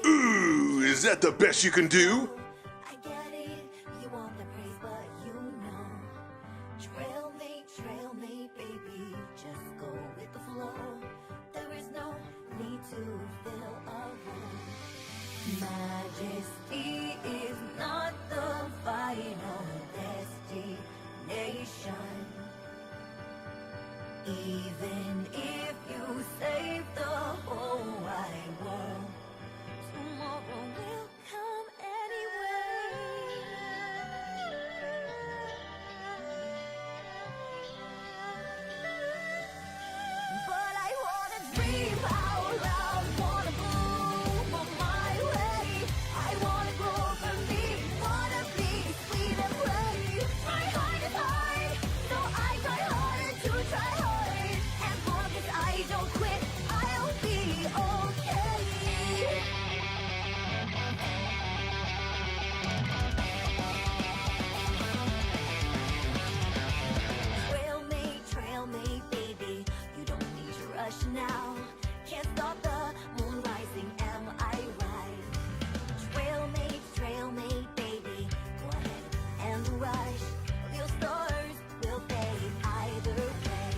Ooh, is that the best you can do? I get it, you want the praise, but you know. Trail mate, baby, just go with the flow. There is no need to fill a role. Majesty is not the final destination. Even if you save the whole wide world, tomorrow will come anyway. But I wanna dream out loud, wanna move on my way. I wanna go for me, wanna be sweet and brave. My heart is hard, so I try harder to try hard. As long as I don't quit, I'll be okay. Trail mate, baby, you don't need to rush now. Can't stop the moon rising, am I right? Trail mate, baby, go ahead and rush. Real stars will fade either way.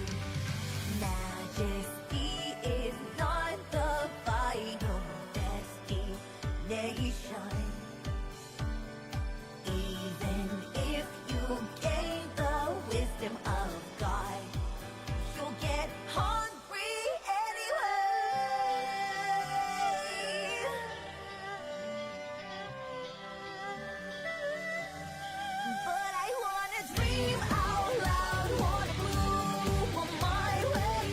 Majesty is not the final destination. Even if you gain the wisdom of God, you'll get hungry anyway. But I wanna dream out loud, wanna move on my way.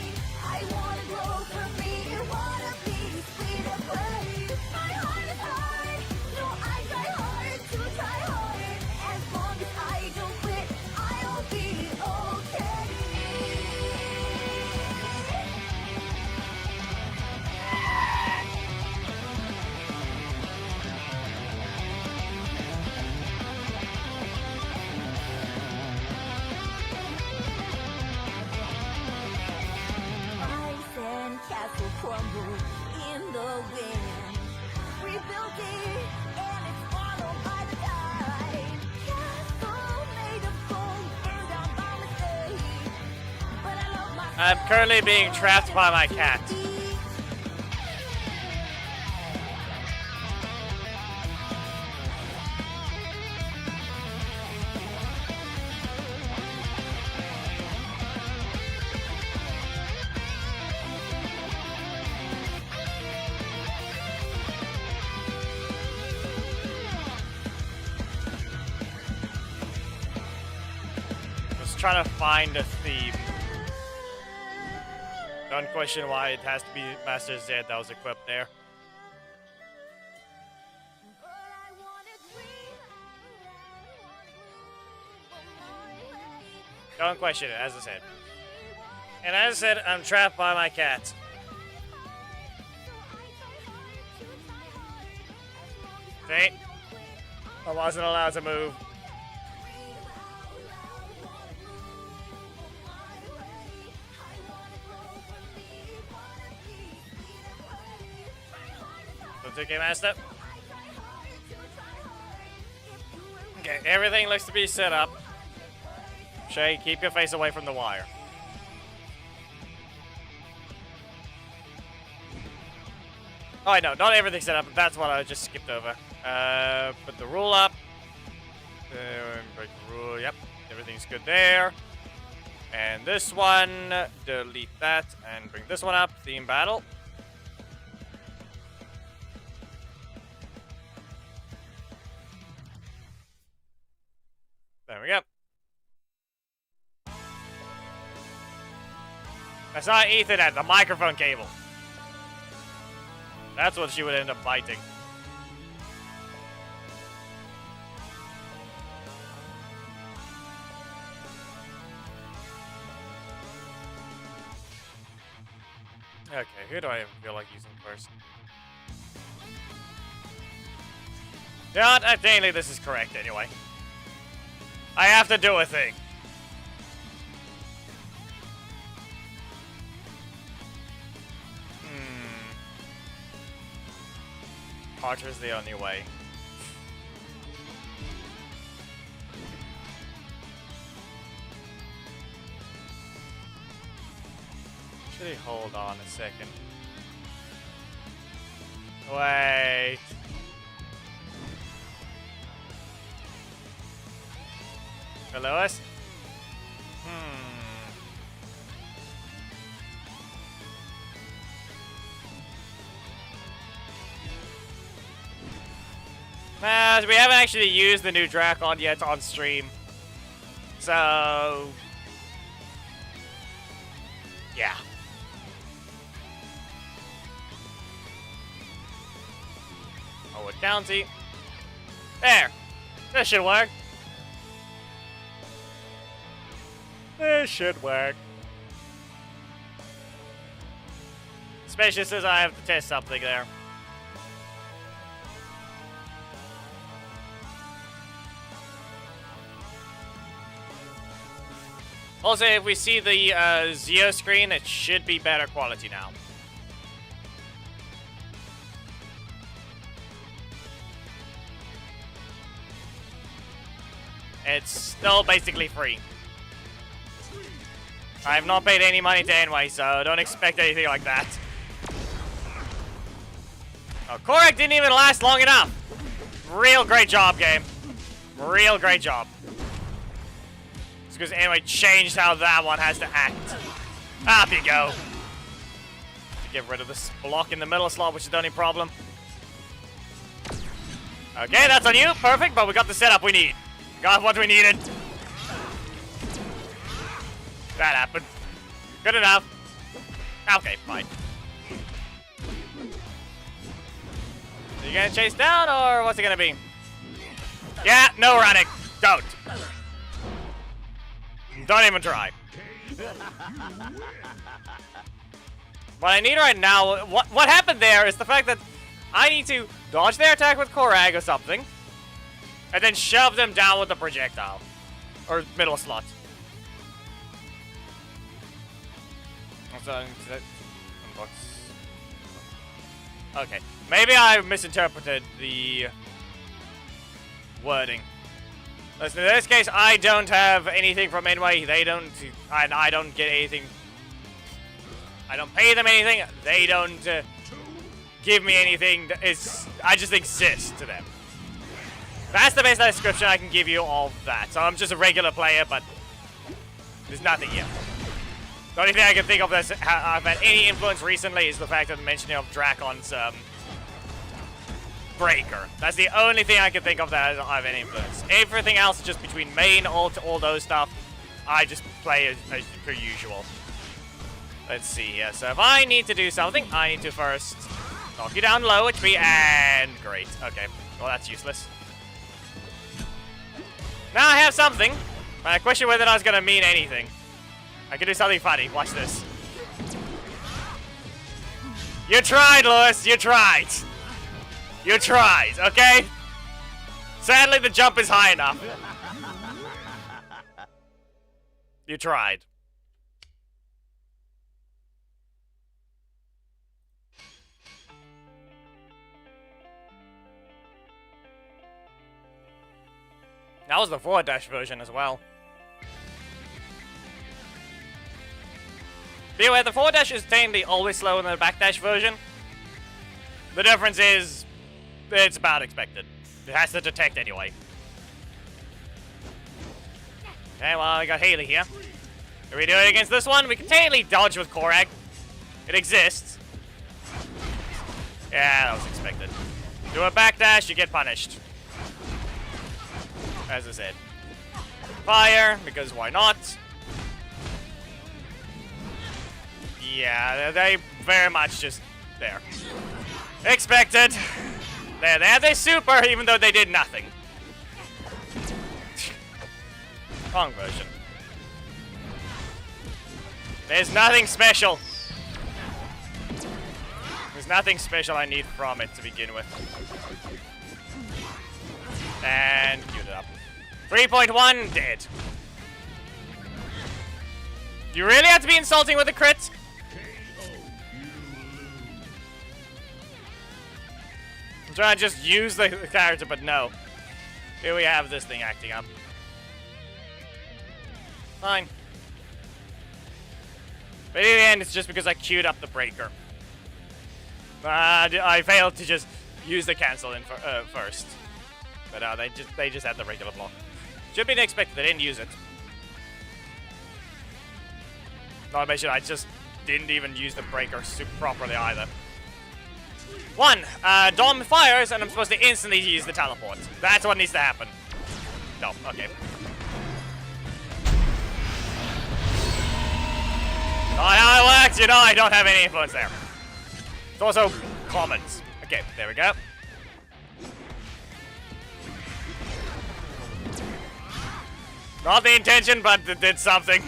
I wanna grow for me, wanna be sweet and brave. My heart is hard, so I try hard to try hard. As long as I don't quit, I'll be okay. My sand castle crumbled in the wind. Rebuilt it, and it's swallowed by the tide. Castle made of gold and down by mistake. But I love my I'm currently being trapped by my cat. Just trying to find a theme. Don't question why it has to be Master Zed that was equipped there. But I wanna dream out loud. Don't question it, as I said. And as I said, I'm trapped by my cat. See? I wasn't allowed to move. Don't take a master. Okay, everything looks to be set up. Shay, keep your face away from the wire. Oh, I know, not everything's set up, but that's what I just skipped over. Put the rule up. Break the rule, yep. Everything's good there. And this one, delete that, and bring this one up. Theme battle. There we go. That's not Ethernet, the microphone cable. That's what she would end up biting. Okay, who do I even feel like using first? Yeah, I think this is correct anyway. I have to do a thing. Archer's the only way. Actually, hold on a second. Wait. Hello, us? We haven't actually used the new Drakon yet on stream. So... yeah. Forward county. There! This should work. This should work. Especially since I have to test something there. Also, if we see the Zio screen, it should be better quality now. It's still basically free. I have not paid any money to anyway, so don't expect anything like that. Oh, Korak didn't even last long enough. Real great job, game. Real great job. It's because anyway changed how that one has to act. Up you go. Get rid of this block in the middle slot, which is the only problem. Okay, that's on you. Perfect, but we got the setup we need. Got what we needed. That happened. Good enough. Okay, fine. Are you gonna chase down, or what's it gonna be? Yeah, no running. Don't. Don't even try. What I need right now, what happened there is the fact that I need to dodge their attack with Korag or something, and then shove them down with the projectile. Or middle slot. Okay, maybe I misinterpreted the wording. Listen, in this case, I don't have anything from anyway. They don't, and I don't get anything. I don't pay them anything. They don't give me anything. I just exist to them. That's the best description I can give you of that. So I'm just a regular player, but there's nothing yet. The only thing I can think of that's I've had any influence recently is the fact of the mentioning of Drakon's Breaker. That's the only thing I can think of that I have any influence. Everything else is just between main, ult, all those stuff. I just play as per usual. Let's see here. So if I need to do something, I need to first knock you down low HP, and great. Okay, well that's useless. Now I have something, but I question whether that's gonna mean anything. I can do something funny. Watch this. You tried, Lewis. You tried. You tried, okay? Sadly, the jump is high enough. You tried. That was the forward dash version as well. Be aware, the forward dash is technically always slower than the back dash version. The difference is, it's about expected. It has to detect anyway. Okay, well, I got Haley here. Can we do it against this one? We can technically dodge with Korag. It exists. Yeah, that was expected. Do a backdash, you get punished. As I said. Fire, because why not? Yeah, they very much just there. Expected. There, they had their super, even though they did nothing. Wrong version. There's nothing special. nothing special I need from it to begin with. And queued it up. 3.1 dead. You really have to be insulting with a crit? I'm trying to just use the character, but no. Here we have this thing acting up. Fine. But in the end, it's just because I queued up the breaker. I failed to just use the cancel in first. But they just had the regular block. Should be expected. They didn't use it. Not to mention, I just didn't even use the breaker super properly either. One, Dom fires, and I'm supposed to instantly use the teleport. That's what needs to happen. No, okay. Not how it works, you know, I don't have any influence there. It's also commons. Okay, there we go. Not the intention, but it did something.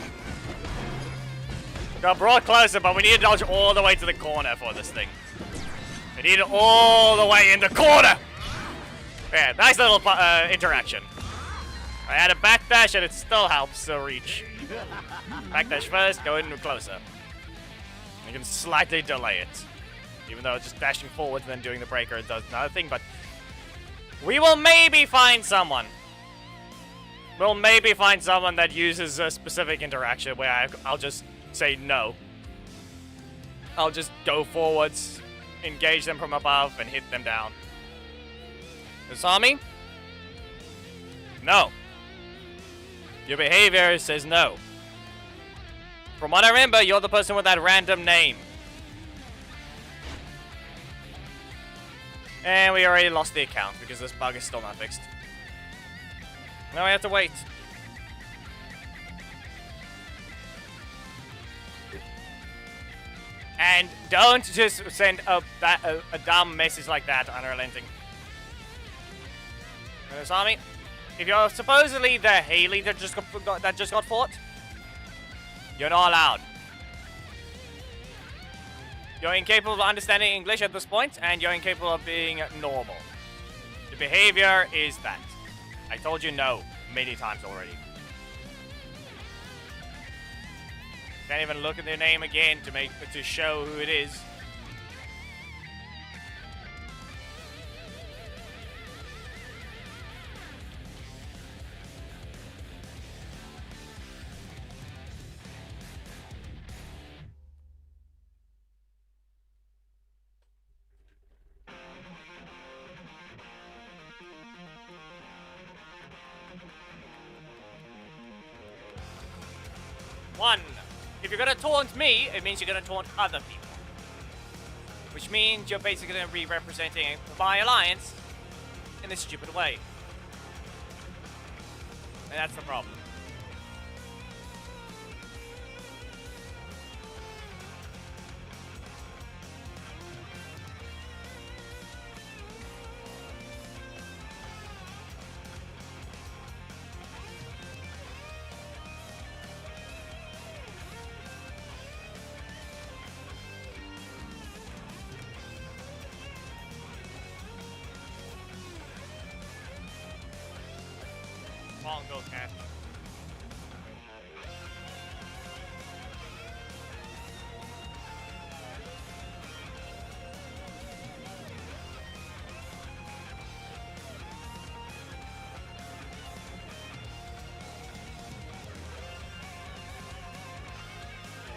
Got brought closer, but we need to dodge all the way to the corner for this thing. We need it all the way in the corner! Yeah, nice little interaction. I had a backdash and it still helps to reach. Backdash first, go in closer. You can slightly delay it. Even though just dashing forward and then doing the breaker does another thing, but we will maybe find someone. We'll maybe find someone that uses a specific interaction where I'll just say no. I'll just go forwards, engage them from above, and hit them down. You saw me? No. Your behavior says no. From what I remember, you're the person with that random name. And we already lost the account because this bug is still not fixed. Now we have to wait. And don't just send a dumb message like that unrelenting. Army, if you're supposedly the Haley that just got fought, you're not allowed. You're incapable of understanding English at this point, and you're incapable of being normal. The behavior is that. I told you no many times already. Can't even look at their name again to show who it is. One. If you're gonna taunt me, it means you're gonna taunt other people. Which means you're basically gonna be representing my alliance in this stupid way. And that's the problem. Go, cat.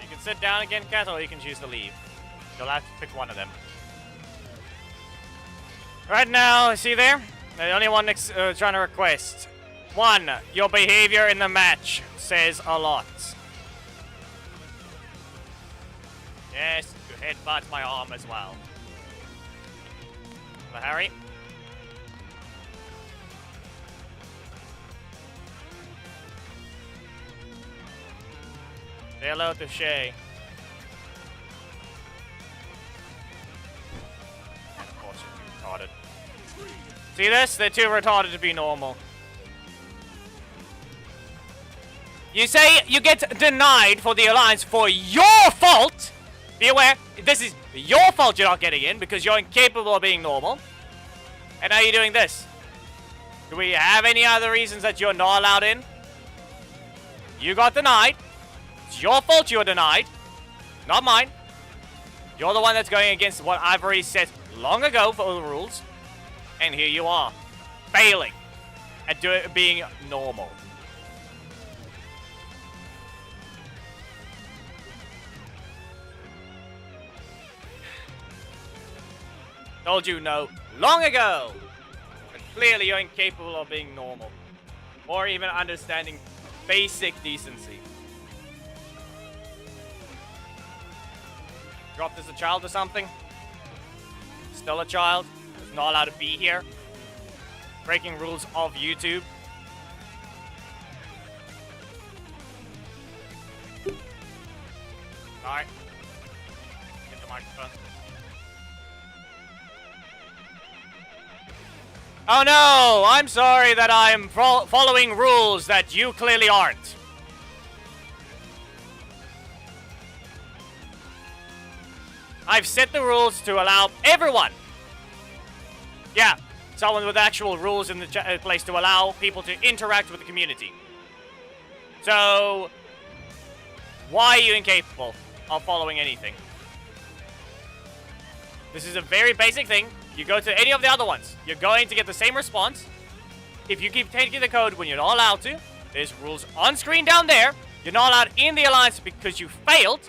You can sit down again, cat, or you can choose to leave. You'll have to pick one of them. Right now, see there? The only one trying to request. One, your behavior in the match says a lot. Yes, you headbutt my arm as well. Hello, Harry. Say hello to Shay. And of course, you're retarded. See this? They're too retarded to be normal. You say you get denied for the alliance for your fault. Be aware, this is Your fault you're not getting in because you're incapable of being normal. And now you're doing this. Do we have any other reasons that you're not allowed in? You got denied. It's your fault you were denied. Not mine. You're the one that's going against what I've already said long ago for the rules. And here you are. Failing at being normal. Told you no long ago. But clearly you're incapable of being normal. Or even understanding basic decency. Dropped as a child or something? Still a child? Who's not allowed to be here? Breaking rules of YouTube? Alright. Get the microphone. Oh no! I'm sorry that I'm following rules that you clearly aren't. I've set the rules to allow everyone. Yeah, someone with actual rules in the place to allow people to interact with the community. So, why are you incapable of following anything? This is a very basic thing. You go to any of the other ones, you're going to get the same response. If you keep taking the code when you're not allowed to, there's rules on screen down there. You're not allowed in the alliance because you failed.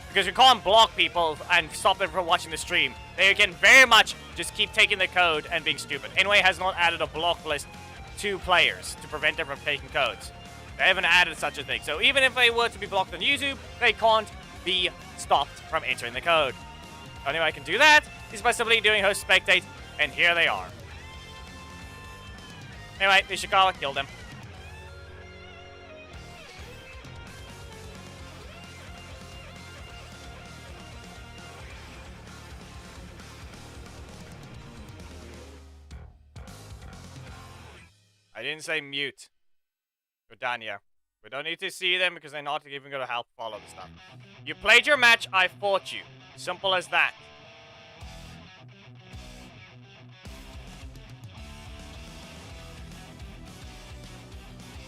Because you can't block people and stop them from watching the stream. They can very much just keep taking the code and being stupid. Anyway, has not added a block list to players to prevent them from taking codes. They haven't added such a thing. So even if they were to be blocked on YouTube, they can't be stopped from entering the code. The only way I can do that is by simply doing host spectate, and here they are. Anyway, Ishikawa killed him. I didn't say mute. We're done here. We don't need to see them because they're not even going to help follow the stuff. You played your match, I fought you. Simple as that.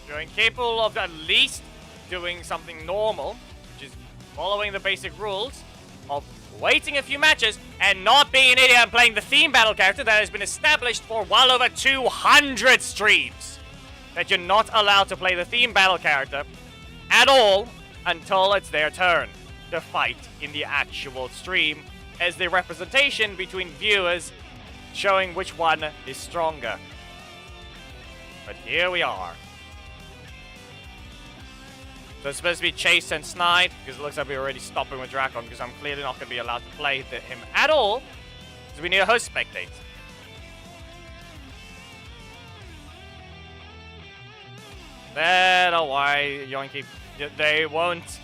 You're incapable of at least doing something normal, which is following the basic rules of waiting a few matches and not being an idiot and playing the theme battle character that has been established for well over 200 streams. That you're not allowed to play the theme battle character at all until it's their turn to fight in the actual stream as the representation between viewers showing which one is stronger. But here we are. So it's supposed to be Chase and Snide, because it looks like we're already stopping with Drakon, because I'm clearly not going to be allowed to play him at all, because we need a host spectate. Don't worry, Yoinky. They won't.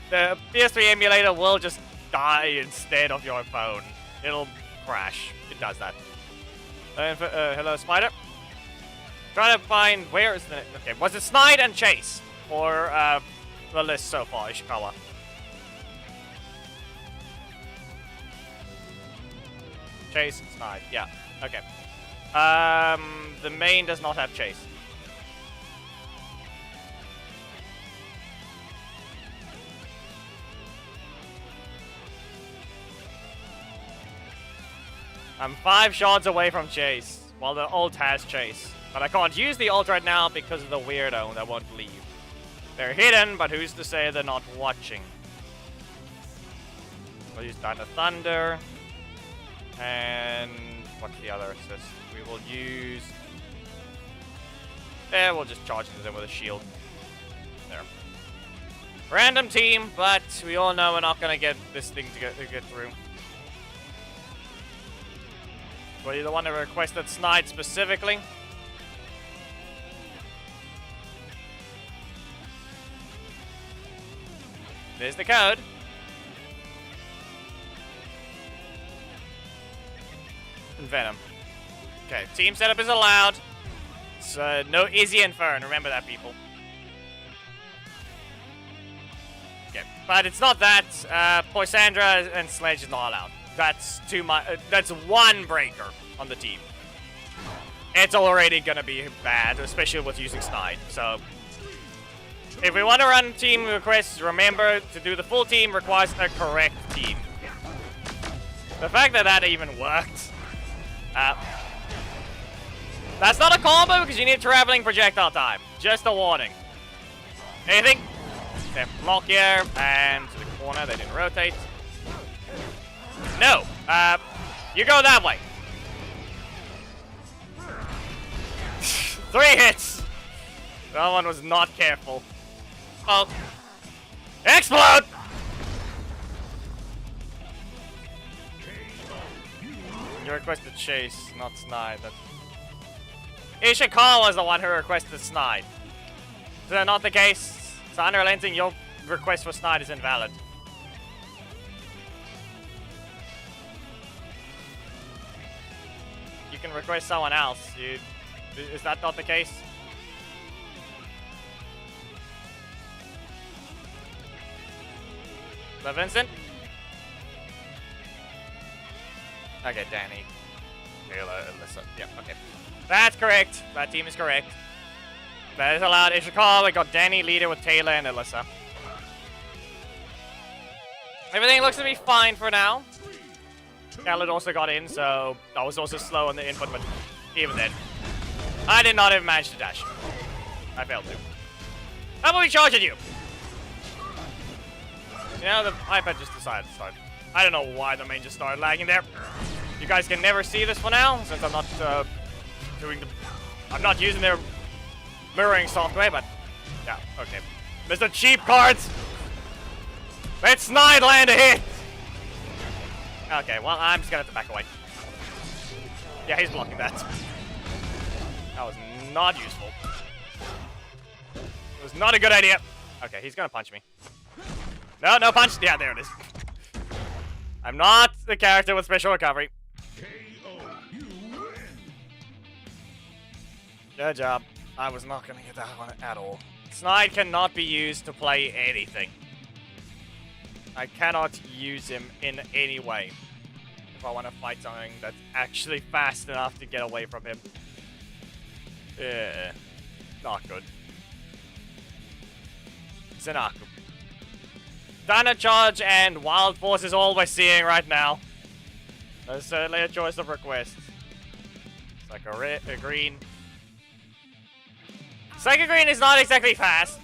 The PS3 emulator will just die instead of your phone. It'll crash. It does that. Hello, Spider. Trying to find where is the. Okay, was it Snide and Chase for the list so far, Ishikawa? Chase and Snide, yeah. Okay. The main does not have Chase. I'm 5 shots away from Chase, while the ult has Chase. But I can't use the ult right now because of the weirdo that won't leave. They're hidden, but who's to say they're not watching? We'll use Dino Thunder. And what's the other assist? We will use... Yeah, we'll just charge into them with a shield. There. Random team, but we all know we're not going to get this thing to get through. Were you the one that requested Snide specifically? There's the code. And Venom. Okay, team setup is allowed. So no Izzy and Fern. Remember that, people. Okay. But it's not that. Poisandra and Sledge is not allowed. That's too much. That's one breaker on the team. It's already gonna be bad, especially with using Snide. So, if we want to run team requests, remember to do the full team requires a correct team. The fact that that even worked. That's not a combo because you need traveling projectile time. Just a warning. Anything? Okay, block here and to the corner. They didn't rotate. No. You go that way. 3 hits. That one was not careful. Oh. Explode! You requested Chase, not Snide. Ishikawa was the one who requested Snide. Is that not the case? So unrelenting, your request for Snide is invalid. You can request someone else. Is that not the case? The Vincent? Okay, Danny. Taylor, Alyssa. Yeah, okay. That's correct. That team is correct. That is allowed. Ishikawa, we got Danny, leader with Taylor and Alyssa. Everything looks to be fine for now. Khaled also got in, so I was also slow on the input, but even then. I did not even manage to dash. I failed to. How about we charge at you? You know, the iPad just decided to start. I don't know why the main just started lagging there. You guys can never see this for now, since I'm not I'm not using their mirroring software, but yeah, okay. Mr. Cheap Cards! Let Snide land a hit! Okay, well, I'm just gonna have to back away. Yeah, he's blocking that. That was not useful. It was not a good idea. Okay, he's gonna punch me. No, no punch. Yeah, there it is. I'm not the character with special recovery. Good job. I was not gonna get that one at all. Snide cannot be used to play anything. I cannot use him in any way if I want to fight something that's actually fast enough to get away from him. Yeah, not good. Sinaku. Dino Charge and Wild Force is all we're seeing right now. There's certainly a choice of requests. It's like a green. Psycho Green is not exactly fast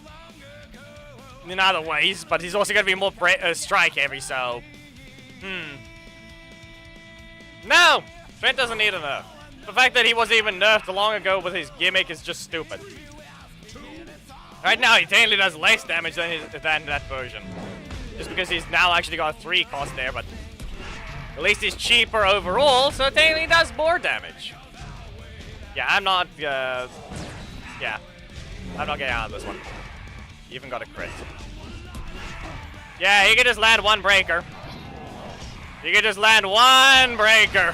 in other ways, but he's also going to be more strike heavy, so... No! Trent doesn't need a nerf. The fact that he wasn't even nerfed long ago with his gimmick is just stupid. Right now, he technically does less damage than that version. Just because he's now actually got a 3 cost there, but... At least he's cheaper overall, so technically he does more damage. Yeah, I'm not... Yeah. I'm not getting out of this one. You even got a crit. Yeah, he can just land one breaker. He can just land one breaker.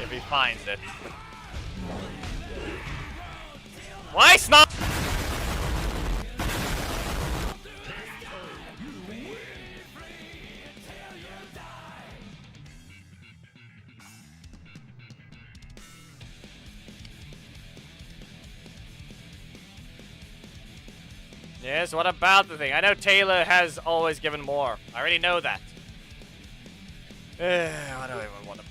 If he finds it. Why snot? Yes, what about the thing? I know Taylor has always given more. I already know that. What do I even want to...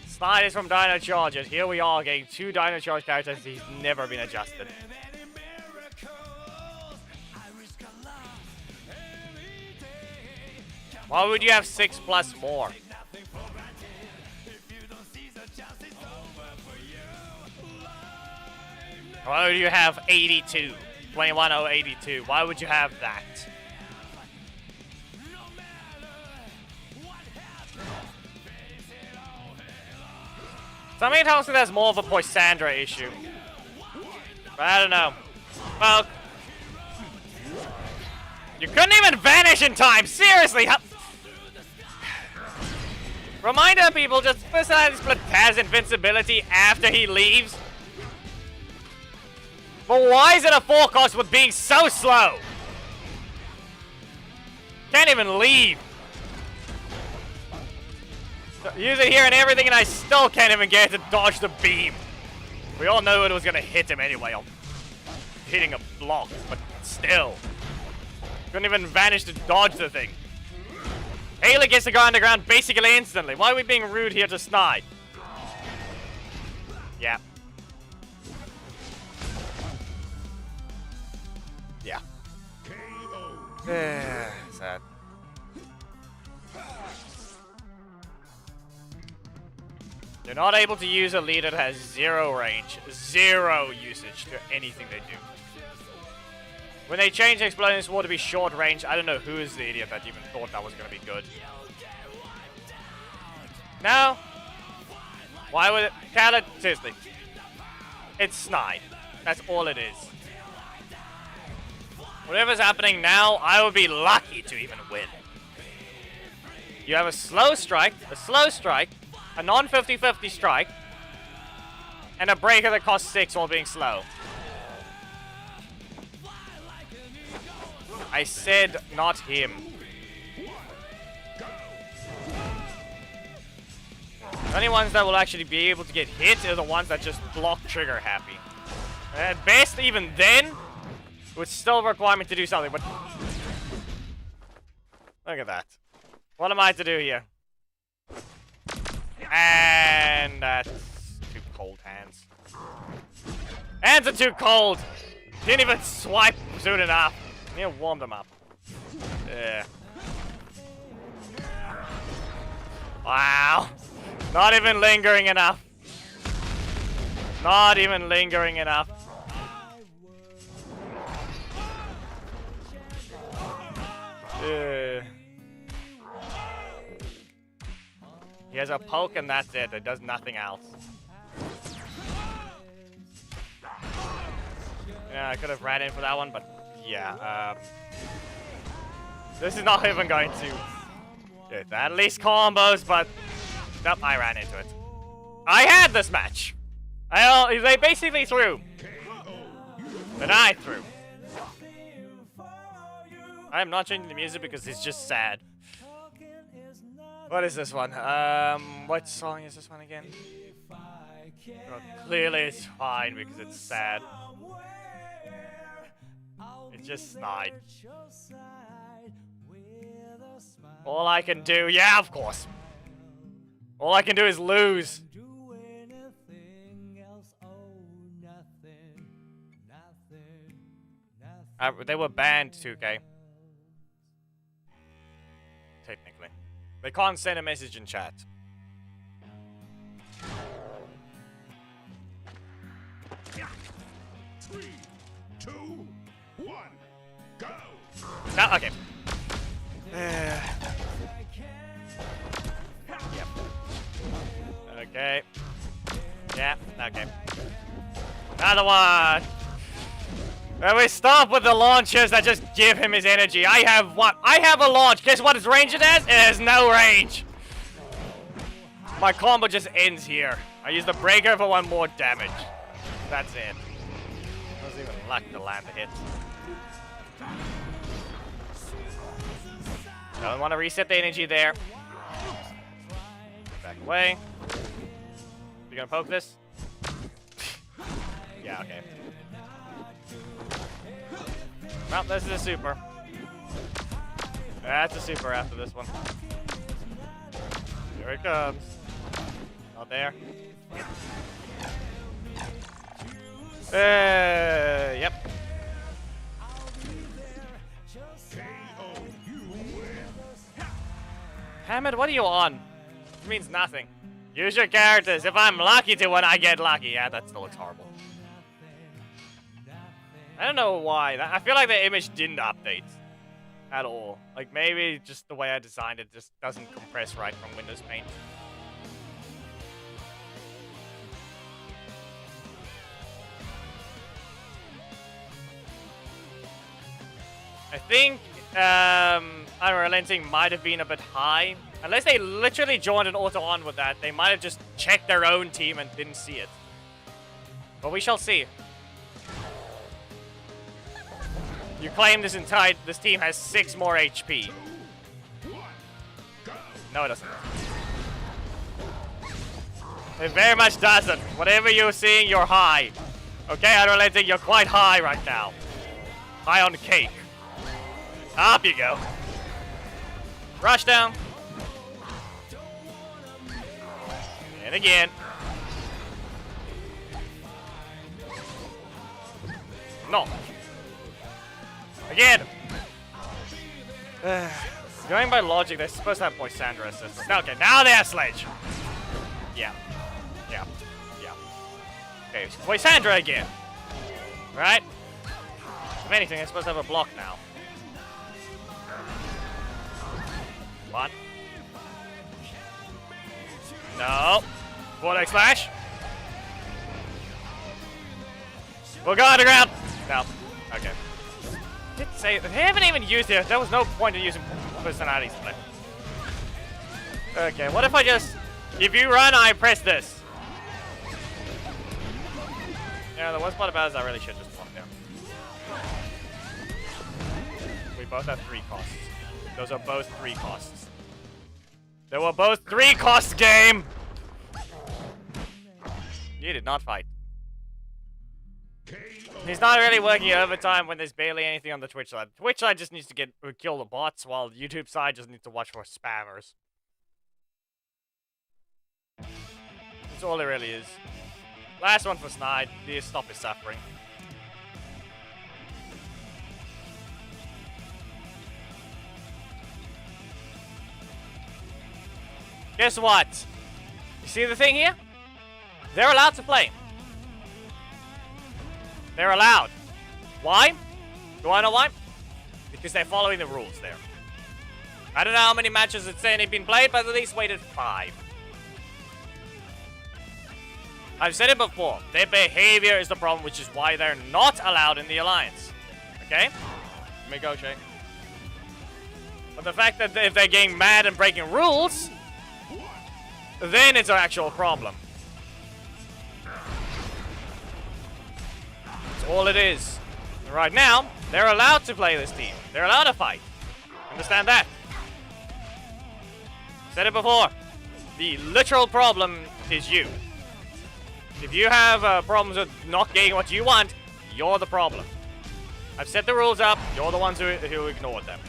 Snide is from Dino Charges. Here we are getting 2 Dino Charge characters. He's never been adjusted. Why would you have 6 plus more? Why would you have 82? 21082. Why would you have that? Something tells me that's more of a Poisandra issue. But I don't know. Well, you couldn't even vanish in time. Seriously. Reminder people, just Personality Split has invincibility after he leaves. But why is it a 4 cost with being so slow? Can't even leave. Use it here and everything, and I still can't even get to dodge the beam. We all know it was gonna hit him anyway. I'm hitting a block, but still. Couldn't even manage to dodge the thing. Haley gets to go underground basically instantly. Why are we being rude here to Snide? Yeah. Yeah. Sad. You're not able to use a leader that has 0 range, 0 usage to anything they do. When they change Exploding Sword to be short range, I don't know who is the idiot that even thought that was going to be good. No. Why would it? Khaled, seriously. It's Snide. That's all it is. Whatever's happening now, I would be lucky to even win. You have a slow strike, a non-50-50 strike, and a breaker that costs 6 while being slow. I said not him. The only ones that will actually be able to get hit are the ones that just block trigger happy. At best, even then, it would still require me to do something, but... Look at that. What am I to do here? And that's too cold hands. Hands are too cold! Didn't even swipe soon enough. Need to warm them up. Yeah. Wow. Not even lingering enough. Not even lingering enough. He has a poke and that's it. It does nothing else. Yeah, I could have ran in for that one, but yeah. This is not even going to get at least combos, but nope, I ran into it. I had this match. They basically threw. Then I threw. I am not changing the music because it's just sad. What is this one? What song is this one again? Oh, clearly it's fine because it's sad. It's just Snide. All I can do, yeah, of course. All I can do is lose. They were banned 2K. Technically. They can't send a message in chat. Three, two, one, go! No, okay. Yep. Okay. Yeah, okay. Another one! And we stop with the launchers that just give him his energy. I have what? I have a launch. Guess what its range it has? It has no range. My combo just ends here. I use the breaker for 1 more damage. That's it. Wasn't even luck to land the hit. Don't want to reset the energy there. Back away. You gonna poke this? Yeah, okay. Well, this is a super. That's a super after this one. Here it comes. Not there. Yep. Hamid, what are you on? It means nothing. Use your characters. If I'm lucky to win, I get lucky. Yeah, that still looks horrible. I don't know why. I feel like the image didn't update at all. Like, maybe just the way I designed it just doesn't compress right from Windows Paint. I think Unrelenting might have been a bit high. Unless they literally joined an auto-on with that, they might have just checked their own team and didn't see it. But we shall see. You claim this team has 6 more HP. No, it doesn't. It very much doesn't. Whatever you're seeing, you're high. Okay, I don't really think you're quite high right now. High on the cake. Up you go. Rush down. And again. No. Again. Going by logic, they're supposed to have Poisandra assist. Okay, now they have Sledge. Yeah. Yeah. Yeah. Okay, Poisandra again. Right? If anything, they're supposed to have a block now. One. No. Vortex Slash. We'll go underground. No. Okay. Did say they haven't even used it. There was no point in using personality split. Okay, what if I just... If you run, I press this. Yeah, the worst part about it is I really should just block down. We both have 3 costs. Those are both 3 costs. They were both 3 costs, game! You did not fight. He's not really working overtime when there's barely anything on the Twitch side. The Twitch side just needs to kill the bots, while the YouTube side just needs to watch for spammers. That's all it really is. Last one for Snide. Please stop his suffering. Guess what? You see the thing here? They're allowed to play. They're allowed. Why? Do I know why? Because they're following the rules there. I don't know how many matches it's saying they've been played, but at least waited 5. I've said it before. Their behavior is the problem, which is why they're not allowed in the Alliance. Okay? Let me go, Shay. But the fact that if they're getting mad and breaking rules, then it's an actual problem. That's all it is. And right now, they're allowed to play this team. They're allowed to fight. Understand that? Said it before. The literal problem is you. If you have problems with not getting what you want, you're the problem. I've set the rules up. You're the ones who ignored them.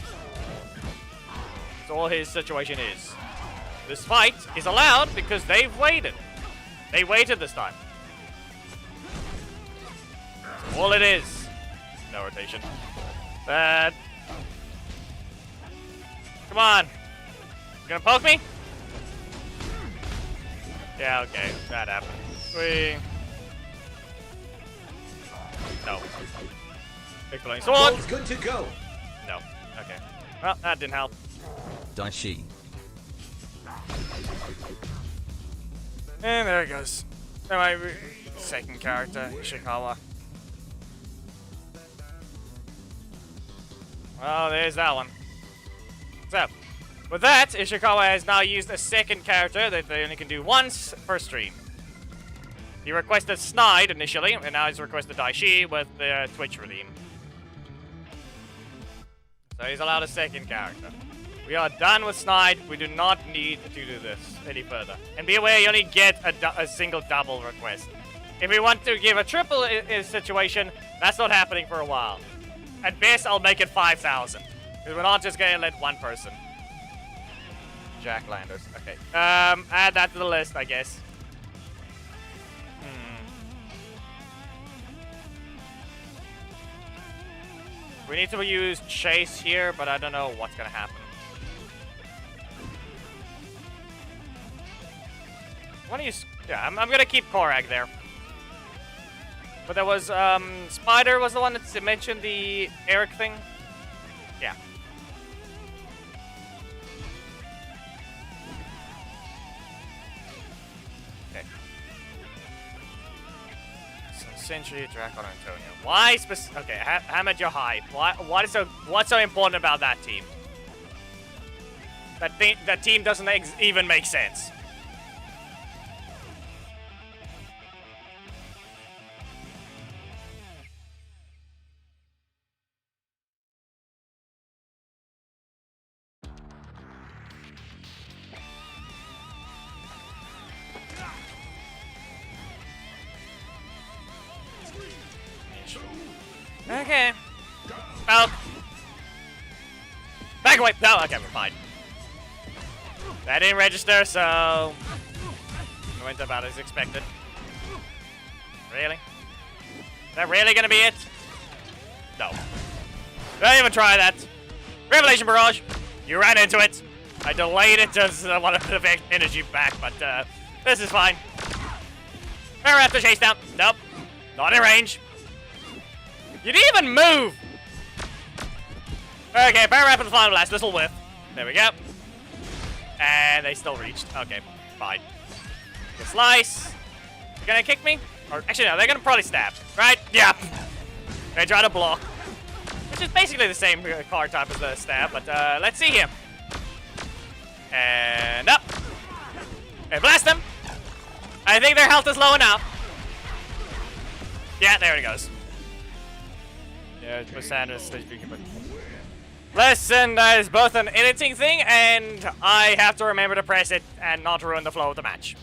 That's all his situation is. This fight is allowed because they've waited. They waited this time. That's all it is. No rotation. Bad. Come on. You gonna poke me? Yeah, okay. That happened. No. Big blowing sword. Ball's good to go. No. Okay. Well, that didn't help. Daishi. And there it goes. Anyway, second character, Ishikawa. Well, there's that one. So, with that, Ishikawa has now used a second character that they only can do once per stream. He requested Snide initially, and now he's requested Daishi with the Twitch redeem. So he's allowed a second character. We are done with Snide. We do not need to do this any further. And be aware, you only get a single double request. If we want to give a triple situation, that's not happening for a while. At best, I'll make it 5,000. Because we're not just going to let one person. Jacklanders. Okay. Add that to the list, I guess. We need to use Chase here, but I don't know what's gonna happen. I wanna use... Yeah, I'm gonna keep Korag there. But there was, Spider was the one that mentioned the Eric thing. Yeah. Okay. Century, Draco, Antonio. Why okay, Hamid, you're high. What's so important about that team? That team doesn't even make sense. Okay. Oh. Back away. No, okay, we're fine. That didn't register, so it went about as expected. Really? Is that really gonna be it? No. Don't even try that. Revelation Barrage. You ran into it. I delayed it just I want a bit of energy back, but this is fine. Raptor chase down. Nope. Not in range. You didn't even move. Okay, Raptor the final blast. This will whiff. There we go. And they still reached. Okay, fine. The slice. Gonna kick me? Or actually, no, they're gonna probably stab. Right? Yeah. They try to block. Which is basically the same card type as the stab, but let's see here. And up. And blast them. I think their health is low enough. Yeah, there it goes. Yeah, it's Sanders. Listen, that is both an editing thing, and I have to remember to press it and not ruin the flow of the match.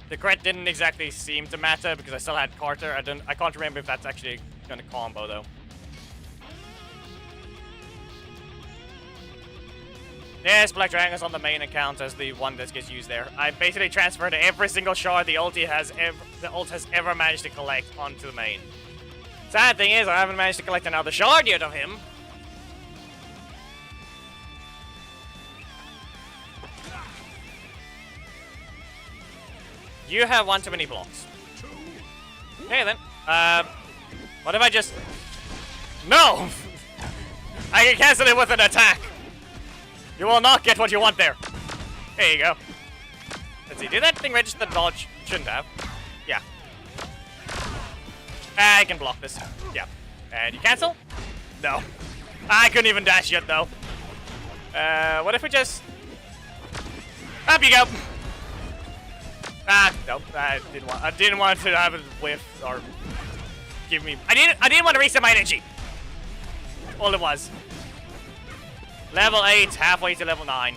The crit didn't exactly seem to matter because I still had Carter. I can't remember if that's actually gonna combo though. Yes, Black Dragon's on the main account as the one that gets used there. I basically transferred every single shard the ult has ever managed to collect onto the main. Sad thing is, I haven't managed to collect another shard yet of him. You have one too many blocks. Okay then. What if I just... No! I can cancel it with an attack. You will not get what you want there. There you go. Let's see, did that thing register the dodge? Shouldn't have. Yeah. I can block this. Yeah. And you cancel? No. I couldn't even dash yet though. What if we just... Up you go! Ah, nope. I didn't want to have a whiff or give me... I didn't want to reset my energy. All it was. Level 8, halfway to level 9.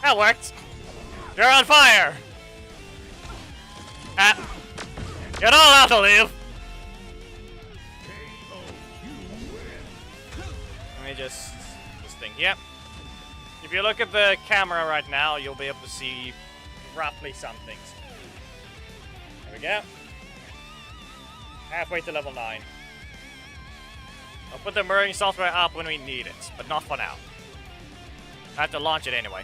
That worked. You're on fire. You're not allowed to live. Let me just think. Yep. If you look at the camera right now, you'll be able to see roughly some things. There we go. Halfway to level 9. I'll put the mirroring software up when we need it, but not for now. I have to launch it anyway.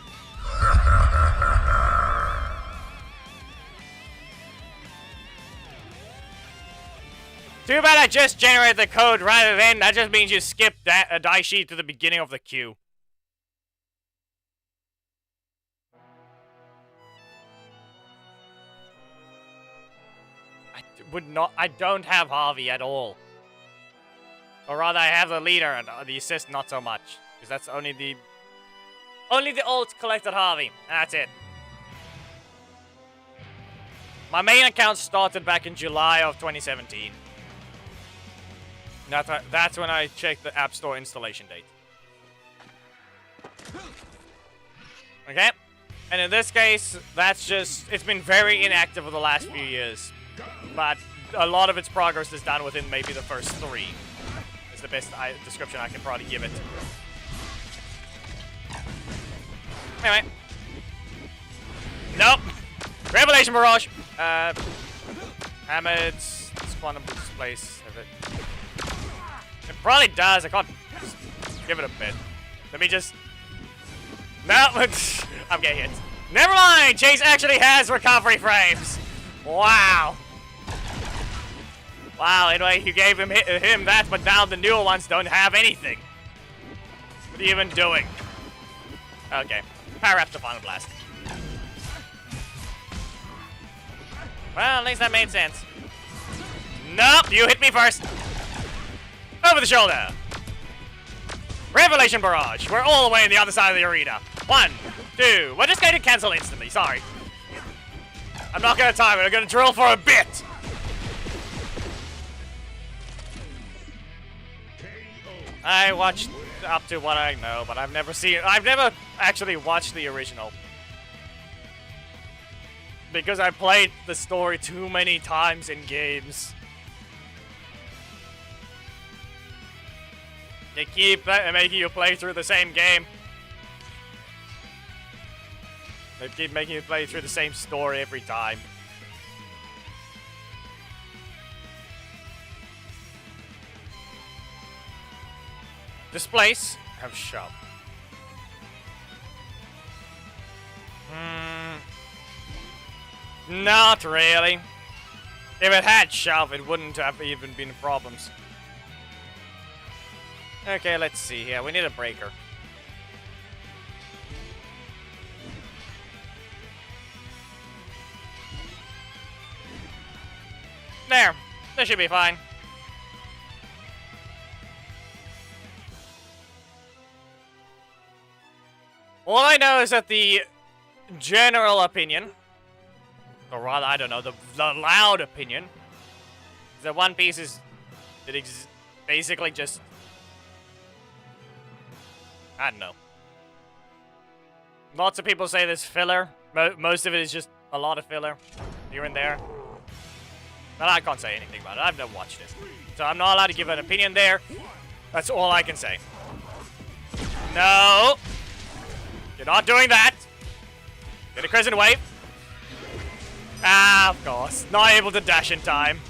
Too bad I just generated the code rather than that just means you skip that a die sheet to the beginning of the queue. I don't have Harvey at all. Or rather, I have the leader and the assist not so much. Because that's only the ult collected Harvey. That's it. My main account started back in July of 2017. That's when I checked the App Store installation date. Okay? And in this case, that's just... It's been very inactive for the last few years. But a lot of its progress is done within maybe the first 3. Is the best description I can probably give it. Anyway. Nope. Revelation Barrage. Hamid's Quantum Boost place. It probably does. I can't give it a bit. Let me just... No, I'm getting hit. Never mind. Chase actually has recovery frames. Wow. Wow, anyway, you gave him that, but now the newer ones don't have anything. What are you even doing? Okay. Power up to Final Blast. Well, at least that made sense. Nope, you hit me first. Over the shoulder. Revelation Barrage. We're all the way on the other side of the arena. 1, 2. We're just going to cancel instantly. Sorry. I'm not going to time it. I'm going to drill for a bit. I watched up to what I know, but I've never actually watched the original. because I played the story too many times in games. They keep making you play through the same game. They keep making you play through the same story every time. Displace. Have shove. Not really. If it had shove, it wouldn't have even been problems. Okay, let's see here. We need a breaker. There. This should be fine. All I know is that the general opinion, or rather, I don't know, the loud opinion, is that One Piece is basically just, I don't know. Lots of people say there's filler. Most of it is just a lot of filler here and there. But I can't say anything about it. I've never watched it. So I'm not allowed to give an opinion there. That's all I can say. No! You're not doing that! Get a crescent wave. Ah, of course. Not able to dash in time.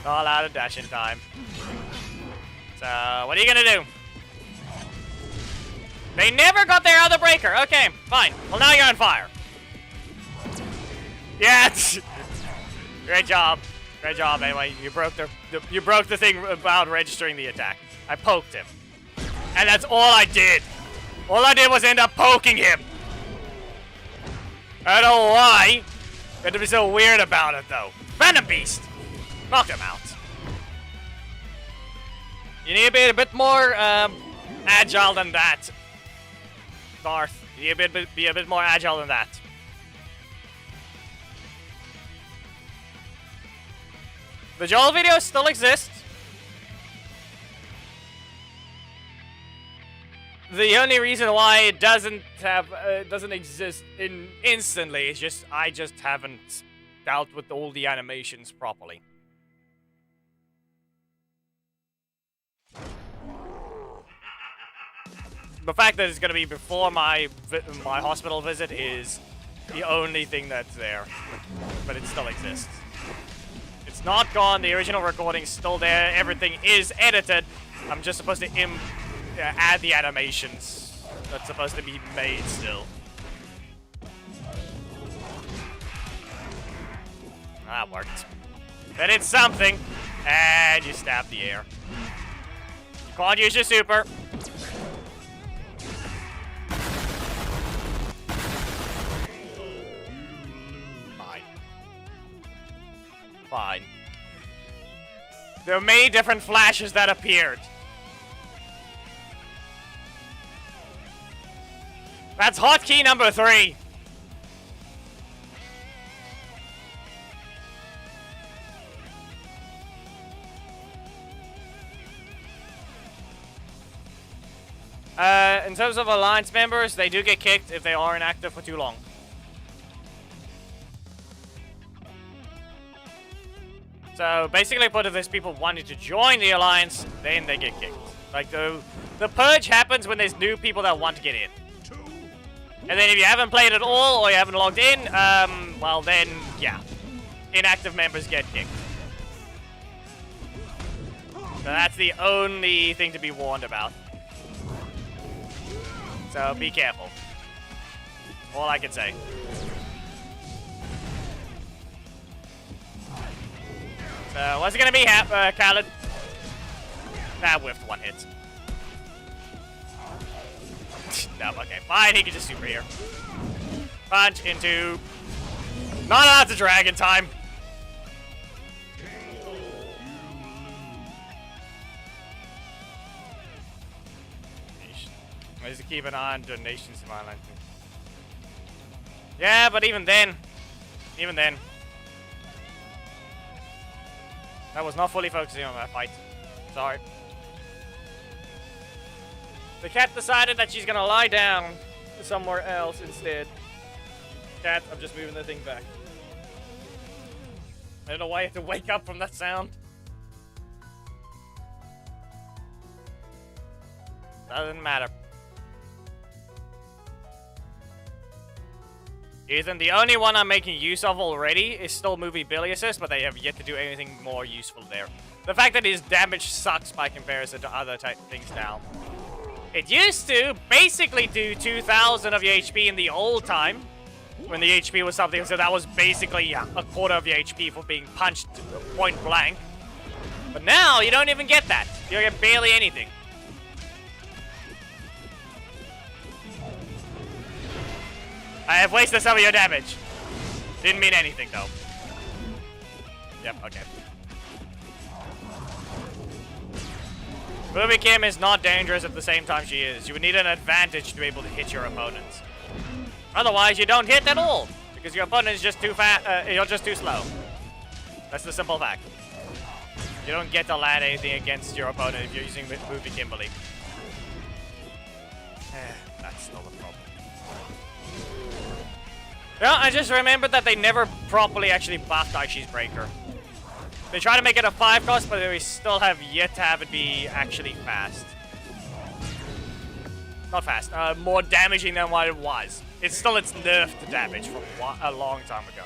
Not allowed to dash in time. So, what are you gonna do? They never got their other breaker. Okay, fine. Well, now you're on fire. Yes! Great job. Great job, anyway. You broke the thing about registering the attack. I poked him. And that's all I did. All I did was end up poking him. I don't know why. You had to be so weird about it, though. Venom Beast! Knocked him out. You need to be a bit more agile than that. Darth. You need to be a bit more agile than that. The Joel video still exists. The only reason why it doesn't exist instantly is just I just haven't dealt with all the animations properly. The fact that it's gonna be before my hospital visit is the only thing that's there, but it still exists. It's not gone. The original recording's still there. Everything is edited. I'm just supposed to add the animations that's supposed to be made still. That worked. But it's something. And you stab the air. You can't use your super. Fine. Fine. There are many different flashes that appeared. That's hotkey number 3. In terms of Alliance members, they do get kicked if they are inactive for too long. So basically, put if there's people wanting to join the Alliance, then they get kicked. Like the purge happens when there's new people that want to get in. And then if you haven't played at all, or you haven't logged in, well then, yeah. Inactive members get kicked. So that's the only thing to be warned about. So be careful. All I can say. So what's it gonna be, Khaled? Nah, whiffed one hit. No, okay, fine, he can just super here. Punch into... Not allowed to drag in time. I used to keep an eye on donations in my life. Yeah, but even then, I was not fully focusing on that fight. Sorry. The cat decided that she's gonna lie down somewhere else instead. Cat, I'm just moving the thing back. I don't know why you have to wake up from that sound. Doesn't matter. Ethan, the only one I'm making use of already is still Movie Billy Assist, but they have yet to do anything more useful there. The fact that his damage sucks by comparison to other type things now. It used to basically do 2,000 of your HP in the old time, when the HP was something, so that was basically a quarter of your HP for being punched point blank. But now, you don't even get that. You get barely anything. I have wasted some of your damage. Didn't mean anything, though. Yep, okay. Movie Kim is not dangerous at the same time she is. You would need an advantage to be able to hit your opponents. Otherwise, you don't hit at all, because your opponent is just too fast. You're just too slow. That's the simple fact. You don't get to land anything against your opponent if you're using Movie Kimberly. That's still the problem. Yeah, I just remembered that they never properly actually buffed Aishi's Breaker. They try to make it a 5 cost, but we still have yet to have it be actually fast. Not fast, more damaging than what it was. It's still its nerfed damage from a long time ago.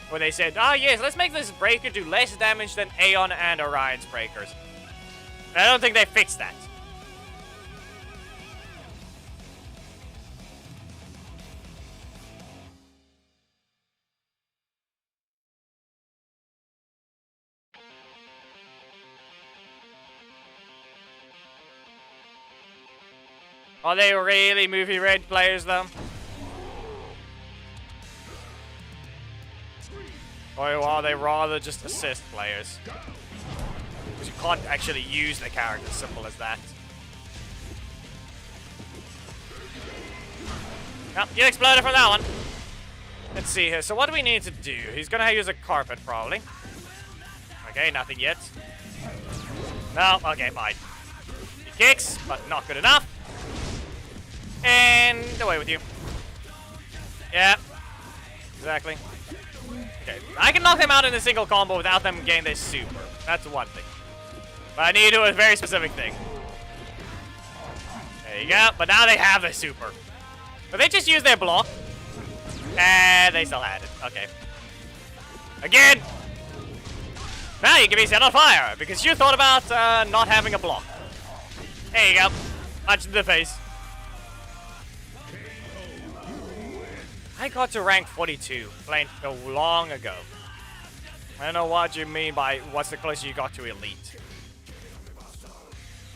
Where they said, oh yes, let's make this breaker do less damage than Aeon and Orion's breakers. And I don't think they fixed that. Are they really Movie Red players, though? Or are they rather just assist players? Because you can't actually use the character, simple as that. Nope, you exploded from that one. Let's see here. So what do we need to do? He's gonna use a carpet, probably. Okay, nothing yet. No, okay, fine. He kicks, but not good enough. And away with you. Yeah, exactly. Okay, I can knock them out in a single combo without them getting their super. That's one thing. But I need to do a very specific thing. There you go. But now they have their super. But they just use their block. And they still had it. Okay. Again! Now you can be set on fire because you thought about not having a block. There you go. Punch in the face. I got to rank 42 playing so long ago. I don't know what you mean by what's the closest you got to elite.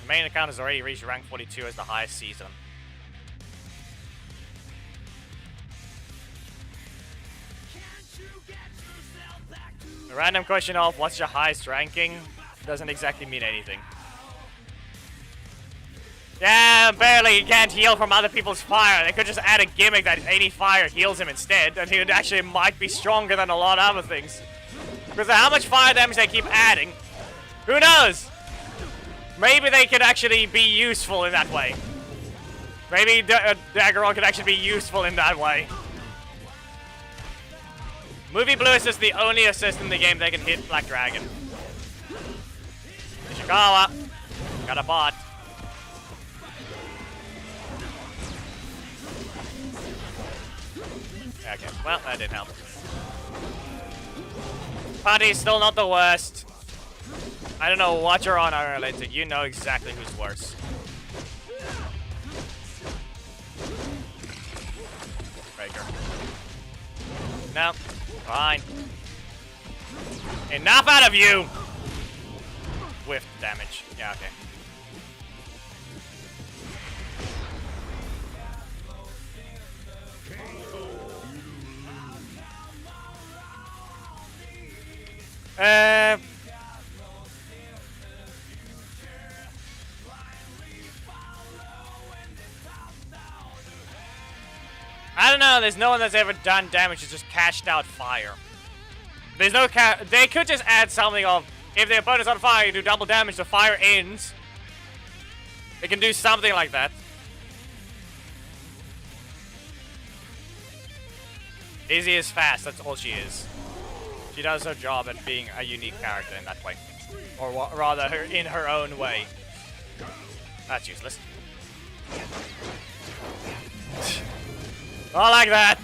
The main account has already reached rank 42 as the highest season. A random question of what's your highest ranking doesn't exactly mean anything. Yeah, barely. He can't heal from other people's fire. They could just add a gimmick that any fire heals him instead, and he would actually might be stronger than a lot of other things. Because of how much fire damage they keep adding, who knows? Maybe they could actually be useful in that way. Maybe Daggeron could actually be useful in that way. Movie Blue is just the only assist in the game that can hit Black Dragon. Ishikawa. Got a bot. Okay, well, that didn't help. Party's still not the worst. I don't know what you're on, unrelated. You know exactly who's worse. Breaker. No. Fine. Enough out of you! Whiff damage. Yeah, okay. I don't know, there's no one that's ever done damage that's just cashed out fire. There's no they could just add something of, if the opponent's on fire, you do double damage, the fire ends. They can do something like that. Izzy is fast, that's all she is. She does her job at being a unique character in that way. Or rather, in her own way. That's useless. Not like that.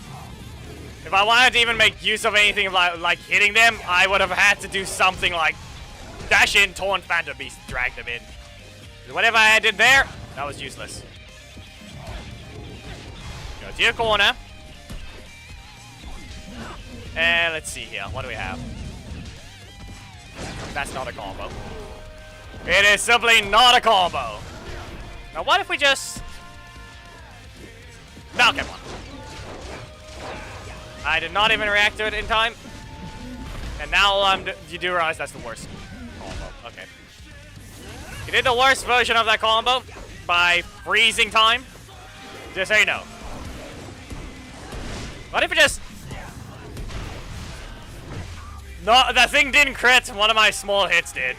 If I wanted to even make use of anything like hitting them, I would have had to do something like dash in, taunt Phantom Beast, drag them in. Whatever I did there, that was useless. Go to your corner. And let's see here. What do we have? That's not a combo. It is simply not a combo. Now what if we just... No, come on. I did not even react to it in time. And now you do realize that's the worst combo. Okay. You did the worst version of that combo by freezing time. Just so you know. What if we just... No, that thing didn't crit. One of my small hits did.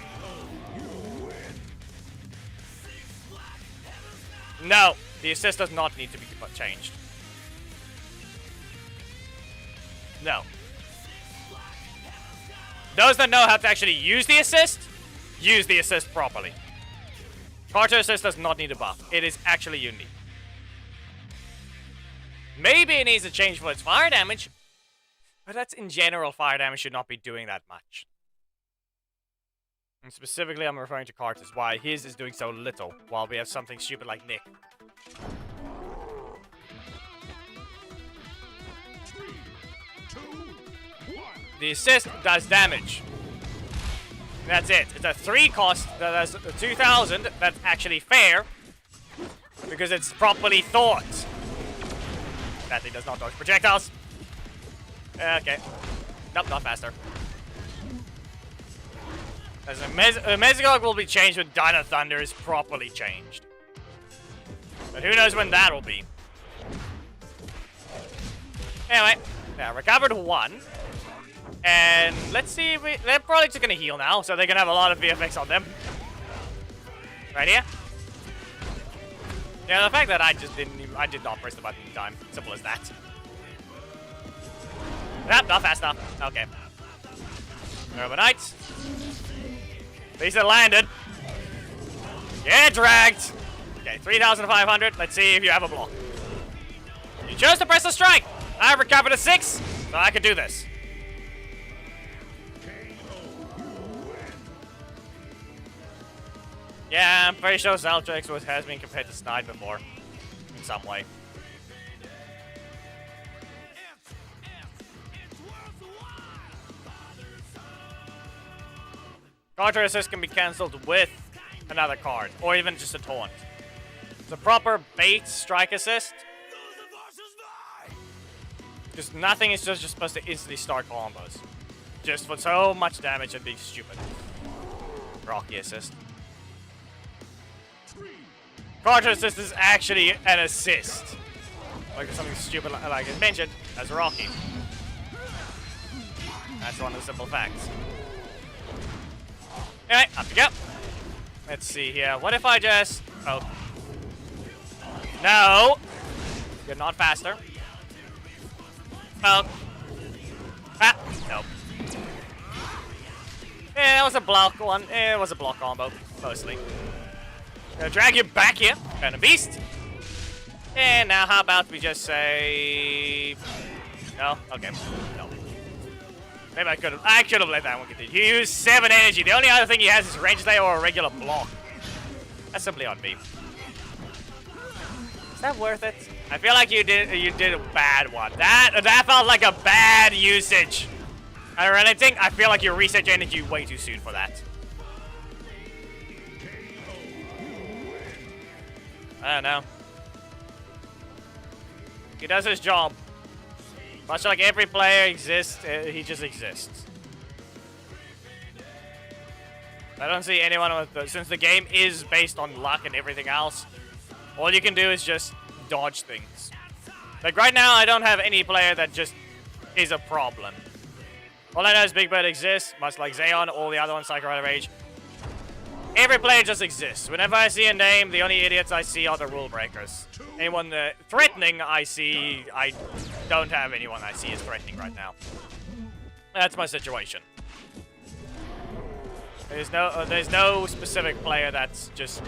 No, the assist does not need to be changed. No. Those that know how to actually use the assist properly. Carter assist does not need a buff. It is actually unique. Maybe it needs to change for its fire damage. But that's in general, fire damage should not be doing that much. And specifically, I'm referring to Carter's, why his is doing so little, while we have something stupid like Nick. 3, 2, 1. The assist does damage. That's it. It's a 3 cost that has 2,000. That's actually fair. Because it's properly thought. That thing does not dodge projectiles. Okay. Nope, not faster. As a Mesogog will be changed when Dino Thunder is properly changed. But who knows when that will be. Anyway, yeah, recovered 1. And let's see if they're probably just gonna heal now, so they're gonna have a lot of VFX on them. Right here. Yeah, the fact that I did not press the button in time. Simple as that. Nope, not fast enough. Okay. Urbanite. At least it landed. Yeah, dragged. Okay, 3,500. Let's see if you have a block. You chose to press the strike. I recovered a 6, so I could do this. Yeah, I'm pretty sure Zaltrix has been compared to Snide before. In some way. Counter assist can be cancelled with another card, or even just a taunt. It's a proper bait strike assist. Because nothing is just supposed to instantly start combos. Just for so much damage and being stupid. Rocky assist. Counter assist is actually an assist. Like something stupid like it's mentioned as Rocky. That's one of the simple facts. Anyway, up you go. Let's see here. What if I just... Oh. No! You're not faster. Oh. Ah! Nope. Yeah, that was a block one. It was a block combo, mostly. Gonna drag you back here. Fern and Beast. And now how about we just say... No? Okay. No. Maybe I should have let that one continue. He used 7 energy. The only other thing he has is range delay or a regular block. That's simply on me. Is that worth it? I feel like you did a bad one. That felt like a bad usage. I feel like you reset your energy way too soon for that. I don't know. He does his job. Much like every player exists, he just exists. I don't see anyone with since the game is based on luck and everything else, all you can do is just dodge things. Like right now, I don't have any player that just is a problem. All I know is Big Bird exists, much like Zayon, all the other ones, Psycho Rider Rage. Every player just exists. Whenever I see a name, the only idiots I see are the rule breakers. Anyone threatening I see, I don't have anyone I see is threatening right now. That's my situation. There's no specific player that's just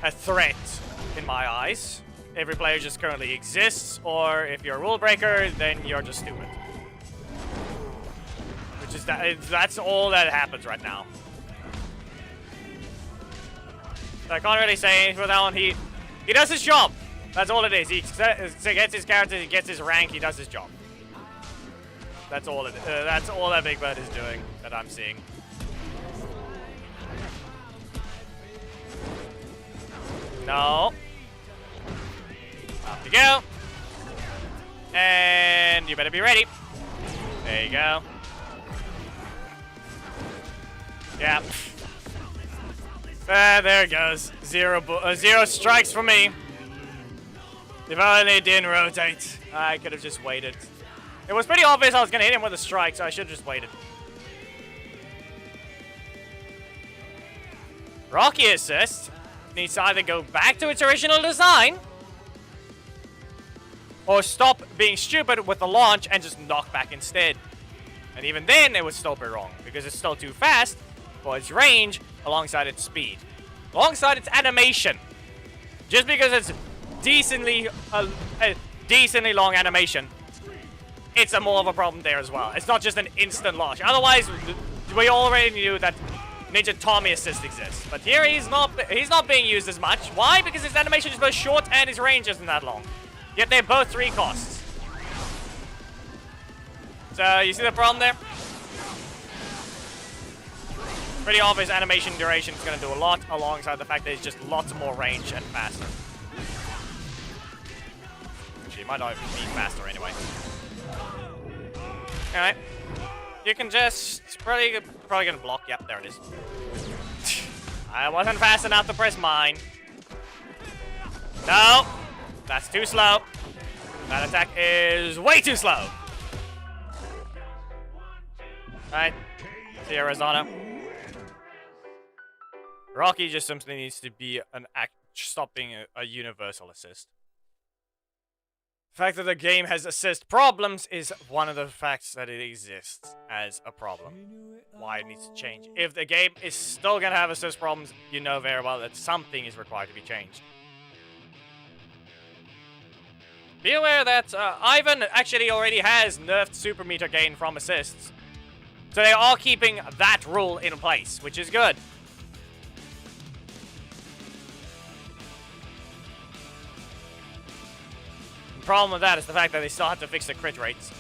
a threat in my eyes. Every player just currently exists, or if you're a rule breaker, then you're just stupid. Which is that's all that happens right now. So I can't really say anything for that one. He does his job. That's all it is. He gets his character, he gets his rank, he does his job. That's all that's all that Big Bird is doing that I'm seeing. No. Off you go. And you better be ready. There you go. Yeah. There it goes. Zero strikes for me. If only it didn't rotate. I could have just waited. It was pretty obvious I was going to hit him with a strike, so I should have just waited. Rocky assist needs to either go back to its original design or stop being stupid with the launch and just knock back instead. And even then, it would still be wrong because it's still too fast for its range alongside its speed. Alongside its animation. Just because it's decently long animation, it's a more of a problem there as well. It's not just an instant launch. Otherwise, we already knew that Ninja Tommy assist exists. But here he's not being used as much. Why? Because his animation is both short and his range isn't that long. Yet they're both 3 costs. So you see the problem there? Pretty obvious animation duration is going to do a lot alongside the fact that it's just lots more range and faster. Actually, it might not even be faster anyway. Alright. You can just... Probably going to block. Yep, there it is. I wasn't fast enough to press mine. No! That's too slow. That attack is way too slow. Alright. See Arizona. Rocky just simply needs to be stop being a universal assist. The fact that the game has assist problems is one of the facts that it exists as a problem. Why it needs to change. If the game is still gonna have assist problems, you know very well that something is required to be changed. Be aware that Ivan actually already has nerfed super meter gain from assists. So they are keeping that rule in place, which is good. The problem with that is the fact that they still have to fix the crit rates.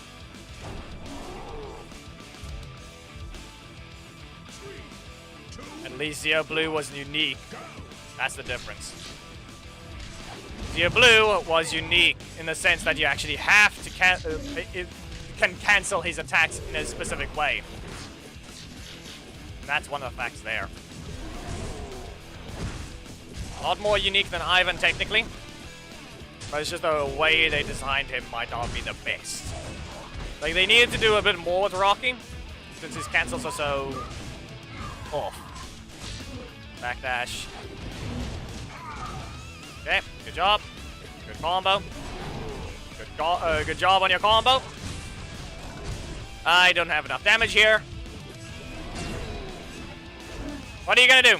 At least Zero Blue was unique. That's the difference. Zero Blue was unique in the sense that you actually have to can cancel his attacks in a specific way. And that's one of the facts there. A lot more unique than Ivan, technically. But it's just the way they designed him might not be the best. Like, they needed to do a bit more with Rocky, since his cancels are so off. Backdash. Okay, good job. Good combo. Good job on your combo. I don't have enough damage here. What are you gonna do?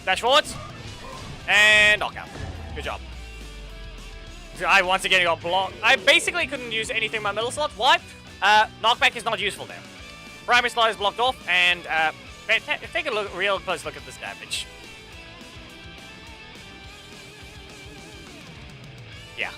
Dash forwards. And knockout. Good job. I once again got blocked. I basically couldn't use anything in my middle slot. Why? Knockback is not useful there. Primary slot is blocked off, and take a real close look at this damage. Yeah.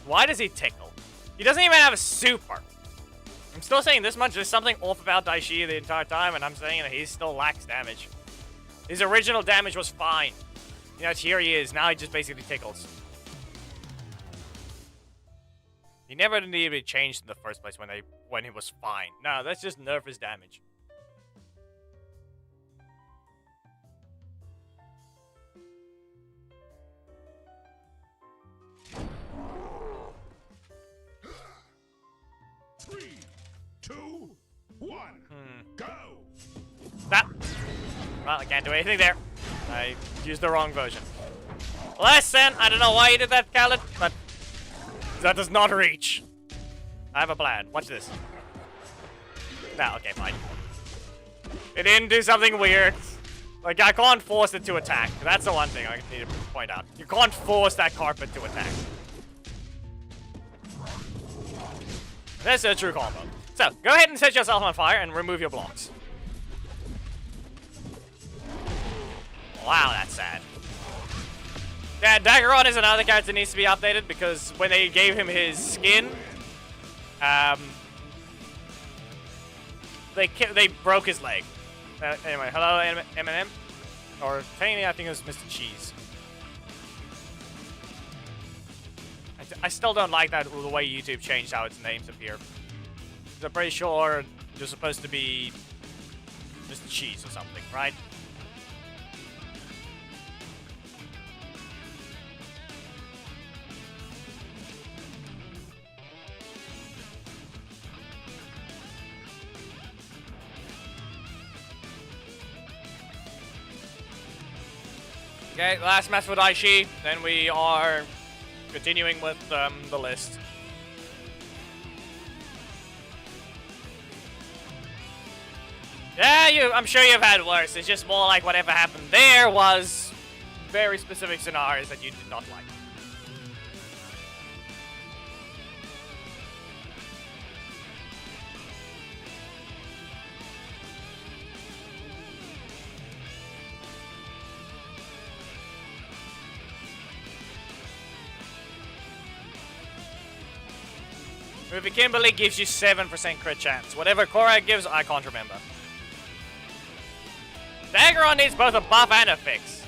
Why does he tickle? He doesn't even have a super. I'm still saying this much. There's something off about Daishi the entire time, and I'm saying that he still lacks damage. His original damage was fine. You know, here he is. Now he just basically tickles. He never needed to be changed in the first place when he was fine. No, that's just nerf his damage. Well, I can't do anything there. I used the wrong version. Listen, I don't know why you did that, Khaled, but that does not reach. I have a plan. Watch this. No, okay, fine. It didn't do something weird. Like, I can't force it to attack. That's the one thing I need to point out. You can't force that carpet to attack. This is a true combo. So, go ahead and set yourself on fire and remove your blocks. Wow, that's sad. Yeah, Daggeron is another character that needs to be updated because when they gave him his skin, they broke his leg. Anyway, hello, M&M? Or technically, I think it was Mr. Cheese. I still don't like that the way YouTube changed how its names appear. I'm pretty sure you're supposed to be Mr. Cheese or something, right? Okay, last match for Daishi, then we are continuing with the list. Yeah, I'm sure you've had worse. It's just more like whatever happened there was very specific scenarios that you did not like. Movie Kimberly gives you 7% crit chance. Whatever Cora gives, I can't remember. Daggeron needs both a buff and a fix.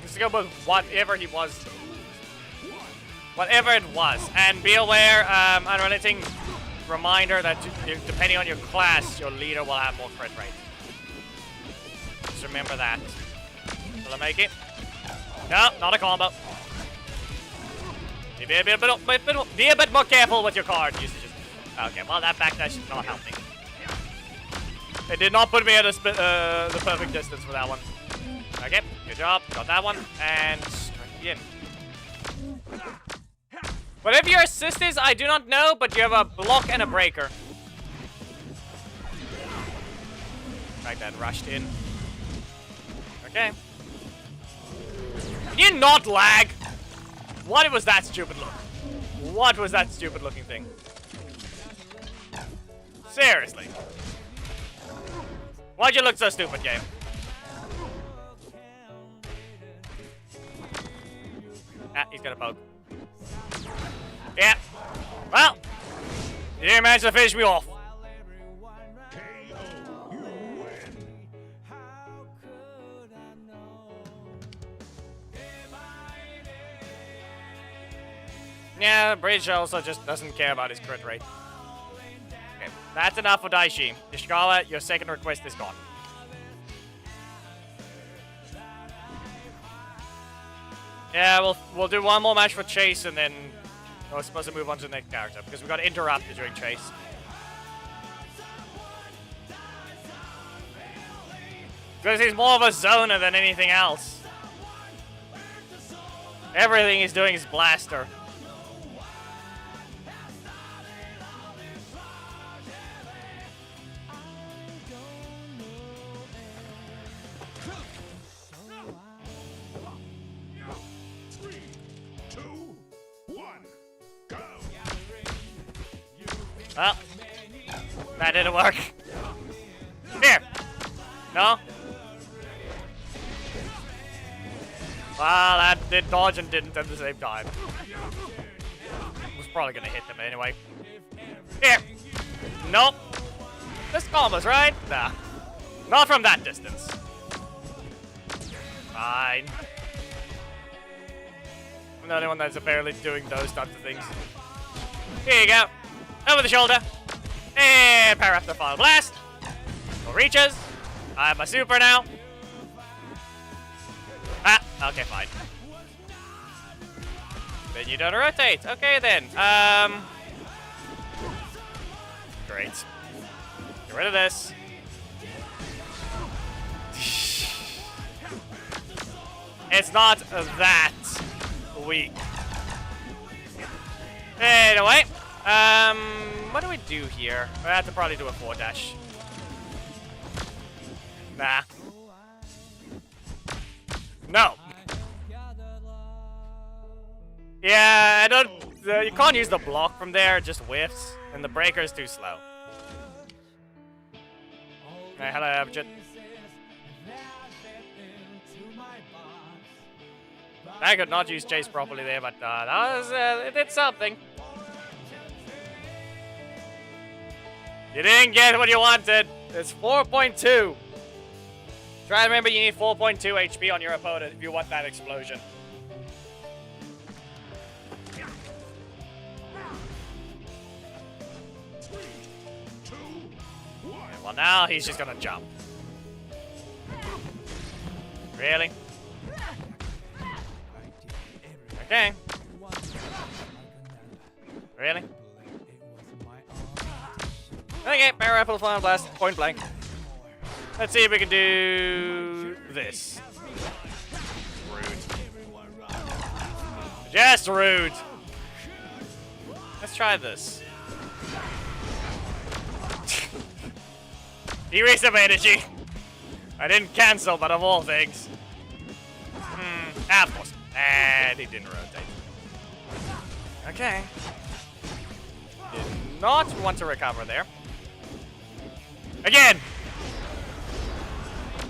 Needs to go with whatever he was. Whatever it was. And be aware, unrelenting reminder that depending on your class, your leader will have more crit rate. Just remember that. Will I make it? No, not a combo. Be a bit more careful with your card usages. Okay, well that backdash did not help me. It did not put me at the perfect distance for that one. Okay, good job. Got that one. And strike again. Whatever your assist is, I do not know, but you have a block and a breaker. Like that rushed in. Okay. Can you not lag? What was that stupid look? What was that stupid looking thing? Seriously. Why'd you look so stupid, game? Ah, he's gonna poke. Yeah. Well, you didn't manage to finish me off. Yeah, Bridge also just doesn't care about his crit rate. Okay, that's enough for Daishi. Ishikawa, your second request is gone. Yeah, we'll do one more match for Chase and then we're supposed to move on to the next character because we got interrupted during Chase. Because he's more of a zoner than anything else. Everything he's doing is blaster. Well, that didn't work. Here. No? Well, that did dodge and didn't at the same time. Was probably gonna hit them anyway. Here. Nope. This combos, right? Nah. Not from that distance. Fine. I'm the only one that's apparently doing those types of things. Here you go. Over the shoulder. And power up the final blast. No reaches. I have my super now. Ah, okay, fine. Then you don't rotate. Okay, then. Great. Get rid of this. It's not that weak. Anyway, what do we do here? I have to probably do a 4-dash. Nah. No. Yeah, I don't. You can't use the block from there. It just whiffs, and the breaker is too slow. Hey, hello, Abjad. I could not use Chase properly there, but that was it did something. You didn't get what you wanted. It's 4.2. Try to remember you need 4.2 HP on your opponent if you want that explosion. Well, now he's just gonna jump. Really? Okay. Really? Okay, Barrel Rifle, Flying Blast, point blank. Let's see if we can do this. Rude. Just rude. Let's try this. Erase some energy. I didn't cancel, but of all things. Of course. And he didn't rotate. Okay. Did not want to recover there. Again!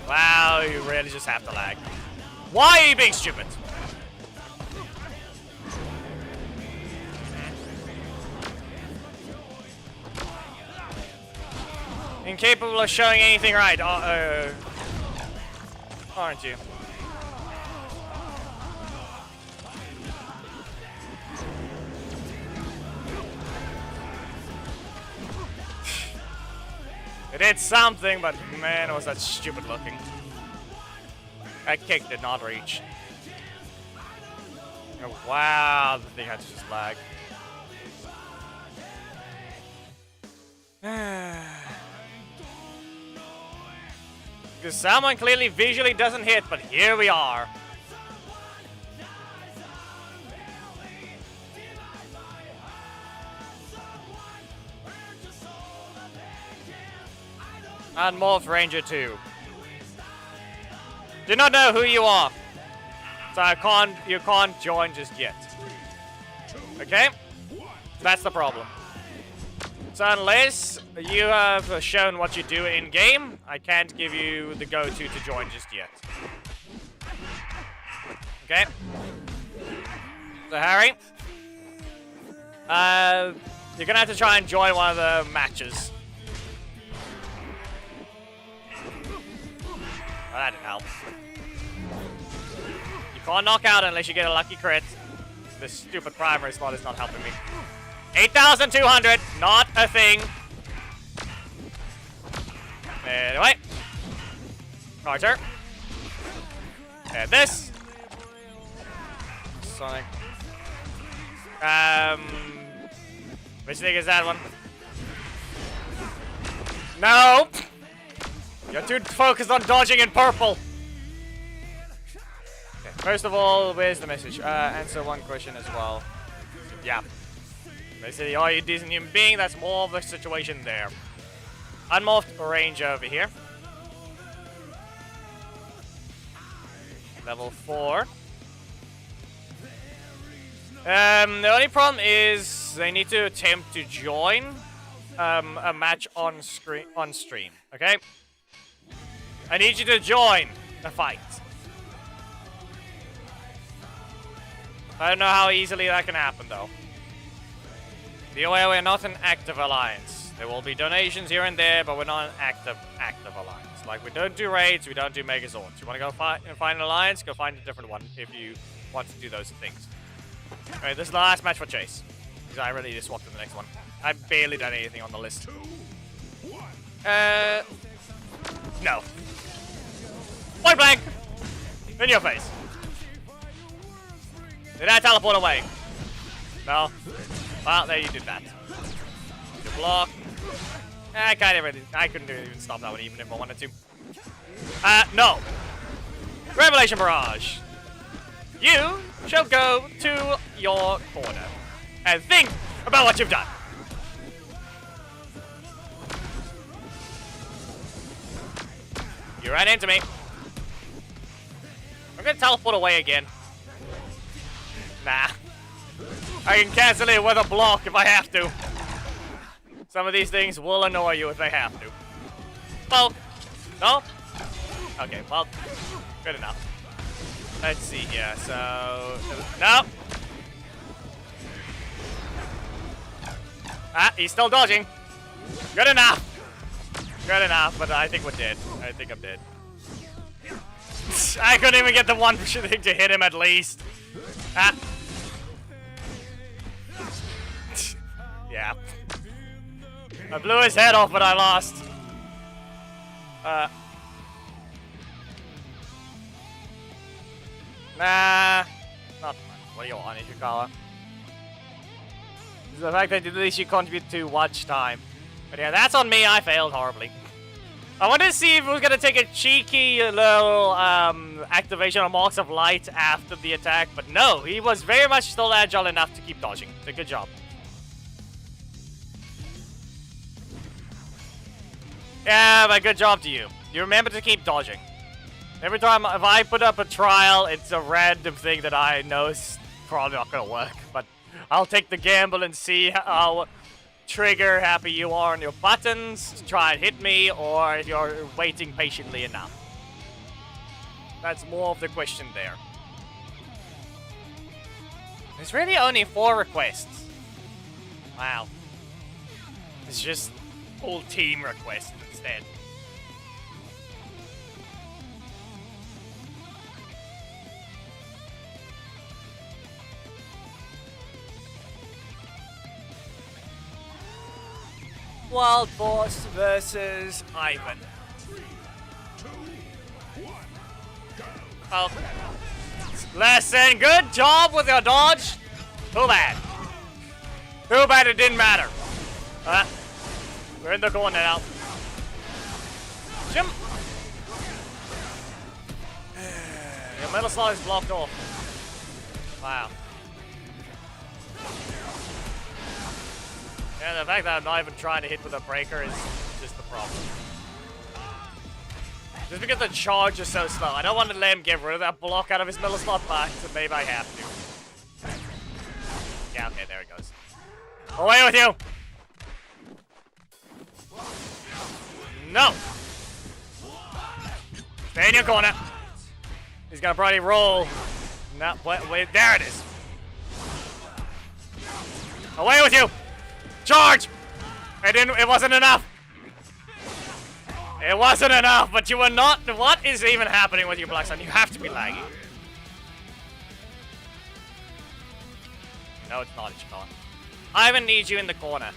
Wow, you really just have to lag. Why are you being stupid? Incapable of showing anything right, aren't you? It did something, but man, was that stupid looking. That kick did not reach. Oh, wow, the thing had to just lag. Because someone clearly visually doesn't hit, but here we are. And Morph Ranger 2. Do not know who you are. So you can't join just yet. Okay? That's the problem. So unless you have shown what you do in-game, I can't give you the go-to to join just yet. Okay? So Harry, you're gonna have to try and join one of the matches. Well, that didn't help. You can't knock out unless you get a lucky crit. This stupid primary slot is not helping me. 8,200, not a thing. Anyway. Carter. And this. Sonic. Which thing is that one? No! You're too focused on dodging in purple. Okay, first of all, where's the message? Answer one question as well. Yeah. Basically, are you a decent human being? That's more of the situation there. Unmorphed range over here. Level 4. The only problem is they need to attempt to join a match on stream. Okay? I need you to join the fight. I don't know how easily that can happen, though. Be aware we're not an active alliance. There will be donations here and there, but we're not an active alliance. Like, we don't do raids, we don't do Megazords. You want to go find an alliance, go find a different one if you want to do those things. Alright, this is the last match for Chase. Because I really just swapped to the next one. I've barely done anything on the list. No. Point blank! In your face. Did I teleport away? No. Well, there you did that. You block. I couldn't even stop that one even if I wanted to. No. Revelation Barrage. You shall go to your corner and think about what you've done. You ran into me. I'm gonna teleport away again. Nah. I can cancel it with a block if I have to. Some of these things will annoy you if they have to. Well, no? Okay, well, good enough. Let's see here, so... No! Ah, he's still dodging. Good enough. Good enough, but I think we're dead. I think I'm dead. I couldn't even get the one thing to hit him at least. Ah. Yeah. I blew his head off, but I lost. Nah. Not much. What do you want, Ishikawa? The fact that at least you contribute to watch time. But yeah, that's on me. I failed horribly. I wanted to see if we was gonna take a cheeky little activation of Marks of Light after the attack, but no, he was very much still agile enough to keep dodging. So good job. Yeah, but good job to you. You remember to keep dodging. Every time if I put up a trial, it's a random thing that I know is probably not gonna work, but I'll take the gamble and see how trigger happy you are on your buttons to try and hit me, or if you're waiting patiently enough. That's more of the question there. There's really only 4 requests. Wow. It's just full team requests instead. Wild Boss versus Ivan. 3, 2, 1, go. Oh. Listen, good job with your dodge. Too bad. Too bad it didn't matter. We're in the corner now. Jim. Your metal slot is blocked off. Wow. Yeah, the fact that I'm not even trying to hit with a breaker is just the problem. Just because the charge is so slow. I don't want to let him get rid of that block out of his middle slot, but maybe I have to. Yeah, okay, there it goes. Away with you! No! Stay in your corner. He's gonna probably roll. No, wait, there it is. Away with you! Charge! It wasn't enough. It wasn't enough, but you were not. What is even happening with you, Black Sun? You have to be lagging. No, it's not. It's not. Ivan needs you in the corner.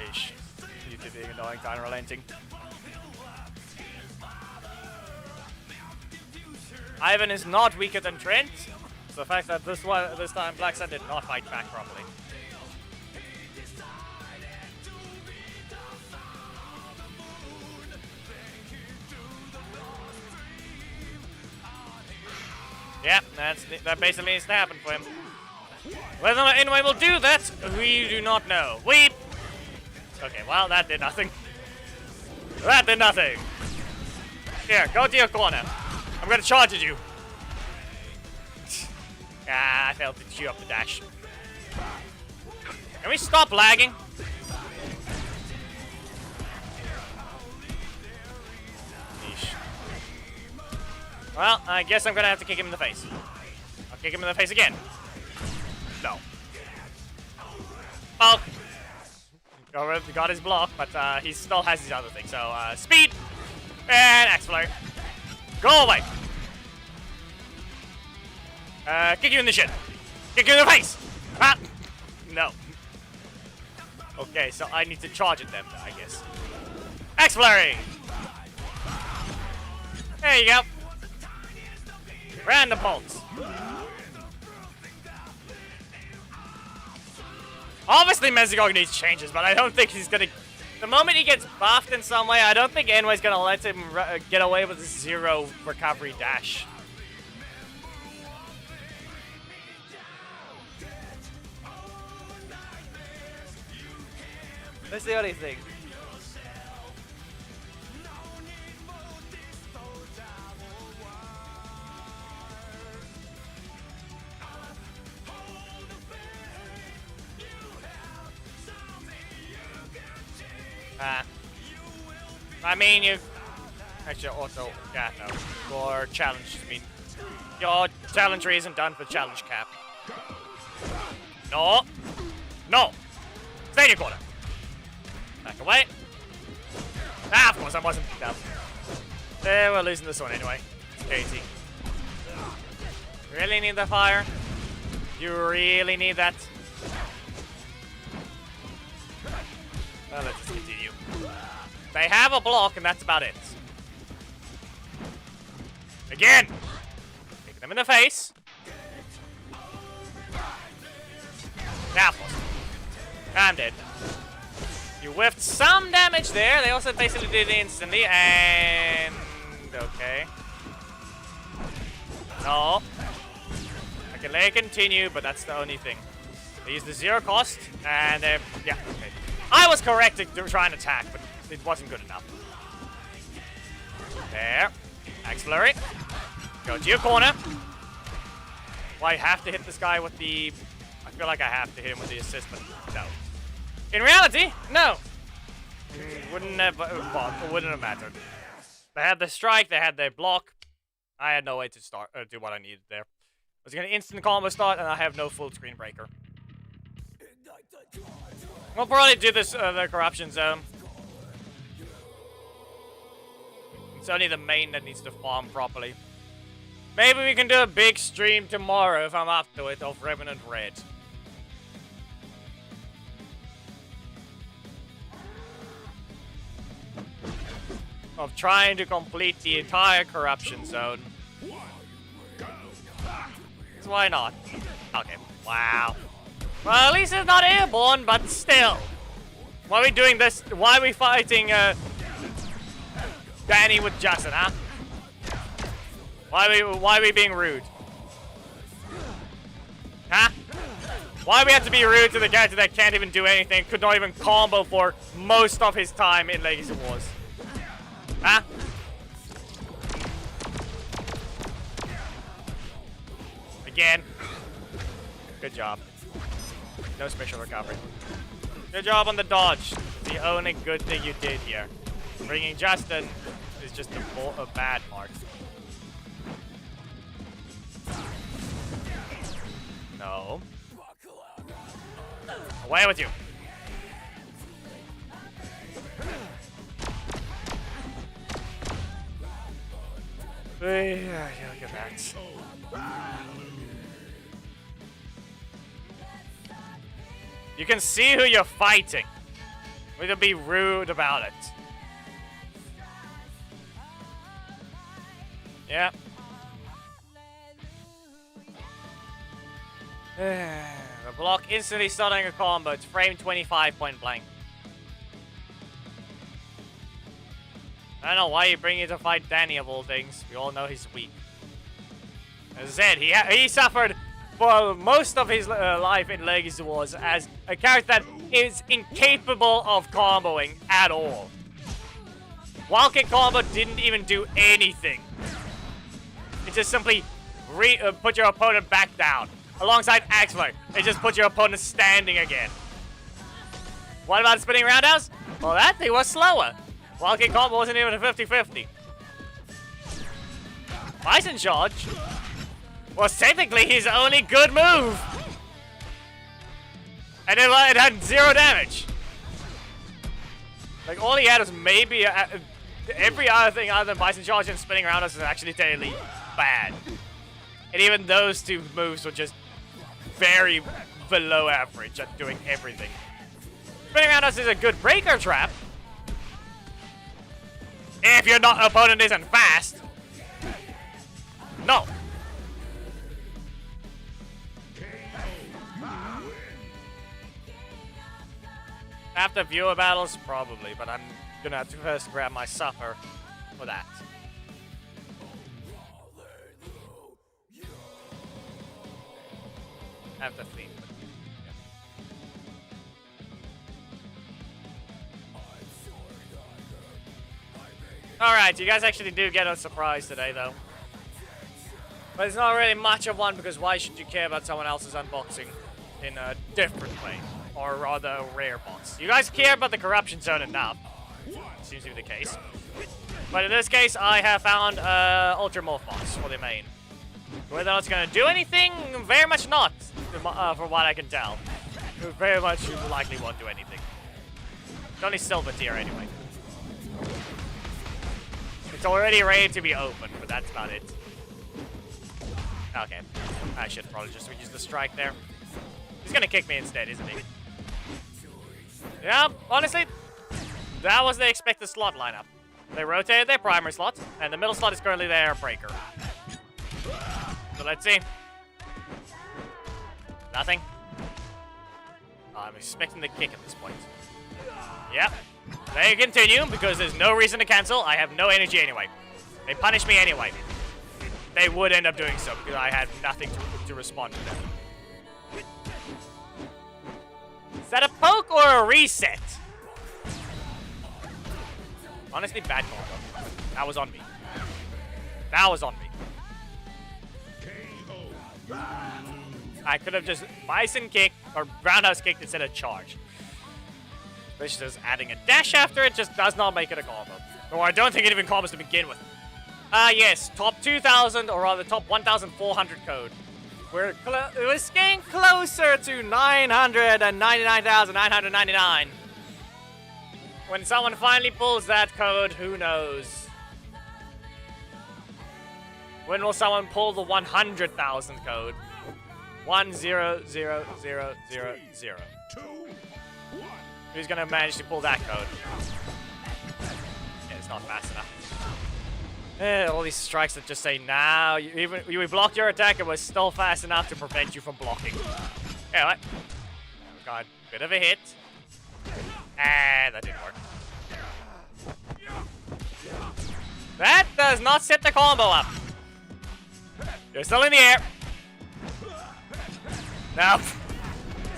Ish. You two being annoying, kind of relenting. Ivan is not weaker than Trent. The fact that this time Black Sun did not fight back properly. Yeah, that basically needs to happen for him. Whether anyone will do that, we do not know. Weep. Okay, well that did nothing. That did nothing. Here, go to your corner. I'm gonna charge at you. Ah, I failed to chew up the dash. Can we stop lagging? Yeesh. Well, I guess I'm gonna have to kick him in the face. I'll kick him in the face again. No. Oh. Got his block, but he still has his other thing. So, speed and axe flurry. Go away. Kick you in the shin. Kick you in the face. Ah. No. Okay, so I need to charge at them, I guess. Axe flurry. There you go. Random bolts. Obviously, Mezigog needs changes, but I don't think he's gonna The moment he gets buffed in some way, I don't think anyone's gonna let him get away with 0 recovery dash. That's the only thing. I mean, you actually also, yeah, no, your challenge, I mean, your challenge tree isn't done for challenge cap. No, no, stay in your corner. Back away. Ah, of course, I wasn't picked up. We're losing this one anyway. Katie. Really need the fire? You really need that? Well, let's just continue. They have a block, and that's about it. Again! Kick them in the face. Now, I'm dead. You whiffed some damage there. They also basically did it instantly, and... okay. No. I can let it continue, but that's the only thing. They used the 0 cost, and yeah, okay. I was correct to try and attack, but it wasn't good enough. There. Axe Flurry. Go to your corner. Well, I have to hit this guy with the... I feel like I have to hit him with the assist, but no. In reality, no. Wouldn't have mattered. They had the strike, they had their block. I had no way to start do what I needed there. I was gonna instant combo start, and I have no full screen breaker. We'll probably do this the corruption zone. It's only the main that needs to farm properly. Maybe we can do a big stream tomorrow if I'm up to it of Revenant Red. Of trying to complete the entire corruption zone. So why not? Okay. Wow. Well, at least it's not airborne, but still. Why are we doing this? Why are we fighting Danny with Justin, huh? Why are we being rude? Huh? Why do we have to be rude to the character that can't even do anything, could not even combo for most of his time in Legacy Wars? Huh? Again. Good job. No special recovery. Good job on the dodge. The only good thing you did here. Bringing Justin is just a bad part. No. Away with you. Yeah, look at that. You can see who you're fighting. We don't be rude about it. Yeah. The block instantly starting a combo. It's frame 25 point blank. I don't know why you bring it to fight Danny of all things. We all know he's weak. As I said, he suffered for most of his life in Legacy Wars as a character that is incapable of comboing at all. Wild Kick combo didn't even do anything. It just simply put your opponent back down. Alongside Axe Flurry, it just put your opponent standing again. What about spinning roundhouse? Well, that thing was slower. Wild Kick combo wasn't even a 50-50. Bison Charge was technically his only good move. And it had 0 damage. Like, all he had was maybe every other thing other than Bison Charge and spinning around us is actually technically bad. And even those two moves were just very below average at doing everything. Spinning around us is a good breaker trap. If your opponent isn't fast. No. After viewer battles, probably, but I'm gonna have to first grab my supper for that. After fleet. Alright, you guys actually do get a surprise today, though. But it's not really much of one, because why should you care about someone else's unboxing in a different way? Or rather, a rare box. You guys care about the corruption zone enough. Seems to be the case. But in this case, I have found Ultra Morph box for the main. Whether it's going to do anything, very much not, from what I can tell. Very much likely won't do anything. It's only silver tier anyway. It's already ready to be opened, but that's about it. Okay. I should probably just use the strike there. He's gonna kick me instead, isn't he? Yeah, honestly, that was the expected slot lineup. They rotated their primary slot, and the middle slot is currently their breaker. So let's see. Nothing. I'm expecting the kick at this point. Yep. They continue because there's no reason to cancel. I have no energy anyway. They punish me anyway. They would end up doing so because I had nothing to respond to them. Is that a poke or a reset? Honestly, bad call. That was on me. That was on me. I could have just bison kicked or roundhouse kicked instead of charge. Which is adding a dash after it just does not make it a combo. Or I don't think it even combos to begin with. Yes, top 2,000 or rather top 1,400 code. We're getting closer to 999,999. When someone finally pulls that code, who knows? When will someone pull the 100,000 code? 1000000. Who's gonna manage to pull that code? Yeah, it's not fast enough. All these strikes that just say, "Now you blocked your attack, it was still fast enough to prevent you from blocking." Yeah, what? Got a bit of a hit. And that didn't work. That does not set the combo up. You're still in the air. Nope.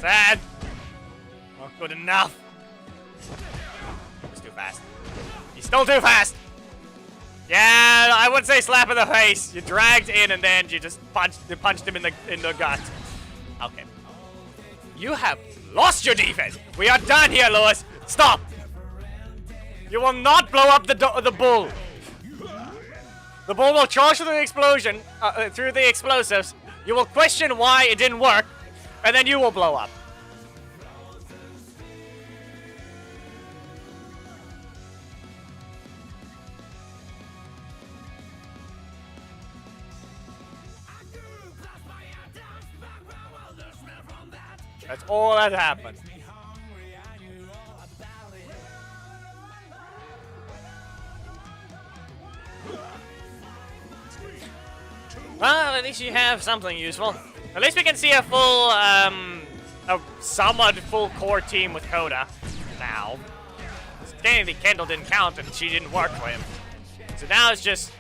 Sad. Not good enough. He's too fast. He's still too fast. Yeah, I would say slap in the face. You dragged in and then you just punched him in the gut. Okay. You have lost your defense. We are done here, Lewis. Stop. You will not blow up the bull. The bull will charge through the explosion, through the explosives. You will question why it didn't work, and then you will blow up. That's all that happened. Well, at least you have something useful. At least we can see a full, a somewhat full core team with Coda now. Technically, Kendall didn't count and she didn't work for him. So now it's just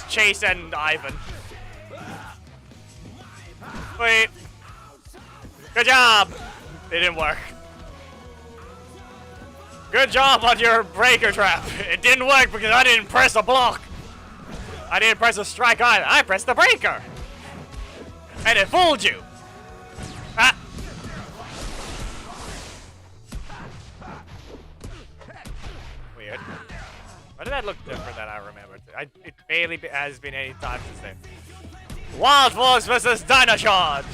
Chase and Ivan. Wait. Good job! It didn't work. Good job on your breaker trap. It didn't work because I didn't press a block. I didn't press a strike either. I pressed the breaker. And it fooled you. Ah. Weird. Why did that look different than I remembered? It barely has been any time since then. Wild Force versus Dino Charge.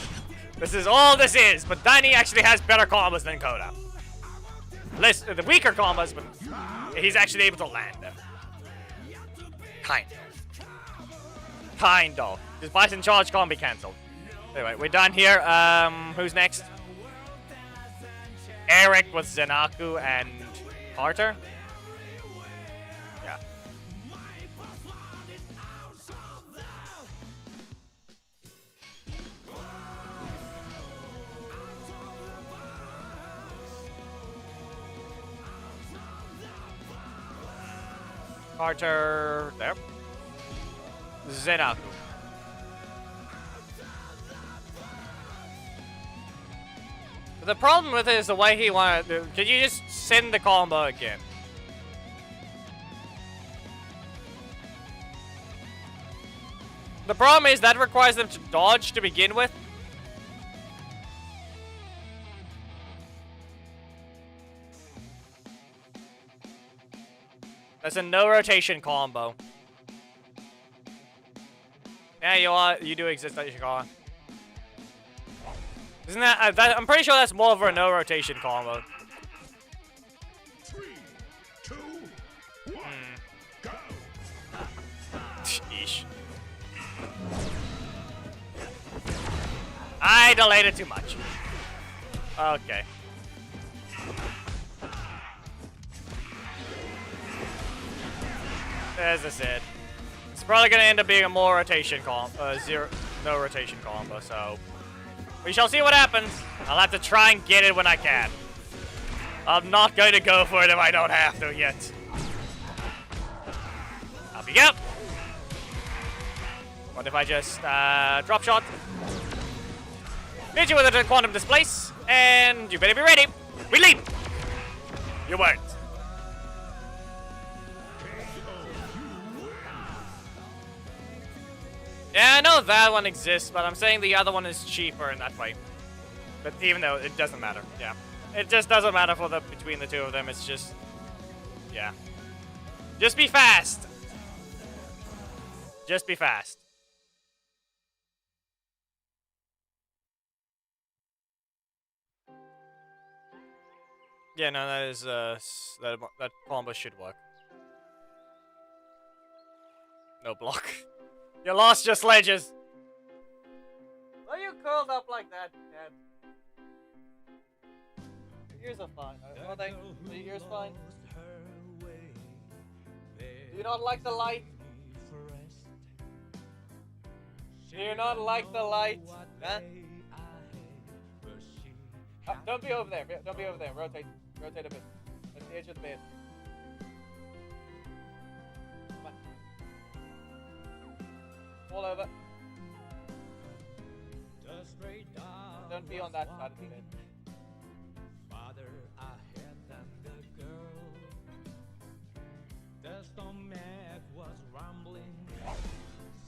This is all this is, but Diny actually has better combos than Coda. The weaker combos, but he's actually able to land them. Kind of. His Bison Charge can't be cancelled. Anyway, we're done here. Who's next? Eric with Zenaku and Carter. Yeah. Carter. There. Zenaku. The problem with it is the way he wanted to. Could you just send the combo again? The problem is that requires them to dodge to begin with. That's a no rotation combo. Yeah, you do exist at Ishikawa. Isn't that, I'm pretty sure that's more of a no rotation combo. 3, 2, 1, go. Yeesh. I delayed it too much. Okay. As I said, it's probably gonna end up being a more rotation no rotation combo, so we shall see what happens. I'll have to try and get it when I can. I'm not going to go for it if I don't have to yet. Up you go. What if I just drop shot? Hit you with a quantum displace, and you better be ready. We leap. You weren't. Yeah, I know that one exists, but I'm saying the other one is cheaper in that way. But even though it doesn't matter, yeah. It just doesn't matter for between the two of them, it's just, yeah. Just be fast. Just be fast. Yeah, no, that is, that combo should work. No block. You lost your sledges. Why are you curled up like that, Dad? Your ears are fine, are they? Are your ears fine? Do you not like the light? Do you not like the light? Huh? Oh, don't be over there. Don't be over there. Rotate. Rotate a bit. At the edge of the bed. Come on. Fall over. Don't be on that side of the bed. Father, I had them the girl. The stomach was rumbling.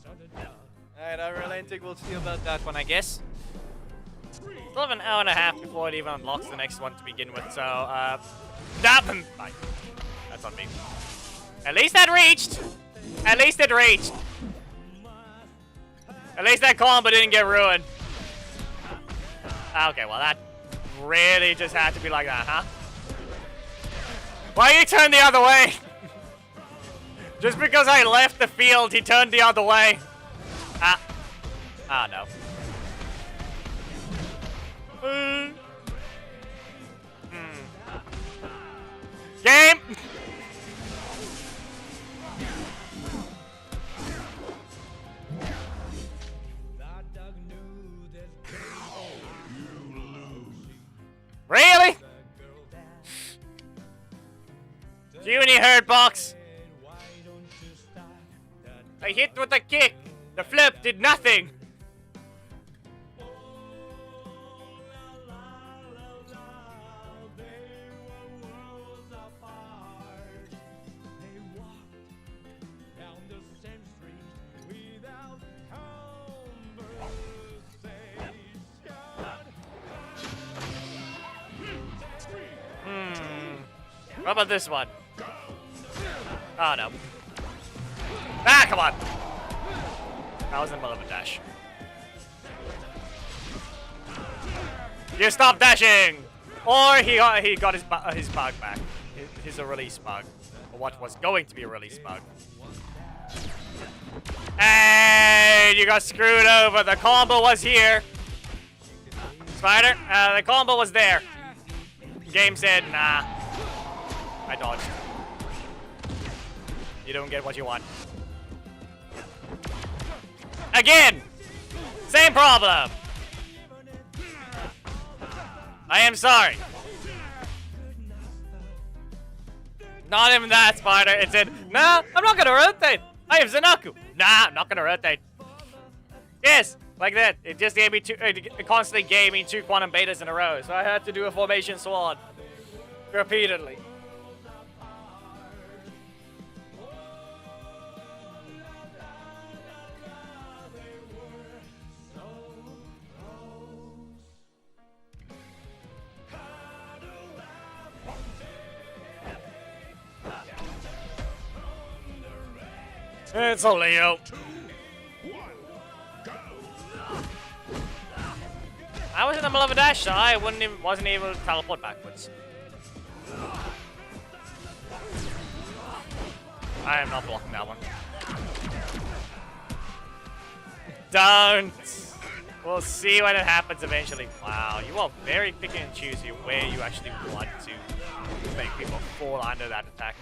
So the dog. Alright, our romantic will see about that one, I guess. Still have an hour and a half before it even unlocks the next one to begin with, so, that's on me. At least that reached! At least it reached! At least that combo didn't get ruined. Okay, well that really just had to be like that, huh? Why you turn the other way? Just because I left the field, he turned the other way. Ah, no. Game! Really? Puny hurt box. I hit with a kick. The flip did nothing. How about this one? Oh no. Ah, come on. That was in middle of a dash. You stop dashing! Or he got his bug back. His release bug. Or what was going to be a release bug. Hey, you got screwed over. The combo was here. Spider, the combo was there. Game said, nah. I dodged. You don't get what you want. Again! Same problem! I am sorry. Not even that, Spider. It said, nah, I'm not gonna rotate. I have Zanaku. Nah, I'm not gonna rotate. Yes, like that. It just gave me it constantly gave me 2 quantum betas in a row. So I had to do a formation swan. Repeatedly. It's a Leo. 2, 1, go! I was in the middle of a dash, so I wasn't able to teleport backwards. I am not blocking that one. Don't. We'll see when it happens eventually. Wow, you are very picky and choosy where you actually want to make people fall under that attack.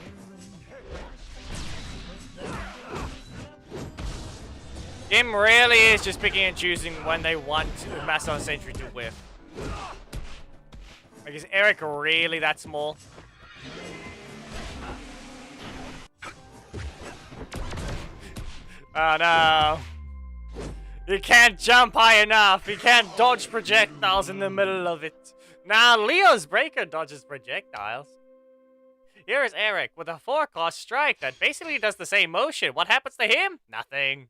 Game really is just picking and choosing when they want Master on Sentry to whiff. Like, is Eric really that small? Oh no. You can't jump high enough. You can't dodge projectiles in the middle of it. Now Leo's breaker dodges projectiles. Here is Eric with a 4-cost strike that basically does the same motion. What happens to him? Nothing.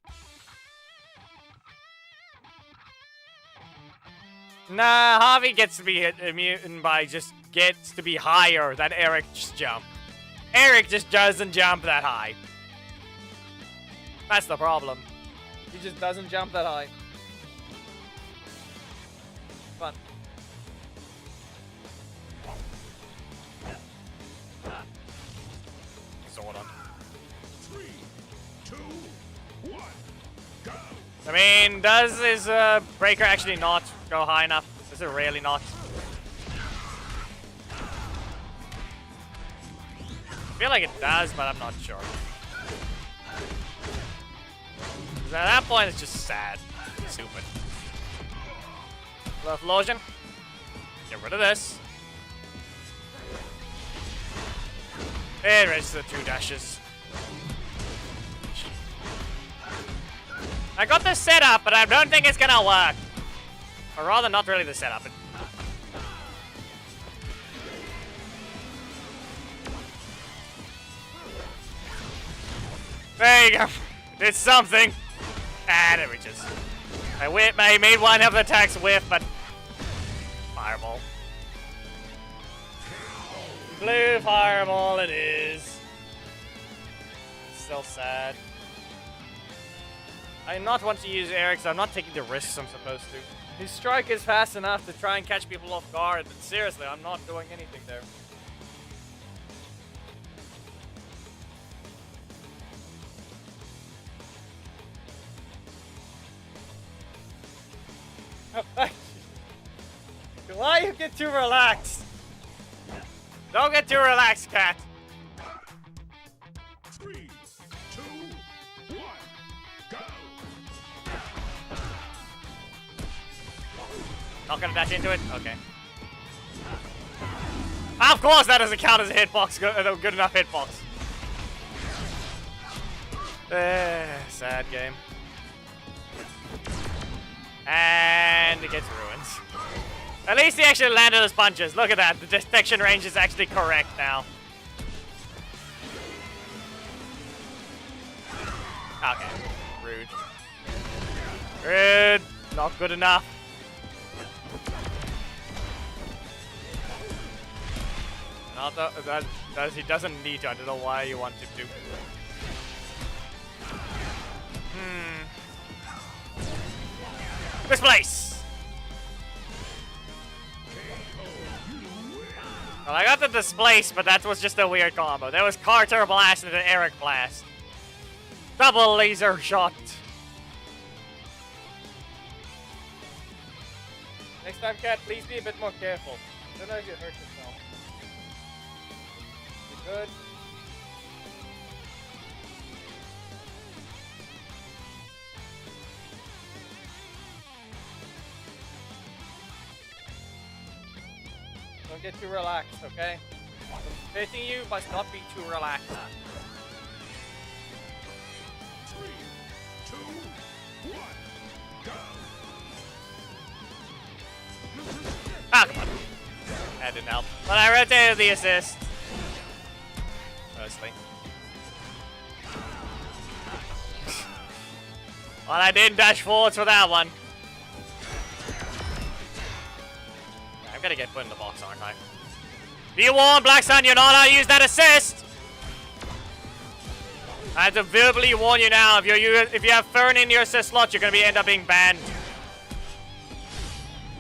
Nah, Harvey gets to be immune by gets to be higher than Eric's jump. Eric just doesn't jump that high. That's the problem. He just doesn't jump that high. Fun. Sword on. 3, 2, 1, go! I mean, does his breaker actually not go high enough? Does it really not? I feel like it does, but I'm not sure. 'Cause at that point, it's just sad. Stupid. Left Lotion. Get rid of this. And register 2 dashes. I got this set up, but I don't think it's gonna work. Or rather, not really the setup. There you go. Did something. And it reaches. I made one of the attacks whiff, but fireball. Blue fireball it is. Still sad. I not want to use Eric, so I'm not taking the risks I'm supposed to. His strike is fast enough to try and catch people off guard, but seriously, I'm not doing anything there. Why you get too relaxed? Don't get too relaxed, cat. 3, 2, 1, go! Not gonna dash into it? Okay. Of course that doesn't count as a hitbox, good enough hitbox. Sad game. And it gets ruined. At least he actually landed his punches. Look at that. The detection range is actually correct now. Okay. Rude. Rude. Not good enough. Not that he doesn't need to. I don't know why you want him to. Displace! Well, I got the displace, but that was just a weird combo. There was Carter Blast and an Eric Blast. Double laser shot. Next time, Cat, please be a bit more careful. I don't know if you hurt yourself. You good? Don't get too relaxed, okay? Fitting you must not be too relaxed. 3, 2, 1, go! Ah, come on. That didn't help. But I rotated the assist. Mostly. Well, I didn't dash forwards for that one. I'm gonna get put in the box, aren't I? Be warned, Black Sun, you're not allowed to use that assist! I have to verbally warn you now, if you have Fern in your assist slot, you're gonna end up being banned.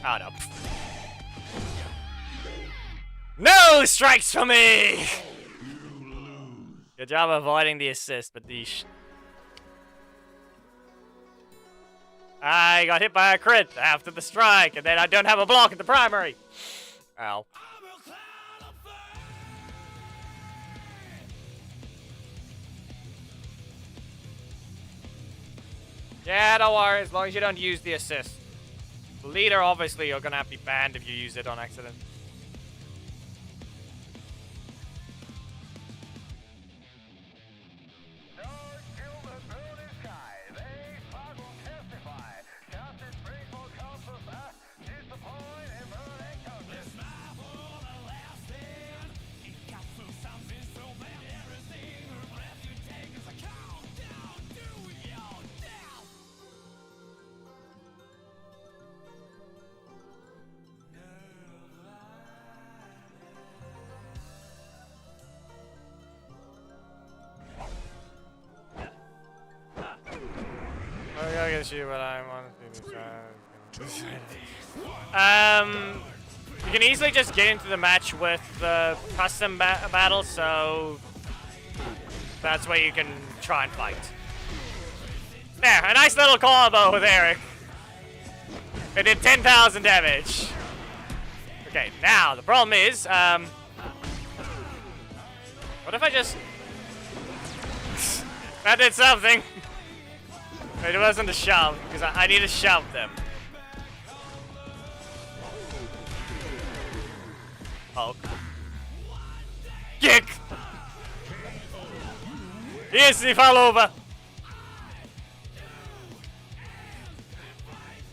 Oh no. No strikes for me! Good job avoiding the assist, but I got hit by a crit after the strike, and then I don't have a block at the primary. Ow. Yeah, don't worry, as long as you don't use the assist. The leader, obviously, you're gonna have to be banned if you use it on accident. I guess you, but I'm on the you can easily just get into the match with the custom battle, so that's where you can try and fight. There, a nice little combo with Eric. It did 10,000 damage. Okay, now the problem is, what if I just... That did something. It wasn't a shove, because I need to shove them. Oh. Kick! Yes, he fell over.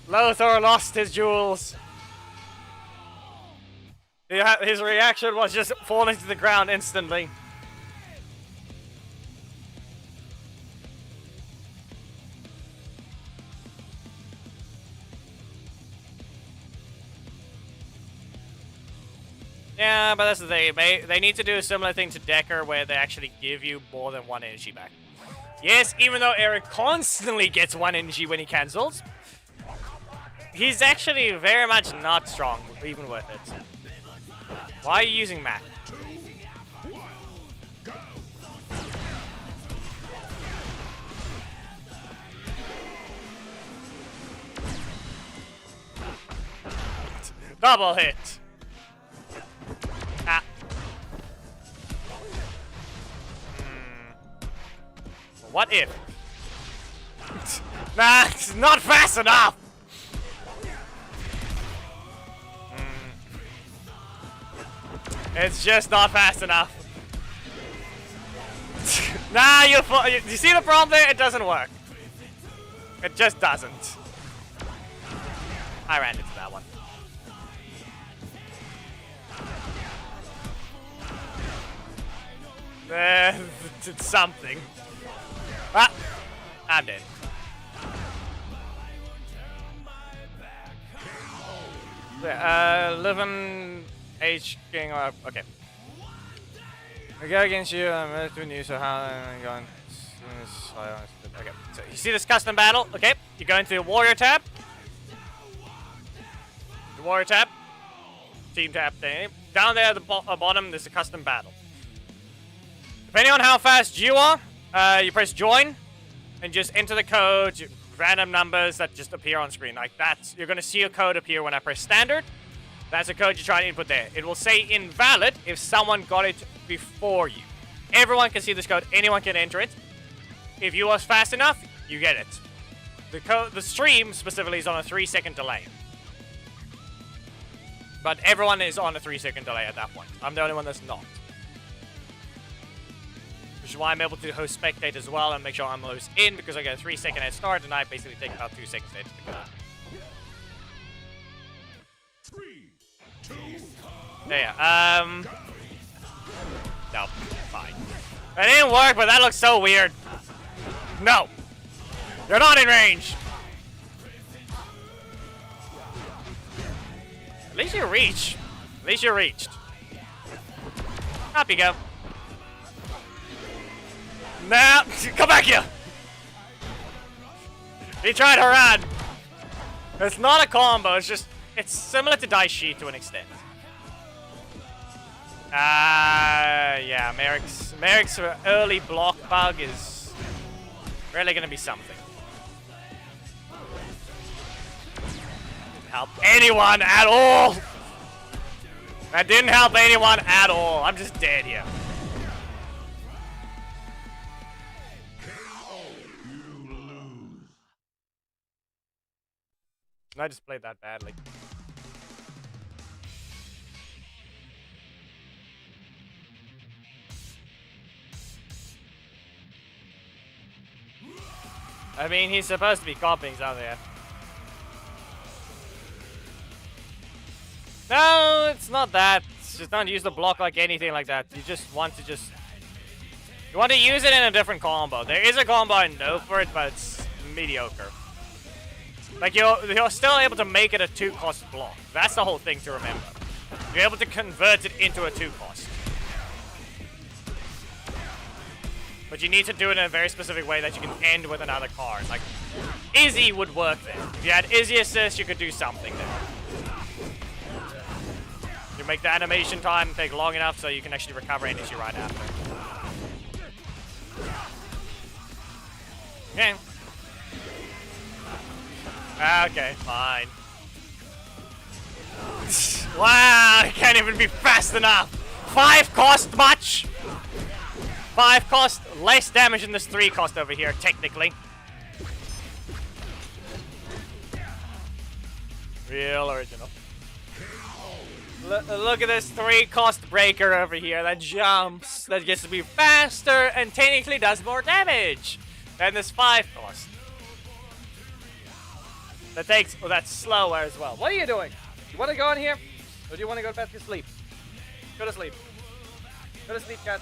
Lothar lost his jewels. His reaction was just falling to the ground instantly. Yeah, but that's the thing. They need to do a similar thing to Decker where they actually give you more than 1 energy back. Yes, even though Eric constantly gets 1 energy when he cancels, he's actually very much not strong, even with it. Why are you using Matt? 2, 1, go! Double hit. Ah. What if? Nah, it's not fast enough. It's just not fast enough. Nah, you see the problem there? It doesn't work. It just doesn't. I ran into that one. It's something. Ah, I'm dead. Living H getting up. Okay. I go against you. I'm ready to you. So how am I going? Okay. So you see this custom battle? Okay. You go into the warrior tab. The warrior tab. Team tab thing. Down there at the bottom, there's a custom battle. Depending on how fast you are, you press join and just enter the code, random numbers that just appear on screen. Like that, you're going to see a code appear when I press standard. That's a code you try to input there. It will say invalid if someone got it before you. Everyone can see this code. Anyone can enter it. If you are fast enough, you get it. The stream specifically is on a 3-second delay. But everyone is on a 3-second delay at that point. I'm the only one that's not. Which is why I'm able to host spectate as well and make sure I'm host in, because I get a 3-second head start and I basically take about 2 seconds to pick it up. 3, 2, Yeah, no, fine. That didn't work, but that looks so weird. No! You're not in range! At least you reach. At least you reached. Up you go. Nah, come back here! He tried to run. It's not a combo, it's similar to Daishi to an extent. Yeah, Merrick's early block bug is really gonna be something. Didn't help anyone at all! That didn't help anyone at all. I'm just dead here. I just played that badly. I mean, he's supposed to be copying something. No, it's not that. It's just don't use the block like anything like that. You just want to you want to use it in a different combo. There is a combo I know for it, but it's mediocre. Like, you're still able to make it a 2-cost block. That's the whole thing to remember. You're able to convert it into a 2-cost. But you need to do it in a very specific way that you can end with another card. Like, Izzy would work there. If you had Izzy assist, you could do something there. You make the animation time take long enough so you can actually recover energy right after. Okay. Okay, fine. Wow, I can't even be fast enough. 5 cost much? 5 cost less damage than this 3 cost over here, technically. Real original. Look at this 3 cost breaker over here that jumps, that gets to be faster and technically does more damage than this 5 cost. That takes, oh, that's slower as well. What are you doing? You want to go in here? Or do you want to go back to sleep? Go to sleep. Go to sleep, cat.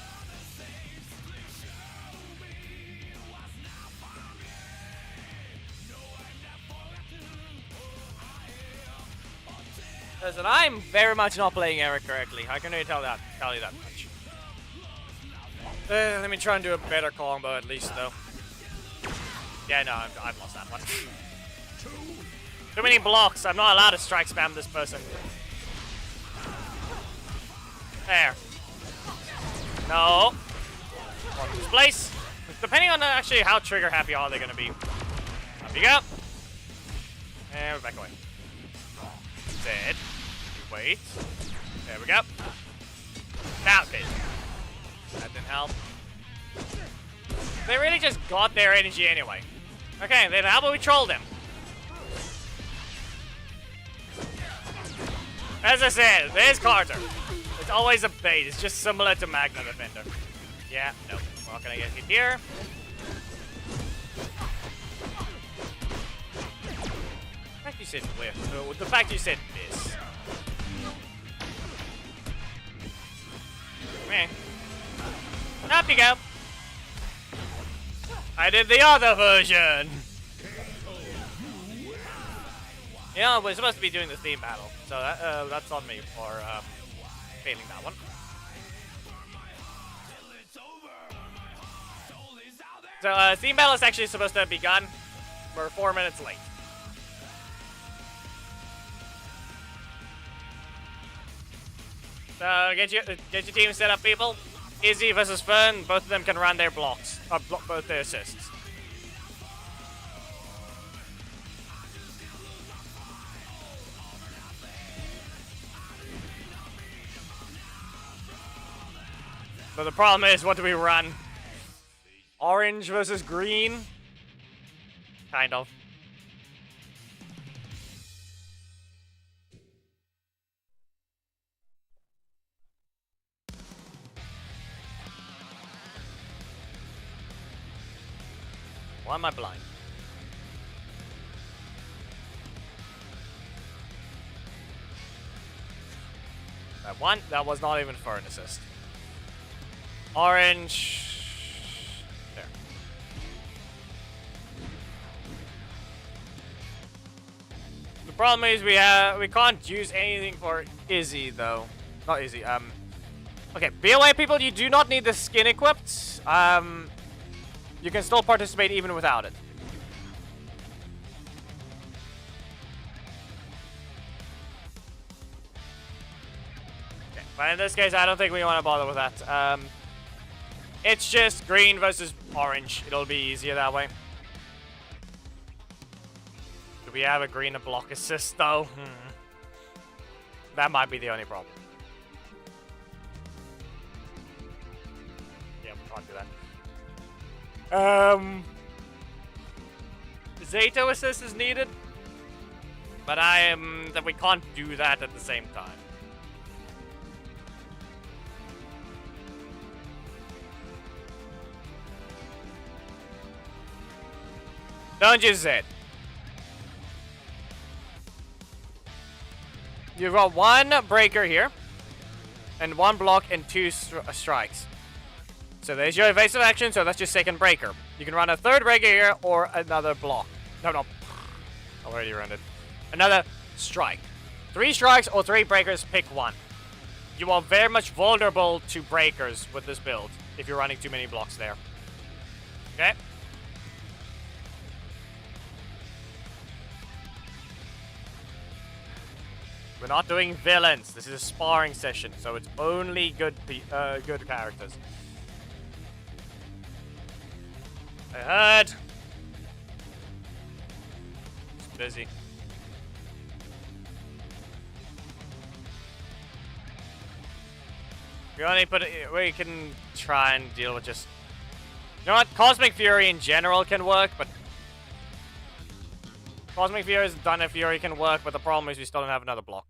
Listen, I'm very much not playing Eric correctly. I can only tell you that much. Let me try and do a better combo at least, though. Yeah, no, I've lost that one. Too many blocks. I'm not allowed to strike spam this person. There. No. One this place. Depending on actually how trigger happy are they going to be. Up you go. And we're back away. Dead. Wait. There we go. Now, okay. That didn't help. They really just got their energy anyway. Okay, then how about we troll them? As I said, there's Carter. It's always a bait. It's just similar to Magna Defender. Yeah, nope. We're not gonna get hit here. The fact you said whiff. The fact you said miss. Man. Up you go. I did the other version. You know, we're supposed to be doing the theme battle, so that's on me for failing that one. So, theme battle is actually supposed to have begun. We're 4 minutes late. So, get your team set up, people. Izzy versus Fern, both of them can run their blocks, or both their assists. So the problem is, what do we run? Orange versus green? Kind of. Why am I blind? That was not even for an assist. Orange. There. The problem is we can't use anything for Izzy though. Not Izzy. Okay, be aware, people. You do not need the skin equipped. You can still participate even without it. Okay, but in this case, I don't think we want to bother with that. It's just green versus orange. It'll be easier that way. Do we have a green to block assist though? That might be the only problem. Yeah, we can't do that. Zato assist is needed, but that we can't do that at the same time. Don't use it. You've got one breaker here, and one block and two strikes. So there's your evasive action, so that's your second breaker. You can run a third breaker here or another block. No. I already run it. Another strike. 3 strikes or 3 breakers, pick one. You are very much vulnerable to breakers with this build if you're running too many blocks there. Okay? We're not doing villains. This is a sparring session, so it's only good characters. I heard. It's busy. We can try and deal with just... You know what? Cosmic Fury in general can work, but... Cosmic Fury's Thunder Fury can work, but the problem is we still don't have another block.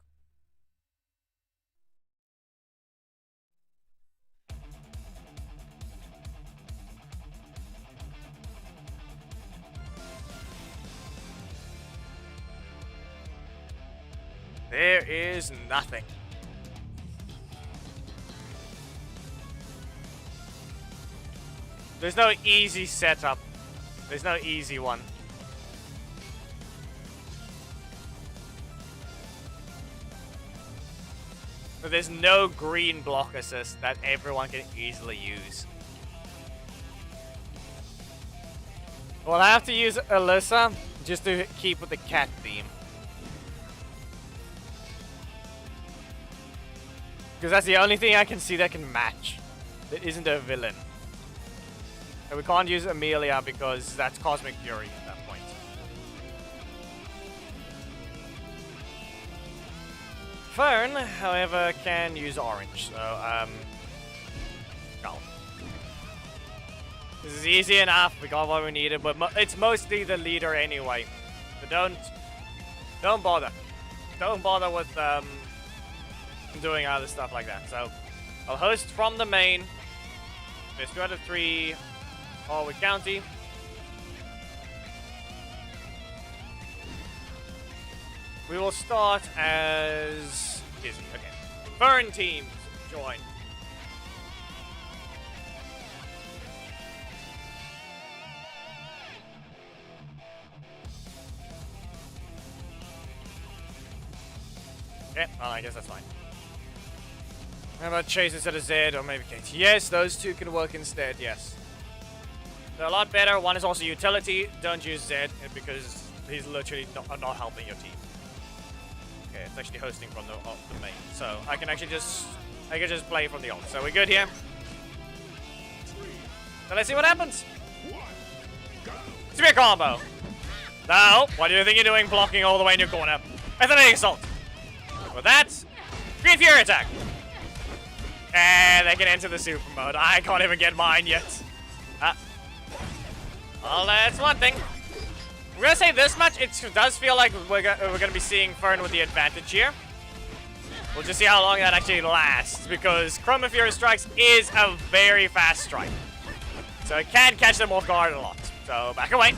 There is nothing. There's no easy setup. There's no easy one. But there's no green block assist that everyone can easily use. We'll have to use Alyssa just to keep with the cat theme. Because that's the only thing I can see that can match. That isn't a villain. And we can't use Amelia because that's Cosmic Fury at that point. Fern, however, can use orange. So, go. This is easy enough. We got what we needed, but it's mostly the leader anyway. So don't bother. Don't bother with doing other stuff like that. So I'll host from the main. There's 2 out of 3 Harwood County. We will start as Izzy. Okay. Fern teams join. Okay, well, I guess that's fine. How about Chase instead of Zed, or maybe Kate? Yes, those two can work instead, yes. They're a lot better. One is also utility. Don't use Zed, because he's literally not helping your team. Okay, it's actually hosting from the main. So I can actually just play from the ult. So we're good here. So let's see what happens. Spear combo. Now, what do you think you're doing blocking all the way in your corner? Ethnic assault. With that, Green Fury attack. And they can enter the super mode. I can't even get mine yet. Well, that's one thing. We're gonna say this much. It does feel like we're gonna be seeing Fern with the advantage here. We'll just see how long that actually lasts, because Chroma Fury Strikes is a very fast strike. So it can catch them off guard a lot. So back away.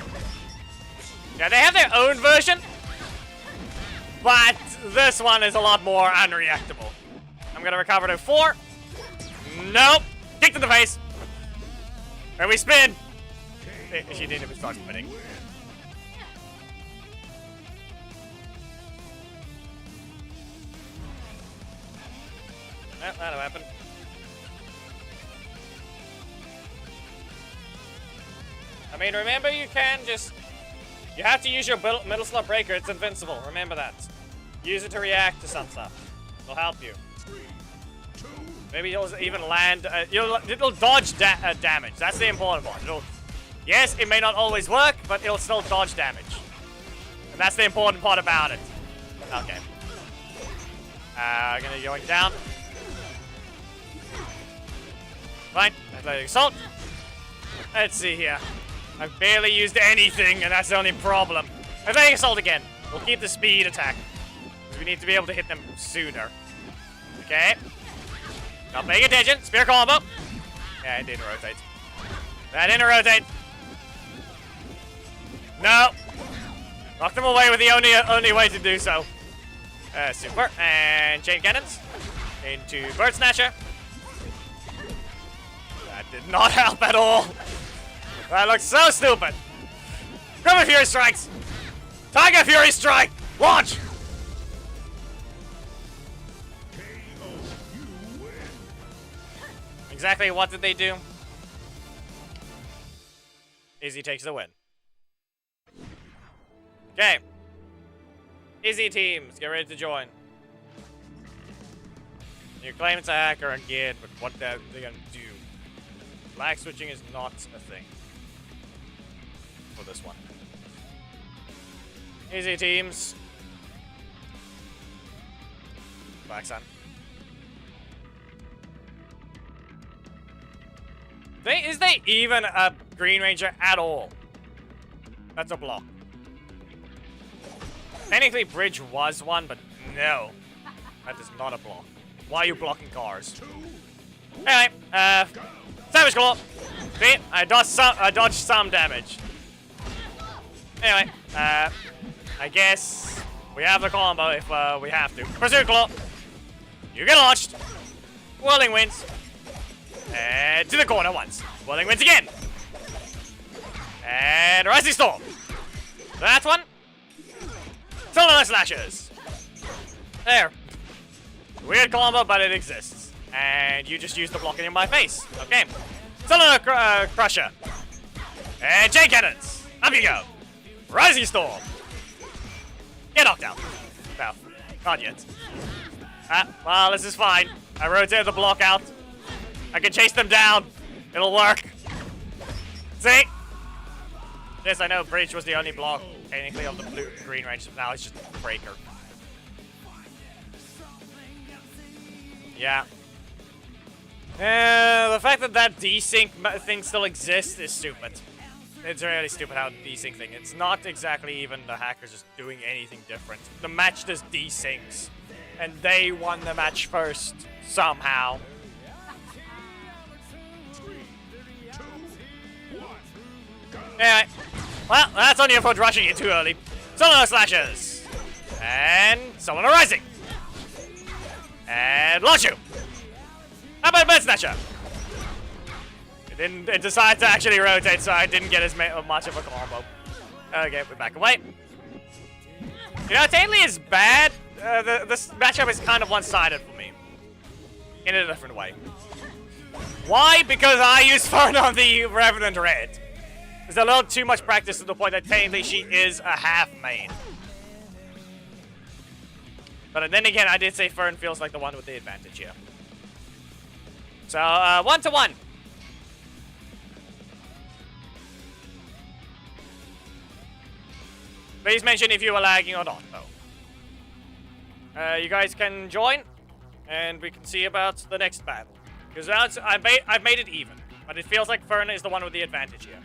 Yeah, they have their own version, but this one is a lot more unreactable. I'm gonna recover to 4. Nope. Kick to the face. And we spin. She didn't even start spinning. Well, that'll happen. I mean, remember you can just... You have to use your middle slot breaker. It's invincible. Remember that. Use it to react to some stuff. It'll help you. Maybe you'll even land... it'll dodge damage. That's the important part. Yes, it may not always work, but it'll still dodge damage. And that's the important part about it. Okay. Gonna going down. Fine. Athletic Assault. Let's see here. I've barely used anything, and that's the only problem. Athletic Assault again. We'll keep the speed attack. We need to be able to hit them sooner. Okay. Not paying attention. Spear combo. Yeah, it didn't rotate. That didn't rotate. No. Knocked them away with the only way to do so. Super. And chain cannons. Into Bird Snatcher. That did not help at all. That looks so stupid. Ribbit Fury strikes. Tiger Fury strike. Launch. Exactly what did they do? Izzy takes the win. Okay. Izzy teams, get ready to join. You claim it's a hacker again, but what they're gonna do? Flag switching is not a thing for this one. Izzy teams. Black Sun. Is they even a Green Ranger at all? That's a block. Technically, Bridge was one, but no. That is not a block. Why are you blocking cars? Anyway, Savage Claw. See, I dodged some damage. Anyway, I guess we have the combo if we have to. Pursuit Claw. You get launched. Whirling Winds. And to the corner once. Whirling Winds again. And Rising Storm. That one. Solar Slashes. There. Weird combo, but it exists. And you just use the blocking in my face. Okay. Solar Crusher. And Chain Cannons. Up you go. Rising Storm. Get knocked out. No. Not yet. Well, this is fine. I rotated the block out. I can chase them down. It'll work. See? Yes, I know Bridge was the only block technically of the green range. Now it's just a breaker. Yeah. The fact that that desync thing still exists is stupid. It's really stupid how desync thing. It's not exactly even the hackers just doing anything different. The match just desyncs. And they won the match first, somehow. Anyway, well, that's on you for rushing it too early. Solar Slashes. And Solar Rising. And launch you. How about Bird Snatcher? It decided to actually rotate, so I didn't get as much of a combo. Okay, we back away. You know, technically it's bad. This matchup is kind of one-sided for me. In a different way. Why? Because I used Fern on the Revenant Red. There's a little too much practice to the point that technically she is a half main. But then again, I did say Fern feels like the one with the advantage here. So, 1-1. Please mention if you were lagging or not, though. You guys can join, and we can see about the next battle. Because now I've made it even, but it feels like Fern is the one with the advantage here.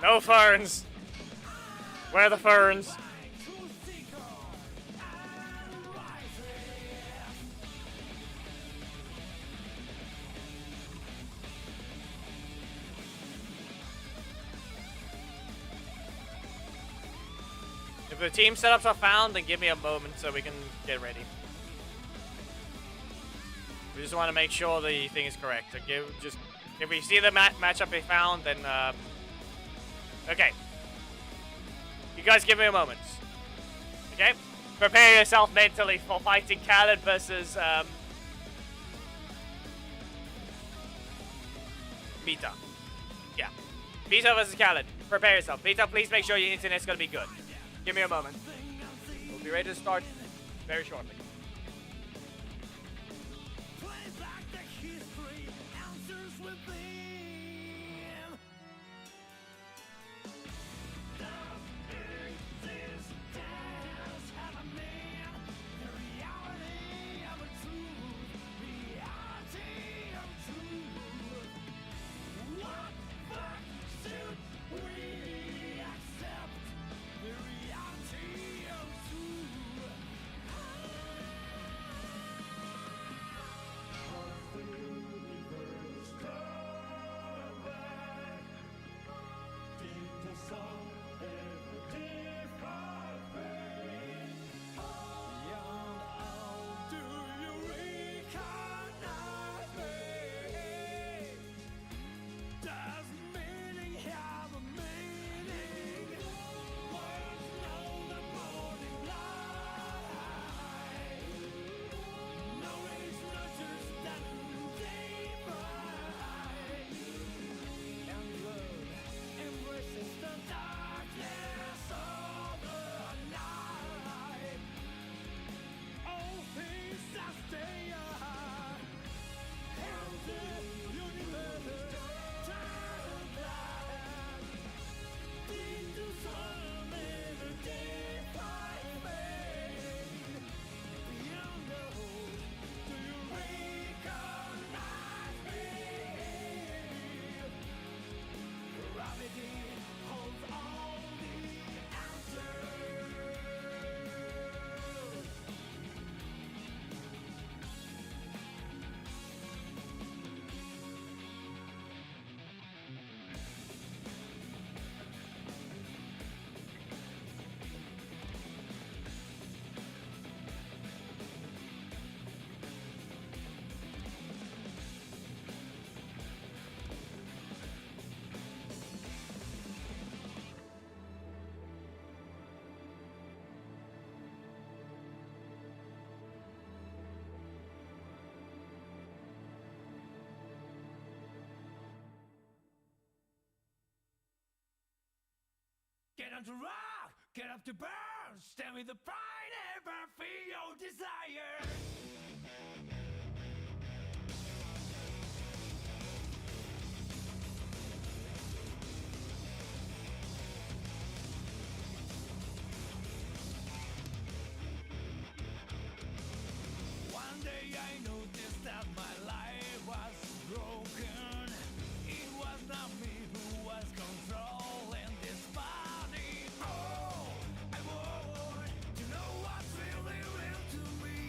No ferns. Where are the ferns? If the team setups are found, then give me a moment so we can get ready. We just want to make sure the thing is correct. So if we see the matchup they found, then okay. You guys give me a moment. Okay? Prepare yourself mentally for fighting Khaled versus Vita. Yeah. Vita versus Khaled. Prepare yourself. Vita, please make sure your internet's gonna be good. Give me a moment. We'll be ready to start very shortly. Get on to rock, get up to burn, stand with the pride, ever feel your desire. One day I noticed that my life was broken. It was not me who was controlling this body. Oh, I want to know what's really real to me.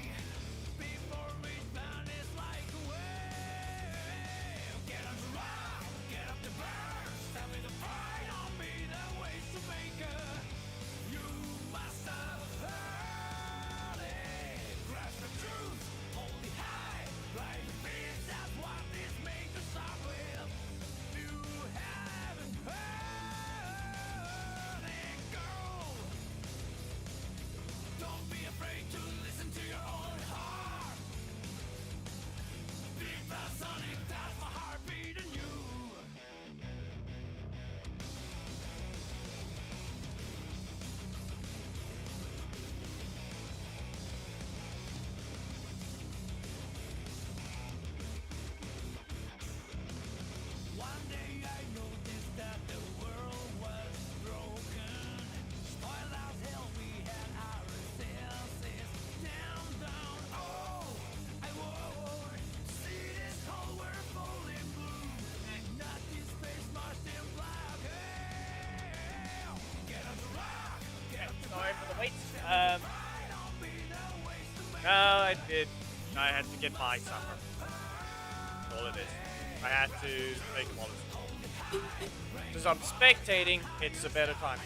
No, I did. I had to get my supper. That's all it is. I had to make them all this. Because I'm spectating, it's a better time.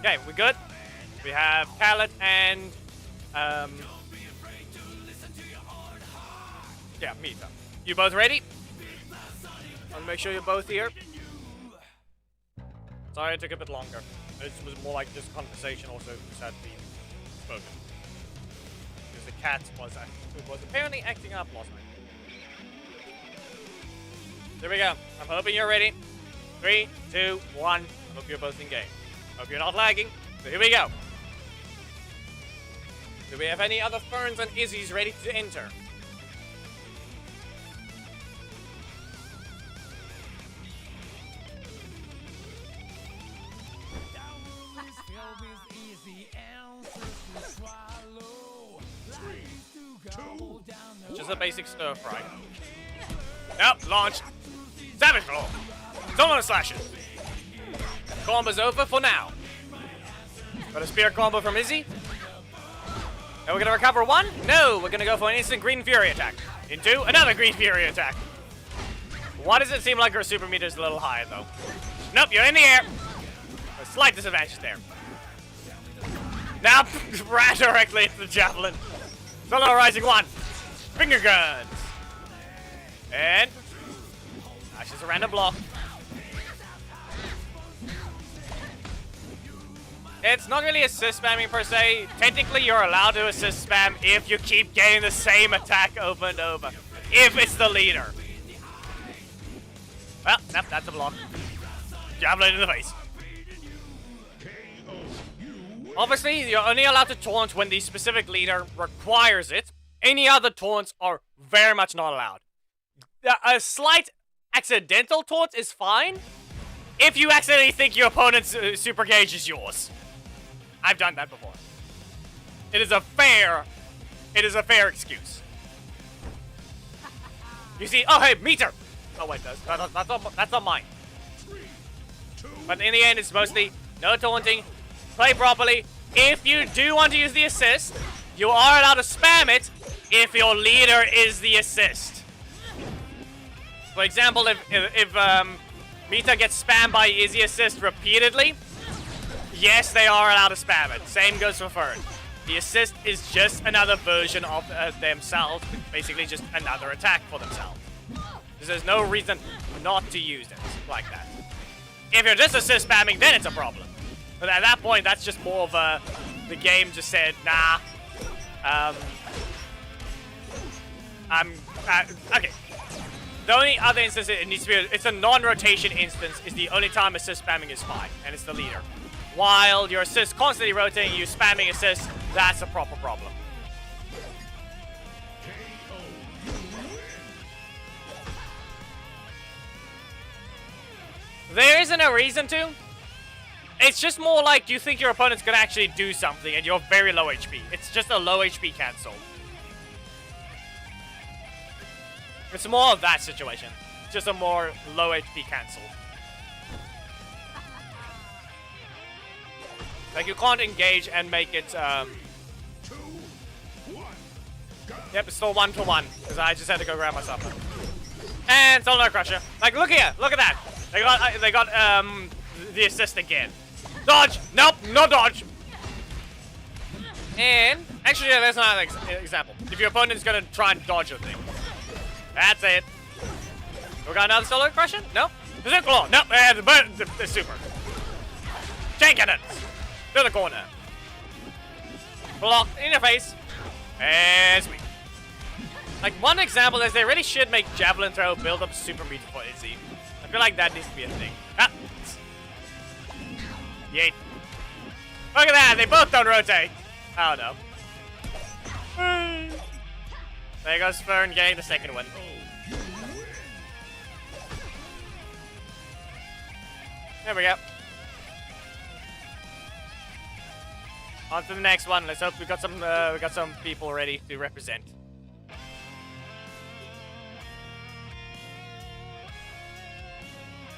Okay, we good? We have Pallet and yeah, Mita. You both ready? I'll make sure you're both here. Sorry it took a bit longer. It was more like just conversation also just had been spoken. Because the cat was apparently acting up last night. There we go. I'm hoping you're ready. 3, 2, 1. I hope you're both in game. Hope you're not lagging. So here we go. Do we have any other Ferns and Izzies ready to enter? Just a basic stir fry. Yep, launched. Savage Claw. Someone slash it. Combo's over for now. Got a spear combo from Izzy. And we're gonna recover one? No, we're gonna go for an instant Green Fury attack. Into another Green Fury attack. Why does it seem like her super meter is a little high though? Nope, you're in the air. A slight disadvantage there. Now, ran directly into the javelin. Solo Rising 1. Finger guns. And that's just a random block. It's not really assist spamming per se. Technically, you're allowed to assist spam if you keep getting the same attack over and over. If it's the leader. Well, nope, that's a block. Javelin in the face. Obviously, you're only allowed to taunt when the specific leader requires it. Any other taunts are very much not allowed. A slight accidental taunt is fine if you accidentally think your opponent's super gauge is yours. I've done that before. It is a fair excuse. You see, oh hey, meter! Oh wait, that's not mine. But in the end, it's mostly no taunting, play properly. If you do want to use the assist, you are allowed to spam it if your leader is the assist. For example, if Mita gets spammed by Izzy assist repeatedly, yes, they are allowed to spam it. Same goes for Fern. The assist is just another version of themselves, basically just another attack for themselves. There's no reason not to use it like that. If you're just assist spamming, then it's a problem. But at that point, that's just more of a... The game just said, nah. Okay. The only other instance it needs to be... It's a non-rotation instance is the only time assist spamming is fine. And it's the leader. While your assist constantly rotating, you spamming assist, that's a proper problem. There isn't a reason to. It's just more like you think your opponent's gonna actually do something and you're very low HP. It's just a low HP cancel. It's more of that situation. Just a more low HP cancel. Like you can't engage and make it, Yep, it's still 1-to-1. Because I just had to go grab my supper. And Solar Crusher. Like, look here. Look at that. They got the assist again. Dodge! Nope, no dodge! And, actually, yeah, there's another example. If your opponent's gonna try and dodge a thing. That's it. We got another Solar Crusher? No? Berserk Claw? Nope, the super. Chain Cannons! To the corner. Block in your face. And sweet. Like, one example is they really should make Javelin Throw build up super meter for Izzy. I feel like that needs to be a thing. Ah! Yeet. Look at that, they both don't rotate. I don't know. There goes Fern getting the second one. There we go. On to the next one. Let's hope we got some people ready to represent.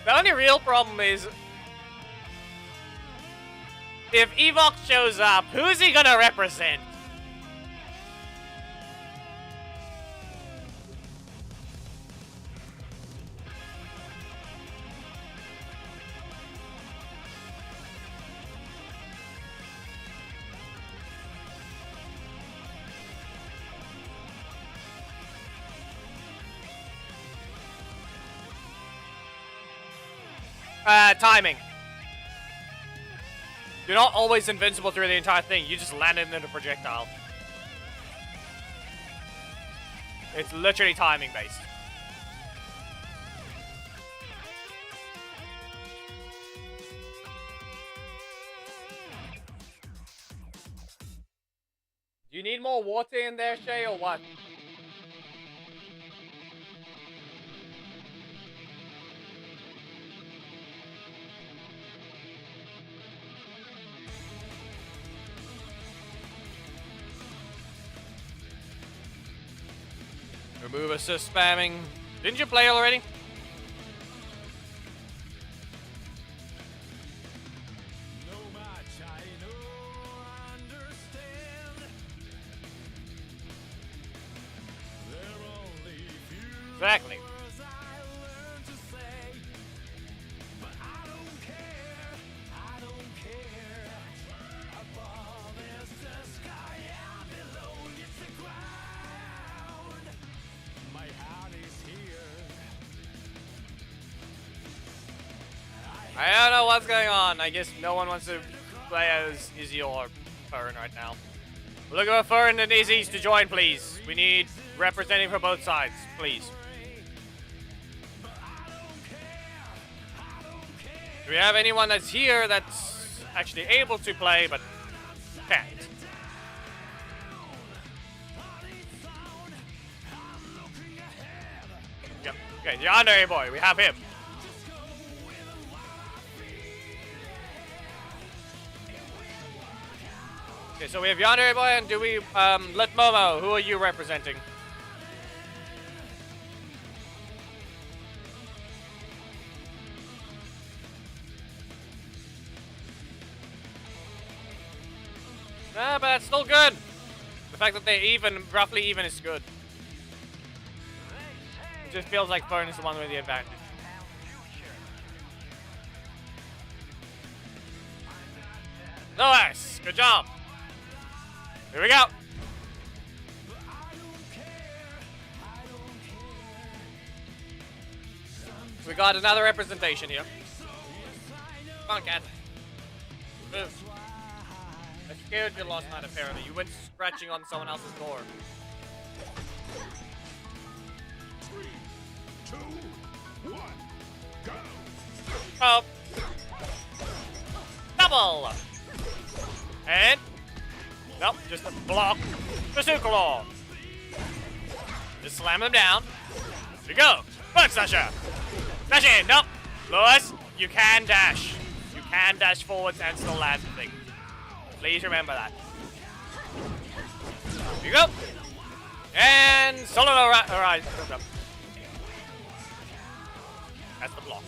The only real problem is If Evox shows up, who's he gonna represent? Timing. You're not always invincible through the entire thing. You just land it in a projectile. It's literally timing based. Do you need more water in there, Shay, or what? Remove assist spamming. Didn't you play already? Exactly. I don't know what's going on. I guess no one wants to play as Izzy or Fern right now. We're looking for Fern and Izzy to join, please. We need representing for both sides, please. Do we have anyone that's here that's actually able to play but can't? Yep. Okay, the honorary boy, we have him. Okay, so we have Yandere Boy, and do we, let Momo, who are you representing? But that's still good. The fact that they're even, roughly even is good. It just feels like Fern is the one with the advantage. Nice, good job. Here we go. We got another representation here. Come on, cat. Move. I scared you last night, apparently. You went scratching on someone else's door. 3, 2, 1, go! Oh. Double! And... nope, just a block. Bazooka Claw. Just slam him down. Here we go. Punch Sasha. Dash in. Nope. Lewis, you can dash. You can dash forwards and still land the thing. Please remember that. Here you go. And solo alright. That's the block.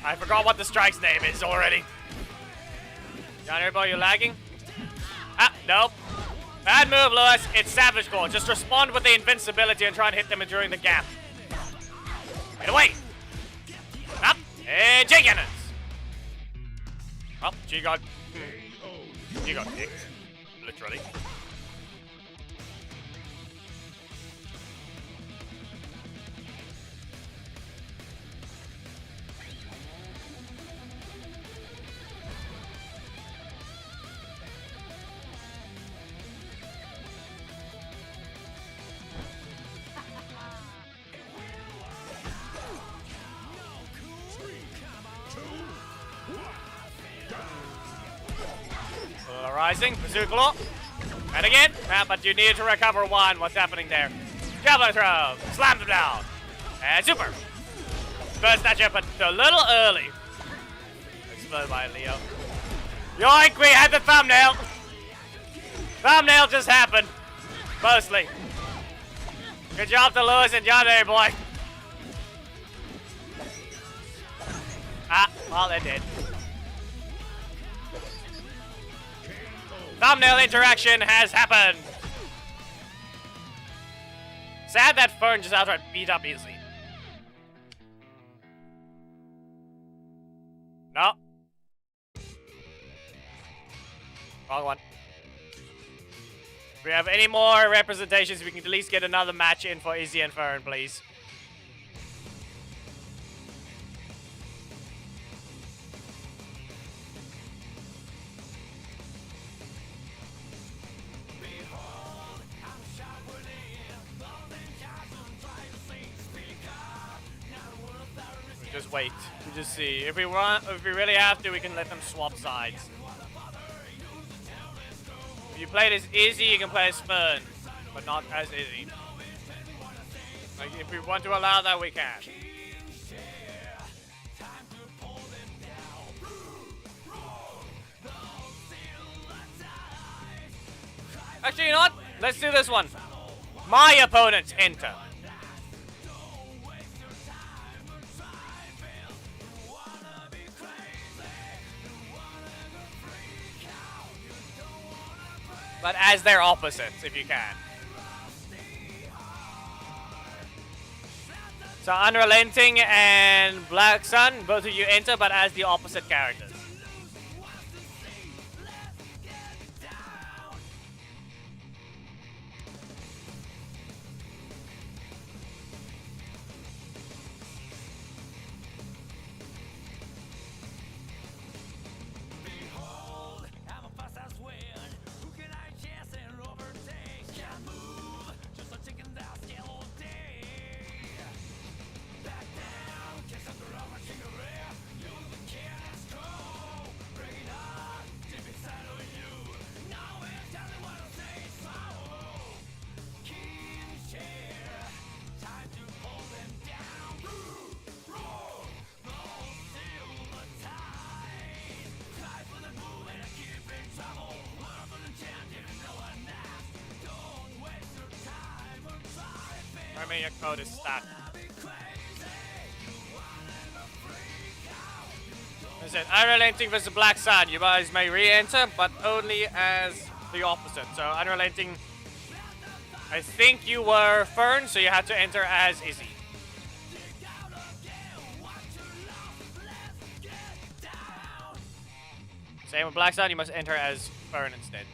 I forgot what the strike's name is already. Down here, boy, you're lagging. Ah, nope. Bad move, Lewis. It's Savage Claw. Just respond with the invincibility and try and hit them during the gap. Get away. Up. And J Cannons. Oh, G got kicked. Literally. Rising, Bazooka Claw. And again, but you need to recover one. What's happening there? Javelin throw, slam them down. And super. First snatcher, but a little early. Explode by Leo. Yoink, we had the thumbnail. Thumbnail just happened. Mostly. Good job to Lewis and Yandere, boy. Ah, well, they're dead. Thumbnail interaction has happened. Sad that Fern just outright beat up Izzy. No. Wrong one. If we have any more representations, we can at least get another match in for Izzy and Fern, please. Just wait. We just see. If we really have to, we can let them swap sides. If you play as Izzy, you can play as Fern, but not as Izzy. Like, if we want to allow that, we can. Actually, you know what? Let's do this one. My opponents enter. But as their opposites, if you can. So Unrelenting and Black Sun, both of you enter, but as the opposite characters. Your code is stuck. Listen, Unrelenting versus Black Sun. You guys may re-enter, but only as the opposite. So Unrelenting, I think you were Fern, so you had to enter as Izzy. Same with Black Sun, you must enter as Fern instead.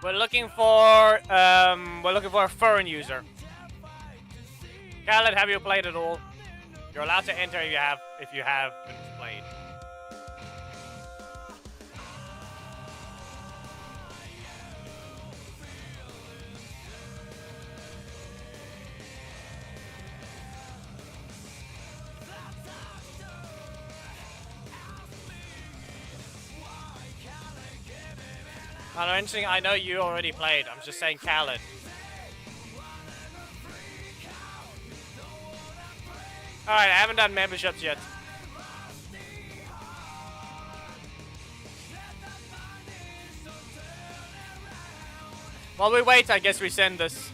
We're looking for a Fern user. Khaled, have you played at all? You're allowed to enter if you have been played. Interesting, I know you already played. I'm just saying Khaled. Alright, I haven't done memberships yet. While we wait, I guess we send this.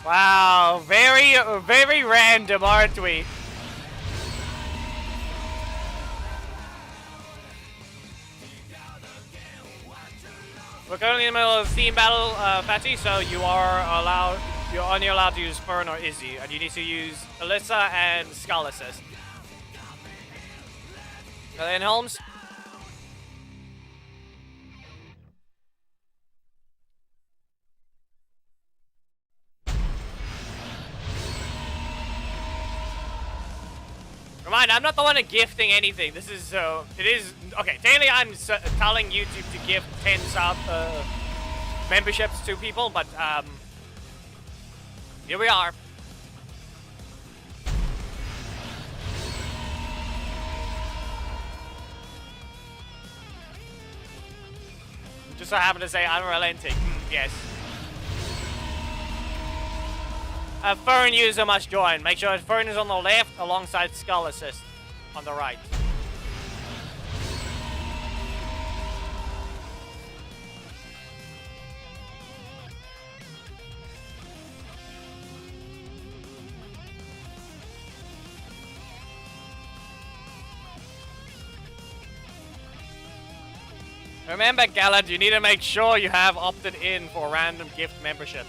Wow, very random, aren't we? We're currently in the middle of a theme battle, Fatty, so you're only allowed to use Fern or Izzy, and you need to use Alyssa and Skull Assist. Are they in Holmes? Remind, I'm not the one gifting anything. This is it is okay. Technically, I'm telling you to give 10 memberships to people, but here we are. just so happen to say unrelenting. Yes. Fern user must join. Make sure Fern is on the left alongside Skull Assist on the right. Remember, Gallant, you need to make sure you have opted in for random gift membership.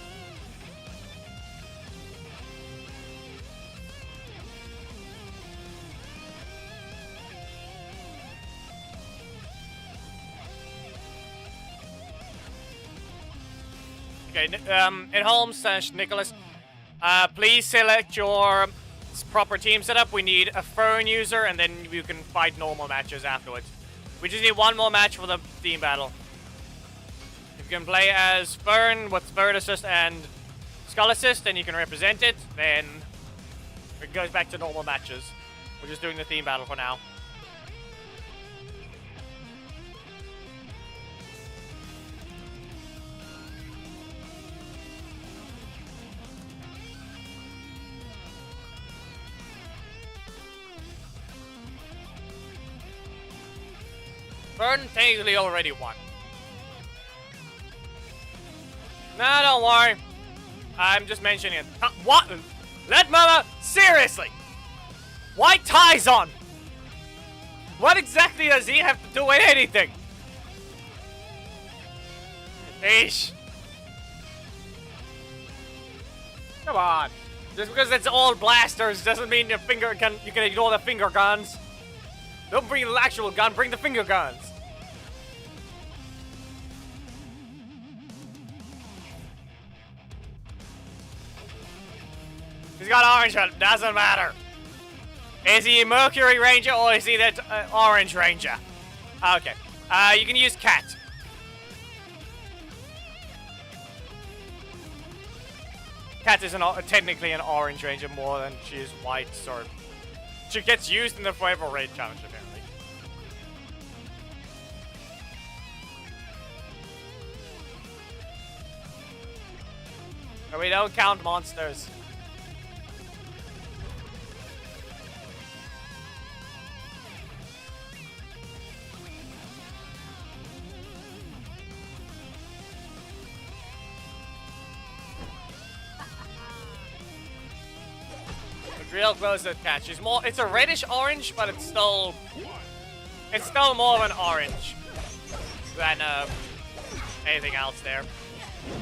Okay, in home / Nicholas, please select your proper team setup. We need a Fern user, and then you can fight normal matches afterwards. We just need one more match for the team battle. If you can play as Fern with Bird Assist and Skull Assist, and you can represent it, then it goes back to normal matches. We're just doing the team battle for now. Fern technically already won. Nah, don't worry. I'm just mentioning it. What? Let Mama... Seriously! Why ties on? What exactly does he have to do with anything? Eesh. Come on. Just because it's all blasters doesn't mean you can ignore the finger guns. Don't bring the actual gun, bring the finger guns. He's got orange, but doesn't matter. Is he a Mercury Ranger or is he that Orange Ranger? Okay. You can use Cat. Cat is technically an Orange Ranger more than she is white, so she gets used in the Forever Raid challenge, apparently. But we don't count monsters. Real close to Cat. She's more. It's a reddish orange, but it's still more of an orange than anything else there.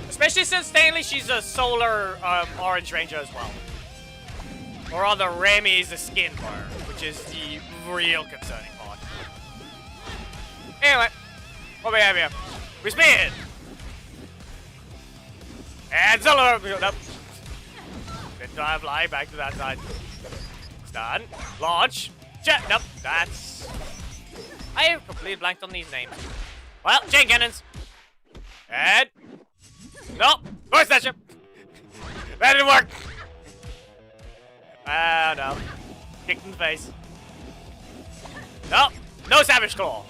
Especially since Stanley, she's a solar orange ranger as well. Or rather, Remy's the skin for her, which is the real concerning part. Anyway, what we have here? We spin. And solo. Nope. Then try fly back to that side. Stun. Launch. Jet. Nope. That's... I have completely blanked on these names. Well, chain cannons. And... Nope. Voice snatcher. That didn't work. Oh, no. Kicked in the face. Nope. No Savage Claw.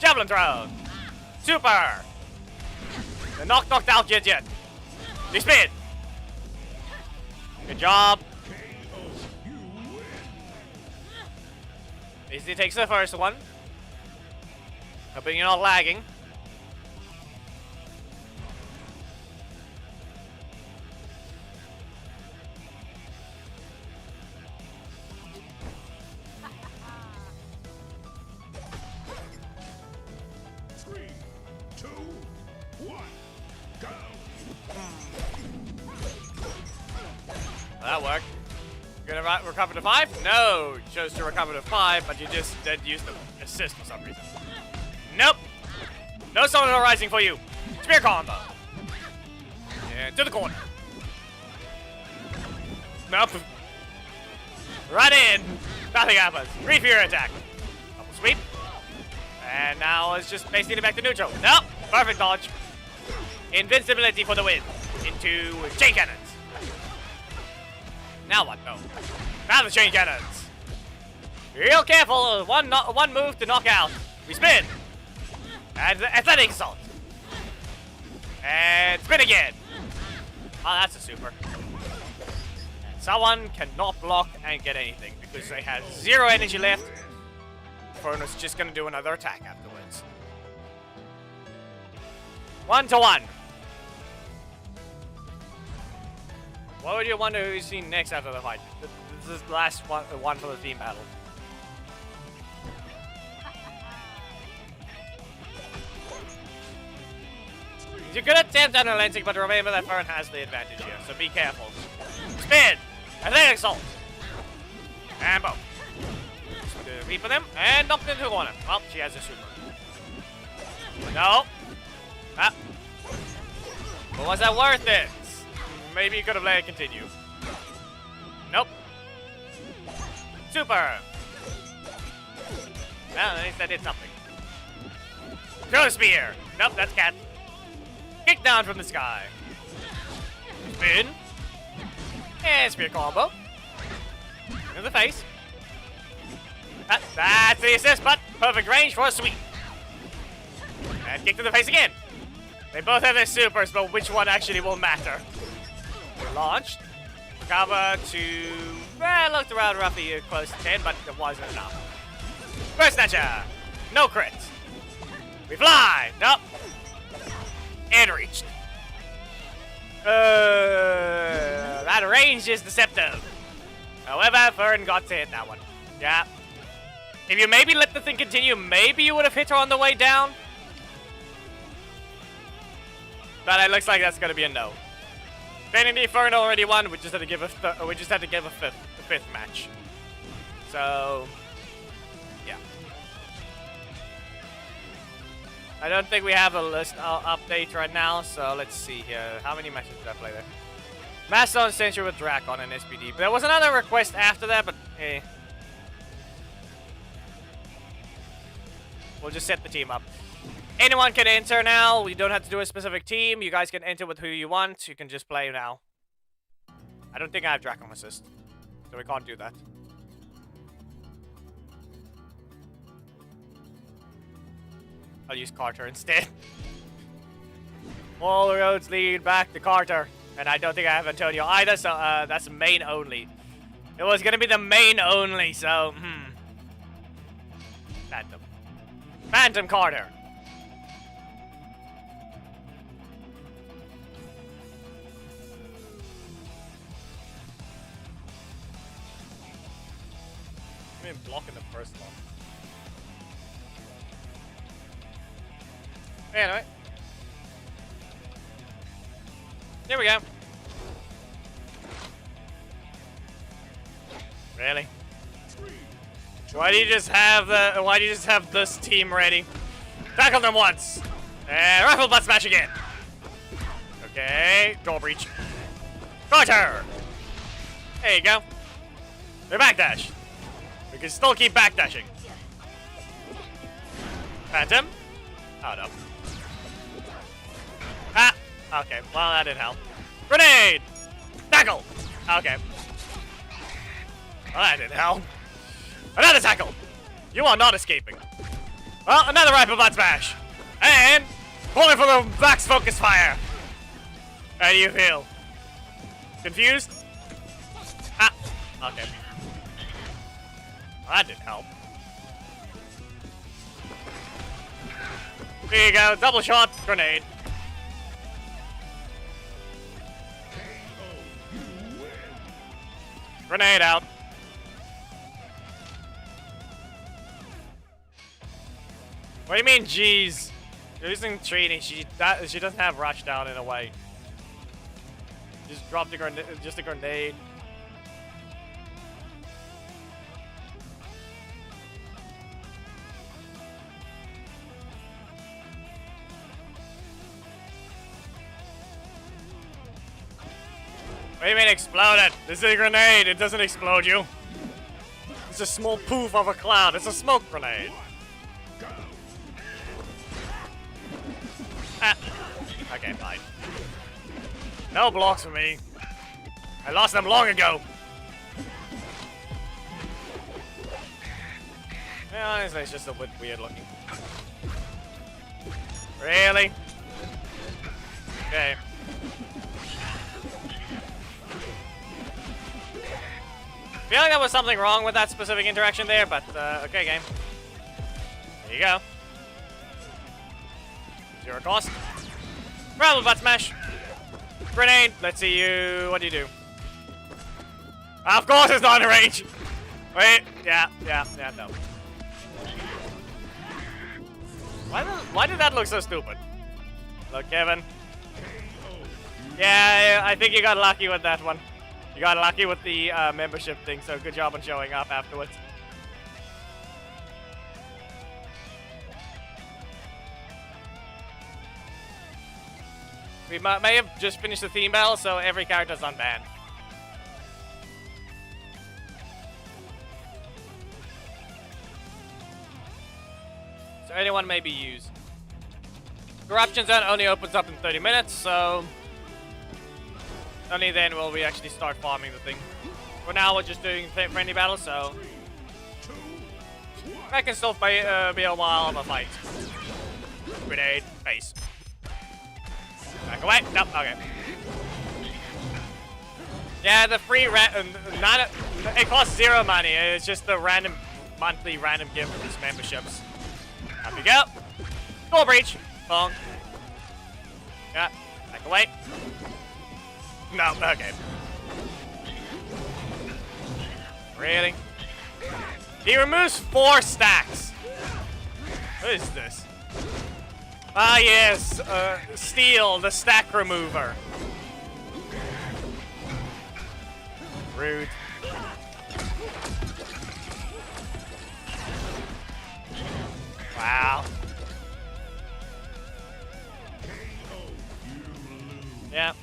Javelin throw. Super. They're knocked out yet. They spin. Good job. Izzy takes the first one. Hoping you're not lagging. Three, two, one, go. That worked. You're gonna recover to 5? No! You chose to recover to 5, but you just did use the assist for some reason. Nope! No Solar Rising for you! Spear combo! Yeah, to the corner. Nope. Right in! Nothing happens. Free Fear attack. Double sweep. And now it's just basically back to neutral. Nope! Perfect dodge. Invincibility for the win. Into chain cannons. Now what? No. Now the chain cannons. Real careful. One move to knock out. We spin. And the athletic assault. And spin again. Oh, that's a super. Someone cannot block and get anything because they have 0 energy left. Fern was just gonna do another attack afterwards. 1-1. What would you wonder who's seen next after the fight? This is the last one for the team battle. You could attempt unrelenting, but remember that Fern has the advantage here, so be careful. Spin! Athletic assault! And boom. Reap for them, and dumped into the corner. Well, she has a super. No. Ah. But was that worth it? Maybe you could have let it continue. Nope. Super! Well, at least I did something. Throw spear! Nope, that's cat. Kick down from the sky. Spin. And spear combo. In the face. That's the assist, but perfect range for a sweep. And kick to the face again. They both have their supers, but which one actually will matter? They're launched. Recover to... Well, looked around roughly close to 10, but it wasn't enough. First snatcher. No crit. We fly. Nope. And reached. That range is deceptive. However, Fern got to hit that one. Yeah. If you maybe let the thing continue, maybe you would have hit her on the way down. But it looks like that's gonna be a no. Vanity Fern already won. We just had to give a fifth match. So yeah. I don't think we have a list update right now, so let's see here. How many matches did I play there? Mastodon Century with Drakon and SPD. But there was another request after that, but eh. We'll just set the team up. Anyone can enter now. You don't have to do a specific team. You guys can enter with who you want. You can just play now. I don't think I have Drakon Assist, so we can't do that. I'll use Carter instead. All roads lead back to Carter. And I don't think I have Antonio either, so that's main only. It was gonna be the main only, so Phantom. Phantom Carter. I'm blocking the first one. Anyway. There we go. Really? Why do you just have this team ready? Tackle them once. And rifle butt smash again. Okay, door breach. Carter. There you go. They're backdash. We can still keep backdashing. Phantom. Oh no. Ah. Okay, well that didn't help. Grenade! Tackle! Okay. Well that didn't help. Another tackle! You are not escaping. Well, another rifle butt smash! And pulling for the Vax focus fire! How do you feel? Confused? Ah! Okay. Well, that didn't help. There you go, double shot, grenade. Grenade out. What do you mean, jeez? You're using training. She doesn't have rush down in a way. Just dropped a grenade. Just a grenade. What do you mean exploded? This is a grenade. It doesn't explode you. It's a small poof of a cloud. It's a smoke grenade. Ah. Okay, fine. No blocks for me. I lost them long ago. Yeah, honestly, it's just a bit weird looking. Really? Okay. I feel like there was something wrong with that specific interaction there, but okay, game. There you go. 0 cost. Rattle butt smash. Grenade. Let's see you. What do you do? Of course it's not in range. Wait. Yeah, no. Why did that look so stupid? Look, Kevin. Yeah, I think you got lucky with that one. You got lucky with the membership thing, so good job on showing up afterwards. We may have just finished the theme battle, so every character's unbanned. So anyone may be used. Corruption Zone only opens up in 30 minutes, so only then will we actually start farming the thing. For now, we're just doing friendly battles, so that can still be a while of a fight. Grenade, face. Back away. Nope. Okay. Yeah, the free it costs 0 money. It's just the monthly random gift of these memberships. Up we go. Door breach. Bonk. Yeah. Back away. No. Okay. Really? He removes 4 stacks. What is this? Ah, yes. Steel, the stack remover. Rude. Wow. Yeah.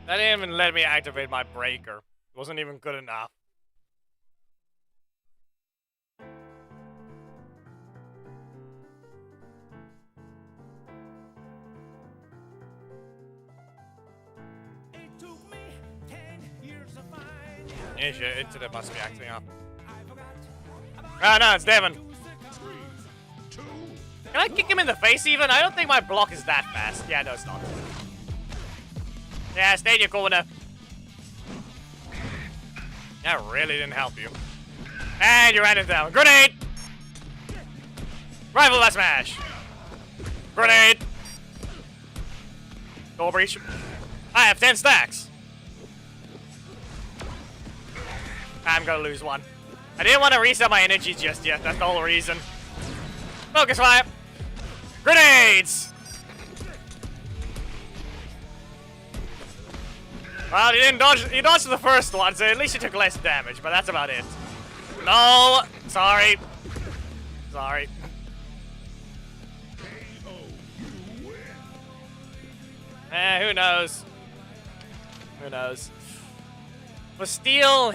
That didn't even let me activate my breaker. It wasn't even good enough. It took me 10 years to find Yeah, shit, internet must be acting up. Ah, no, it's Devon. Can I kick him in the face even? I don't think my block is that fast. Yeah, no, it's not. Yeah, stay in your corner. That really didn't help you. And you ran it down. Grenade! Rival last smash. Grenade! Door breach. I have 10 stacks. I'm gonna lose one. I didn't want to reset my energy just yet. That's the whole reason. Focus fire. Grenades! Well, you didn't dodge. You dodged the first one, so at least you took less damage. But that's about it. No, sorry. Sorry. Who knows? Who knows? But Steel,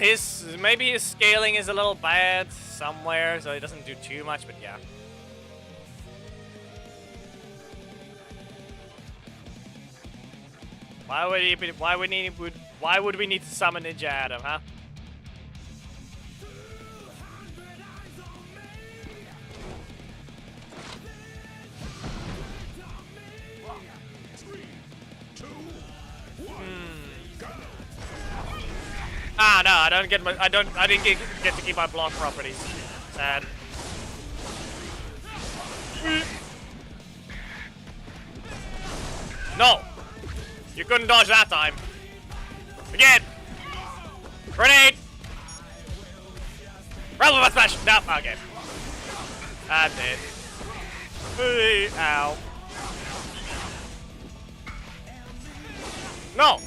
maybe his scaling is a little bad somewhere, so he doesn't do too much. But yeah. Why would we need to summon Ninja Adam, huh? Ah, no, I didn't get to keep my block properties. Sad. No! You couldn't dodge that time. Again! Grenade! Relevant smash! No, okay. That's it. Ow. No!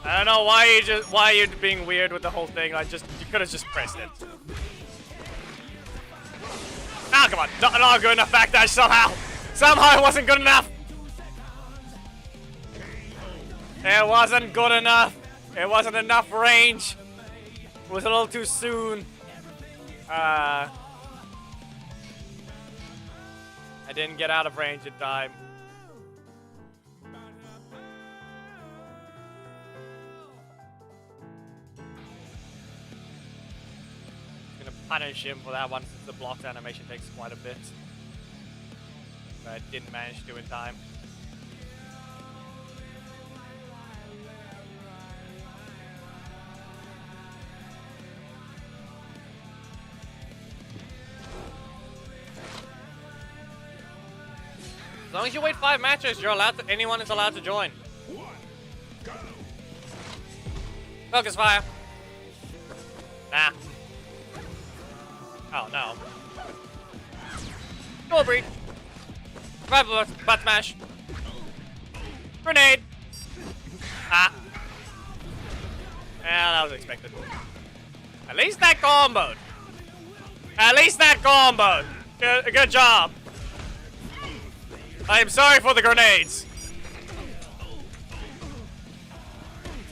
I don't know why you're being weird with the whole thing. You could have just pressed it. Ah, come on. Not good enough backdash somehow. Somehow it wasn't good enough. It wasn't good enough. It wasn't enough range. It was a little too soon. I didn't get out of range in time. punish him for that one since the blocked animation takes quite a bit. But I didn't manage to in time. As long as you wait 5 matches, you're allowed to, anyone is allowed to join. 1, go! Focus fire. Nah. Oh no. Door breach. Butt smash. Grenade. Ah. Yeah, that was expected. At least that comboed. At least that comboed. Good job. I am sorry for the grenades.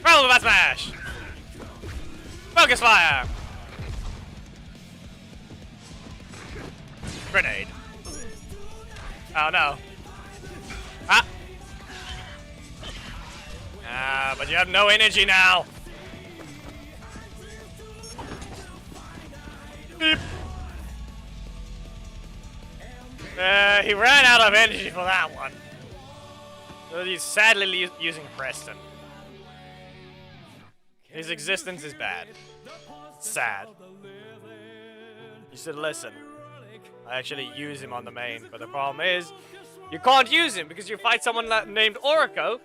Rattle the butt smash. Focus fire. Grenade. Oh no. Ah. Ah, but you have no energy now. Beep. He ran out of energy for that one. So he's sadly using Preston. His existence is bad. Sad. You should listen. I actually use him on the main, but the problem is, you can't use him because you fight someone named Oriko,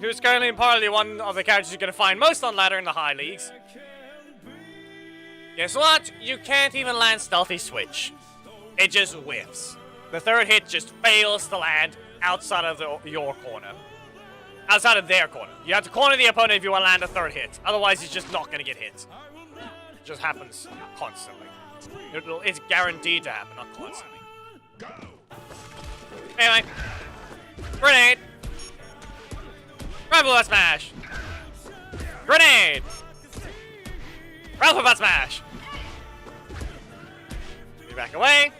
who's currently probably one of the characters you're going to find most on ladder in the high leagues. Guess what? You can't even land Stealthy Switch. It just whiffs. The third hit just fails to land outside of your corner. Outside of their corner. You have to corner the opponent if you want to land a third hit. Otherwise, he's just not going to get hit. It just happens constantly. It's guaranteed to happen, not constantly. Go! Anyway. Grenade. Rifle butt smash. Grenade. Rifle butt smash. You back away.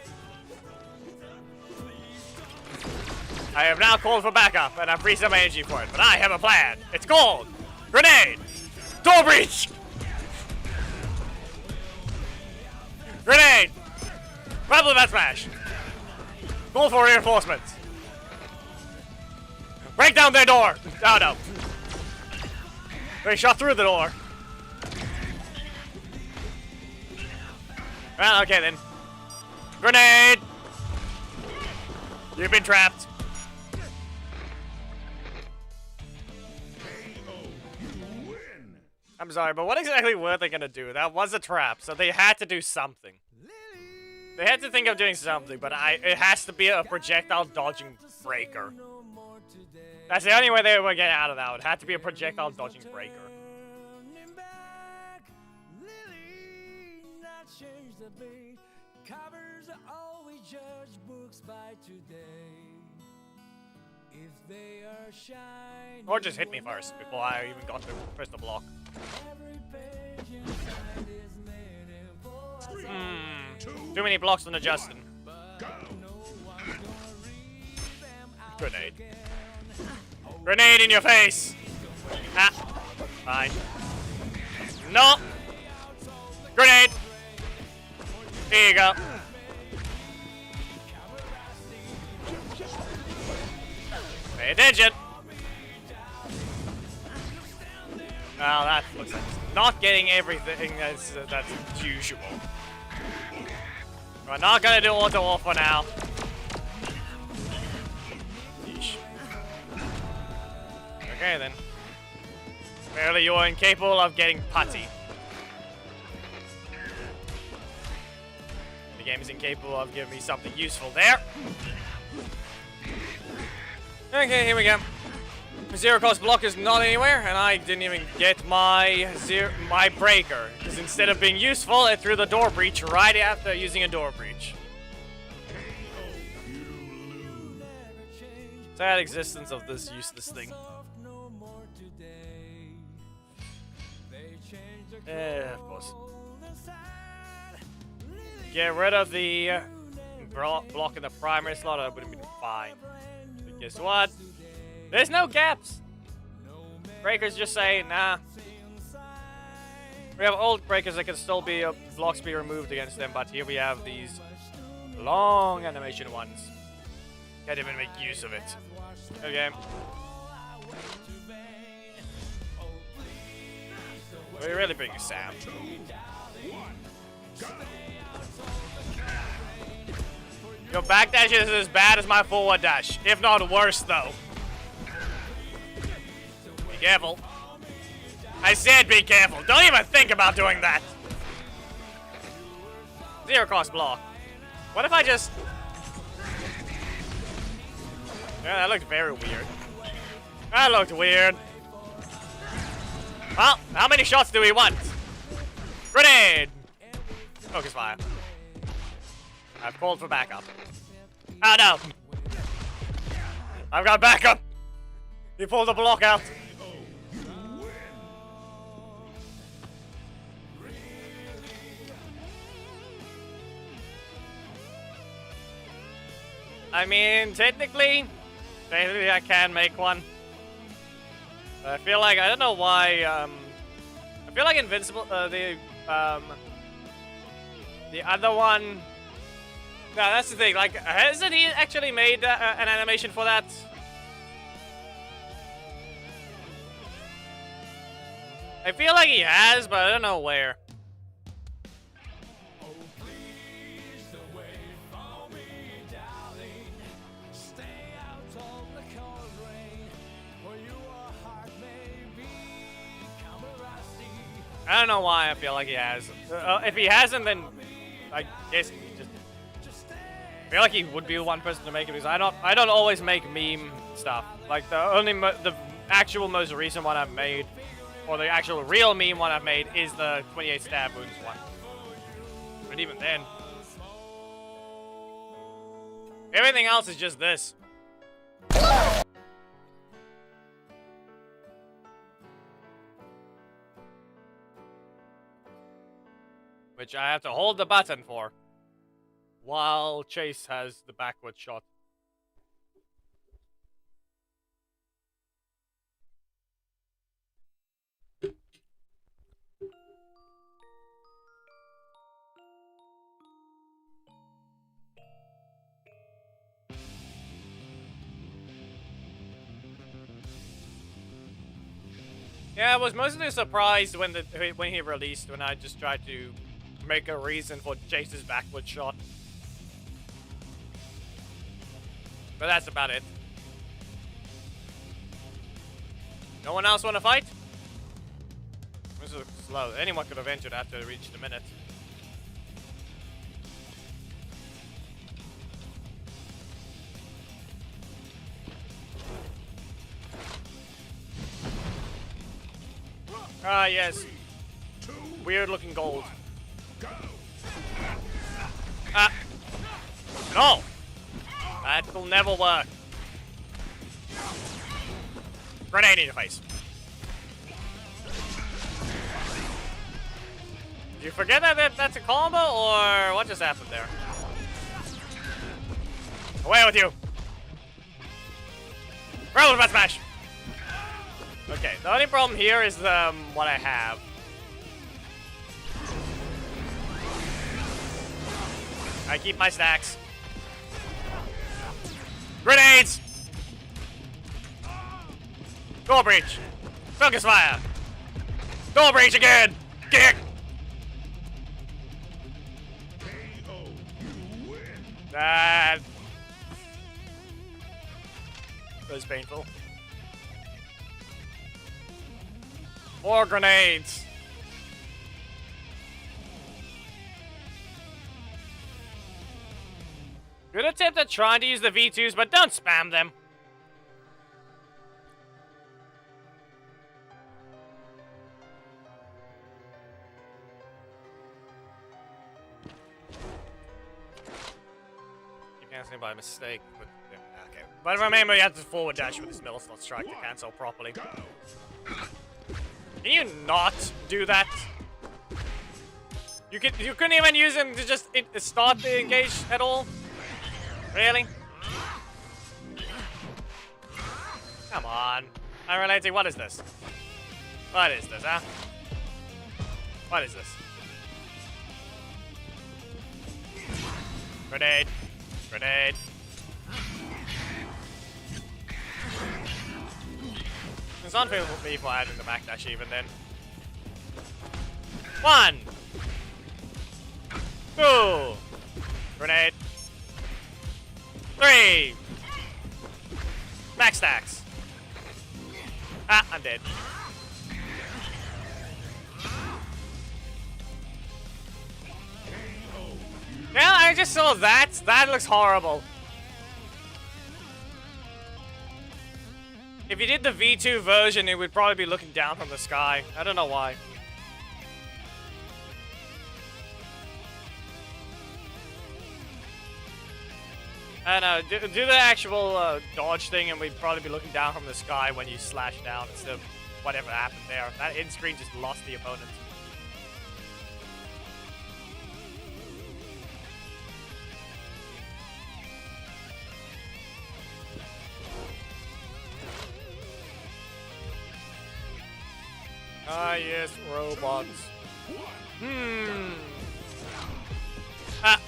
I have now called for backup, and I've freed some energy for it, but I have a plan. It's called Grenade! Door breach! Grenade! Rifle butt smash! Call for reinforcements! Break down their door! Oh no. They shot through the door. Well, okay then. Grenade! You've been trapped. You win! I'm sorry, but what exactly were they gonna do? That was a trap, so they had to do something. They had to think of doing something, but it has to be a projectile dodging breaker. That's the only way they would get out of that. It had to be a projectile dodging breaker. Covers always judge books by today. If they are shiny, Or just hit me first before I even got to press the block. every page inside is meaningful. Too many blocks on the Justin. Go! Grenade. Grenade in your face! Ah. Fine. No! Grenade! Here you go. Pay attention! Well, that looks like it's not getting everything that's usual. We're not gonna do auto for now. Yeesh. Okay then. Apparently you're incapable of getting putty. The game is incapable of giving me something useful there. Okay, here we go. Zero cost block is not anywhere, and I didn't even get my breaker. Because instead of being useful, it threw the door breach right after using a door breach. Sad existence of this useless thing. Of course. Get rid of the block in the primary slot, I would have been fine. But guess what? There's no gaps. Breakers just say, nah. We have old breakers that can still be blocks be removed against them, but here we have these long animation ones. Can't even make use of it. Okay. We're really big Sam. Your backdash is as bad as my forward dash, if not worse though. Be careful. I said be careful. Don't even think about doing that. Zero cost block. What if I just... Yeah, that looked very weird. That looked weird. Well, how many shots do we want? Grenade! Focus fire. I've called for backup. Oh no! I've got backup! He pulled the block out. I mean, technically I can make one. But I feel like, I don't know why, I feel like Invincible, the other one, no, that's the thing, like, hasn't he actually made an animation for that? I feel like he has, but I don't know where. I don't know why I feel like he has. If he hasn't, then I guess he just... I feel like he would be the one person to make it because I don't always make meme stuff. Like the actual most recent one I've made, or the actual real meme one I've made, is the 28 stab wounds one. But even then, everything else is just this. Which I have to hold the button for, while Chase has the backward shot. Yeah, I was mostly surprised when he released, when I just tried to make a reason for Chase's backward shot. But that's about it. No one else want to fight? This is slow. Anyone could have entered after it reached a minute. Ah, yes. Weird looking gold. Ah! No! That will never work. Grenade in your face. Did you forget that's a combo, or what just happened there? Away with you! Roll with smash! Okay, the only problem here is what I have. I keep my stacks. Grenades! Door breach! Focus fire! Door breach again! Kick! That was painful. More grenades! Good attempt at trying to use the V2s, but don't spam them. You canceling by mistake. But, yeah, okay. But remember, you have to forward dash with this middle slot strike to cancel properly. Can you not do that? You couldn't even use him to just start the engage at all? Really? Come on. Unrelated, what is this? What is this, huh? What is this? Grenade. Grenade. It's unfair for me for adding the backdash even then. 1, 2, grenade, 3, back stacks. Ah, I'm dead. Yeah, I just saw that. That looks horrible. If you did the V2 version, it would probably be looking down from the sky. I don't know why. I don't know, do the actual dodge thing and we'd probably be looking down from the sky when you slash down instead of whatever happened there. That in-screen just lost the opponent. Ah, yes, robots. Ah.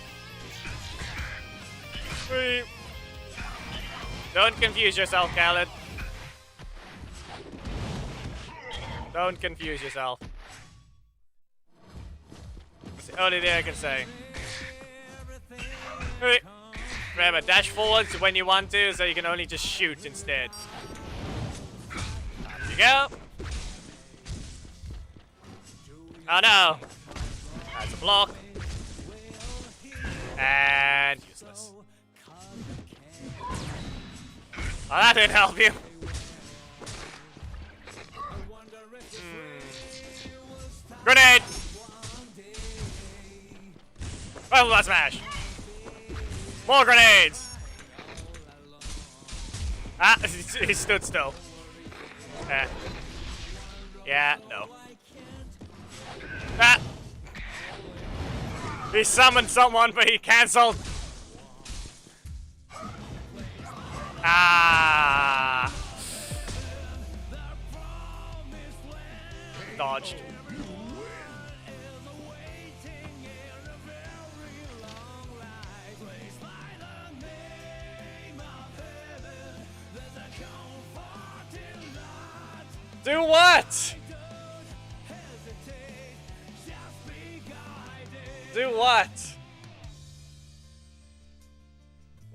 Don't confuse yourself, Khaled. Don't confuse yourself. That's the only thing I can say. Remember, dash forwards when you want to, so you can only just shoot instead. There you go. Oh no! That's a block. And useless. Oh, that didn't help you. Grenade! Oh, let's smash. More grenades! Ah, he stood still. Yeah, no. Ah! He summoned someone, but he cancelled. Ah! Dodged. Do what? Do what?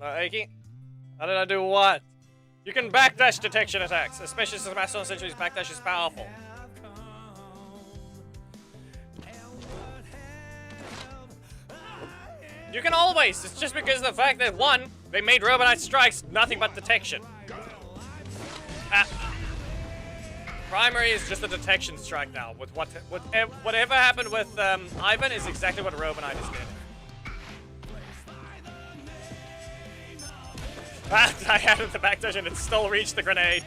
Aiki? How did I do what? You can backdash detection attacks, especially since Master Century's backdash is powerful. You can always, it's just because of the fact that one, they made Robonite strikes nothing but detection. Primary is just a detection strike now. With whatever happened with Ivan is exactly what Robonite is doing. I had the backdash and it still reached the grenade.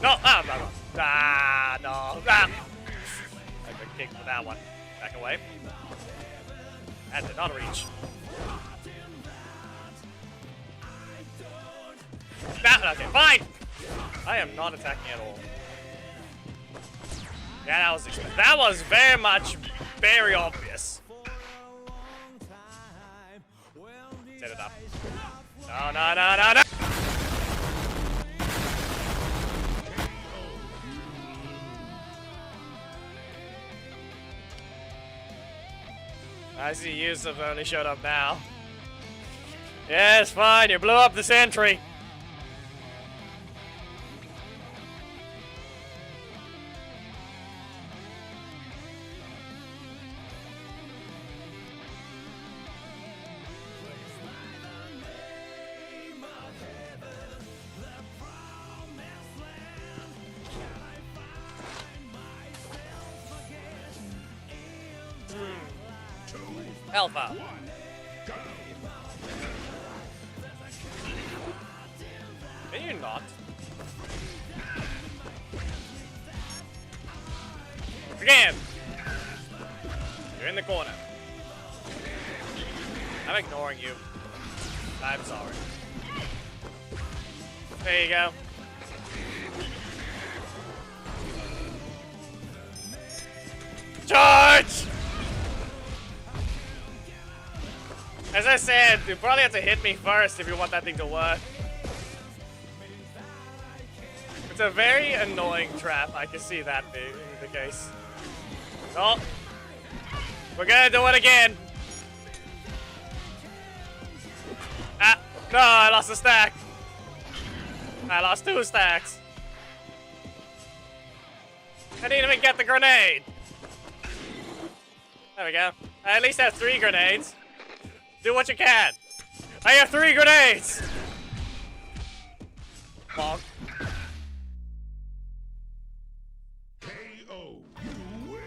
No! Ah, no, no. Ah, no. Ah. I got kicked for that one. Back away. That did not reach. Ah, okay, fine! I am not attacking at all. Yeah, that was very much, very obvious. Set it up. No, no, no, no, no! I see Yusuf only showed up now. Yes, fine, you blew up the sentry. Alpha. Can you not? Again! You're in the corner. I'm ignoring you. I'm sorry. There you go. As I said, you probably have to hit me first if you want that thing to work. It's a very annoying trap. I can see that being the case. Oh. We're gonna do it again. Ah. No, I lost a stack. I lost 2 stacks. I didn't even get the grenade. There we go. I at least have 3 grenades. Do what you can. I have 3 grenades. Bonk. KO. You win.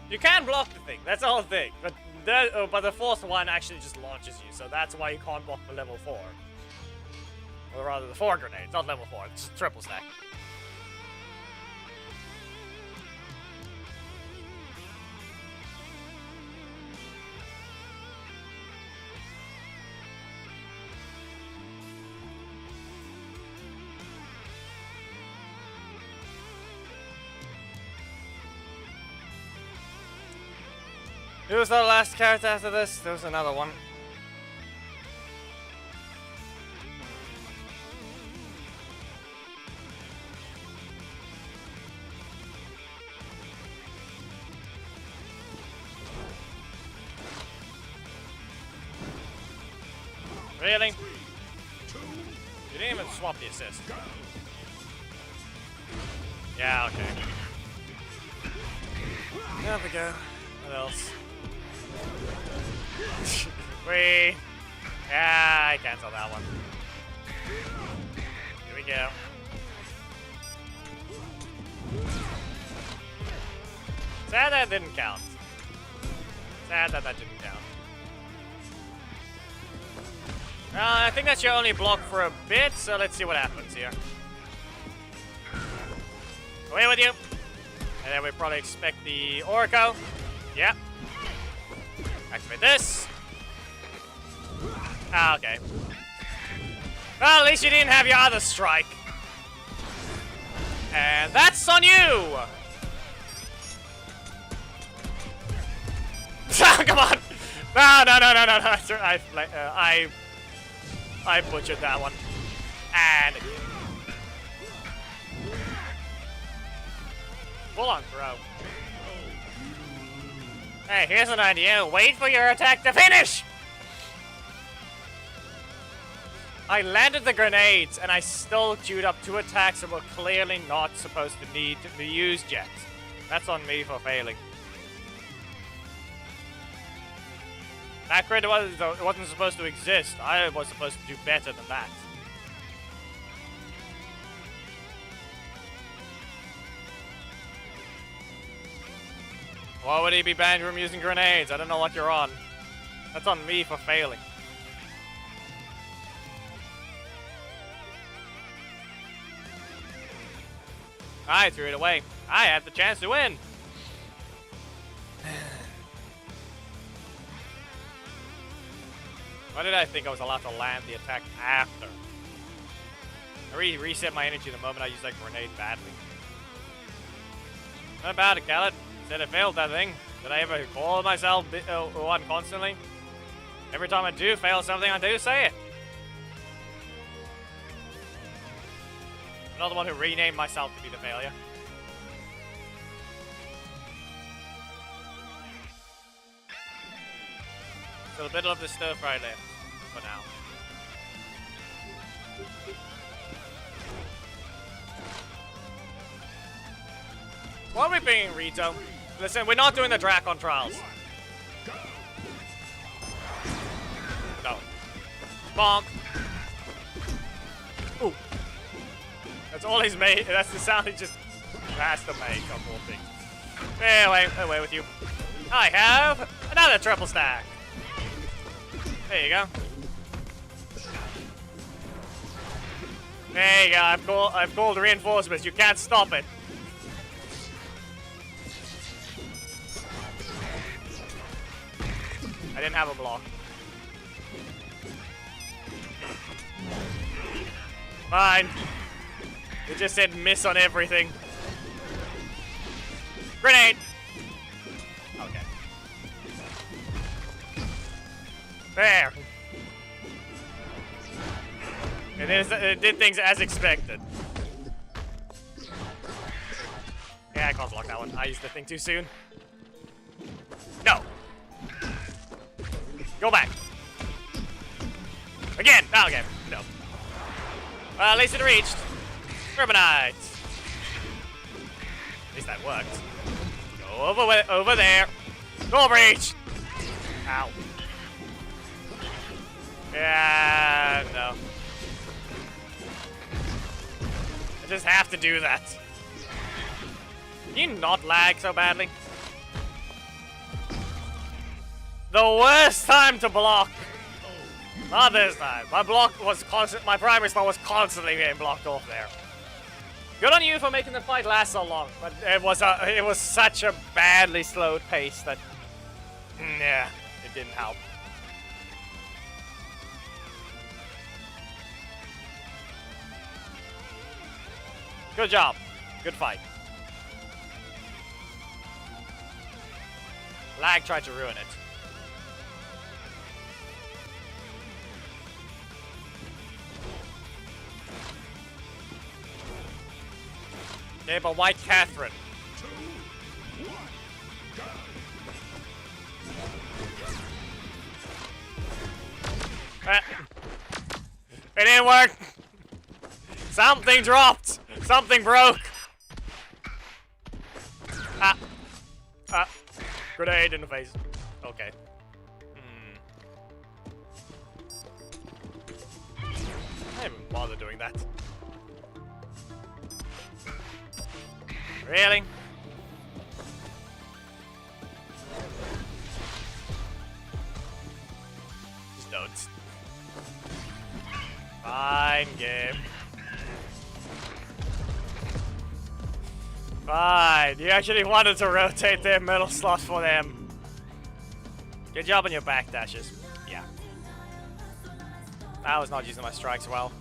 You can block the thing. That's the whole thing. But the 4th one actually just launches you, so that's why you can't block the level 4. Or rather, the 4 grenades, not level 4. It's triple stack. Who was the last character after this? There was another one. Really? You didn't even swap the assist. Yeah, okay. There we go. What else? Wait. Yeah, I cancel that one. Here we go. Sad that didn't count. Sad that that didn't count. I think that's your only block for a bit, so let's see what happens here. Away with you. And then we probably expect the Orco. Yep. Activate this. Ah, okay. Well, at least you didn't have your other strike. And that's on you! Come on! No. I butchered that one. And full on throw. Hey, here's an idea. Wait for your attack to finish! I landed the grenades, and I still queued up 2 attacks that were clearly not supposed to need to be used yet. That's on me for failing. That crit wasn't supposed to exist. I was supposed to do better than that. Why would he be banned from using grenades? I don't know what you're on. That's on me for failing. I threw it away. I had the chance to win. Why did I think I was allowed to land the attack after? I reset my energy the moment I used that grenade badly. Not about it, Khaled. Said I failed that thing. Did I ever call myself one constantly? Every time I do fail something, I do say it. I'm not the one who renamed myself to be the failure. So the middle of the stir fry left for now. Why are we being Rito? Listen, we're not doing the Drakon trials. No. Bonk. Ooh. That's all he's made. That's the sound he just has to make on more things. Anyway, away with you. I have another triple stack. There you go. There you go. I've called reinforcements. You can't stop it. I didn't have a block. Fine. It just said miss on everything. Grenade! Okay. There. It did things as expected. Yeah, I can't block that one. I used the thing too soon. No. Go back. Again. Oh, okay. No. Well, at least it reached. Ribbonite. At least that worked. Go over there. Go breach. Ow. Yeah, no. I just have to do that. Can you not lag so badly? The worst time to block. Not this time. My block was constant. My primary spell was constantly getting blocked off there. Good on you for making the fight last so long, but it was such a badly slowed pace that yeah, it didn't help. Good job. Good fight. Lag tried to ruin it. Okay, but White Catherine. 2, 1, go. It didn't work. Something dropped. Something broke. Grenade in the face. Okay. I haven't bothered doing that. Really? Just don't. Fine game. Fine. You actually wanted to rotate their middle slot for them. Good job on your back dashes. Yeah. I was not using my strikes well.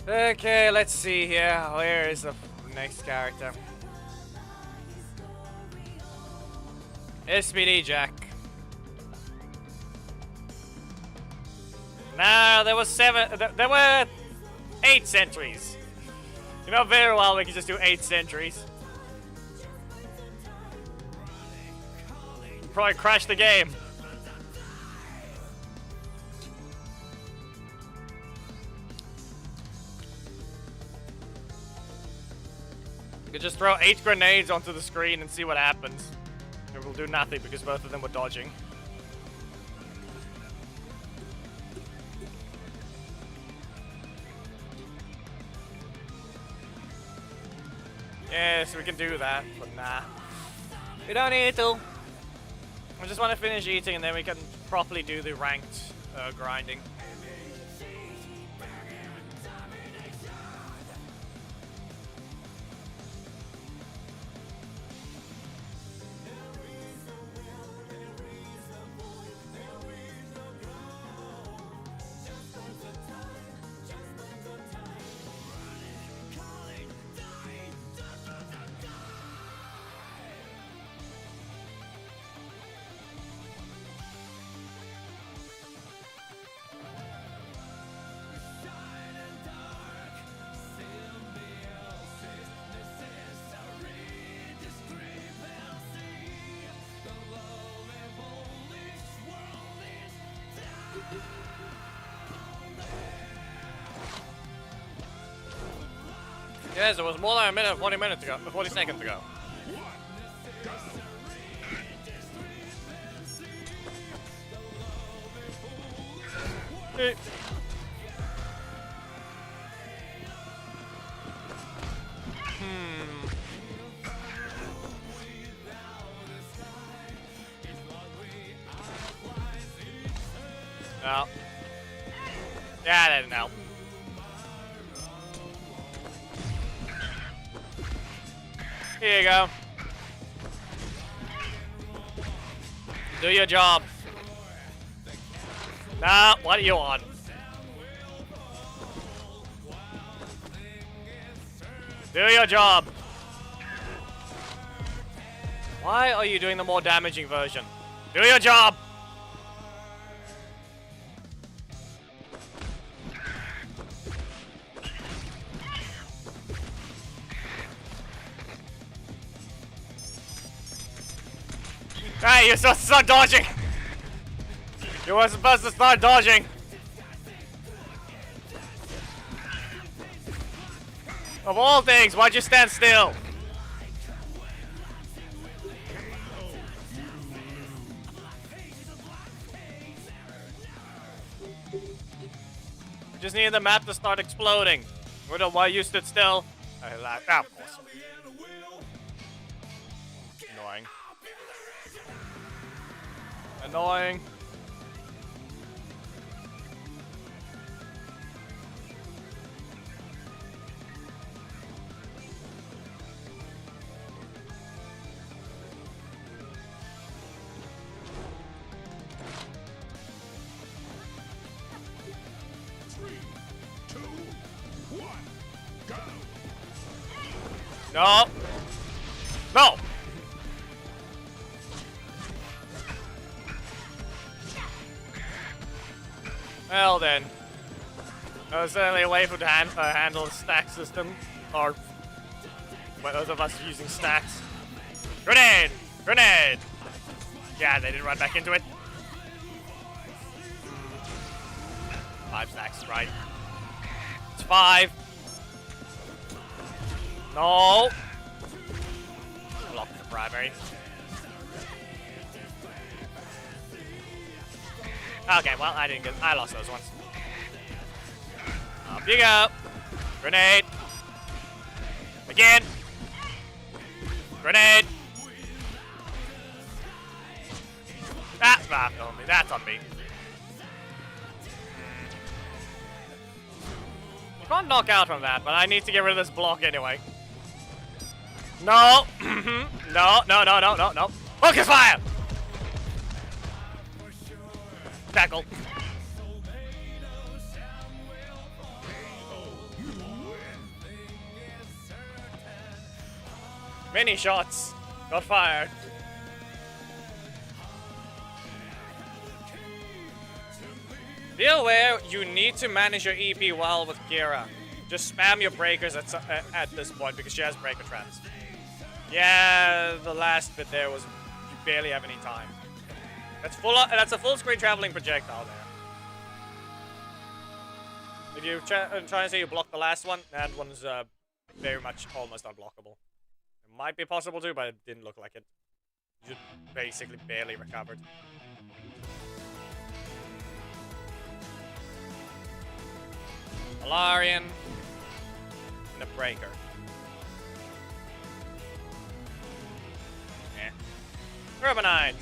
Okay, let's see here. Where is the next character? SPD Jack. Nah, there were 8 sentries. You know very well we can just do 8 sentries. Probably crash the game. You could just throw 8 grenades onto the screen and see what happens. It will do nothing because both of them were dodging. Yes, we can do that, but nah. We don't need to. I just want to finish eating and then we can properly do the ranked grinding. Yes, it was more than a minute, 40 minutes ago, 40 seconds ago. 1, go. No. Yeah, that didn't help. Here you go. Do your job. Nah, what do you want? Do your job. Why are you doing the more damaging version? Do your job. Hey, you're supposed to start dodging! You were supposed to start dodging! Of all things, why'd you stand still? We just needed the map to start exploding. We don't know why you stood still. I laughed. Ah, of course. Annoying. Annoying. No. No. Well then. That was certainly a way for to handle the stack system. Or those of us using stacks. Grenade! Grenade! Yeah, they didn't run back into it. 5 stacks, right? It's 5. No! Block the primary. Okay, well, I lost those ones. Up you go. Grenade. Again. Grenade. That's not on me. That's on me. You can't knock out from that, but I need to get rid of this block anyway. No. No, no, no, no, no, no. Focus fire! Tackle. Many shots got fired. Be aware, you need to manage your EP well with Kira. Just spam your breakers at this point because she has breaker trans. Yeah, the last bit there was you barely have any time. That's a full screen traveling projectile there. If you try and say you block the last one, that one's very much almost unblockable. It might be possible to, but it didn't look like it. You basically barely recovered. Malarian and a breaker. Urbanite.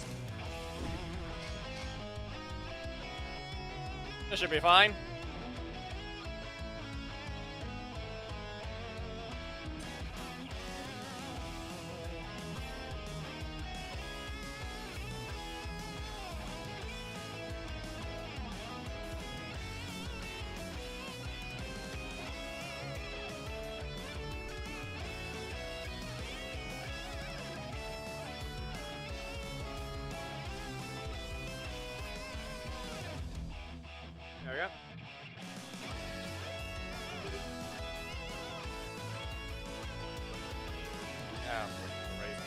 This should be fine. There we go. Yeah, crazy.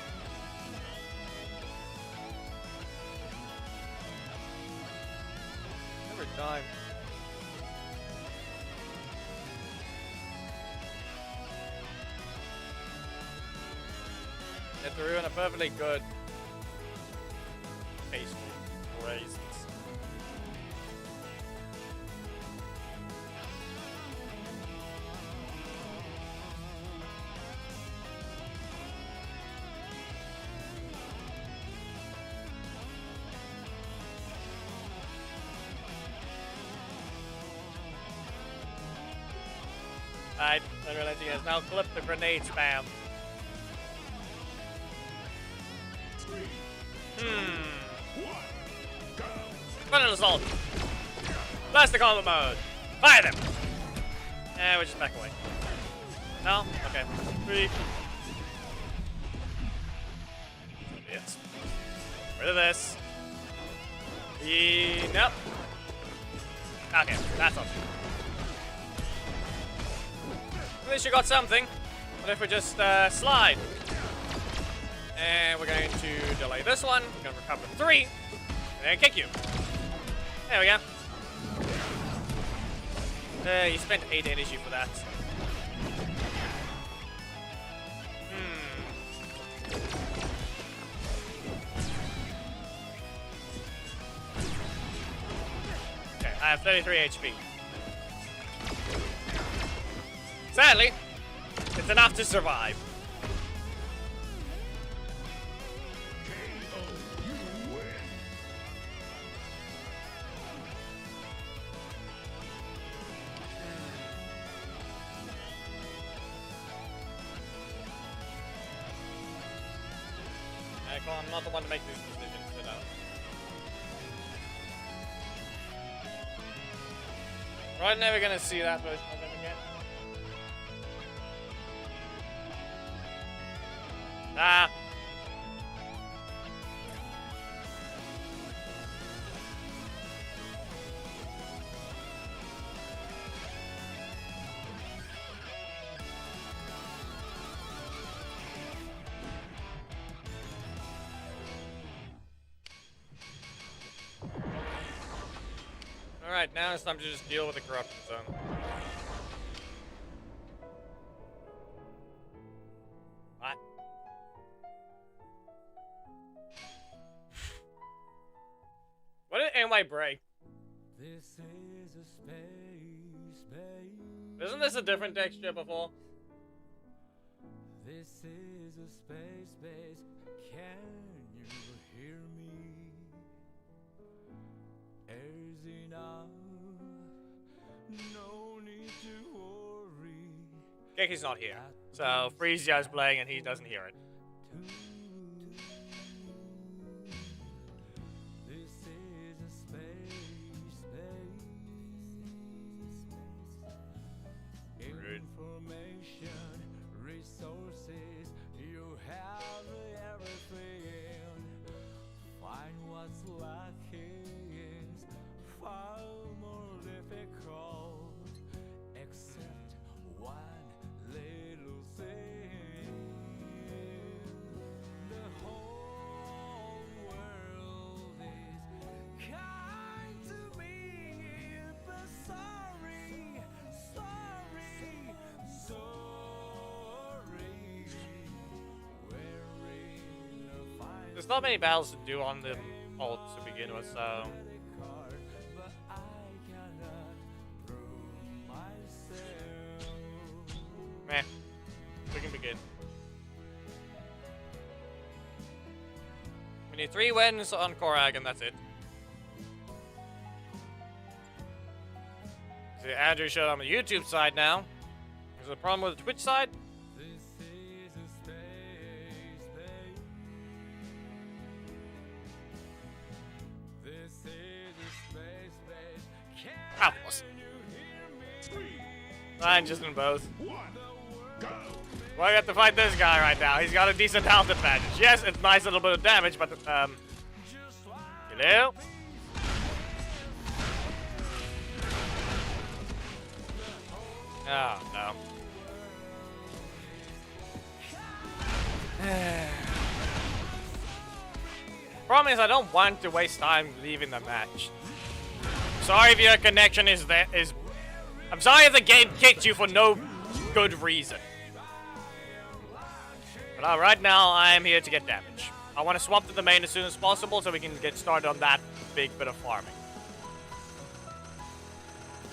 Every time. Get through in a perfectly good peaceful race. I realize you guys now clip the grenade spam. Final assault. Plastic combo mode. Fire them. And we'll just back away. No? Okay. 3. Yes. Rid of this. Nope. Okay, that's all. At least you got something. What if we just slide? And we're going to delay this one. We're going to recover 3. And then kick you. There we go. You spent 8 energy for that. Okay, I have 33 HP. Sadly, it's enough to survive. I'm not the one to make these decisions, you know. We're never gonna see that version of him again. Ah. Alright, now it's time to just deal with the corruption zone. What? What did NY break? This is a space, babe. Isn't this a different texture before? This is a space, space. Can you hear me? Easy now. No need to worry. Keki's not here. So Freezia's playing and he doesn't hear it. This is a space, space. Rude. Information, resources, you have everything. Find what's lacking, far more difficult. Except one little thing. The whole world is kind to me, but sorry, sorry, sorry. Wearing a fine There's not many battles to do on the ult to begin with, so... card, but I cannot prove myself. Meh. We can begin. We need 3 wins on Korag and that's it. See, Andrew showed on the YouTube side now. Is there a problem with the Twitch side? This is a space, babe. This is a space, babe. Can Ah, boss. you hear me? Fine, just in both. 1. Go. Well, I got to fight this guy right now. He's got a decent health advantage. Yes, it's nice little bit of damage, but Just like hello? Oh, no. Problem is, I don't want to waste time leaving the match. Sorry if your connection is there. I'm sorry if the game kicked you for no good reason. But right now, I am here to get damage. I want to swap to the main as soon as possible so we can get started on that big bit of farming.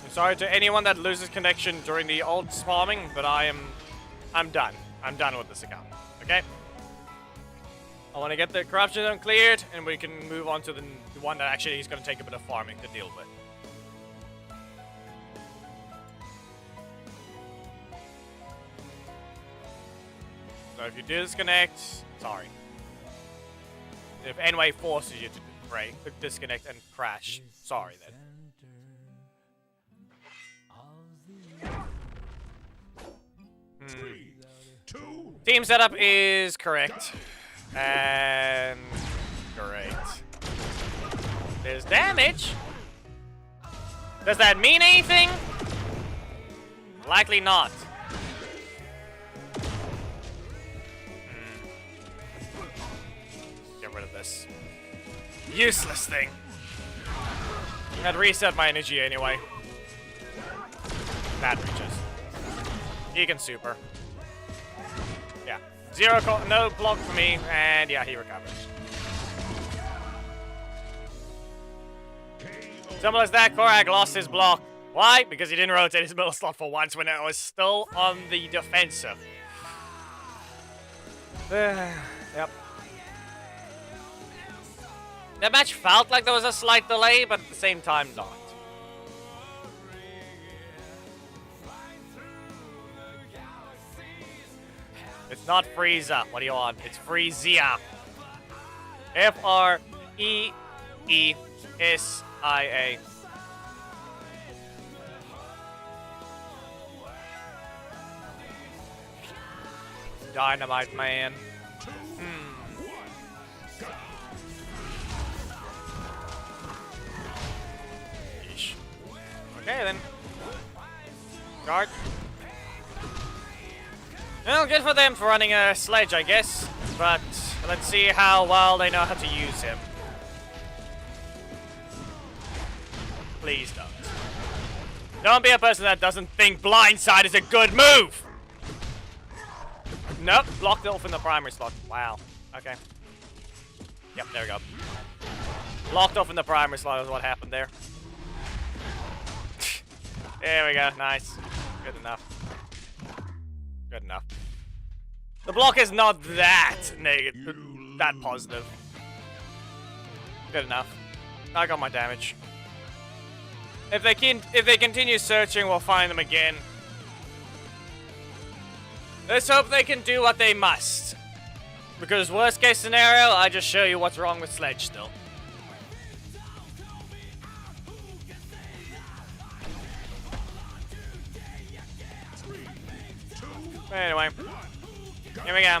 I'm sorry to anyone that loses connection during the ult farming, but I'm done. I'm done with this account. Okay? I want to get the corruption zone cleared, and we can move on to the one that actually is going to take a bit of farming to deal with. So if you disconnect, sorry. If NY forces you to break, disconnect and crash, sorry then. Hmm. 3, 2, Team setup is correct. And great. There's damage. Does that mean anything? Likely not. useless. Useless thing. I'd reset my energy anyway. That reaches. He can super. Yeah. No block for me, and yeah, he recovers. Simple as that, Korag lost his block. Why? Because he didn't rotate his middle slot for once when it was still on the defensive. Yep. That match felt like there was a slight delay, but at the same time, not. It's not Frieza. What do you want? It's Freezia. F-R-E-E-S-I-A. Dynamite Man. Yeesh. Okay then. Guard. Well, good for them for running a sledge, I guess. But let's see how well they know how to use him. Please don't. Don't be a person that doesn't think blindside is a good move! Nope, blocked it off in the primary slot. Wow. Okay. Yep, there we go. Locked off in the primary slot is what happened there. There we go, nice. Good enough. Good enough. The block is not that negative, that positive. Good enough. I got my damage. If they continue searching, we'll find them again. Let's hope they can do what they must. Because worst case scenario, I just show you what's wrong with Sledge still. Anyway, here we go.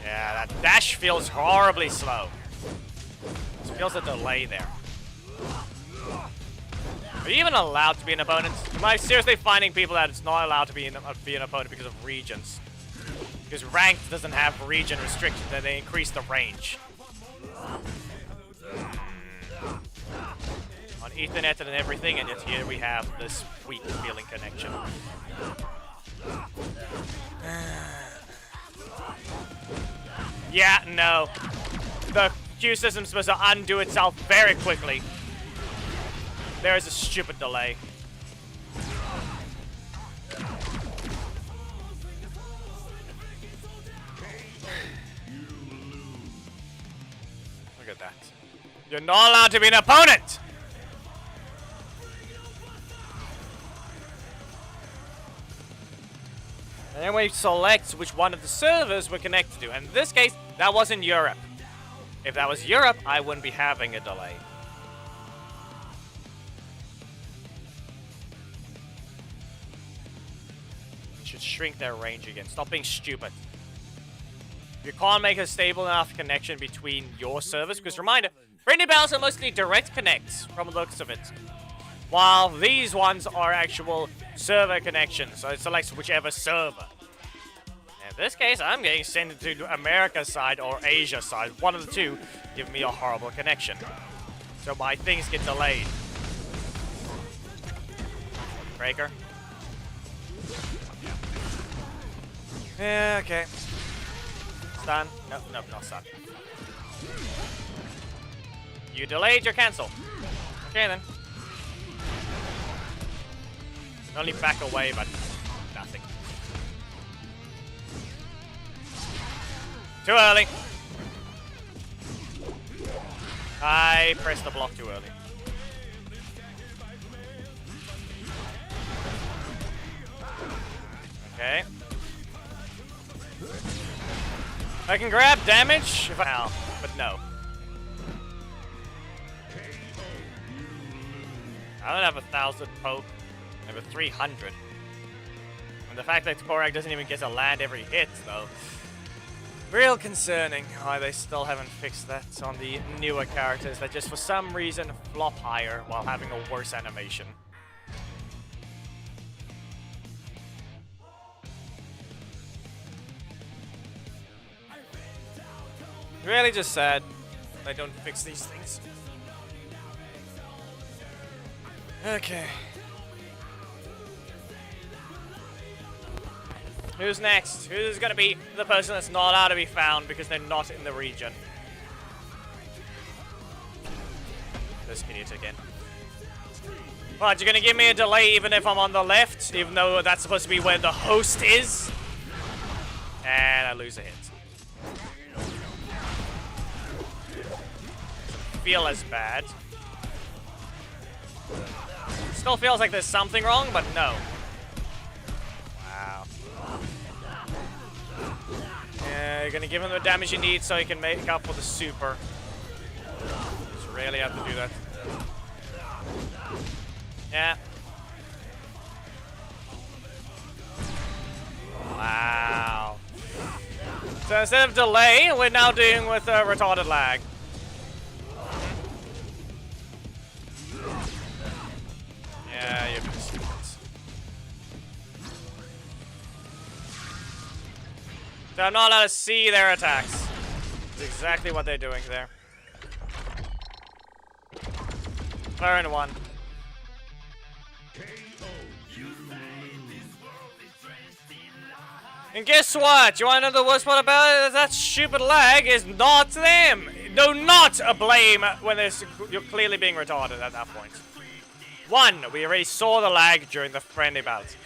Yeah, that dash feels horribly slow. It feels a delay there. Are you even allowed to be an opponent? Am I seriously finding people that it's not allowed to be an opponent because of regions? Because ranked doesn't have region restrictions and they increase the range. On Ethernet and everything, and yet here we have this weak feeling connection. Yeah, no. The queue system's supposed to undo itself very quickly. There is a stupid delay. Look at that. You're not allowed to be an opponent! And then we select which one of the servers we're connected to. And in this case, that was in Europe. If that was Europe, I wouldn't be having a delay. You should shrink their range again. Stop being stupid. You can't make a stable enough connection between your servers. Because reminder, friendly battles are mostly direct connects from the looks of it. While these ones are actual server connections, so it selects whichever server. In this case, I'm getting sent to America side or Asia side. One of the two give me a horrible connection. So my things get delayed. Breaker. Yeah, okay. Stun. Nope, nope, not stun. You delayed your cancel. Okay then. Only back away, but nothing. Too early. I pressed the block too early. Okay. I can grab damage if I but no. I don't have 1,000 poke. I have a 300. And the fact that Korag doesn't even get to land every hit, though. Real concerning why they still haven't fixed that on the newer characters that just for some reason flop higher while having a worse animation. really just sad I don't fix these things. Okay. Who's next? Who's gonna be the person that's not allowed to be found because they're not in the region? This idiot again. What, you're gonna give me a delay even if I'm on the left? Even though that's supposed to be where the host is? And I lose a hit. Doesn't feel as bad. Still feels like there's something wrong, but no. Wow. Yeah, you're gonna give him the damage he needs so he can make up for the super. Just really have to do that. Yeah. Wow. So instead of delay, we're now dealing with retarded lag. Yeah, you're gonna see this. So I'm not allowed to see their attacks. That's exactly what they're doing there. Fern and 1. And guess what? You wanna know the worst part about it? That stupid lag is not them! Do not blame when you're clearly being retarded at that point. 1, we already saw the lag during the friendly bout.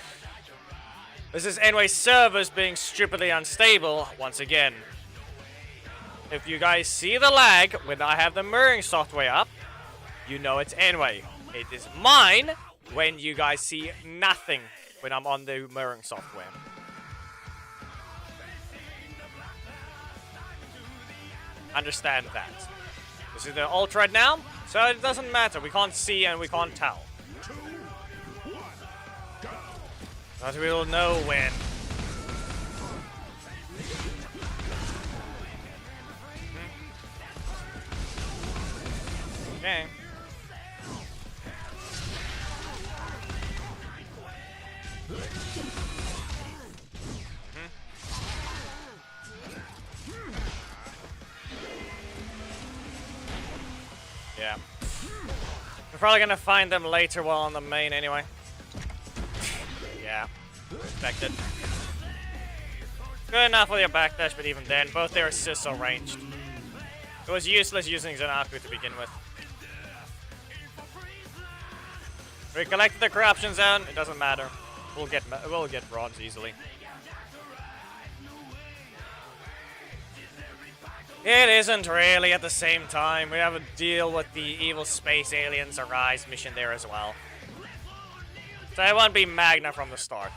This is anyway servers being stupidly unstable once again. If you guys see the lag when I have the mirroring software up, you know it's anyway. It is mine when you guys see nothing when I'm on the mirroring software. Understand that. This is the ult right now, so it doesn't matter. We can't see and we can't tell. But we'll know when. Okay. Yeah. We're probably gonna find them later while on the main anyway. Yeah. Expected. Good enough with your backdash, but even then, both their assists are ranged. It was useless using Zanaku to begin with. We collected the corruption zone, it doesn't matter. We'll get bronze easily. It isn't really at the same time. We have to deal with the evil space aliens Arise mission there as well. So it won't be Magna from the start.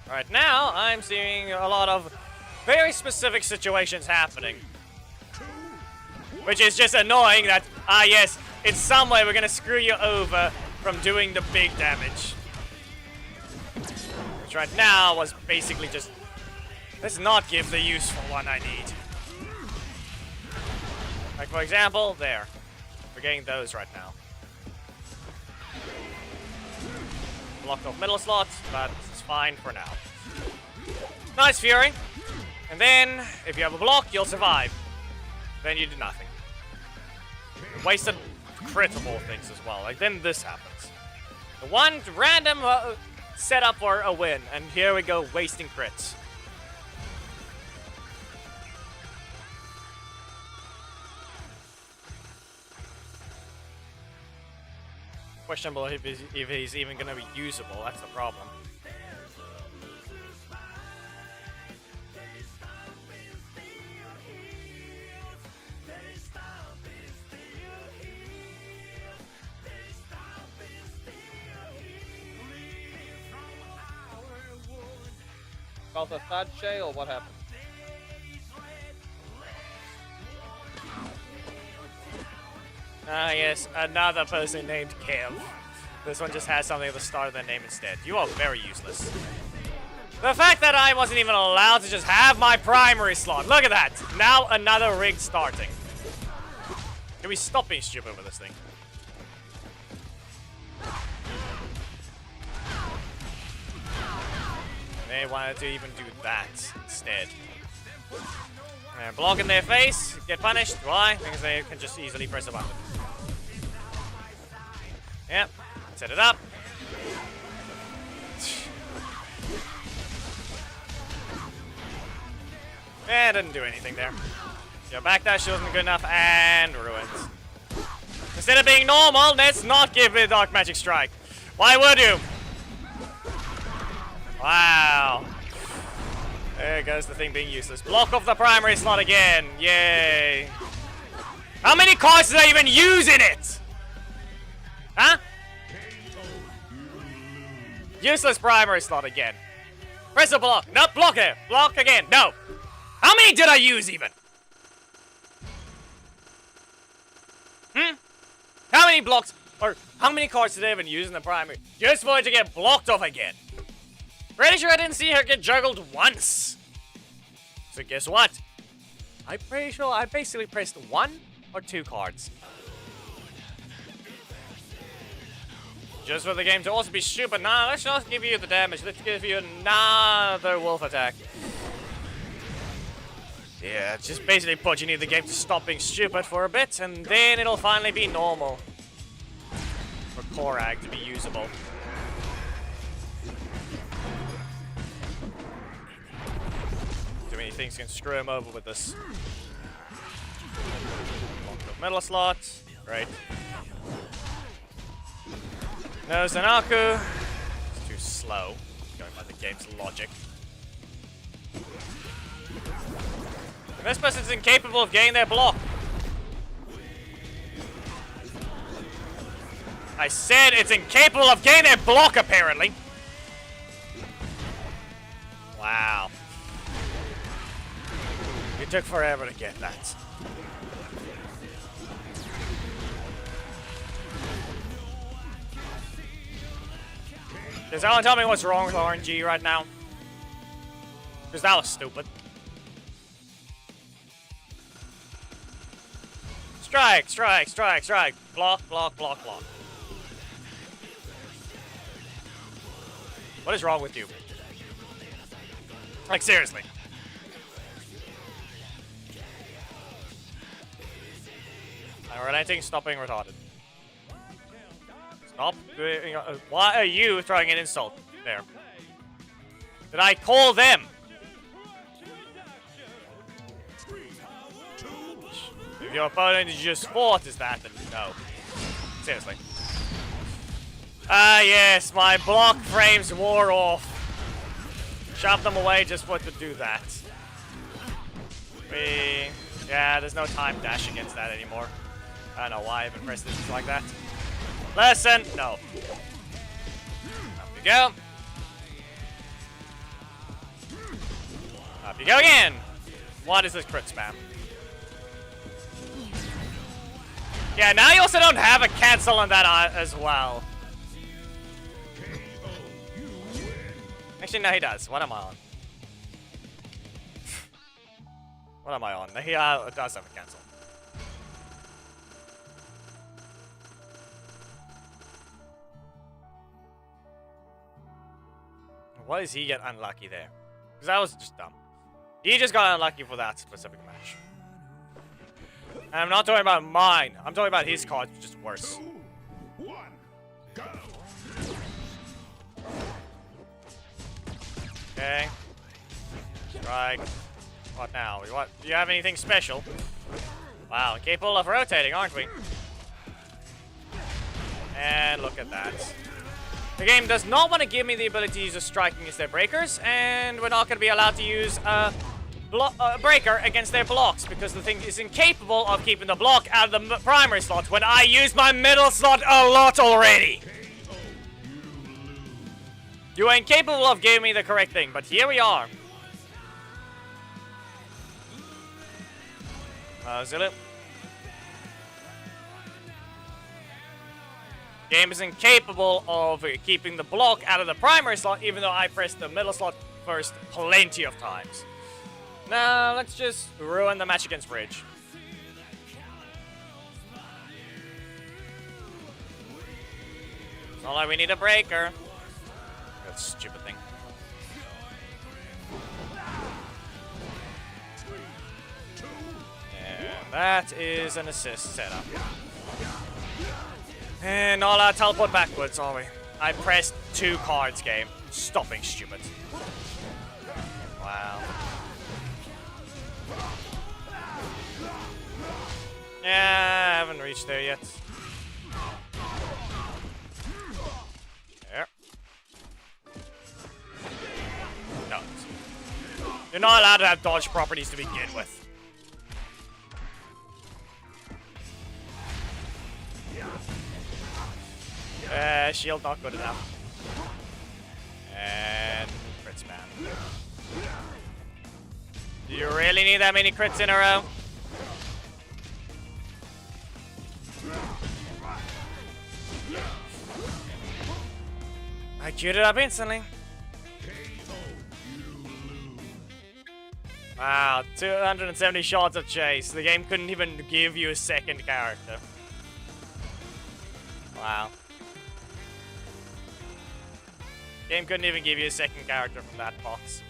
Right now, I'm seeing a lot of very specific situations happening. Which is just annoying that, yes, in some way we're gonna screw you over from doing the big damage. Which right now was basically just, let's not give the useful one I need. Like for example, there. We're getting those right now. Blocked off middle slots, but it's fine for now. Nice Fury. And then, if you have a block, you'll survive. Then you do nothing. Wasted crit of all things as well. Like, then this happens. The one random setup for a win, and here we go, wasting crits. Questionable if he's even going to be usable, that's the problem. About the third Shay, or what happened? Ah, yes, another person named Kev. This one just has something at the start of their name instead. You are very useless. The fact that I wasn't even allowed to just have my primary slot. Look at that. Now another rig starting. Can we stop being stupid with this thing? They wanted to even do that instead. And block in their face, get punished. Why? Because they can just easily press a button. Yep, set it up. Eh, didn't do anything there. Your backdash wasn't good enough, and ruins. Instead of being normal, let's not give it a Dark Magic Strike. Why would you? Wow. There goes the thing being useless. Block off the primary slot again. Yay. How many cards did I even use in it? Huh? Useless primary slot again. Press the block. No, block it. Block again. No. How many did I use even? How many blocks, or how many cards did I even use in the primary? Just for it to get blocked off again. Pretty sure I didn't see her get juggled once. So guess what? I'm pretty sure I basically pressed 1 or 2 cards. Just for the game to also be stupid. Nah, let's not give you the damage. Let's give you another wolf attack. Yeah, just basically put you need the game to stop being stupid for a bit, and then it'll finally be normal. For Korag to be usable. Too many things can screw him over with this. Metal slot. Great. No Zanaku. It's too slow. Going by the game's logic. This person's incapable of getting their block. I said it's incapable of getting their block, apparently. Wow. It took forever to get that. Does anyone tell me what's wrong with RNG right now? Because that was stupid. Strike, strike, strike, strike. Block, block, block, block. What is wrong with you? Like, seriously. Unrelenting, stopping, retarded. Stop doing. Why are you throwing an insult there? Did I call them? If your opponent is just fought as that, then no. Seriously. Ah, yes, my block frames wore off. Shove them away just for it to do that. Yeah, there's no time dash against that anymore. I don't know why I even pressed it like that. Listen! No. Up you go. Up you go again! What is this crit spam? Yeah, now you also don't have a cancel on that as well. Actually, no, he does. What am I on? What am I on? He does have a cancel. Why does he get unlucky there? Because that was just dumb. He just got unlucky for that specific match. And I'm not talking about mine. I'm talking about his cards, which is worse. 2, 1, go. Okay. Strike. What now? What? Do you have anything special? Wow, capable of rotating, aren't we? And look at that. The game does not want to give me the ability to use a strike against their breakers, and we're not going to be allowed to use a breaker against their blocks because the thing is incapable of keeping the block out of the primary slot when I use my middle slot a lot already. You are incapable of giving me the correct thing, but here we are. Zilip. Game is incapable of keeping the block out of the primary slot, even though I pressed the middle slot first plenty of times. Now, let's just ruin the match against Bridge. It's not like we need a breaker. That stupid thing. And that is an assist setup. And all our teleport backwards, are we? I pressed 2 cards game. Stop being stupid. Wow. Yeah, I haven't reached there yet. There. No. You're not allowed to have dodge properties to begin with. Shield not good enough. And crit spam. Do you really need that many crits in a row? I queued it up instantly. Wow, 270 shots of chase. The game couldn't even give you a second character. Wow. Game couldn't even give you a second character from that box.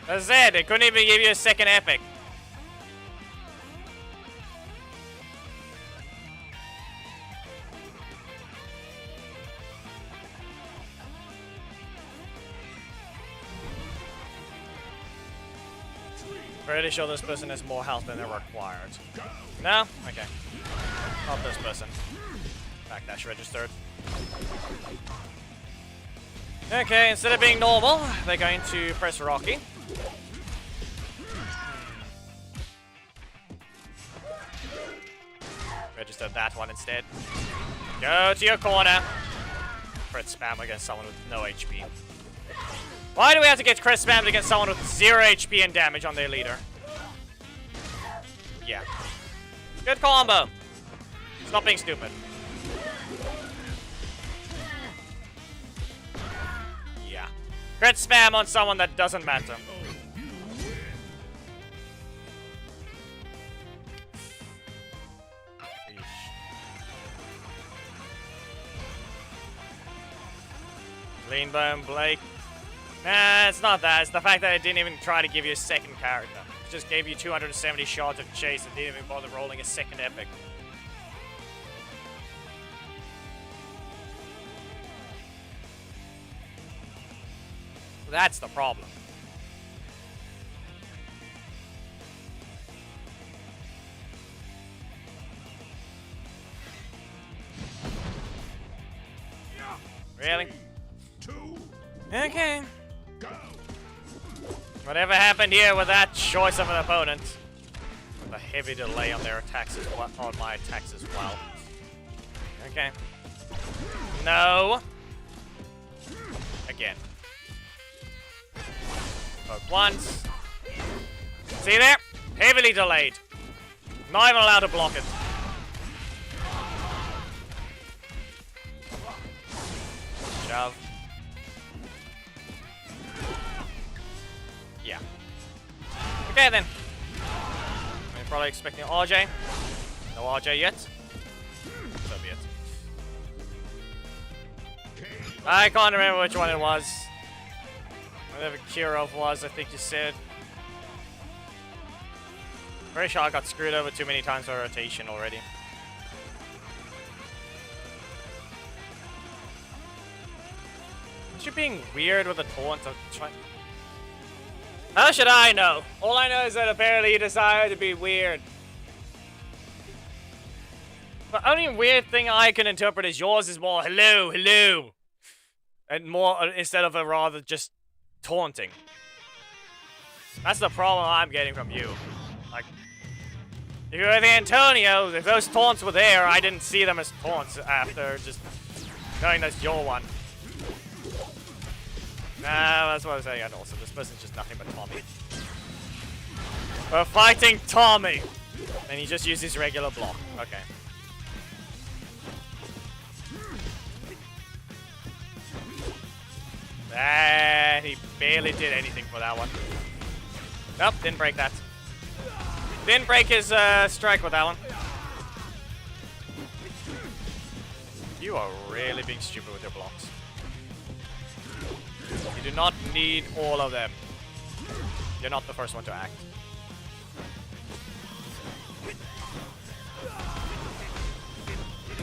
That's it, it couldn't even give you a second epic. Pretty sure this person has more health than they're required. No? Okay. Not this person. Backdash registered. Okay, instead of being normal, they're going to press Rocky. Register that one instead. Go to your corner. Crit spam against someone with no HP. Why do we have to get crit spammed against someone with 0 HP and damage on their leader? Yeah. Good combo. Stop being stupid. Yeah. Crit spam on someone that doesn't matter. Lean Bone Blake. Nah, it's not that. It's the fact that it didn't even try to give you a second character. It just gave you 270 shots of chase and didn't even bother rolling a second epic. That's the problem. Really? Okay. Whatever happened here with that choice of an opponent. With a heavy delay on their attacks as well, on my attacks as well. Okay. No. Again. Poke once. See there? Heavily delayed. Not even allowed to block it. Shove. Yeah. Okay then. I'm probably expecting RJ. No RJ yet. So be it. I can't remember which one it was. Whatever Kirov was, I think you said. Pretty sure I got screwed over too many times by rotation already. You're being weird with a taunt. How should I know? All I know is that apparently you decided to be weird. The only weird thing I can interpret is yours is more hello, hello. And more instead of a rather just taunting. That's the problem I'm getting from you. Like, if you were the Antonio, if those taunts were there, I didn't see them as taunts after just knowing that's your one. Nah, that's what I was saying. And also, this person's just nothing but Tommy. We're fighting Tommy! And he just used his regular block. Okay. And he barely did anything for that one. Nope, didn't break that. Didn't break his strike with that one. You are really being stupid with your blocks. You do not need all of them. You're not the first one to act.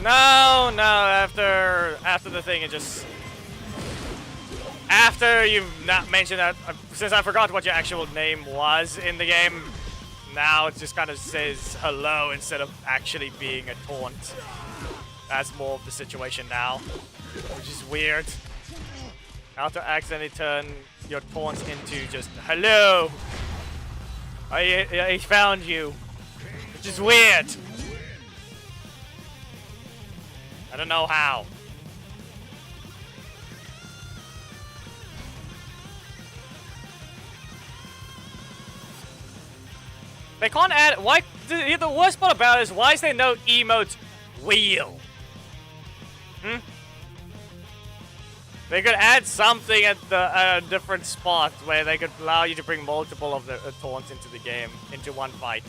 No, after the thing, it just... After you've not mentioned that, since I forgot what your actual name was in the game, now it just kind of says hello instead of actually being a taunt. That's more of the situation now, which is weird. How to accidentally turn your taunts into just hello. I found you, which is weird. I don't know how. They can't add. Why? The worst part about it is why is there no emote wheel? They could add something at the different spot where they could allow you to bring multiple of the taunts into the game, into one fight.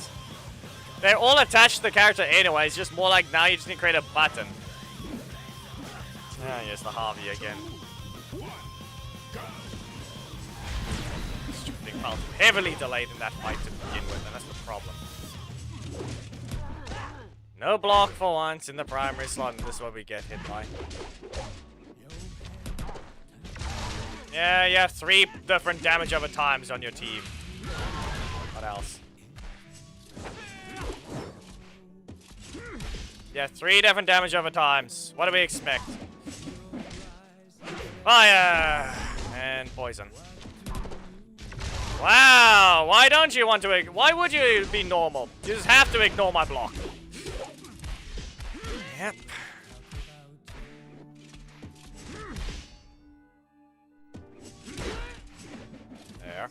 They're all attached to the character anyway. It's just more like now you just need to create a button. Ah, yes, the Harvey again. Stupid thing felt heavily delayed in that fight to begin with, and that's the problem. No block for once in the primary slot, and this is what we get hit by. Yeah, you have 3 different damage over times on your team. What else? Yeah, 3 different damage over times. What do we expect? Fire! And poison. Wow! Why don't you want to... Why would you be normal? You just have to ignore my block. Yep. There.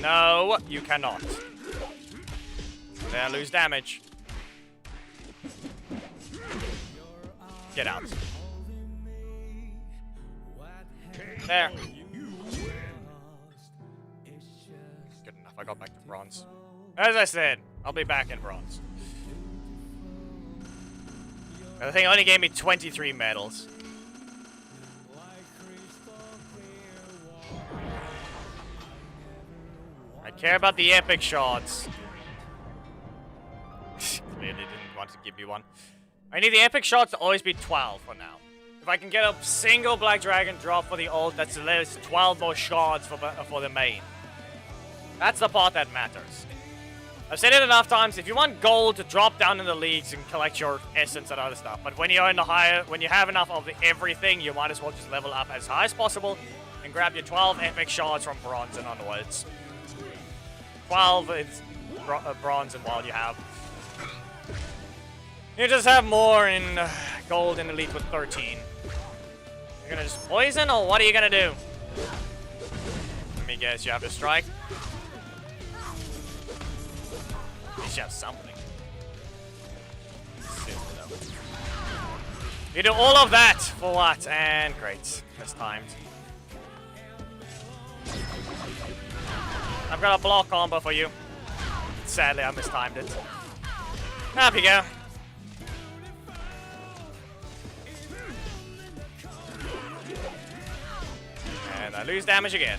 No, you cannot. Then lose damage. Get out. There. Good enough, I got back to bronze. As I said, I'll be back in bronze. The thing only gave me 23 medals. I care about the epic shots. Clearly didn't want to give me one. I need the epic shots to always be 12 for now. If I can get a single Black Dragon drop for the ult, that's 12 more shards for the main. That's the part that matters. I've said it enough times, if you want gold to drop down in the leagues and collect your essence and other stuff, but when you're in the when you have enough of everything, you might as well just level up as high as possible and grab your 12 epic shards from bronze and onwards. 12 is bronze and while you have. You just have more in gold and elite with 13. You're gonna just poison, or what are you gonna do? Let me guess, you have to strike. At least you have something. You do all of that for what? And great, mistimed. I've got a block combo for you. Sadly, I mistimed it. Up you go. And I lose damage again.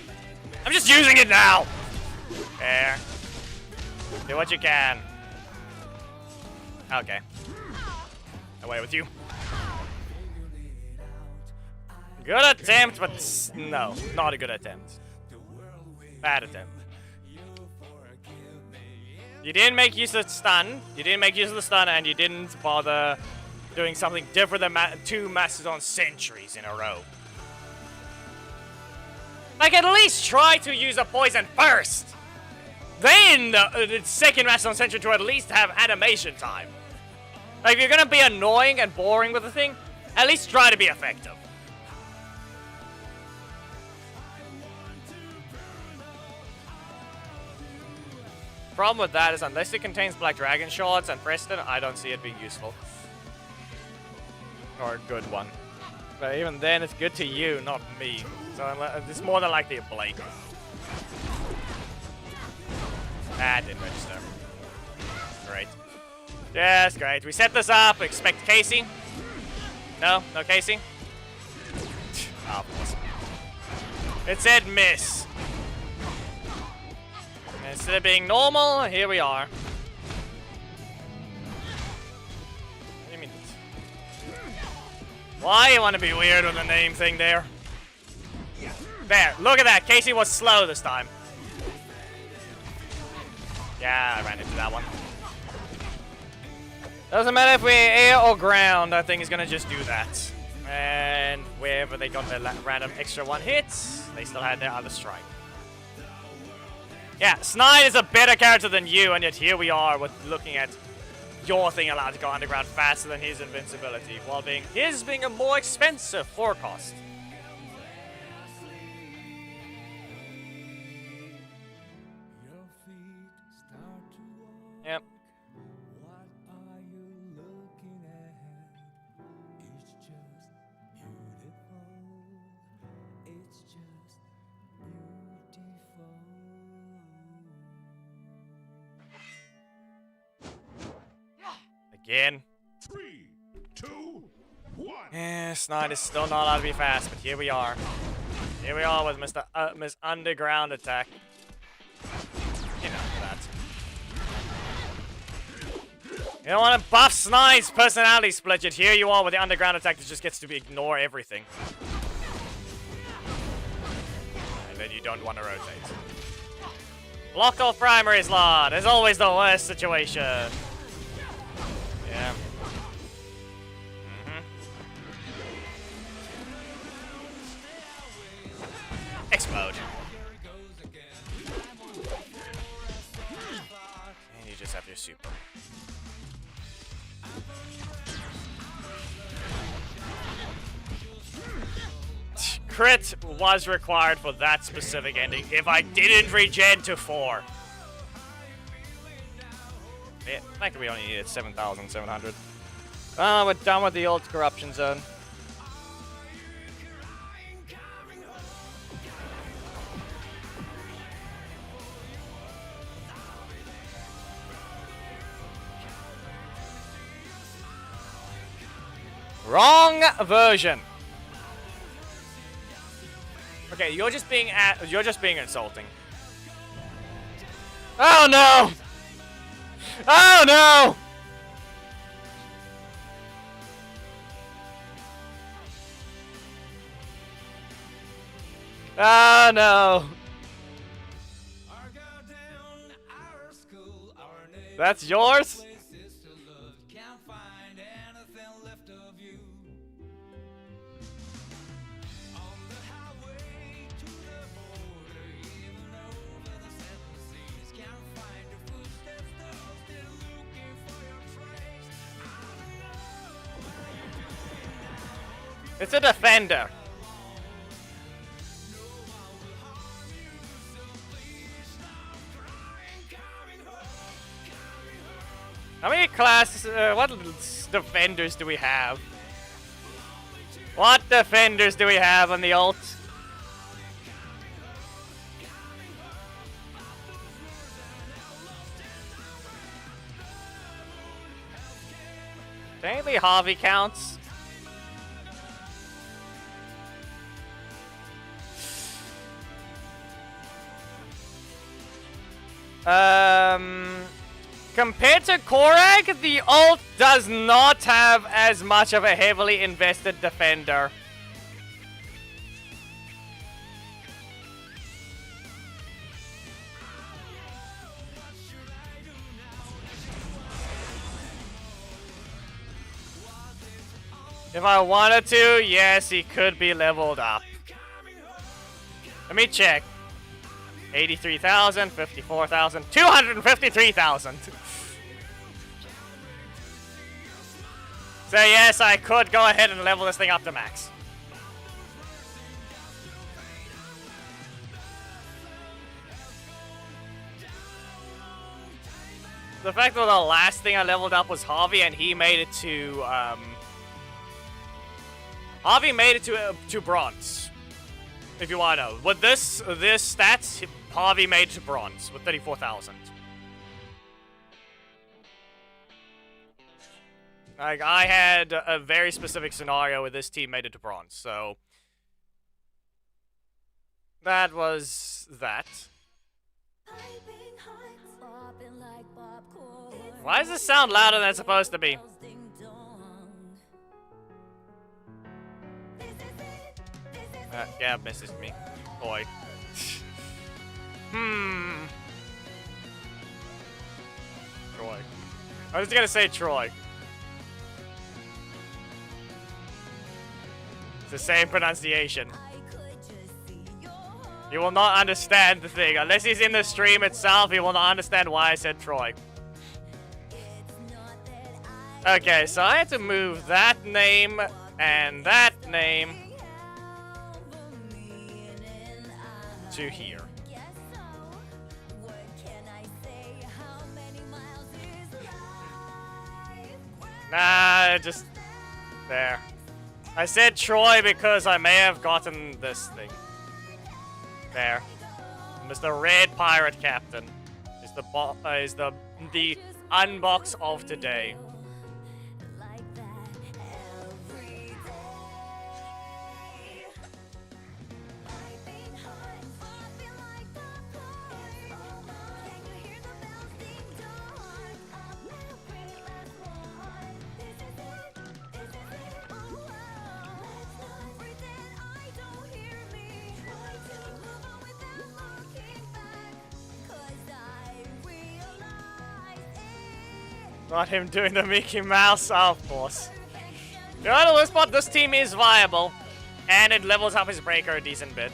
I'm just using it now! There. Do what you can. Okay. Away with you. Good attempt, but no, not a good attempt. Bad attempt. You didn't make use of stun. You didn't make use of the stun, and you didn't bother doing something different than 2 Mastodon sentries in a row. Like, at least try to use a poison first! Then the second Mastodon sentry to at least have animation time. Like, if you're gonna be annoying and boring with the thing, at least try to be effective. Problem with that is unless it contains Black Dragon shards and Preston, I don't see it being useful. Or a good one. But even then, it's good to you, not me. So it's more than likely a Blake. That didn't register. Great. Yes, great. We set this up. Expect Casey. No? No Casey? Oh, of course. It said miss. And instead of being normal, here we are. What do you mean? Why you want to be weird with the name thing there? There, look at that. Casey was slow this time. Yeah, I ran into that one. Doesn't matter if we're air or ground, I think he's gonna just do that. And wherever they got their random extra one hits, they still had their other strike. Yeah, Snide is a better character than you, and yet here we are with looking at your thing allowed to go underground faster than his invincibility, while his being a more expensive forecast. Yep. What are you looking at? It's just beautiful. It's just beautiful. Again. 3, 2, 1. Yeah, Snide is still not allowed to be fast, but here we are. Here we are with Miss Underground Attack. You know that. You don't want to buff Snide's personality split, yet here you are with the Underground Attack that just gets to ignore everything. And then you don't want to rotate. Block off primary slot is always the worst situation. Yeah. Explode. And you just have your super. Crit was required for that specific ending if I didn't regen to 4. Yeah, I think we only needed 7,700. We're done with the old corruption zone. Wrong version. Okay, you're just being insulting. Oh no! Oh no! Oh no! That's yours? It's a defender. How many classes, what defenders do we have? What defenders do we have on the ult? Technically Harvey counts. Compared to Korag, the ult does not have as much of a heavily invested defender. If I wanted to, yes, he could be leveled up. Let me check. 83,000, 54,000, 253,000. So yes, I could go ahead and level this thing up to max. The fact that the last thing I leveled up was Harvey, and he made it to Harvey made it to bronze. If you want to know, with this stats, Harvey made it to bronze with 34,000. Like, I had a very specific scenario where this team made it to bronze, so... That was that. Why does this sound louder than it's supposed to be? Yeah, misses me. Boy. Troy. I was gonna say Troy. It's the same pronunciation. He will not understand the thing. Unless he's in the stream itself, he will not understand why I said Troy. Okay, so I had to move that name and that name to here. Nah, just there. I said Troy because I may have gotten this thing. There. Mr. Red Pirate Captain is the unbox of today. Not him doing the Mickey Mouse, of course. The other worst part, this team is viable, and it levels up his breaker a decent bit.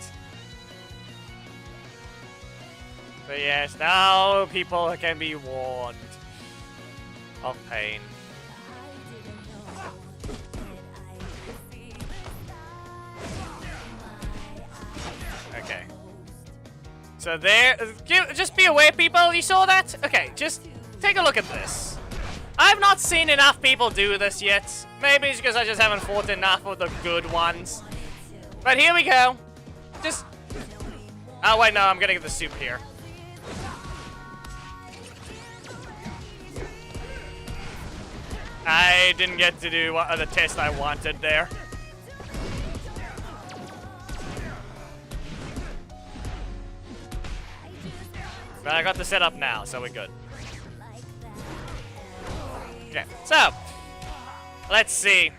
But yes, now people can be warned of pain. Okay. So there, just be aware, people, you saw that? Okay, just take a look at this. I've not seen enough people do this yet. Maybe it's because I just haven't fought enough of the good ones. But here we go. Just... Oh, wait, no, I'm gonna get the soup here. I didn't get to do the test I wanted there. But I got the setup now, so we're good. Okay, so let's see.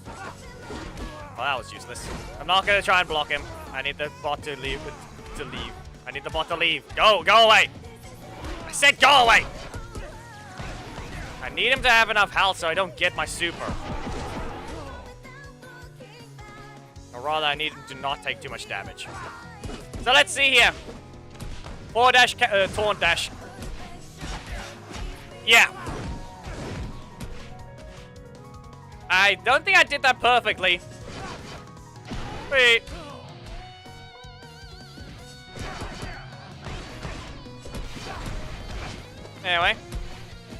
Well, that was useless. I'm not gonna try and block him. I need the bot to leave. I need the bot to leave. Go away! I said go away! I need him to have enough health so I don't get my super. Or rather, I need him to not take too much damage. So let's see here. Forward dash, taunt dash. Yeah. I don't think I did that perfectly. Wait. Anyway.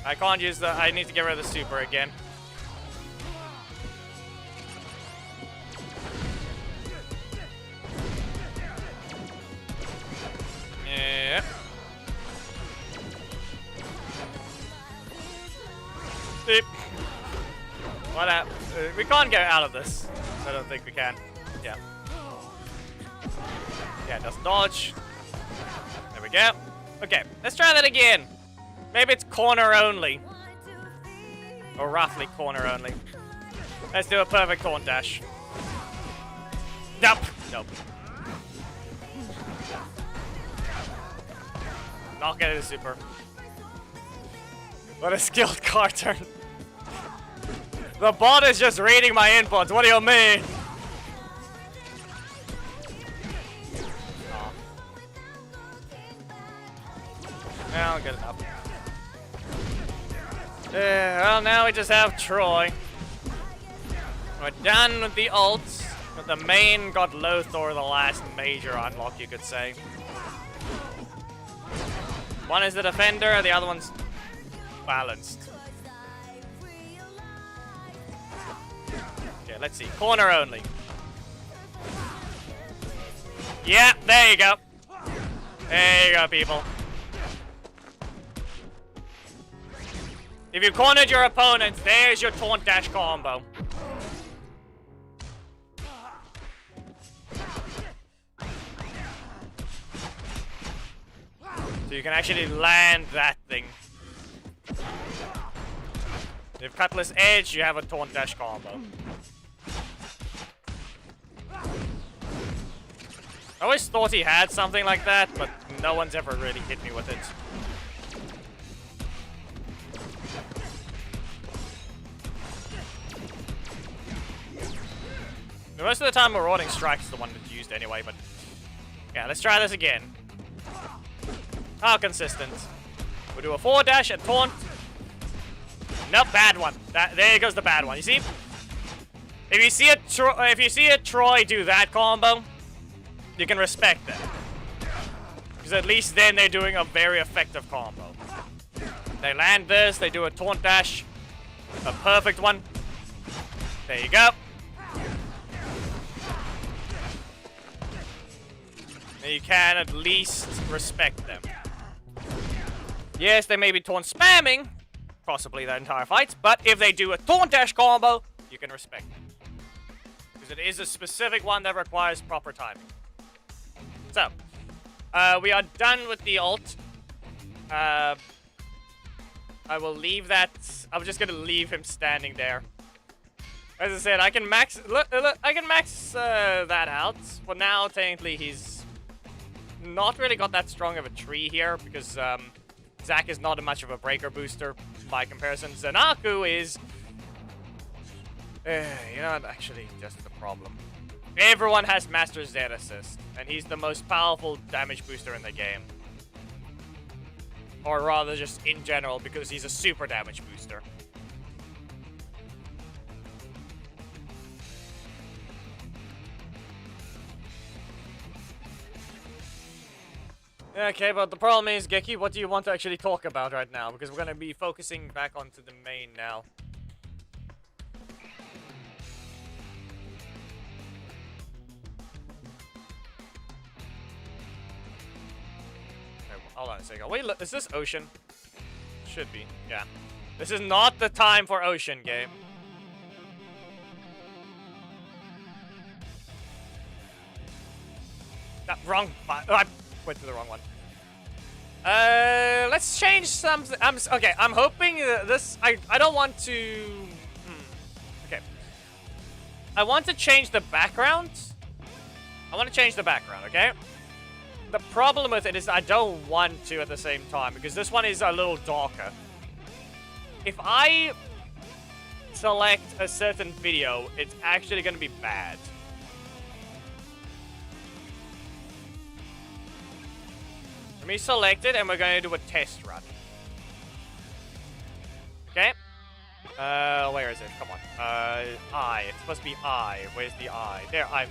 I can't use the... I need to get rid of the super again. Yeah. Beep. What up? We can't get out of this. I don't think we can. Yeah. Yeah, just dodge. There we go. Okay, let's try that again. Maybe it's corner only. Or roughly corner only. Let's do a perfect taunt dash. Nope. Nope. Not getting a super. What a skilled card turn. The bot is just reading my inputs. What do you mean? Oh. Well, good enough. Well, now we just have Troy. We're done with the ults, but the main got Lothar, the last major unlock, you could say. One is the defender, the other one's balanced. Okay, let's see. Corner only. Yeah, there you go. There you go, people. If you cornered your opponent, there's your taunt dash combo. So you can actually land that thing. If Cutlass Edge, you have a taunt dash combo. I always thought he had something like that, but no one's ever really hit me with it. Most of the time, Marauding Strike's the one that's used anyway, but... Yeah, let's try this again. How consistent. We'll do a forward dash, a taunt. Nope, bad one. There goes the bad one. You see? If you see a Troy do that combo, you can respect them. Because at least then they're doing a very effective combo. They land this, they do a taunt dash. A perfect one. There you go. You can at least respect them. Yes, they may be taunt spamming, possibly the entire fight, but if they do a taunt dash combo, you can respect them. Because it is a specific one that requires proper timing. So, we are done with the ult. I will leave that. I'm just gonna leave him standing there. As I said, I can max. Look, I can max that out. For now, technically, he's not really got that strong of a tree here because Zac is not much of a breaker booster by comparison. Zanaku is, you know, actually just the problem. Everyone has Master Z assist, and he's the most powerful damage booster in the game. Or rather, just in general, because he's a super damage booster. Okay, but the problem is, Geki, what do you want to actually talk about right now? Because we're going to be focusing back onto the main now. Okay, hold on a second. Wait, is this Ocean? Should be, yeah. This is not the time for Ocean, game. Wrong. I went to the wrong one. Let's change something. Okay, I'm hoping this. I don't want to. Okay. I want to change the background. I want to change the background. Okay. The problem with it is I don't want to at the same time because this one is a little darker. If I select a certain video, it's actually going to be bad. Let me select it, and we're going to do a test run. Okay. Where is it? Come on. I. It's supposed to be I. Where's the I? There, I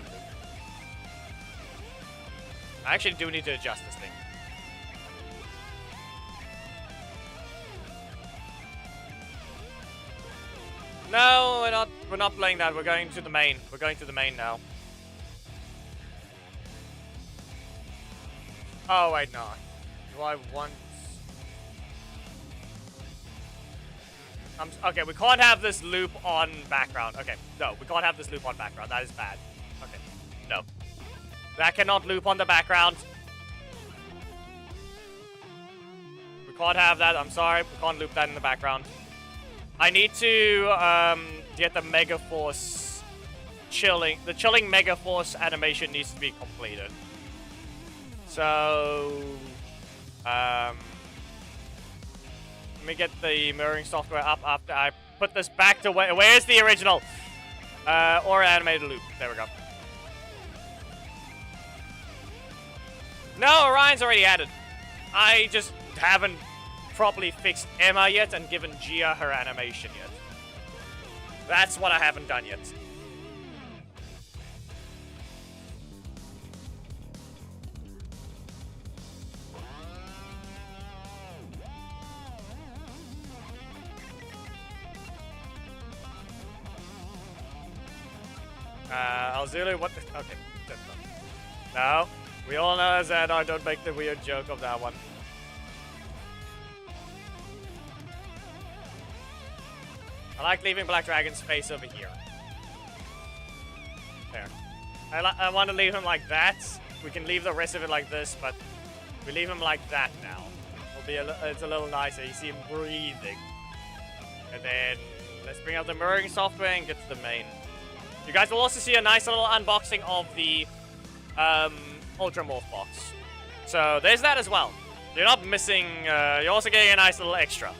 actually do need to adjust this thing. No, we're not playing that. We're going to the main. We're going to the main now. Oh, wait, no. Do I want... okay, we can't have this loop on background. Okay, no, we can't have this loop on background. That is bad. Okay, no. That cannot loop on the background. We can't have that. I'm sorry. We can't loop that in the background. I need to get the Mega Force chilling. The chilling Mega Force animation needs to be completed. So, let me get the mirroring software up after I put this back to where's the original? Or animated loop. There we go. No, Orion's already added. I just haven't properly fixed Emma yet and given Gia her animation yet. That's what I haven't done yet. Alzulu, what the... Okay. No. We all know Zadar, don't make the weird joke of that one. like leaving Black Dragon's face over here. There. I want to leave him like that. We can leave the rest of it like this, but we leave him like that now. It's a little nicer. You see him breathing. And then let's bring out the mirroring software and get to the main. You guys will also see a nice little unboxing of the Ultra Morph box. So there's that as well. You're not missing, you're also getting a nice little extra.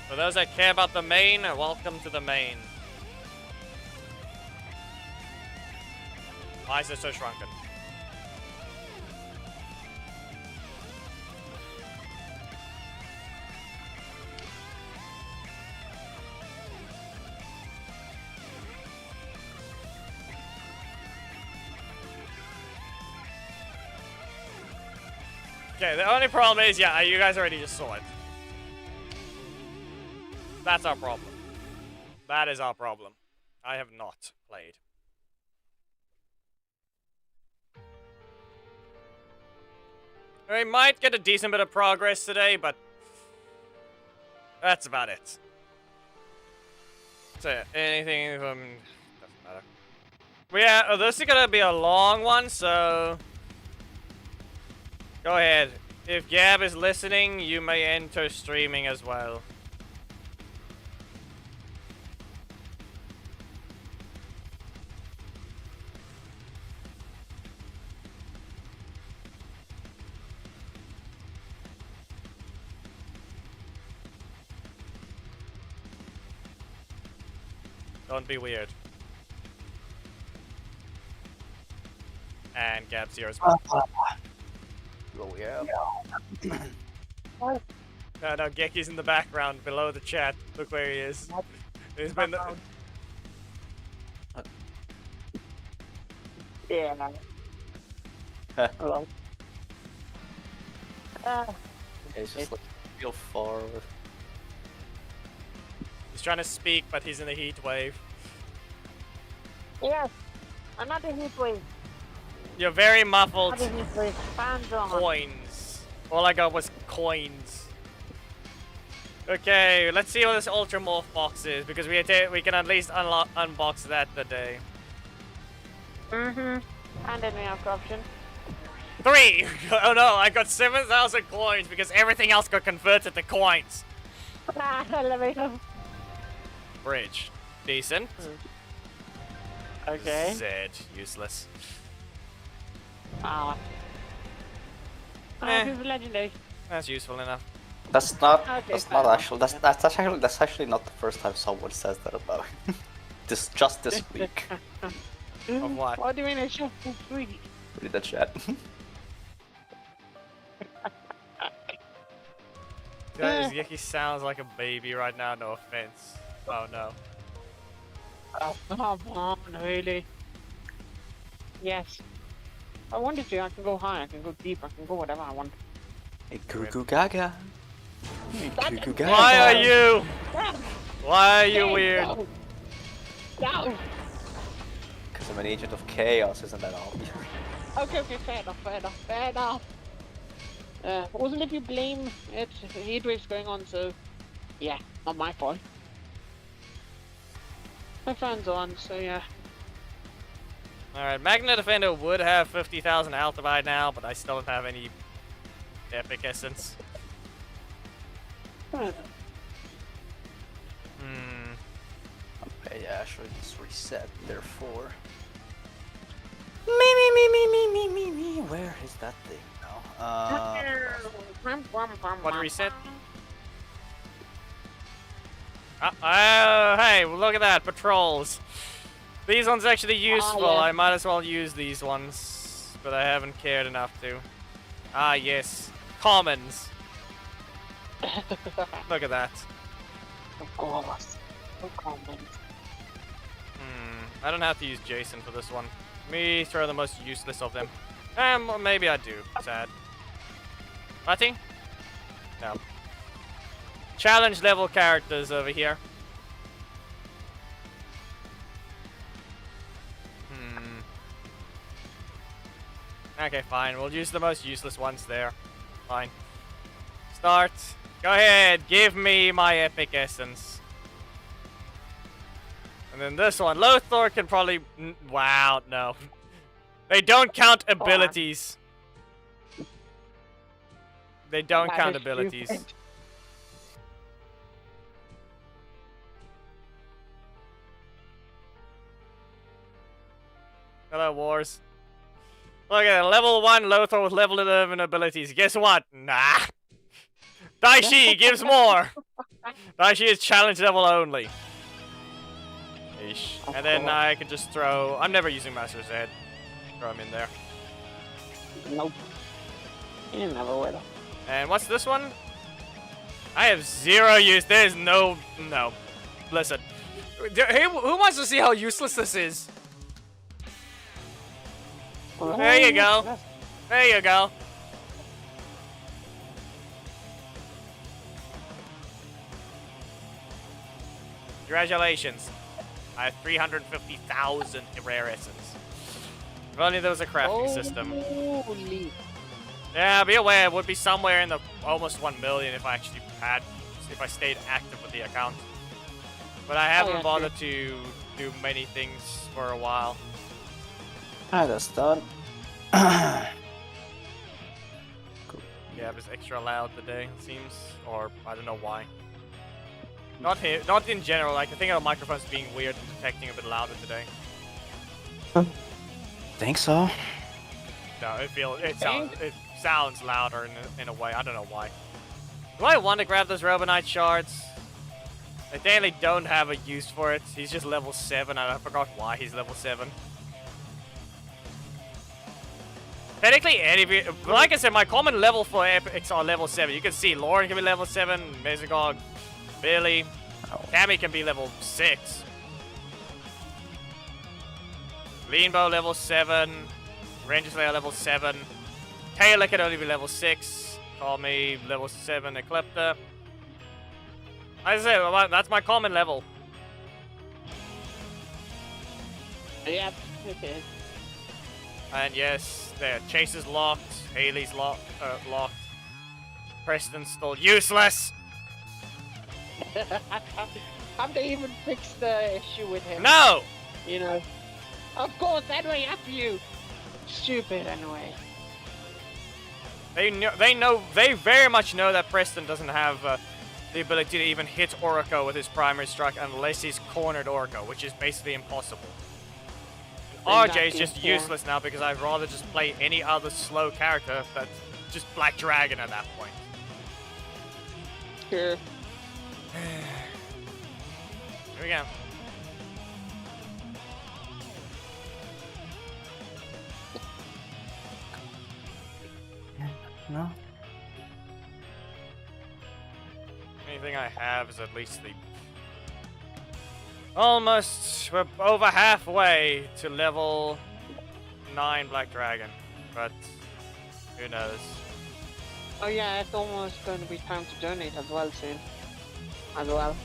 For those that care about the main, welcome to the main. Why is it so shrunken? Okay, the only problem is, yeah, you guys already just saw it. That's our problem. That is our problem. I have not played. We might get a decent bit of progress today, but that's about it. So, anything from... doesn't matter. Yeah, this is gonna be a long one, so... Go ahead. If Gab is listening, you may enter streaming as well. Don't be weird. And Gab's here as well. Oh, yeah. No, Geki's in the background below the chat. Look where he is. He's been... Yeah. Hello. It's just like real far. He's trying to speak, but he's in a heat wave. Yes. I'm not a heat wave. You're very muffled. Not a heat wave. Fans on. Coins. All I got was coins. Okay, let's see what this Ultra Morph box is, because we can at least unbox that today. And then we have corruption. 3! Oh no, I got 7,000 coins because everything else got converted to coins. Elevator. Bridge. Decent. Okay. Zed. Useless. Ah. Eh. Who's legendary? That's useful enough. That's not. Okay, That's fair not actually. That's actually not the first time someone says that about. Just this week. Of what? What do you mean it's just this week? Read the chat. Guys, Yeki sounds like a baby right now, no offense. Oh no. Oh, come on, really? Yes. I wanted to, I can go high, I can go deep, I can go whatever I want. Hey, goo goo gaga. Hey, goo goo gaga. Why are you? Why are you weird? No! Because I'm an agent of chaos, isn't that obvious? Okay, fair enough. Wasn't if you blame it, heat waves going on, so yeah, not my fault. My fan's on, so yeah. Alright, Magna Defender would have 50,000 alpha by now, but I still don't have any epic essence. Okay, yeah, I should just reset, therefore. Me. Where is that thing now? What reset? Hey, look at that, patrols. These ones actually useful. Yeah. I might as well use these ones, but I haven't cared enough to. Ah, yes. Commons. Look at that. Of course. No comment. I don't have to use Jason for this one. Me throw the most useless of them. Or maybe I do. Sad. Nothing? No. Challenge level characters over here. Okay, fine. We'll use the most useless ones there. Fine. Start. Go ahead. Give me my epic essence. And then this one. Lothar can probably... Wow, no. They don't count abilities. They don't That count is abilities. stupid. Hello, Wars. Look at it. Level 1 Lothar with level 11 abilities. Guess what? Nah. Daishi gives more. Daishi is challenge level only. Eesh. And then I can just throw... I'm never using Master's Head. Throw him in there. Nope. You never will. And what's this one? I have 0 use. There's no... No. Listen. Hey, who wants to see how useless this is? There you go. There you go. Congratulations. I have 350,000 rare essence. If only there was a crafting system. Holy. Yeah, be aware, it would be somewhere in the almost 1 million if I actually had, if I stayed active with the account. But I haven't bothered to do many things for a while. Alright, that's done. Yeah, it was extra loud today, it seems. Or, I don't know why. Not here, not in general, like I think our microphone's being weird and detecting a bit louder today. Think so? No, it sounds louder in a way, I don't know why. Do I want to grab those Robonite shards? I definitely don't have a use for it. He's just level 7 and I forgot why he's level 7. Technically, like I said, my common level for epics are level 7. You can see Lauren can be level 7, Mesogog, Billy, Cammy can be level 6. Leanbow level 7, Ranger Slayer level 7, Taylor can only be level 6, call me level 7 Eclipta. Like I said, that's my common level. Yep, okay. And yes, there, Chase is locked, Haley's locked, Preston's still useless. Have they even fixed the issue with him? No! You know. Of course, anyway, after you. Stupid, anyway. They very much know that Preston doesn't have the ability to even hit Oriko with his primary strike unless he's cornered Oriko, which is basically impossible. RJ is just useless now because I'd rather just play any other slow character that's just Black Dragon at that point. Sure. Here we go. No? Anything I have is at least the... Almost, we're over halfway to level 9 Black Dragon, but who knows. Oh yeah, it's almost going to be time to donate as well soon. As well.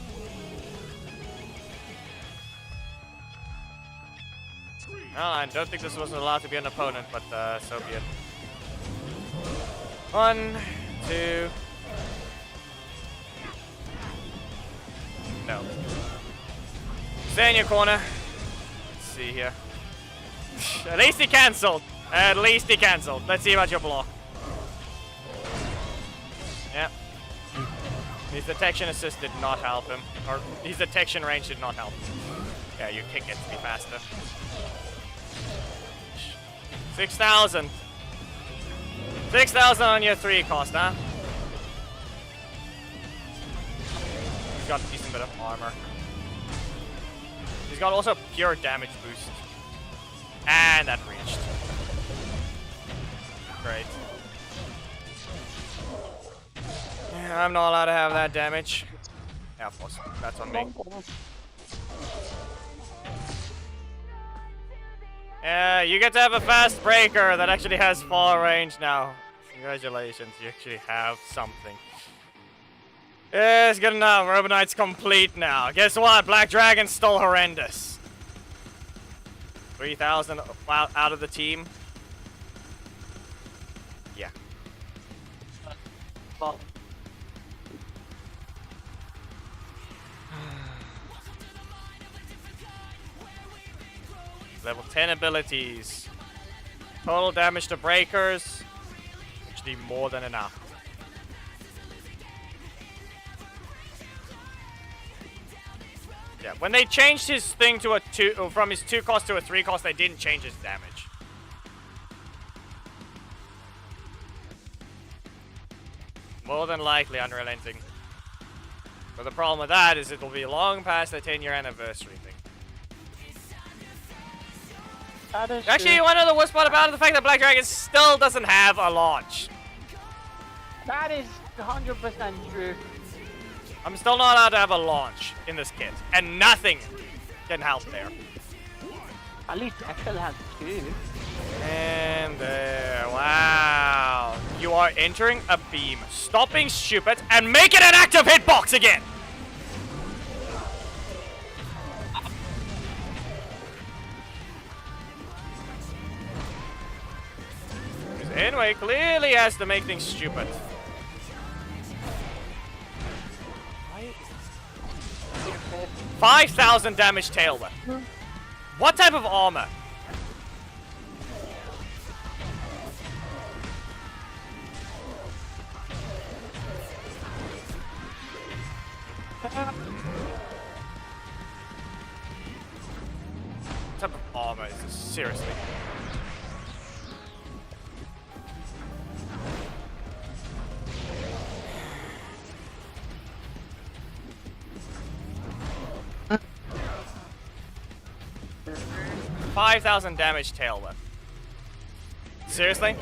Well, I don't think this was allowed to be an opponent, but so be it. 1, 2... No. Stay in your corner. Let's see here. At least he cancelled. At least he cancelled. Let's see about your block. Yep. His detection assist did not help him. Or his detection range did not help. Yeah, your kick gets to be faster. 6,000. 6,000 on your 3 cost, huh? He's got a decent bit of armor. He's got also pure damage boost. And that reached. Great. Yeah, I'm not allowed to have that damage. Yeah, of course. That's on me. Yeah, you get to have a fast breaker that actually has far range now. Congratulations, you actually have something. Yes, good enough. Robonite's complete now. Guess what? Black Dragon's still horrendous. 3,000 out of the team. Well, Level 10 abilities. Total damage to breakers. Actually more than enough. Yeah, when they changed his thing to a 2, or from his 2 cost to a 3 cost, they didn't change his damage. More than likely unrelenting. But the problem with that is it'll be long past the 10-year anniversary thing. that is Actually, true. one of the worst part about it, the fact that Black Dragon still doesn't have a launch. That is 100% true. I'm still not allowed to have a launch in this kit, and nothing can help there. At least Excel has 2. And there, wow. You are entering a beam. Stop being stupid and make it an active hitbox again! Anyway, clearly has to make things stupid. 5,000 damage tail whip. What type of armor? What type of armor is this? Seriously. $5,000 damage tail whip. Seriously?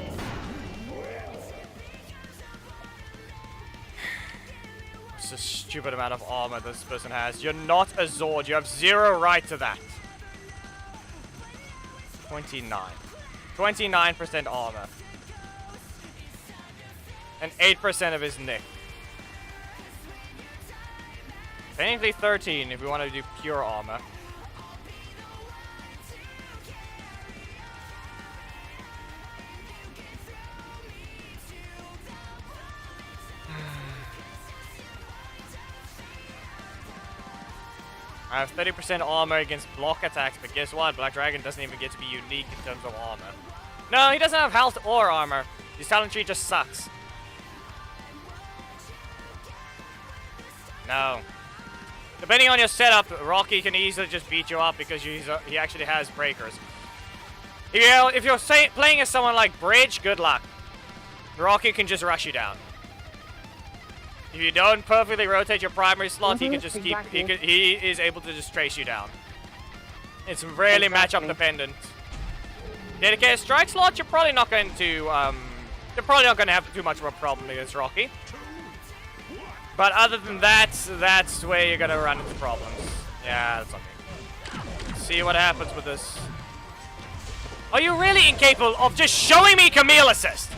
It's a stupid amount of armor this person has. You're not a Zord. You have 0 right to that. 29. 29% armor. And 8% of his nick. Technically 13 if we want to do pure armor. I have 30% armor against block attacks, but guess what? Black Dragon doesn't even get to be unique in terms of armor. No, he doesn't have health or armor. His talent tree just sucks. No. Depending on your setup, Rocky can easily just beat you up because he actually has breakers. If you're playing as someone like Bridge, good luck. Rocky can just rush you down. If you don't perfectly rotate your primary slot, he can just exactly. he is able to just trace you down. It's really matchup dependent. Dedicated strike slot, you're probably not going to have too much of a problem against Rocky. But other than that, that's where you're gonna run into problems. Yeah, that's something. Let's see what happens with this. Are you really incapable of just showing me Camille assist?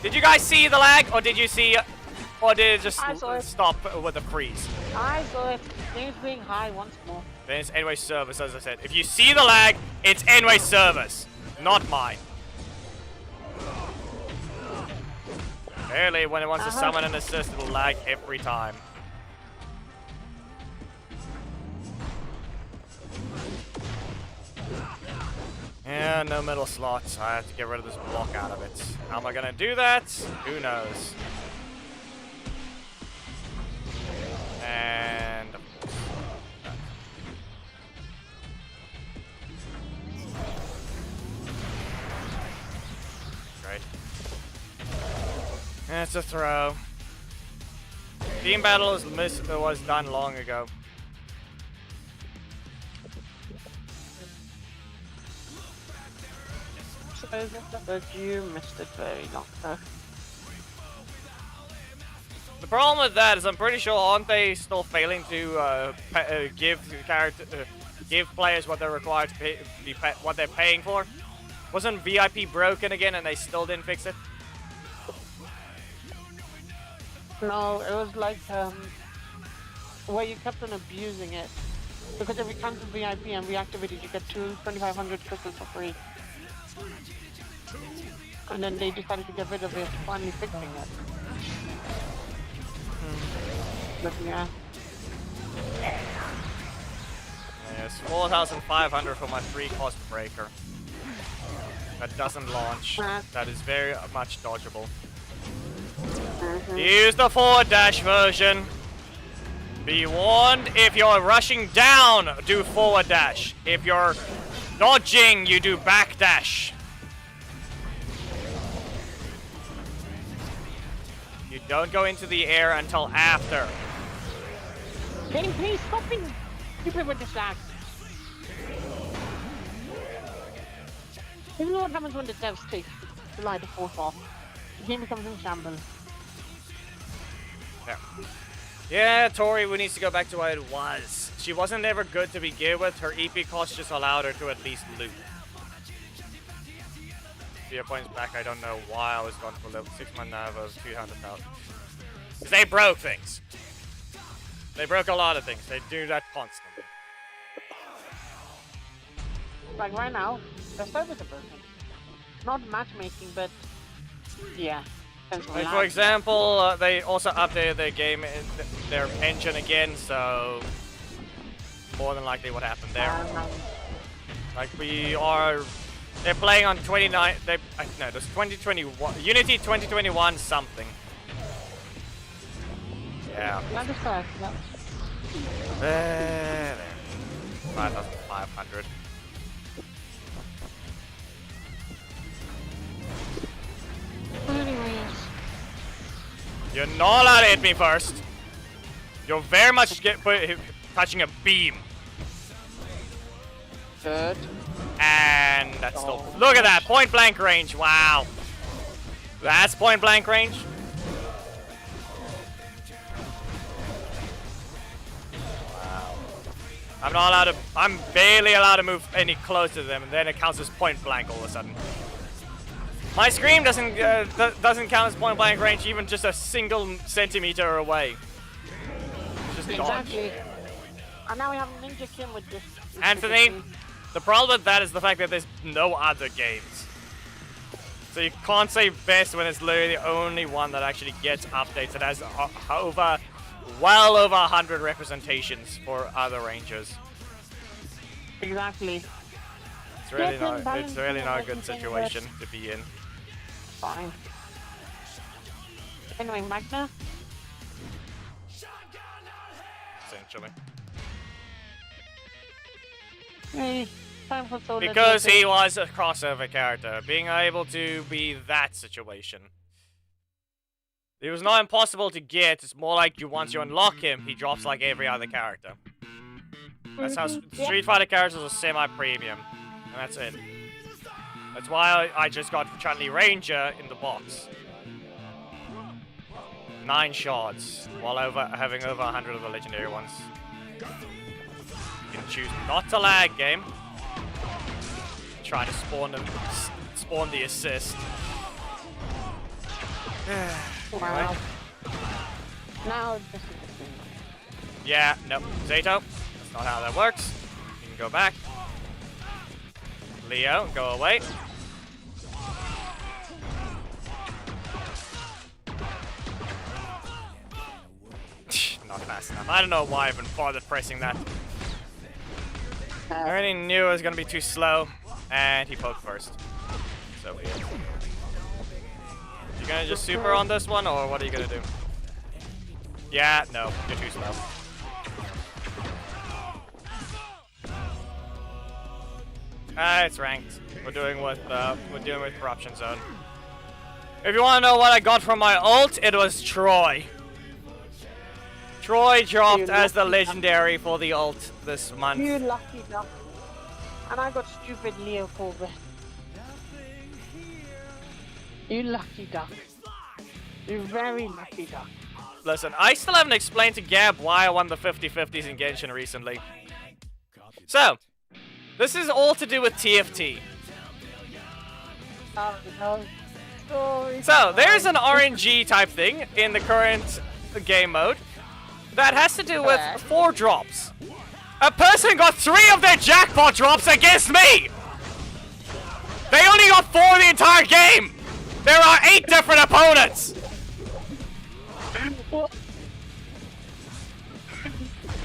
Did you guys see the lag, or did you see, or did it just I saw it. stop with the freeze? I saw it. Things being high once more. Then it's Enway's service, as I said. If you see the lag, it's Enway's service, not mine. Apparently, when it wants to summon an assist, it'll lag every time. Yeah, no middle slots. I have to get rid of this block out of it. How am I gonna do that? Who knows? And great. That's a throw. Team battle was done long ago. But you missed it very long though. The problem with that is I'm pretty sure aren't they still failing to give players what they're required to pay, what they're paying for? Wasn't VIP broken again and they still didn't fix it? No, it was like where you kept on abusing it. Because every time the VIP and reactivated, you get 2,500 crystals for free. And then they decided to get rid of it, finally fixing it. But yeah. Yes, 4,500 for my 3-cost breaker. That doesn't launch. That is very much dodgeable. Use the forward dash version. Be warned, if you're rushing down, do forward dash. If you're dodging, you do back dash. You don't go into the air until after. Game, please stop being stupid with the sack. You know what happens when the devs take July the 4th off? The game becomes in shambles. Yeah. Yeah, Tori needs to go back to what it was. She wasn't ever good to begin with. Her EP cost just allowed her to at least loot. Fear points back, I don't know why I was gone for level 6 man nav of 200,000. Because they broke things. They broke a lot of things. They do that constantly. Like right now, the servers are broken. Not matchmaking, but yeah. Like for example, they also updated their game, their engine again, so more than likely what happened there. Like they're playing on 29. No, there's 2021 Unity 2021 something. Yeah. That is correct. Yeah. There. 5,500. Anyways. You're not allowed to hit me first. You're very much touching a beam. Good. And that's still. Look at that! Point blank range. Wow. That's point blank range. Wow. I'm not allowed to. I'm barely allowed to move any closer to them, and then it counts as point blank all of a sudden. My scream doesn't count as point blank range, even just a single centimeter away. Just exactly. And now we have Ninja Kim with this. Anthony, the problem with that is the fact that there's no other games. So you can't say best when it's literally the only one that actually gets updates. It has well over 100 representations for other rangers. Exactly. It's really not a good situation to be in. Fine. Anyway, Magna. Essentially. Hey, time for solo. Because he was a crossover character, being able to be that situation. It was not impossible to get, it's more like once you unlock him, he drops like every other character. That's how Street Fighter characters are semi-premium, and that's it. That's why I just got Chun-Li Ranger in the box. 9 shards, while having over 100 of the legendary ones. You can choose not to lag, game. Try to spawn the assist. Wow. Now this is the thing. Yeah, nope. Zato, that's not how that works. You can go back. Leo, go away. Not fast enough. I don't know why I even bothered pressing that. I already knew it was gonna be too slow, and he poked first. So weird. You gonna just super on this one, or what are you gonna do? Yeah, no, you're too slow. It's ranked. We're doing with Corruption Zone. If you want to know what I got from my ult, it was Troy. Troy dropped as the legendary for the ult this month. You lucky duck. And I got stupid Leo Cobra. You lucky duck. You very lucky duck. Listen, I still haven't explained to Gab why I won the 50-50s in Genshin recently. So, this is all to do with TFT. So, there's an RNG type thing in the current game mode that has to do with 4 drops. A person got 3 of their jackpot drops against me! They only got 4 the entire game! There are 8 different opponents!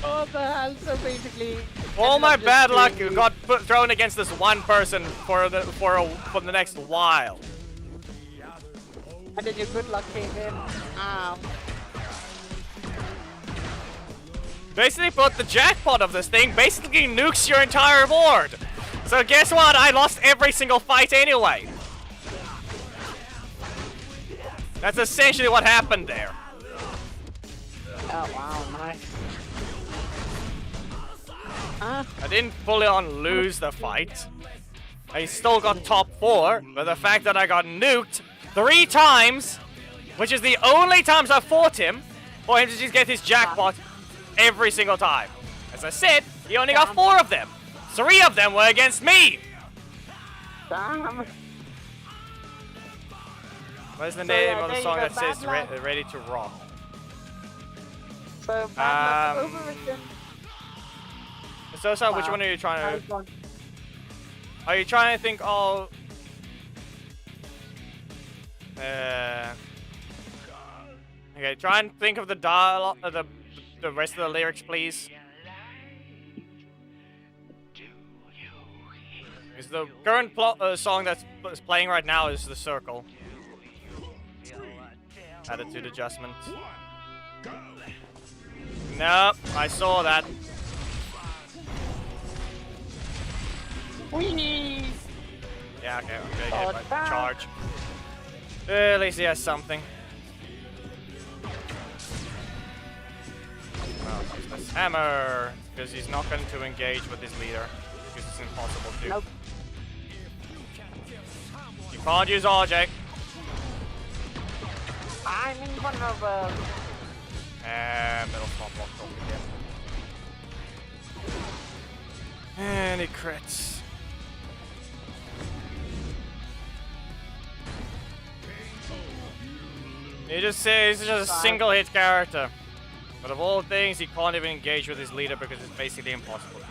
What the hell? So basically, All my everyone bad just luck doing- got thrown against this one person for the next while. And then your good luck came in. Ow. Basically, but the jackpot of this thing basically nukes your entire board. So guess what? I lost every single fight anyway. That's essentially what happened there. Oh wow, nice. I didn't fully on lose the fight. I still got top 4, but the fact that I got nuked 3 times, which is the only times I fought him, for him to just get his jackpot every single time. As I said, he only got 4 of them. 3 of them were against me. Damn. What is the So, name yeah, of the there song you that go, says bad luck. Ready to Rock? So bad luck Um, overwritten. So, which Wow. one are you trying Nice to... one. Are you trying to think all... Okay, try and think of the dialogue, the rest of the lyrics, please. Is the current song that's playing right now is The Circle. Attitude adjustment. Nope, I saw that. Whee! Yeah, okay, okay, Oh, but damn. charge. At least he has something. Oh, use this hammer, because he's not going to engage with his leader, because it's impossible to. Nope. You can't use RJ. I'm in front of And middle spot block over again. And he crits. He just says he's just a single hit character. But of all things, he can't even engage with his leader because it's basically impossible to.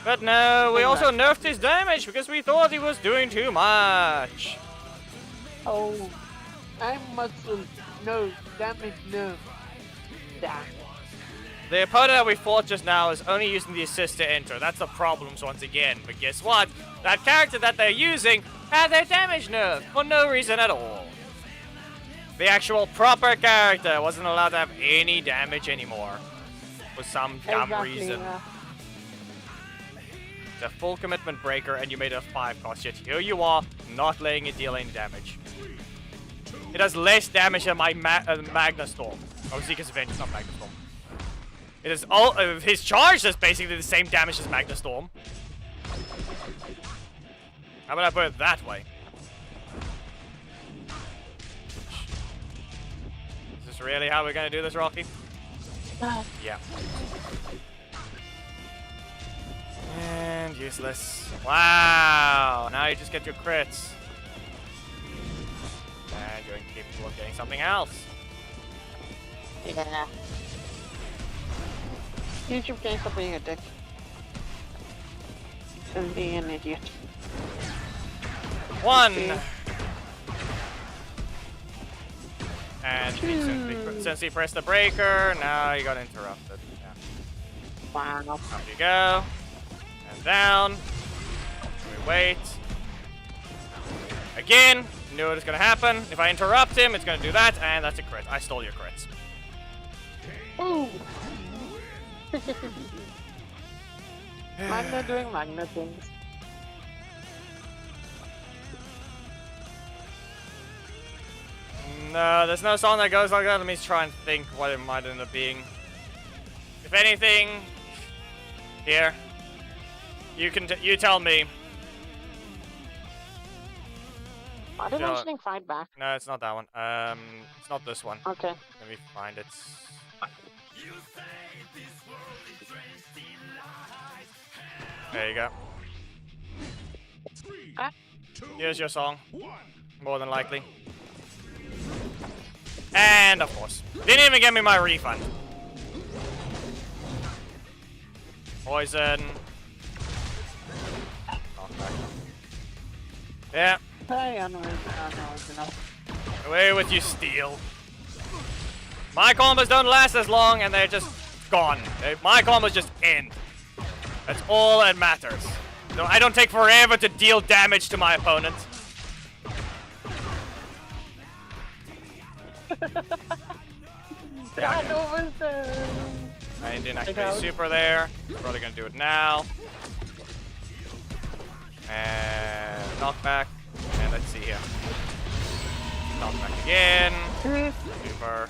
But no, we also nerfed his damage because we thought he was doing too much. oh, I'm muscle. No, damage, no. Damn. The opponent that we fought just now is only using the assist to enter. That's the problems once again. But guess what? That character that they're using had their damage nerfed for no reason at all. The actual proper character wasn't allowed to have any damage anymore. For some dumb reason. Yeah. It's a full commitment breaker and you made it a 5 cost, yet here you are, not letting it deal any damage. It does less damage than my Magna Storm. Oh, Zika's Avenge, not Magna Storm. It is all his charge does basically the same damage as Magna Storm. How about I put it that way? Is this really how we're gonna do this, Rocky? Yeah. And useless. Wow! Now you just get your crits. And you're incapable of getting something else. Yeah. You should gain for being a dick. And being an idiot. 1! Okay. And since he pressed the breaker, now he got interrupted. Yeah. Wow. Up you go. And down. And we wait. Again. Knew it was gonna happen. If I interrupt him, it's gonna do that, and that's a crit. I stole your crits. Ooh. Magna doing Magna things. No, there's no song that goes like that. Let me try and think what it might end up being. If anything, here, you tell me. Are they Yeah. mentioning fight back? No, it's not that one. It's not this one. Okay. Let me find it. There you go. Ah. Here's your song. More than likely. And of course, didn't even get me my refund. Poison. Knockback. Yeah, Hey, I know it's enough. Away with you, Steel. My combos don't last as long, and they're just gone. My combos just end. That's all that matters. So I don't take forever to deal damage to my opponent. Yeah, I know it was I didn't activate super there. Probably gonna do it now. And knockback. And let's see here. Knockback again. Super.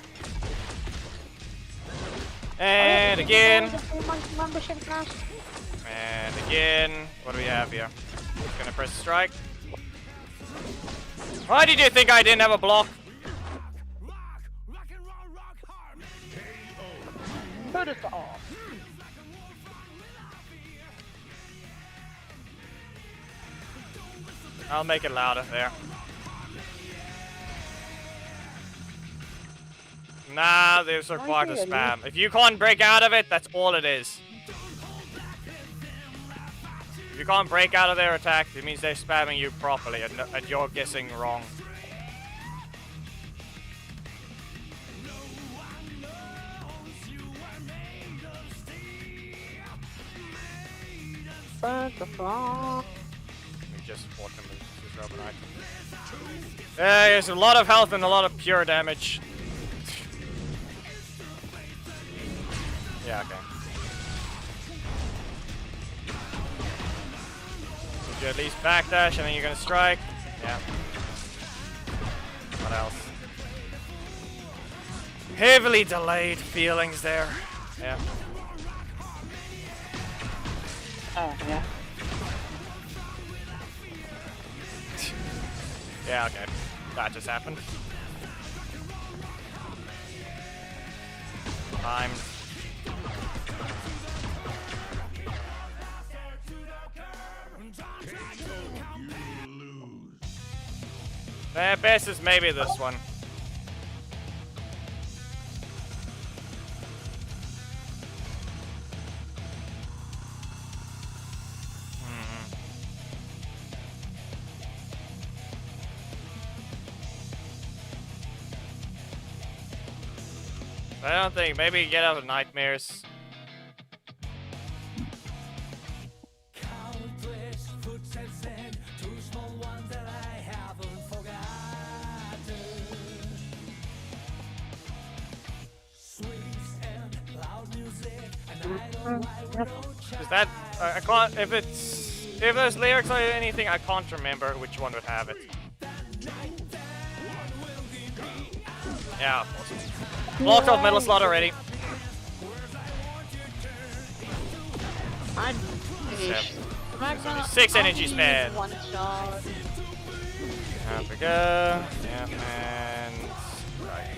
And again. And again. What do we have here? Just gonna press strike. Why did you think I didn't have a block? Put it off. I'll make it louder there. Nah, there's required to spam. If you can't break out of it, that's all it is. If you can't break out of their attack, it means they're spamming you properly and you're guessing wrong. We just fought him with his rubber item. There's a lot of health and a lot of pure damage. Yeah, okay. Would you at least backdash and then you're gonna strike? Yeah. What else? Heavily delayed feelings there. Yeah. Oh, yeah. Yeah, okay. That just happened. Timed. Best is maybe this one. I don't think. Maybe get out of nightmares. Countless footsteps and two small ones that I haven't forgotten. Sweets and loud music, and I don't like road Is that? I can't. If there's lyrics or anything, I can't remember which one would have it. Yeah, of course. Blocked off metal slot already. I Only 6 energy spent. One shot. There we go. Yeah, and right.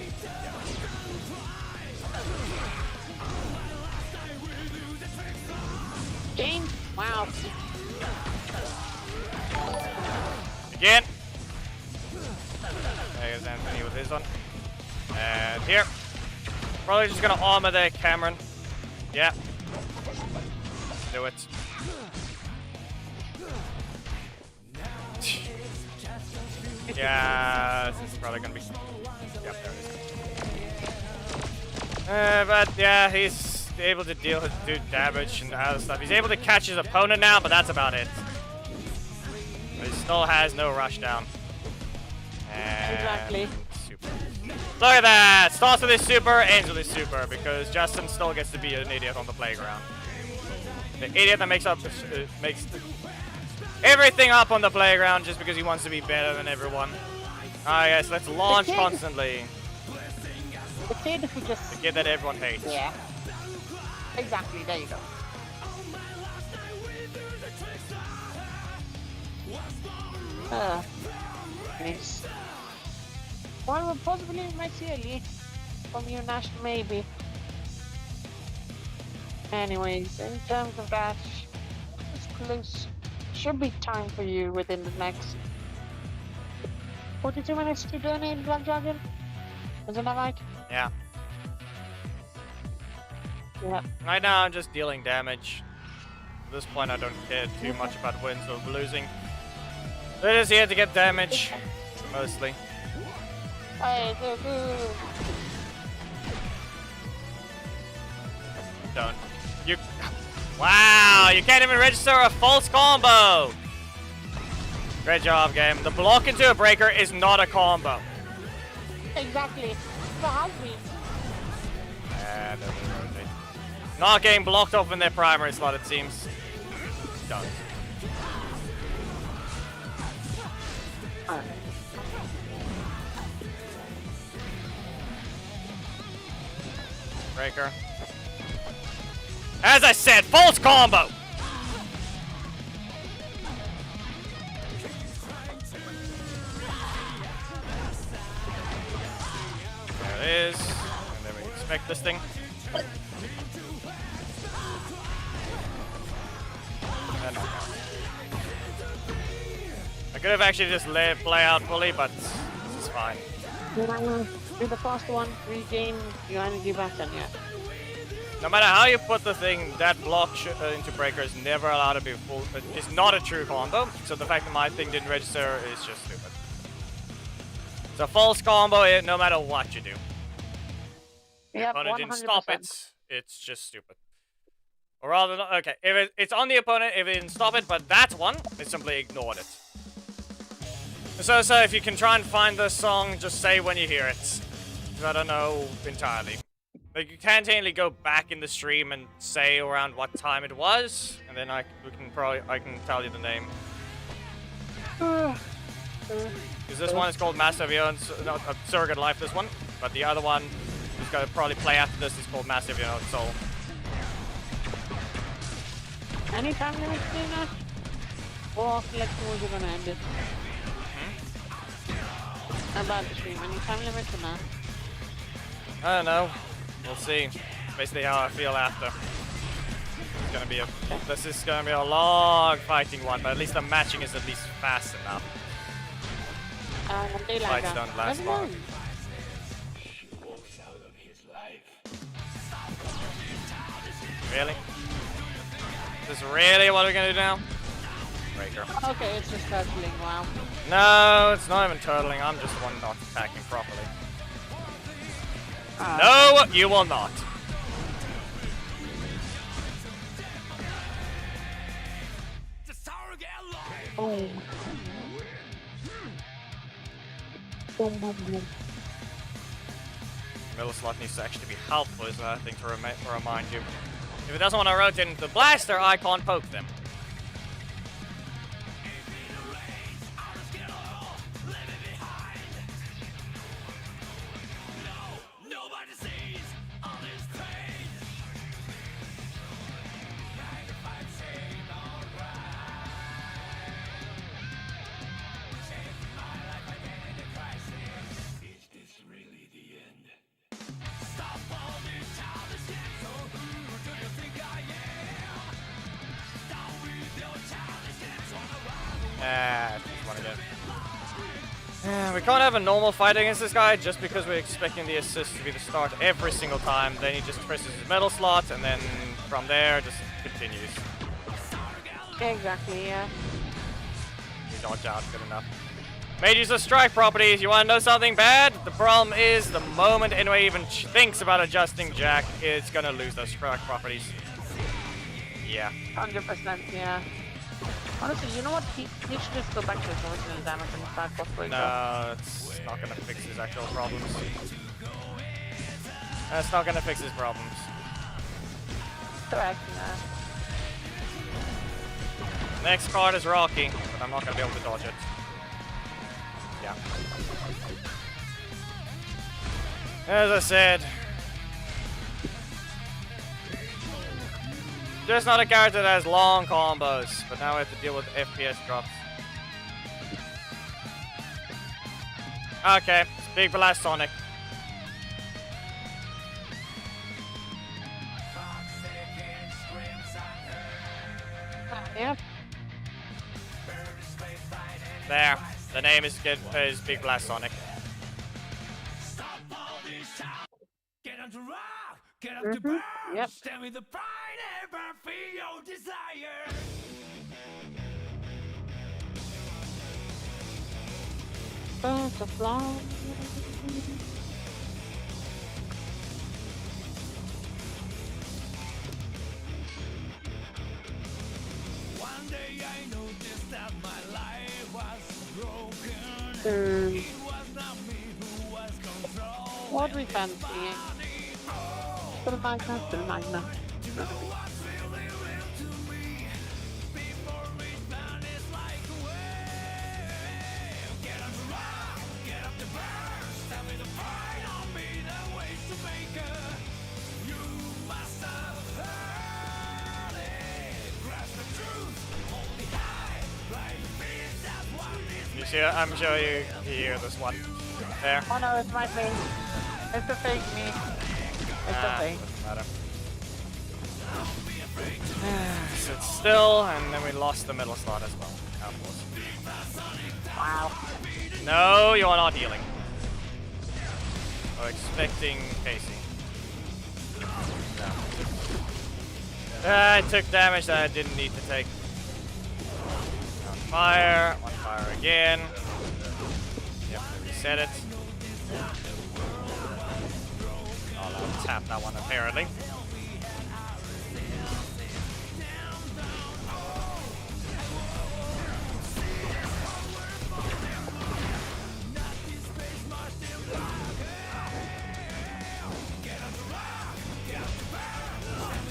Game. Wow. Again. There's Anthony with his one. And here. Probably just gonna armor there, Cameron. Yeah. Do it. Yeah, this is probably gonna be. Yep, there it is. But yeah, he's able to do damage and other stuff. He's able to catch his opponent now, but that's about it. But he still has no rush down. And Exactly. super. Look at that! Starts with his super, ends with his super, because Justin still gets to be an idiot on the playground. The idiot that makes everything up on the playground just because he wants to be better than everyone. Ah yes, let's launch constantly. The kid who just. The kid that everyone hates. Yeah. Exactly. There you go. Nice. Well, possibly we might see a lead from you, Nash, maybe. Anyways, in terms of that, it's close. Should be time for you within the next 42 minutes to donate Black Dragon. Isn't that right? Yeah. Yeah. Right now I'm just dealing damage. At this point I don't care too much about wins or losing. They're just here to get damage, mostly. Hey, so good. Don't. You. Wow, you can't even register a false combo. Great job, game. The block into a breaker is not a combo. Exactly. So has been. Not getting blocked off in their primary slot, it seems. Done. Breaker. As I said, false combo! There it is. And then we expect this thing. And knock out. I could have actually just let it play out fully, but this is fine. Do the first one, regain your energy back, and yeah. No matter how you put the thing, that block into breaker is never allowed to be full. It's not a true combo, so the fact that my thing didn't register is just stupid. It's a false combo no matter what you do. If Yep, the opponent 100%. didn't stop it, it's just stupid. Or rather, okay, if it's on the opponent, if it didn't stop it, but that's one, it simply ignored it. So if you can try and find the song, just say when you hear it. 'Cause I don't know entirely. Like, you can't technically go back in the stream and say around what time it was, and then I can tell you the name. Because this one is called Master of Your Own, no, Surrogate Life, this one. But the other one is going to probably play after this is called Master of Your Own Soul. Any time limit in that? Or like towards you're gonna end it? About the stream, any time limit or not? I don't know. We'll see. Basically how I feel after. It's gonna be this is gonna be a long fighting one, but at least the matching is at least fast enough. They like Fights that. don't last Never long. mind. Really? Is this really what we're gonna do now? Breaker. Okay, it's just turtling, wow. No, it's not even turtling. I'm just the one not attacking properly. No, you will not. Boom. Boom, boom, boom. Middle slot needs to actually be helpful, is another thing to remind you. If it doesn't want to rotate into the blaster, I can't poke them. We can't have a normal fight against this guy just because we're expecting the assist to be the start every single time. Then he just presses his metal slot and then from there just continues. Exactly, yeah. We dodge out good enough. Made use of strike properties. You want to know something bad? The problem is the moment anyone even thinks about adjusting Jack, it's going to lose those strike properties. Yeah. 100%, yeah. Honestly, you know what? He should just go back to his original damage and start buff breaker. No, it's not going to fix his actual problems. That's not going to fix his problems. Correct, yeah. Next card is Rocky, but I'm not going to be able to dodge it. Yeah. As I said, there's not a character that has long combos, but now we have to deal with FPS drops. Okay, big blast Sonic. Yep. There, the name is Big Blast Sonic. Get on to rock, get up to burn, Yep. stand with the pride, ever feel your desire. Butterfly. One day I noticed that my life was broken. Hmm. It was not me who was controlling. What we fancy? Still Magna, still Magna. What's really real to me before it vanished like a wave. Get up to rock, get up to burst. Tell me to fight on me the ways to make her. You must have heard it. Grasp the truth, only high. Right feet, that's what is You see, I'm sure you hear this one. There. Oh no, it's my face. It's a fake me. It's a fake. Doesn't matter. Sit still, and then we lost the middle slot as well. Wow. No, you are not healing. I'm expecting Casey. No. I took damage that I didn't need to take. On fire again. Yep, reset it. I'll tap that one apparently.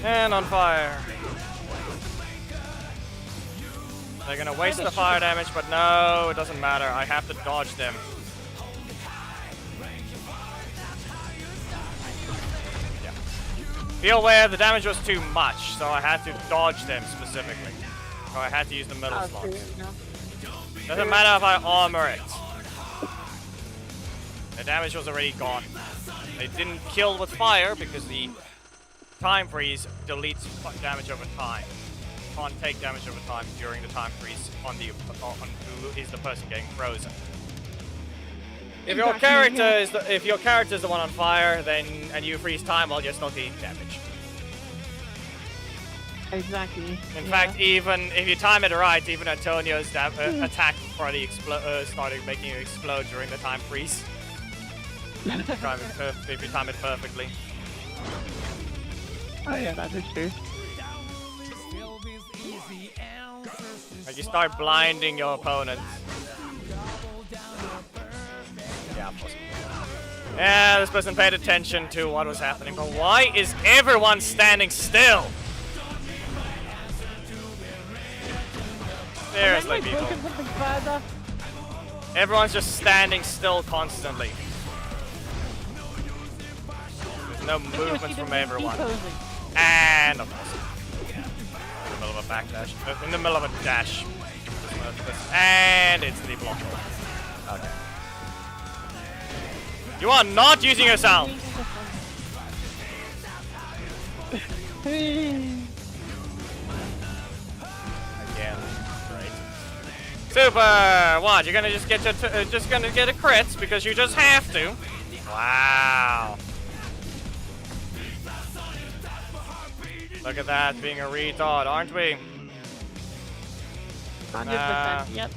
And on fire. They're gonna waste the fire damage, but no, it doesn't matter. I have to dodge them. Yeah. Be aware the damage was too much, so I had to dodge them specifically. So I had to use the middle slot. Doesn't matter if I armor it. The damage was already gone. They didn't kill with fire because the time freeze deletes damage over time. Can't take damage over time during the time freeze on who is the person getting frozen. If your character is the one on fire, then and you freeze time, well, you're still taking damage. Exactly. In fact, even if you time it right, even Antonio's attack probably started making you explode during the time freeze. If you time it perfectly. Oh yeah, that is true. Like you start blinding your opponent. Yeah, yeah, this person paid attention to what was happening, but why is everyone standing still? Seriously, people. Everyone's just standing still constantly. There's no movements from everyone. And of course, in the middle of a backdash, in the middle of a dash, and it's the block. Okay. You are not using your sound. Again, great. Super. What? You're gonna just get a crit because you just have to. Wow. Look at that, being a retard, aren't we? 100%, yep.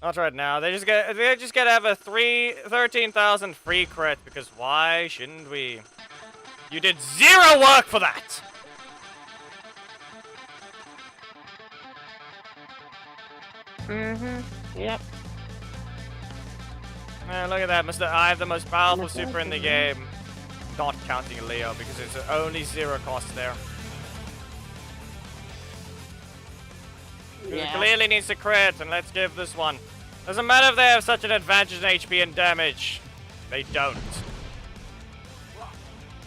Not right now. They just gotta have a 13,000 free crit because why shouldn't we? You did 0 work for that. Yep. Man, look at that, Mr. I have the most powerful super in the game. Not counting Leo because it's only 0 cost there. Yeah. Who clearly needs a crit, and let's give this one. Doesn't matter if they have such an advantage in HP and damage. They don't.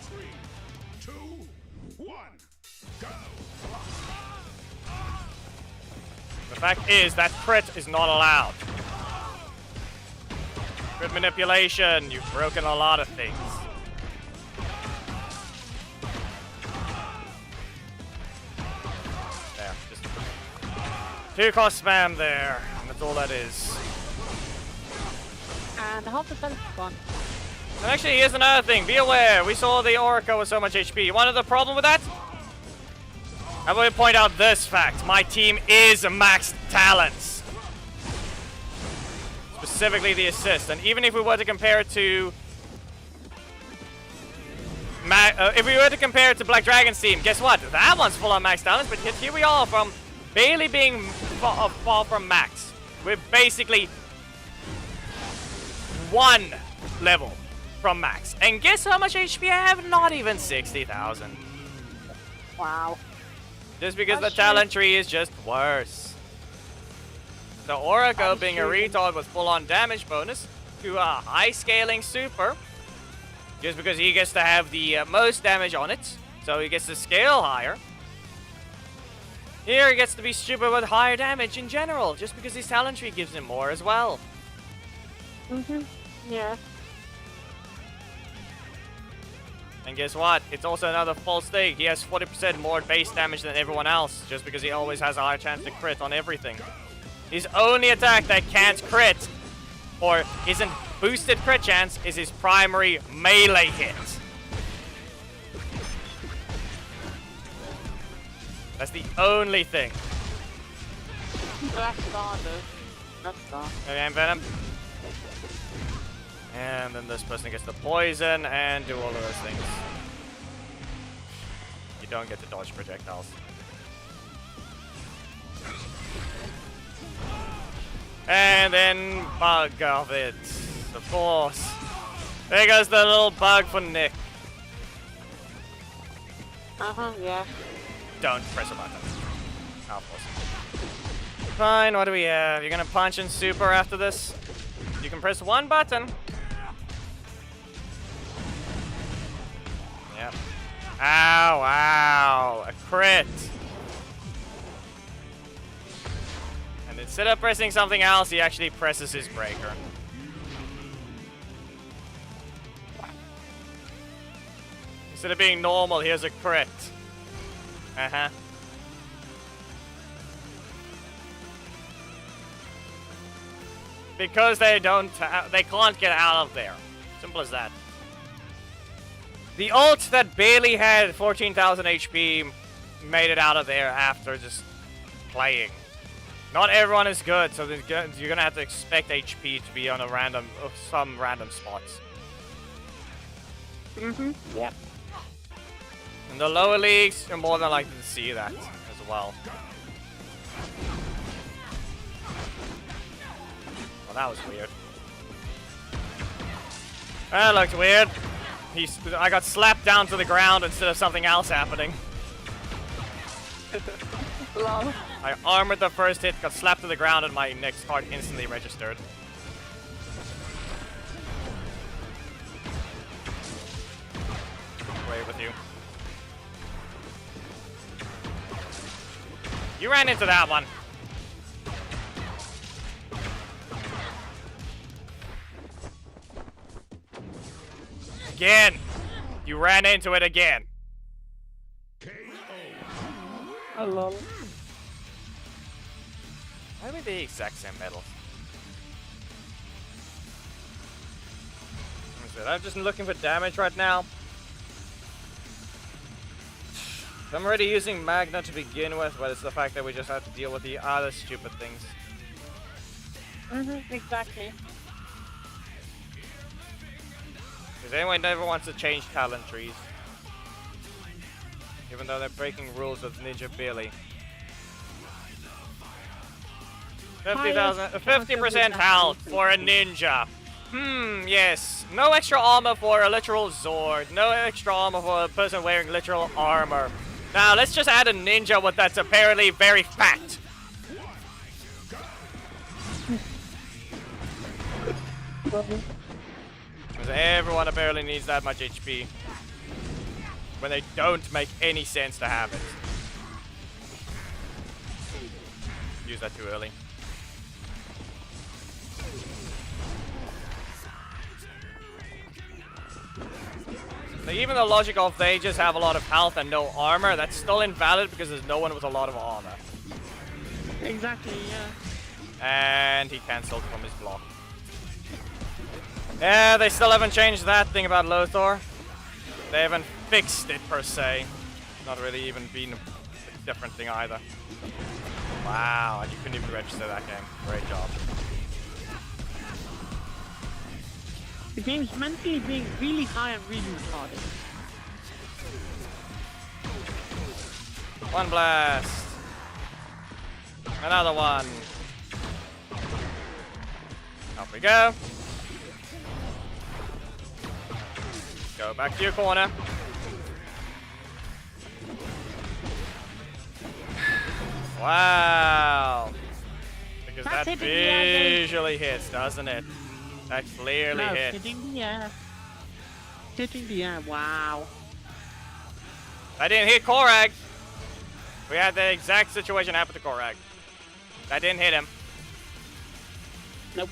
3, 2, 1, go! The fact is that crit is not allowed. Crit manipulation, you've broken a lot of things. There, just 2 cost spam there, and that's all that is. And half the is gone. And actually, here's another thing. Be aware, we saw the Orca with so much HP. You wanted the problem with that? I will point out this fact. My team is maxed talents. specifically the assist. And even if we were to compare it to Black Dragon's team, guess what? That one's full on max talents, but here we are from barely being far from max. We're basically one level from max. And guess how much HP I have? Not even 60,000. Wow. Just because the talent tree is just worse. So Oracle, being a retard with full-on damage bonus to a high scaling super, just because he gets to have the most damage on it, so he gets to scale higher. Here he gets to be stupid with higher damage in general, just because his talent tree gives him more as well. Yeah. And guess what? It's also another false thing. He has 40% more base damage than everyone else, just because he always has a higher chance to crit on everything. His only attack that can't crit, or isn't boosted crit chance, is his primary melee hit. That's the only thing. That's gone, dude. That's gone. Okay, Venom. And then this person gets the poison and do all of those things. You don't get to dodge projectiles. And then bug of it. Of course. There goes the little bug for Nick. Yeah. Don't press a button. Oh, of course. Fine, what do we have? You're gonna punch in super after this? You can press one button. Yep. Ow, ow. A crit. And instead of pressing something else, he actually presses his breaker. Instead of being normal, here's a crit. Uh-huh. Because they can't get out of there. Simple as that. The ult that barely had 14,000 HP made it out of there after just playing. Not everyone is good, so you're gonna have to expect HP to be on a some random spots. Yep. In the lower leagues, you're more than likely to see that as well. Well, that was weird. That looked weird. I got slapped down to the ground instead of something else happening. Lol. I armored the first hit, got slapped to the ground, and my next card instantly registered. Away with you. You ran into that one. Again! You ran into it again. Hello. Why are we the exact same medals? I'm just looking for damage right now. I'm already using Magna to begin with, but it's the fact that we just have to deal with the other stupid things. Exactly. Because anyone never wants to change talent trees. Even though they're breaking rules with Ninja Billy. 50% health for a ninja. Yes. No extra armor for a literal Zord. No extra armor for a person wearing literal armor. Now, let's just add a ninja with that's apparently very fat. Because everyone apparently needs that much HP. When they don't make any sense to have it. Use that too early. So even the logic of they just have a lot of health and no armor, that's still invalid because there's no one with a lot of armor. Exactly, yeah. And he cancelled from his block. Yeah, they still haven't changed that thing about Lothar. They haven't fixed it per se. Not really even been a different thing either. Wow, and you couldn't even register that game. Great job. The game's mentally being really high and really retarded. One blast. Another one. Up we go. Go back to your corner. Wow. Because That's that hitting the air, visually hits, doesn't it? That clearly No, hits. hitting the air. Hitting the air, wow. I didn't hit Korag. We had the exact situation happen to Korag. That didn't hit him. Nope.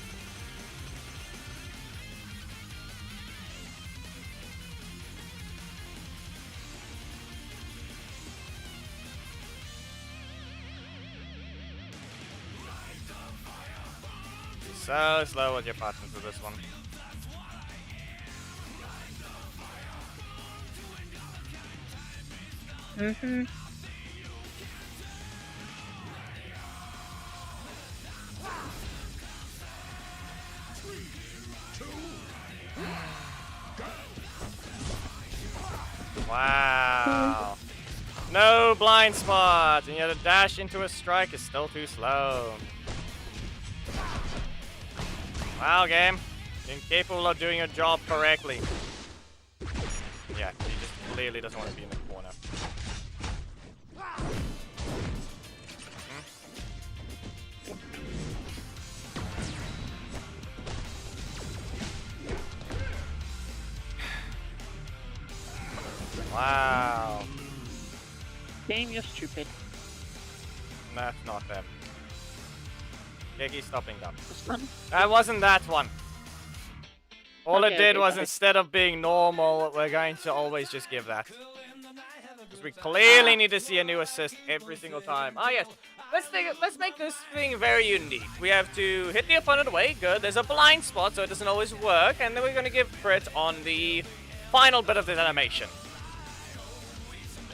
So slow with your buttons with this one. Mm-hmm. Wow. No blind spot, and yet a dash into a strike is still too slow. Wow, game. Incapable of doing your job correctly. Yeah, he just clearly doesn't want to be in the corner. Wow. Game, you're stupid. That's not them. Geki stopping them. It's not- That wasn't that one. All it Okay, did okay, was okay. instead of being normal, we're going to always just give that. Because we clearly need to see a new assist every single time. Ah, yes. Let's make this thing very unique. We have to hit the opponent away. Good. There's a blind spot, so it doesn't always work. And then we're going to give crit on the final bit of this animation.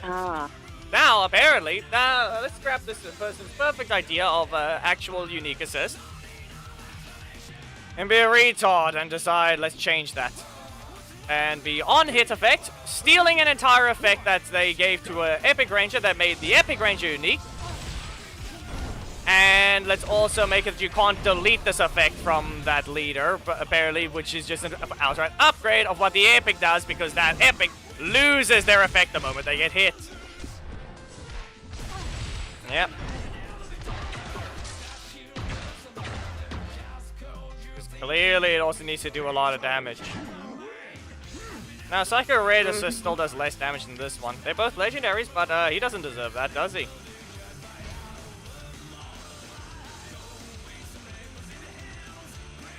Ah. Now, apparently, let's grab this person's perfect idea of actual unique assist. And be a retard and decide, let's change that. And the on-hit effect, stealing an entire effect that they gave to an Epic Ranger that made the Epic Ranger unique. And let's also make it that you can't delete this effect from that leader, apparently, which is just an outright upgrade of what the Epic does, because that Epic loses their effect the moment they get hit. Yep. Clearly, it also needs to do a lot of damage. Now, Psycho Red Assist still does less damage than this one. They're both legendaries, but he doesn't deserve that, does he?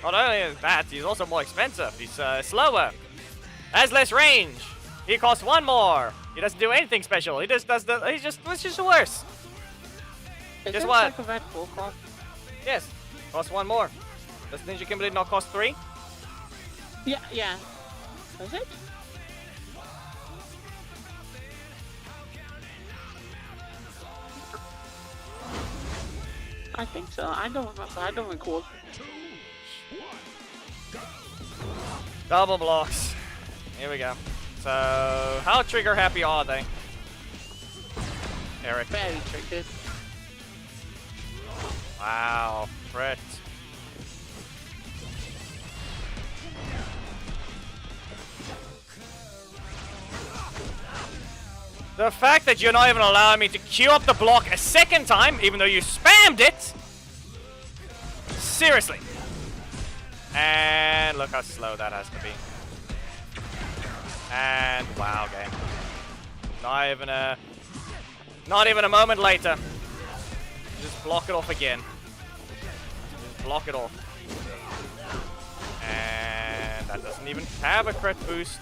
Not only that, he's also more expensive. He's slower, has less range. He costs one more. He doesn't do anything special. He just does the. It's just worse. Is Guess that what? Psycho Red full cost? Yes, costs one more. Does Ninja Kimberly not cost 3? Yeah, yeah. Does it? I think so. I don't remember. I don't recall. Double blocks. Here we go. So, how trigger happy are they? Eric. Very tricky. Wow. Crit. The fact that you're not even allowing me to queue up the block a second time, even though you spammed it. Seriously. And look how slow that has to be. And wow, game. Not even a moment later. Just block it off again. Just block it off. And that doesn't even have a crit boost.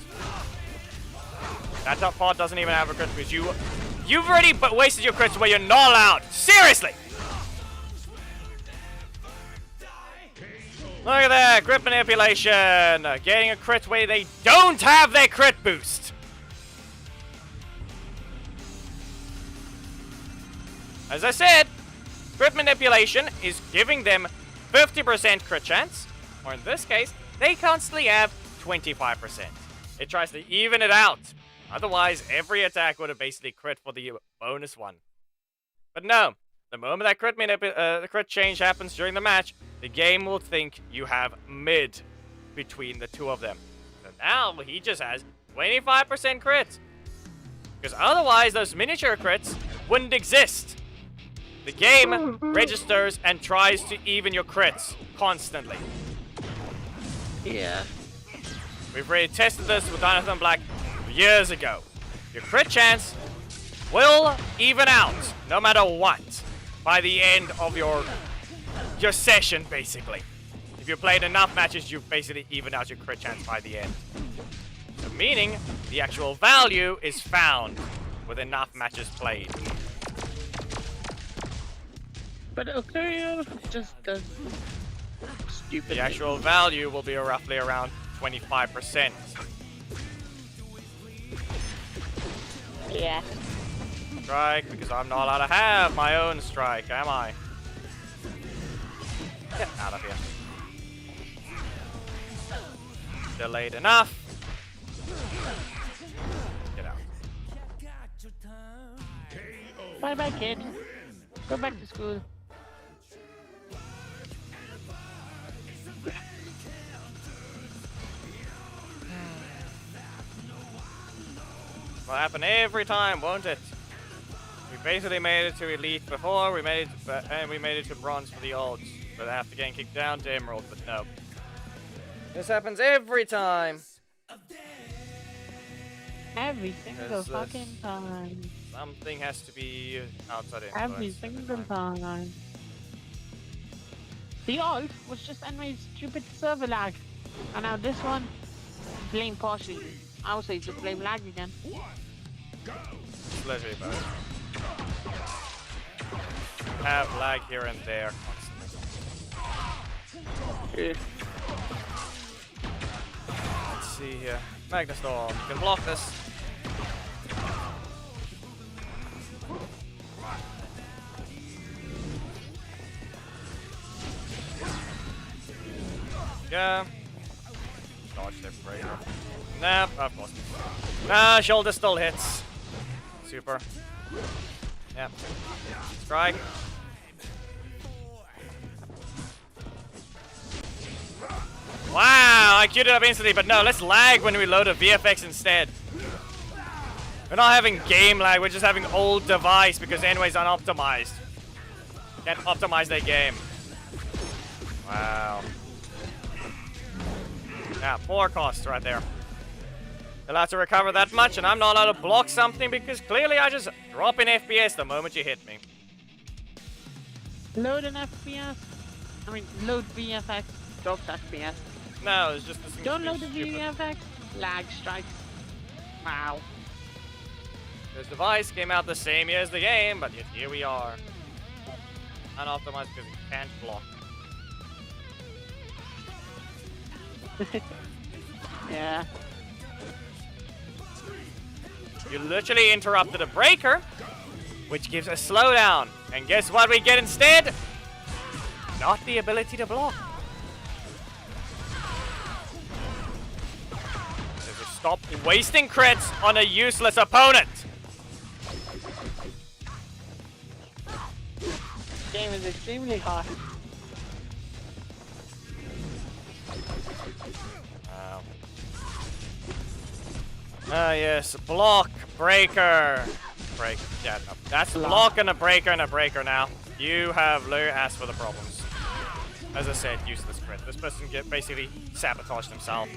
That top part doesn't even have a crit boost. You've already wasted your crits where you're not allowed. Seriously! Look at that, grip manipulation. Getting a crit where they don't have their crit boost. As I said, grip manipulation is giving them 50% crit chance. Or in this case, they constantly have 25%. It tries to even it out. Otherwise, every attack would have basically crit for the bonus one. But no, the moment that the crit change happens during the match, the game will think you have mid between the two of them. So now he just has 25% crit. Because otherwise, those miniature crits wouldn't exist. The game registers and tries to even your crits constantly. Yeah. We've already tested this with Dinosaur Black years ago. Your crit chance will even out, no matter what, by the end of your session, basically. If you played enough matches, you've basically evened out your crit chance by the end. So meaning, the actual value is found with enough matches played. But okay, just does stupid. The actual value will be roughly around 25%. Yeah. Strike, because I'm not allowed to have my own strike, am I? Get out of here. Delayed enough. Get out. Bye bye, kid. Go back to school. Will happen every time, won't it? We basically made it to Elite before, we made it to Bronze for the olds. But after getting kicked down to Emerald, but no. This happens every time. Every single Yes, fucking time. Something has to be outside influence. Every single time. The alt was just anyway stupid server lag. And now this one, blame partially. I would say just blame lag again. Literally both. Have lag here and there constantly. Yeah. Let's see here. Magnastorm, you can block this. Yeah. Dodge their breaker. Nah, of course. Nah, shoulder still hits. Super. Yeah. Strike. Wow, I queued it up instantly, but no, let's lag when we load a VFX instead. We're not having game lag, we're just having old device because anyways unoptimized. Can't optimize their game. Wow. Yeah, 4 costs right there. Allowed to recover that much, and I'm not allowed to block something because clearly I just drop in FPS the moment you hit me. Load an FPS. I mean, load VFX. Drops FPS. No, it's just this thing. Don't load the VFX. Lag strikes. Wow. This device came out the same year as the game, but yet here we are. Unoptimized because it can't block. Yeah. You literally interrupted a breaker, which gives a slowdown. And guess what we get instead? Not the ability to block. So just stop wasting crits on a useless opponent. Game is extremely hard. Ah, yes, block, breaker. Break, yeah, no, that's block and a breaker now. You have low ass for the problems. As I said, useless crit. This person basically sabotaged himself.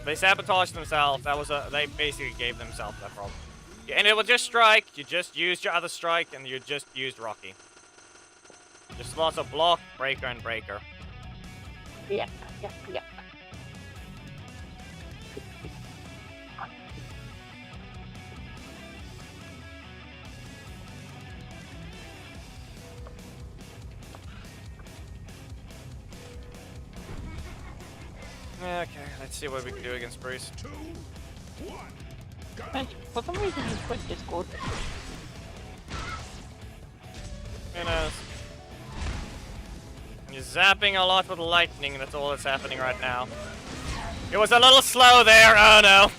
They sabotaged themselves. They basically gave themselves that problem. Yeah, and it will just strike. You just used your other strike, and you just used Rocky. Just lots of block, breaker, and breaker. Yep. Okay, let's see what we can do against Bruce. 2, 1, go! And for some reason you quit Discord. Who knows? He's zapping a lot with lightning, that's all that's happening right now. It was a little slow there, oh no.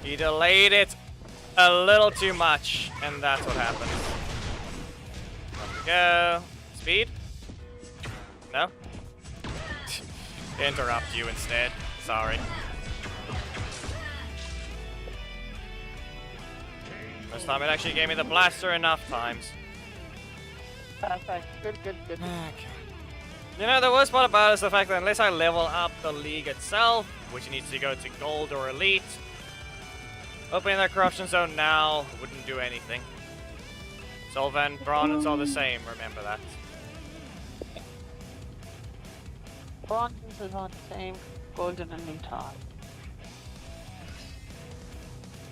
He delayed it a little too much, and that's what happened. Off we go. Speed? No? Interrupt you instead. Sorry. This time it actually gave me the blaster enough times. Perfect. Good, good, good. Okay. You know, the worst part about it is the fact that unless I level up the league itself, which needs to go to gold or elite, opening that corruption zone now wouldn't do anything. Silver and bronze are the same, remember that. Bronze is not the same. Golden and elite are.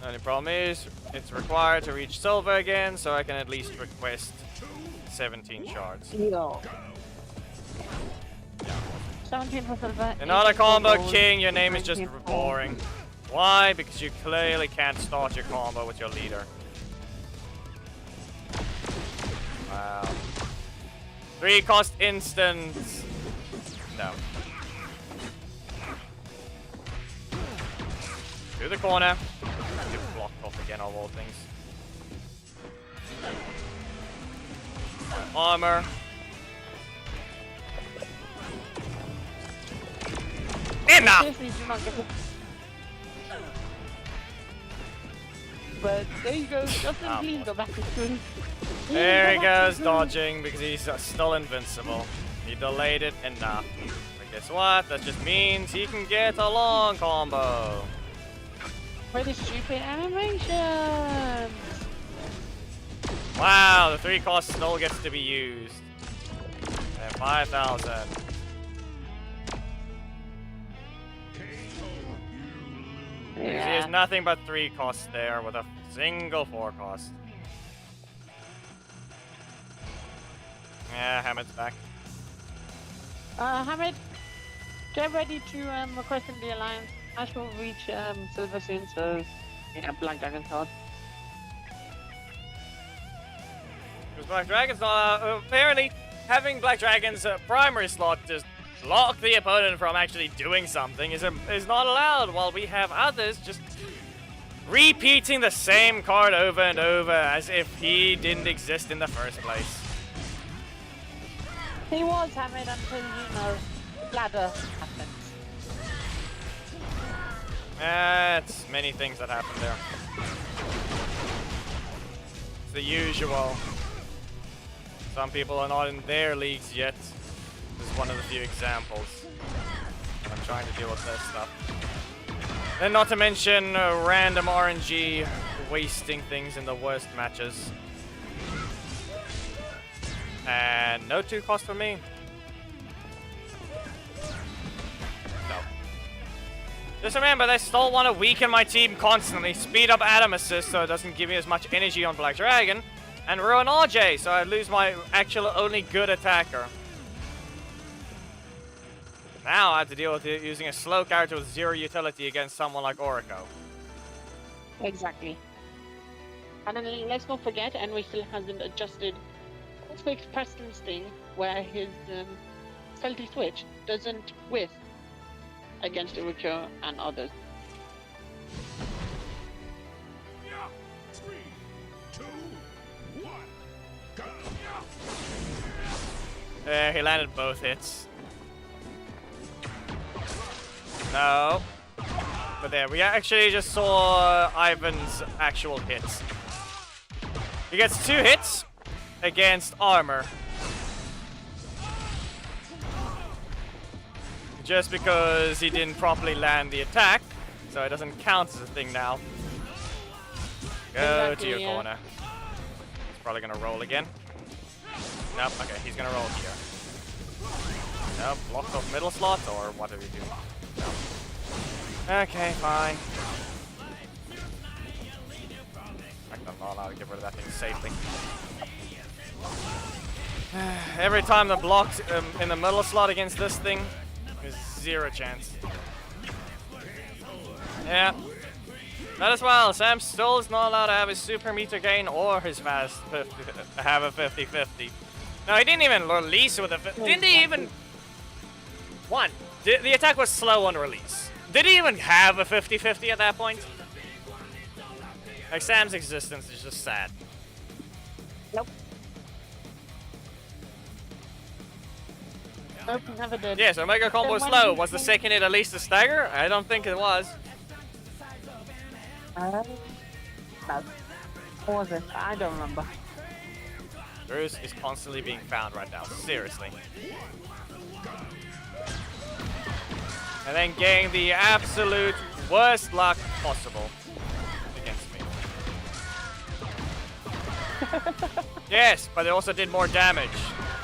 The only problem is, it's required to reach silver again, so I can at least request 17 shards. Yo. 17 for silver. You're not a 18 for combo gold, king, your name is just 19 for- boring. Why? Because you clearly can't start your combo with your leader. Wow. 3 cost instant. No. To the corner. Get blocked off again of all things. Armor. Enough! Seriously, do not get it. But there you go, Justin, Ah, please go back to school. There he goes, dodging, because he's still invincible. He delayed it enough. But guess what? That just means he can get a long combo. Pretty stupid animations. Wow, the 3 cost still gets to be used. And 5,000. He has nothing but 3 costs there with a single 4 cost. Yeah, Hamid's back. Hamid, get ready to request in the alliance. Ash will reach silver soon, so yeah, Black Dragon's hard. Because Black Dragon's not apparently having Black Dragon's primary slot just block the opponent from actually doing something is not allowed, while we have others just repeating the same card over and over as if he didn't exist in the first place. He was Hamid until, you know, ladder happened. It's many things that happen there. It's the usual. Some people are not in their leagues yet. This is one of the few examples. I'm trying to deal with this stuff. And not to mention random RNG wasting things in the worst matches. And no 2 cost for me. No. Just remember, they still want to weaken my team constantly, speed up Adam Assist so it doesn't give me as much energy on Black Dragon, and ruin RJ so I lose my actual only good attacker. Now I have to deal with it using a slow character with 0 utility against someone like Orico. Exactly. And then let's not forget, Enway still hasn't adjusted let's fix Preston's thing where his Salty Switch doesn't whiff against Orico and others. 3, 2, 1, go! There, he landed both hits. No. But there, we actually just saw Ivan's actual hits. He gets 2 hits against armor. Just because he didn't properly land the attack, so it doesn't count as a thing now. Go Exactly, to your yeah. corner. He's probably gonna roll again. Nope, okay, he's gonna roll here. Nope, blocked off middle slot, or what are we doing? No. Okay, fine. I'm not allowed to get rid of that thing safely. Every time the block's in the middle slot against this thing, there's 0 chance. Yeah. Not as well. Sam still is not allowed to have his super meter gain or his fast 50, have a 50-50. No, he didn't even release with a... Didn't he even... One, the attack was slow on release. Did he even have a 50-50 at that point? Like, Sam's existence is just sad. Nope. Nope, never did. Yeah, so Mega Combo Then slow. when Was the he- second hit at least a stagger? I don't think it was. No. What was it? I don't remember. Bruce is constantly being found right now. Seriously. And then getting the absolute worst luck possible against me. Yes, but it also did more damage.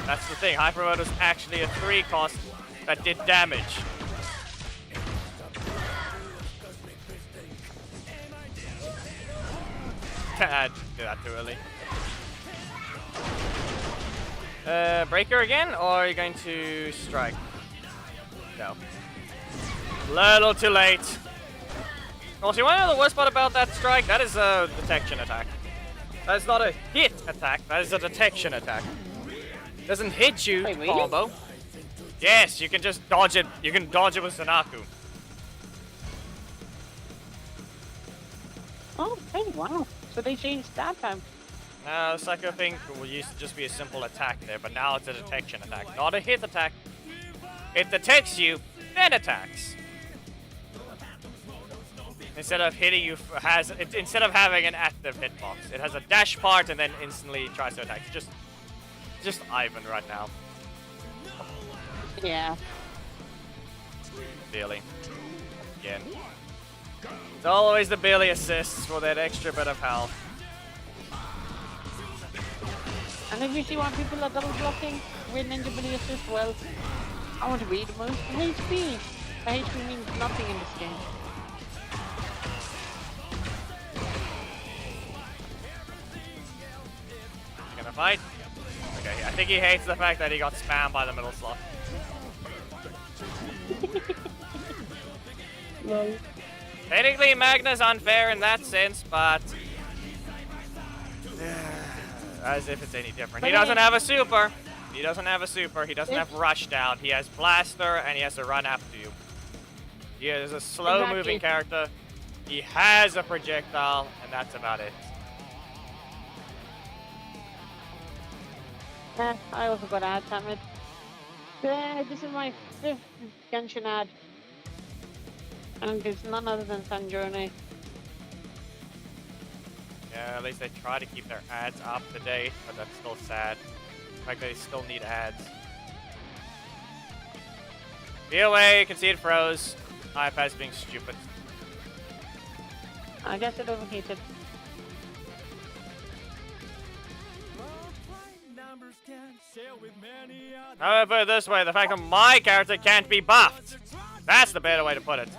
That's the thing. Hyper Mode was actually a 3 cost that did damage. I didn't do that too early. Breaker again, or are you going to strike? No. Little too late. Also, you want to know the worst part about that strike? That is a detection attack. That is not a hit attack, that is a detection attack. Doesn't hit you, Wait, really? combo. Yes, you can just dodge it. You can dodge it with Sanaku. Oh, hey, wow. So they changed that time. The Psycho thing used to just be a simple attack there, but now it's a detection attack, not a hit attack. It detects you, then attacks. Instead of hitting you, instead of having an active hitbox, it has a dash part and then instantly tries to attack. Just Ivan right now. Yeah. Billy. Again. It's always the Billy assists for that extra bit of health. And if you see why people are double blocking with Ninja Billy assist, well, I want to be the most HP. HP means nothing in this game. Gonna fight? Okay, I think he hates the fact that he got spammed by the middle slot. Lol. Technically, Magna's unfair in that sense, but... as if it's any different. He doesn't have a super. He doesn't have a super. He doesn't have rush down. He has blaster, and he has to run after you. He is a slow-moving character. He has a projectile, and that's about it. I also got ad summit. This is my 5th Genshin ad. And it's none other than Sanjone. Yeah, at least they try to keep their ads up to date, but that's still sad. The fact that they still need ads. Be away, concede froze. iPad's being stupid. I guess it overheated. How about it this way, the fact that my character can't be buffed. That's the better way to put it.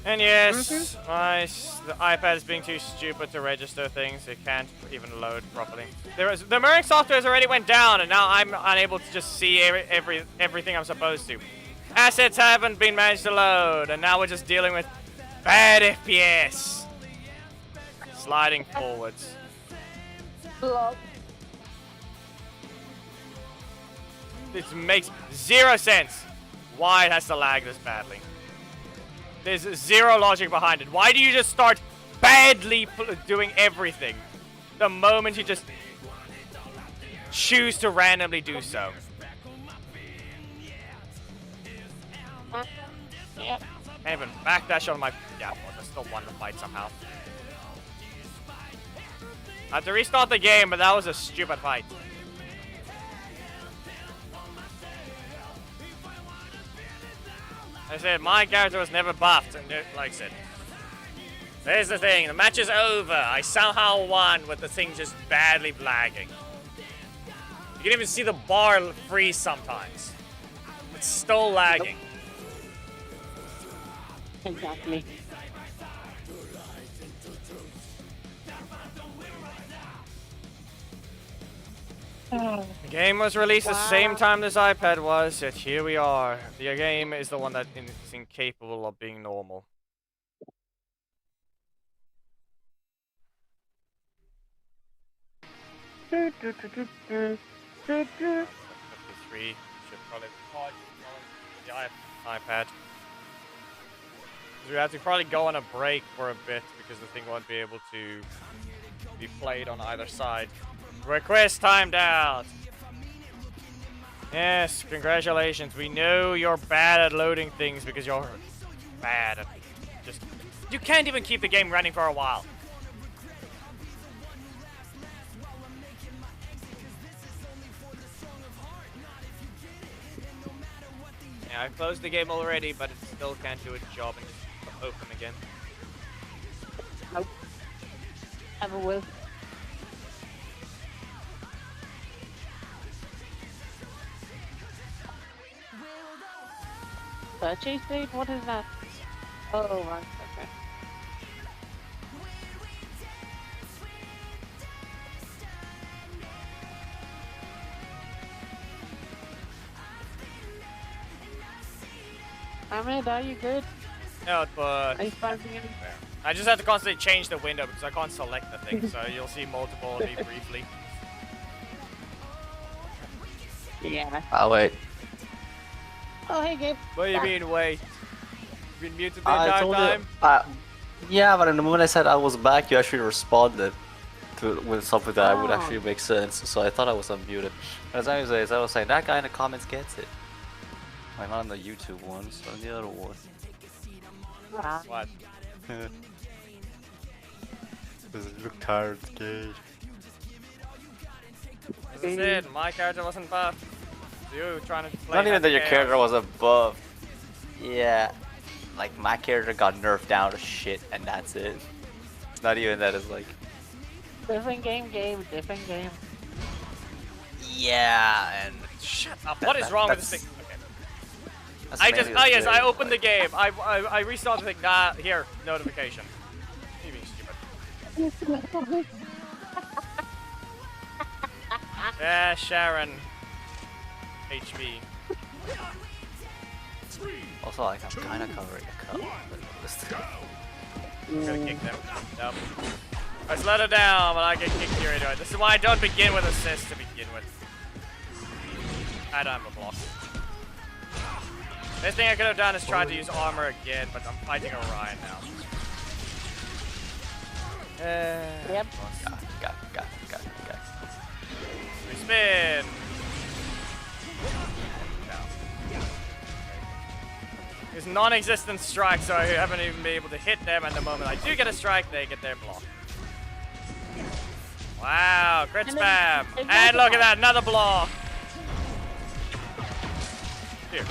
And yes, the iPad is being too stupid to register things. It can't even load properly. The mirroring software has already went down, and now I'm unable to just see everything I'm supposed to. Assets haven't been managed to load, and now we're just dealing with bad FPS. Sliding forwards. It makes 0 sense why it has to lag this badly. There's zero logic behind it. Why do you just start badly doing everything the moment you just choose to randomly do so? Yeah. Can't even backdash on my... Yeah, I still won the fight somehow. I had to restart the game, but that was a stupid fight. I said, my character was never buffed, and like I said, there's the thing, the match is over. I somehow won with the thing just badly lagging. You can even see the bar freeze sometimes. It's still lagging. Exactly. The game was released the same time this iPad was, yet here we are. The game is the one that is incapable of being normal. 53 should probably the iPad. We have to probably go on a break for a bit because the thing won't be able to be played on either side. Request timed out. Yes, congratulations. We know you're bad at loading things because you're bad at just... You can't even keep the game running for a while. Yeah, I closed the game already, but it still can't do its job and just open again. Nope. Never will. Purchase date? What is that? Oh, right, okay. Ahmed, are you good? No, but Are you finding it? I just have to constantly change the window because I can't select the thing, so you'll see multiple of me briefly. Yeah. I'll wait. Oh, hey, Gabe. What do you mean, wait? You've been muted the I entire told time? you. Yeah, but in the moment I said I was back, you actually responded with something that would actually make sense. So I thought I was unmuted. As I was saying, that guy in the comments gets it. I'm not on the YouTube ones, on the other one. What? Does it look tired, gay? As I said, my character wasn't buff. You trying to play Not even as that your chaos. character was above. Yeah, like my character got nerfed down to shit, and that's it. It's not even that. It's like. Different game, Gabe. Different game. Yeah, and. Shut up! What is wrong with this thing? Okay. That's I just, mainly oh the yes, thing, I opened like- the game. I restarted the thing. Nah, here, notification. You being stupid. Yeah, Sharon. HB. Also, like, I'm kind of covering the cup. I'm gonna kick them. Nope. I slowed it down, but I get kicked here anyway. This is why I don't begin with assist to begin with. I don't have a block. Best thing I could have done is tried to use armor again, but I'm fighting Orion now. Yep. Got. Spin. It's non-existent strike, so I haven't even been able to hit them, and the moment I do get a strike, they get their block. Wow, crit And spam! then- And look at that, another block! Here,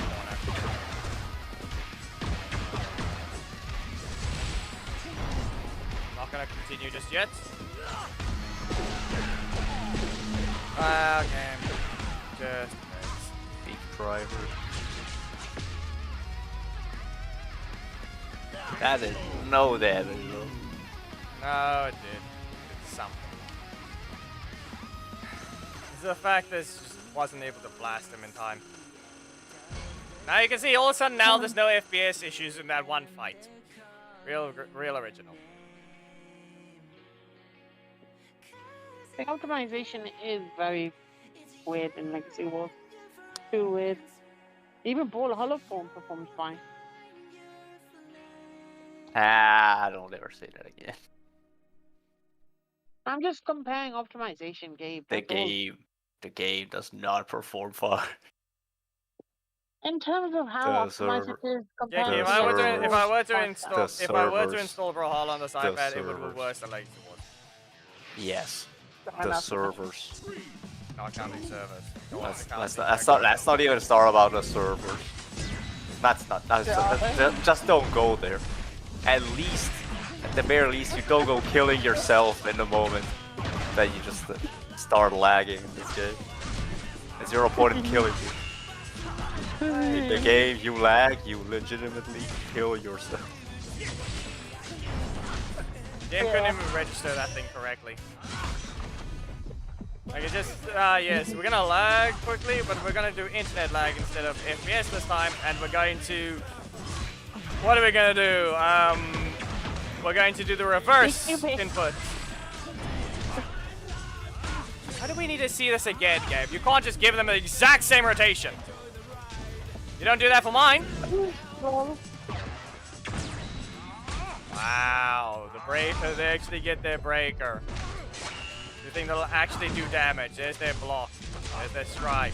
not gonna continue just yet. Okay, just Big driver. That is no damage though. no, it did. It's something. It's the fact that it just wasn't able to blast him in time. Now you can see all of a sudden now there's no FPS issues in that one fight. Real original. The optimization is very weird in Legacy Wars. Too weird. Even Ball Hollow form performs fine. Ah, don't ever say that again. I'm just comparing optimization, Gabe. The that's all. game does not perform far. In terms of how The optimized server- it is Yeah, compared if to I were to servers. if I were to The install if I were to servers. install Brawlhalla on this iPad, it would be servers. worse than Legacy Wars. Yes, Fair the enough. servers. Not counting servers. Go on, Let's counting not even start about the servers. Just don't go there. At least, at the very least, you don't go killing yourself in the moment that you just start lagging in this game. It's your opponent killing you. In the game, you lag, you legitimately kill yourself. Game couldn't even register that thing correctly. Like it just, yes, we're gonna lag quickly, but we're gonna do internet lag instead of FPS this time, and we're going to, what are we gonna do? We're going to do the reverse Stupid. input. How do we we need to see this again, Gabe. You can't just give them the exact same rotation. You don't do that for mine. Wow, the breaker, they actually get their breaker. You think they'll actually do damage? There's their block. There's their strike.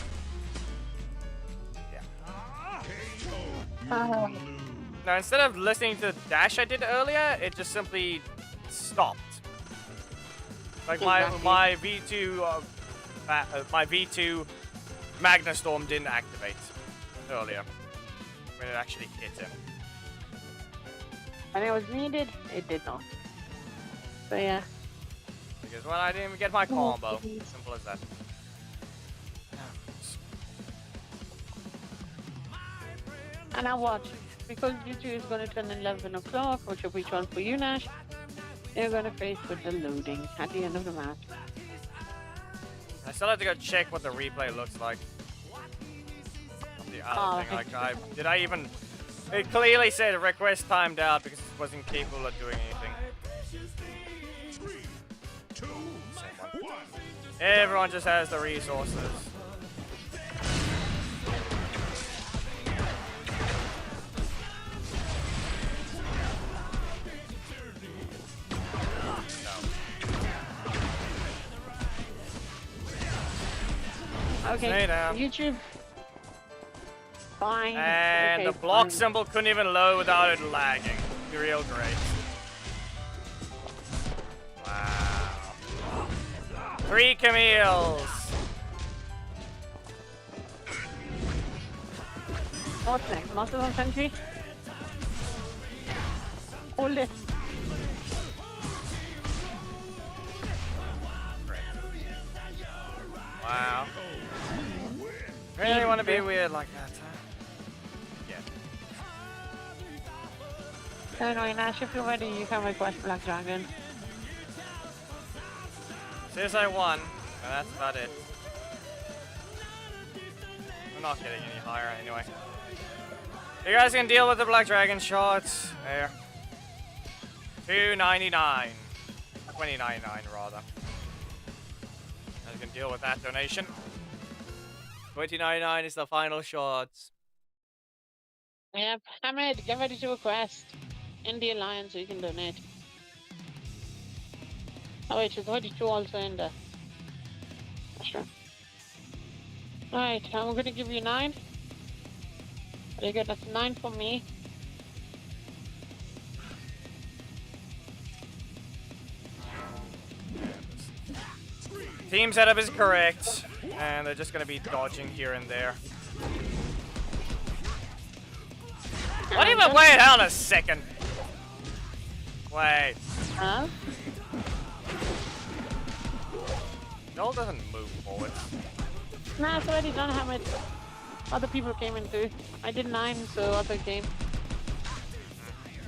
Yeah. Now, instead of listening to the dash I did earlier, it just simply stopped. Like my V2, my V2 Magna Storm didn't activate earlier when it actually hit him. When it was needed, it did not. So yeah. Because when I didn't even get my combo, simple as that. And now watch, because U2 is going to turn 11 o'clock, which will be one for you, Nash. They're going to face with the loading at the end of the match. I still have to go check what the replay looks like. The other thing, did I even? It clearly said request timed out because it wasn't capable of doing anything. 3, 2, 1. Everyone just has the resources. Okay, Stay down. YouTube. Fine. And okay, the block fine. symbol couldn't even load without it lagging. Real great. Wow. 3 Camille's. What's next? Masters of Century? Hold it. Wow. Really want to be weird like that, huh? Yeah. Anyway, Nash, if you're ready, you can request Black Dragon. Says I won, and that's about it. I'm not getting any higher anyway. You guys can deal with the Black Dragon shots. There. $2.99. $20.99 rather. You can deal with that donation. $20.99 is the final shots. Yep, Hamid, get ready to request in the alliance so you can donate. Oh wait, there's already 2 also in there. Sure. Alright, I'm gonna give you 9. Very good, that's 9 for me. Team setup is correct, and they're just gonna be dodging here and there. What even? Wait, hold on a second. Wait. Huh? Joel doesn't move forward. Nah, it's already done, Hamid. Other people came in too. I did 9, so other came.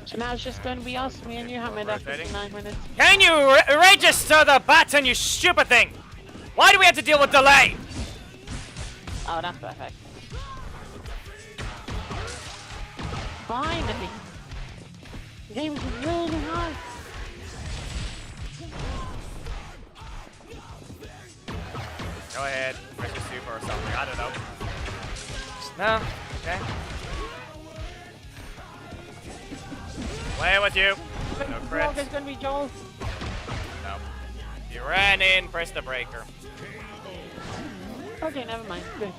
So now it's just going to be us, me and you, Hamid, after Rotating. 9 minutes. Can you register the button, you stupid thing? Why do we have to deal with delay? Oh, that's perfect. Finally! The game is really hard. Go ahead, press your super or something. I don't know. No? Okay. Play with you. No Frog crits. is going to be Joel. No. You ran in, press the breaker. Okay, never mind. Good.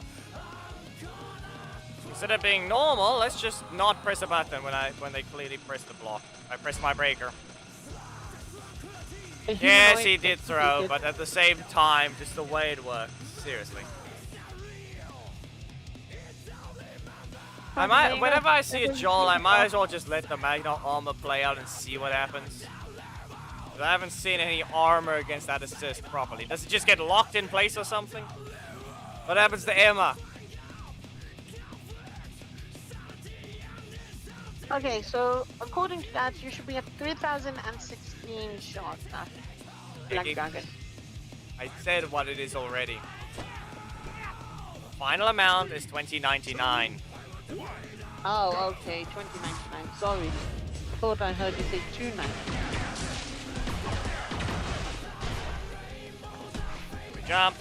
Instead of being normal, let's just not press a button when they clearly press the block. I press my breaker. Yes, he did throw, but at the same time, just the way it works. Seriously. Whenever I see a Joel, I might as well just let the Magna armor play out and see what happens. But I haven't seen any armor against that assist properly. Does it just get locked in place or something? What happens to Emma? Okay, so according to that, you should be at 3,016 shots now. Black Dragon. I said what it is already. Final amount is $20.99. Oh, okay, 2099. Sorry. Thought I heard you say 299. We jump.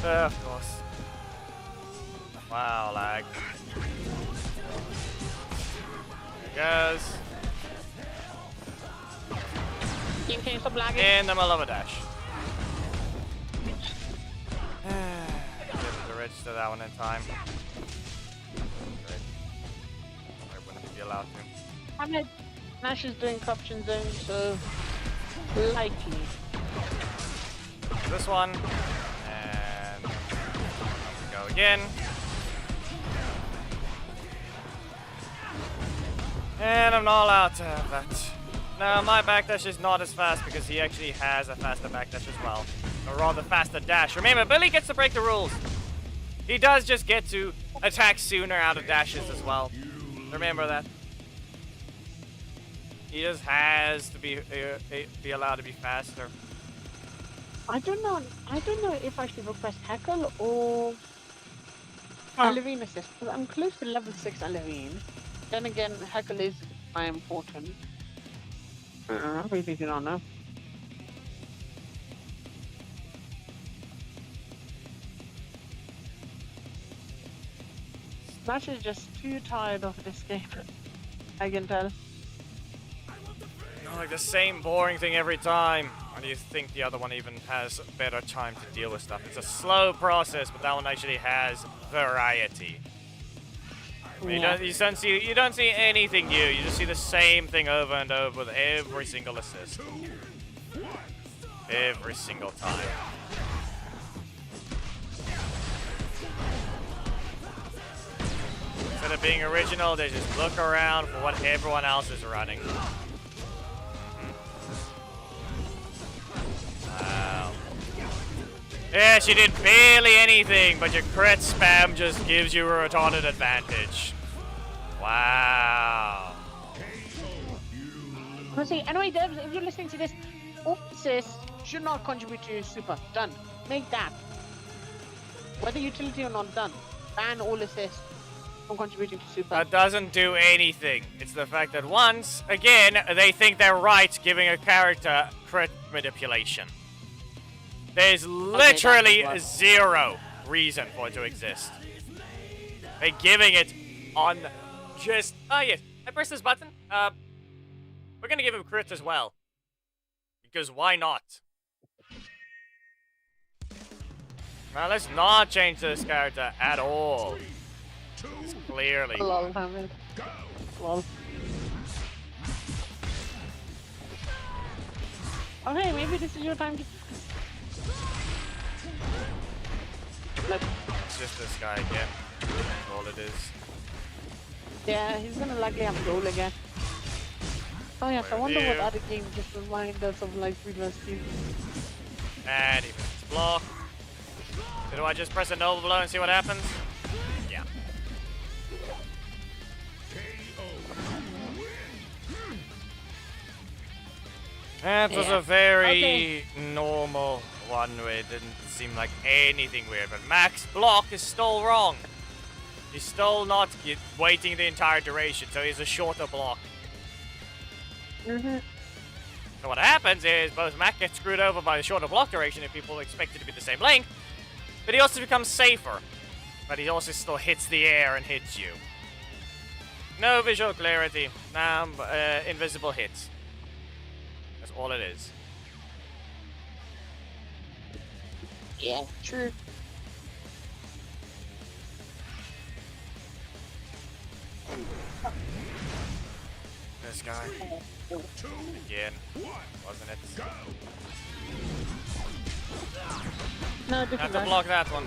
Of course. Wow, lag. There it goes. Team, can you stop lagging? In the middle of a dash. Didn't register that one in time. Great. I wouldn't be allowed to. I mean, Nash is doing corruption zone, so likely. This one. And go again. And I'm not allowed to have that. No, my backdash is not as fast because he actually has a faster backdash as well. Or rather, faster dash. Remember, Billy gets to break the rules. He does just get to attack sooner out of dashes as well. Remember that. He just has to be allowed to be faster. I don't know if I should request Heckle or Levine assist. 'Cause I'm close to level 6 on Levine. Then again, Heckle is my important. I really do not know. Smash is just too tired of this game. I can tell. Like the same boring thing every time. Why do you think the other one even has better time to deal with stuff? It's a slow process, but that one actually has variety. I mean, you don't see anything new. You just see the same thing over and over with every single assist. Every single time. Instead of being original, they just look around for what everyone else is running. Wow. Yeah, she did barely anything, but your crit spam just gives you a retarded advantage. Wow. See, anyway, Debs, if you're listening to this, all assists should not contribute to your super. Done. Make that. Whether utility or not, done. Ban all assists from contributing to super. That doesn't do anything. It's the fact that once, again, they think they're right giving a character crit manipulation. There's literally zero reason for it to exist. They're giving it on just... Oh, yes. I press this button. We're gonna give him crit as well. Because why not? Now, let's not change this character at all. It's clearly... Lol, damn Lol. Okay, maybe this is your time to... It's just this guy again. That's all it is. Yeah, he's gonna likely have a goal again. Oh yes, I wonder what other game just remind us of like previous games. And he misses block. So do I just press a noble blow and see what happens? Yeah. That was a very normal one where it didn't seem like anything weird, but Max block is still wrong. He's still not waiting the entire duration, so he's a shorter block. So what happens is both Mac gets screwed over by the shorter block duration if people expect it to be the same length, but he also becomes safer. But he also still hits the air and hits you. No visual clarity. Invisible hits. That's all it is. Yeah, true. This guy. Again. Wasn't it? No, Have different to guy. block that one.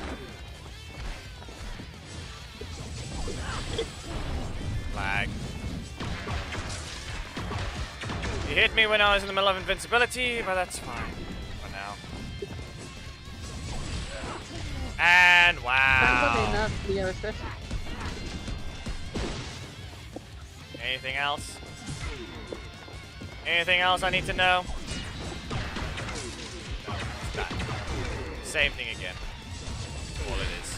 Lag. He hit me when I was in the middle of invincibility, but that's fine for now. And wow. Anything else? Anything else I need to know? No, it's not. Same thing again. That's all it is.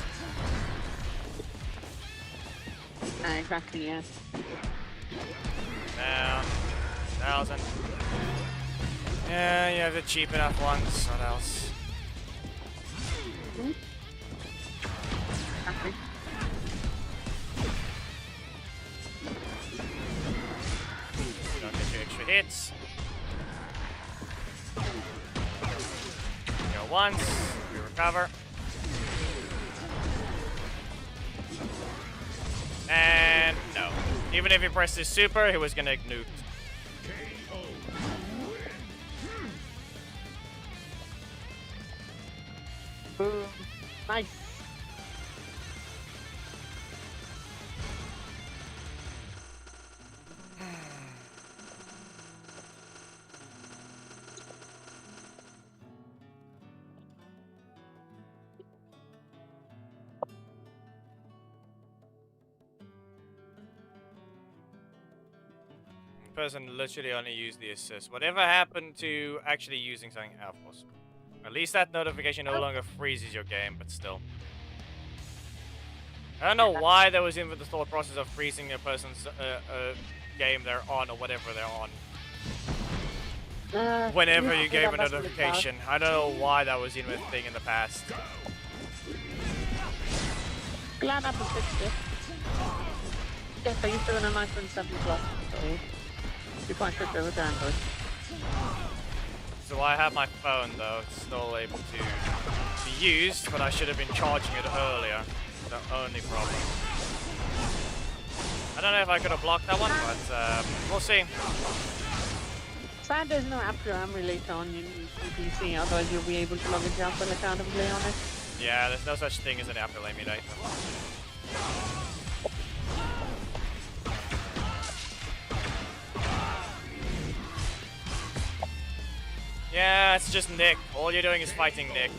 Exactly, yeah. Down. 1,000. Yeah, you have the cheap enough ones. What else? it hits. Go once, we recover. And no. Even if he pressed his super, he was gonna nuke. Boom. Nice. Person literally only used the assist. Whatever happened to actually using something else? At least that notification no longer freezes your game, but still. I don't know why there was even the thought process of freezing a person's game they're on or whatever they're on. Whenever you gave a notification. I don't know why that was even a thing in the past. Glad Apple fixed it. Yes, I used to run an iPhone 7 Plus, so you quite quicker with Android. So I have my phone though, it's still able to be used, but I should have been charging it earlier. The only problem. I don't know if I could have blocked that one, but we'll see. Sad there's no app to emulate on your PC, otherwise you'll be able to log into your Apple account and play on it. Yeah, there's no such thing as an Apple emulator. Yeah, it's just Nick. All you're doing is fighting Nick.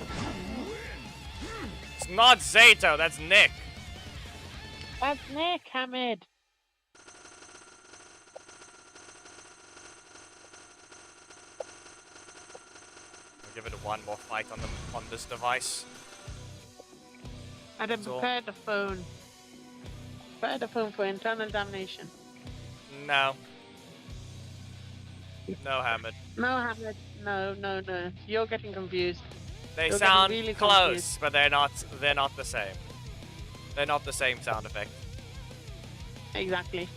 It's not Zato, that's Nick. That's Nick, Hamid. I'll give it one more fight on this device. And then prepare the phone. Prepare the phone for internal damnation. No. No, Hamid. No, Hamid. No. You're getting confused. They You're sound getting really close, confused. but they're not the same. They're not the same sound effect. Exactly.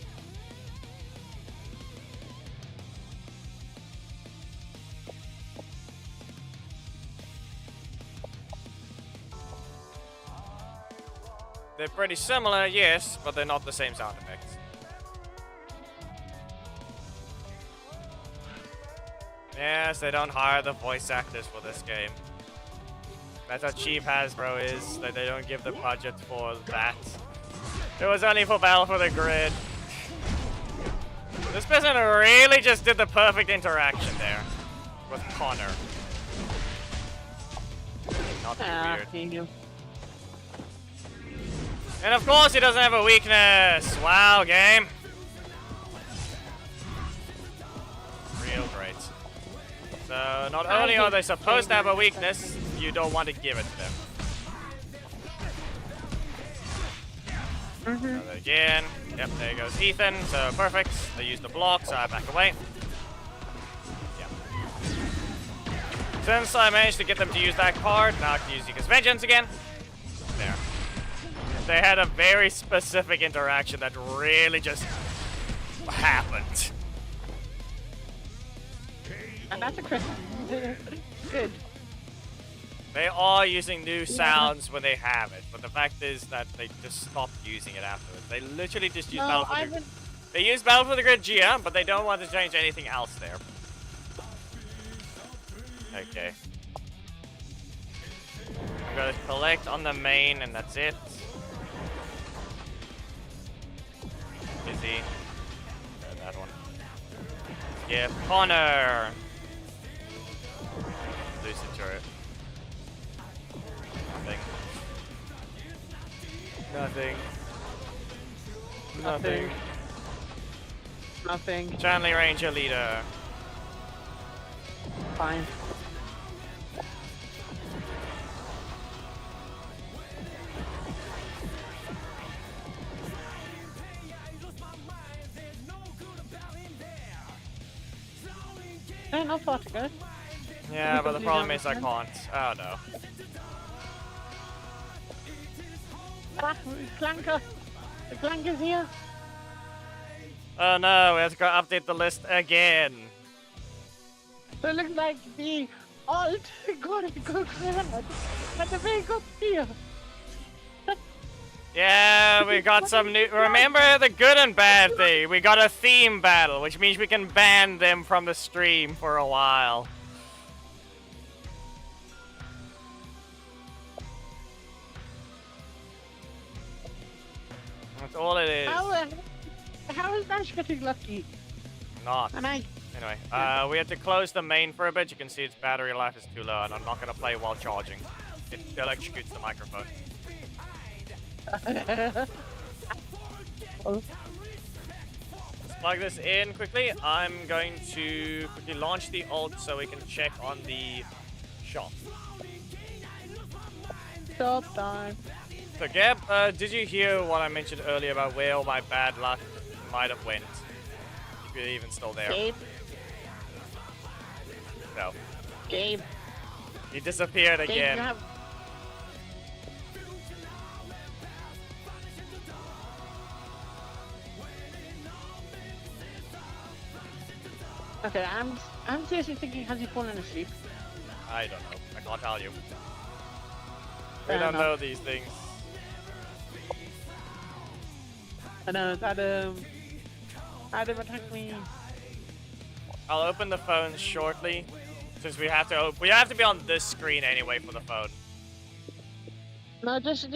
They're pretty similar, yes, but they're not the same sound effects. Yes, they don't hire the voice actors for this game. That's how cheap Hasbro is, that they don't give the budget for that. It was only for Battle for the Grid. This person really just did the perfect interaction there with Connor. Not too weird. And of course he doesn't have a weakness! Wow, game! Real great. So, not only are they supposed to have a weakness, you don't want to give it to them. So again, yep, there goes Ethan, so perfect. They use the block, so I back away. Yeah. Since I managed to get them to use that card, now I can use Zika's Vengeance again. There. They had a very specific interaction that really just happened. And that's a crit. Good. They are using new sounds when they have it, but the fact is that they just stopped using it afterwards. They literally just use Battle for the Grid. They use Battle for the Grid GM, but they don't want to change anything else there. Okay. I'm gonna collect on the main, and that's it. Izzy. That one. Yeah, Connor. Lucid turret. Nothing. Chanley Ranger leader. Fine. Not far to go. Yeah, but the problem is I can't. Oh no. Ah, Clanker! The Clanker's here! Oh no, we have to go update the list again. So it looks like the alt got to go ahead at the very good deal. Yeah, we got some new. Remember the good and bad thing? We got a theme battle, which means we can ban them from the stream for a while. That's all it is. How is Dash getting lucky? Not. And I. Anyway, we had to close the main for a bit. You can see its battery life is too low, and I'm not gonna play while charging. It electrocutes the microphone. Let's plug this in quickly. I'm going to quickly launch the ult so we can check on the shop. Stop time. So Gab, did you hear what I mentioned earlier about where all my bad luck might have went? If you're even still there. Gabe. No. Gabe. He disappeared Gabe, again. you have. Okay, I'm seriously thinking, has he fallen asleep? I don't know. I can't tell you. We Fair don't enough. know these things. I know, Adam attacked me. I'll open the phone shortly, since we have to be on this screen anyway for the phone. No, just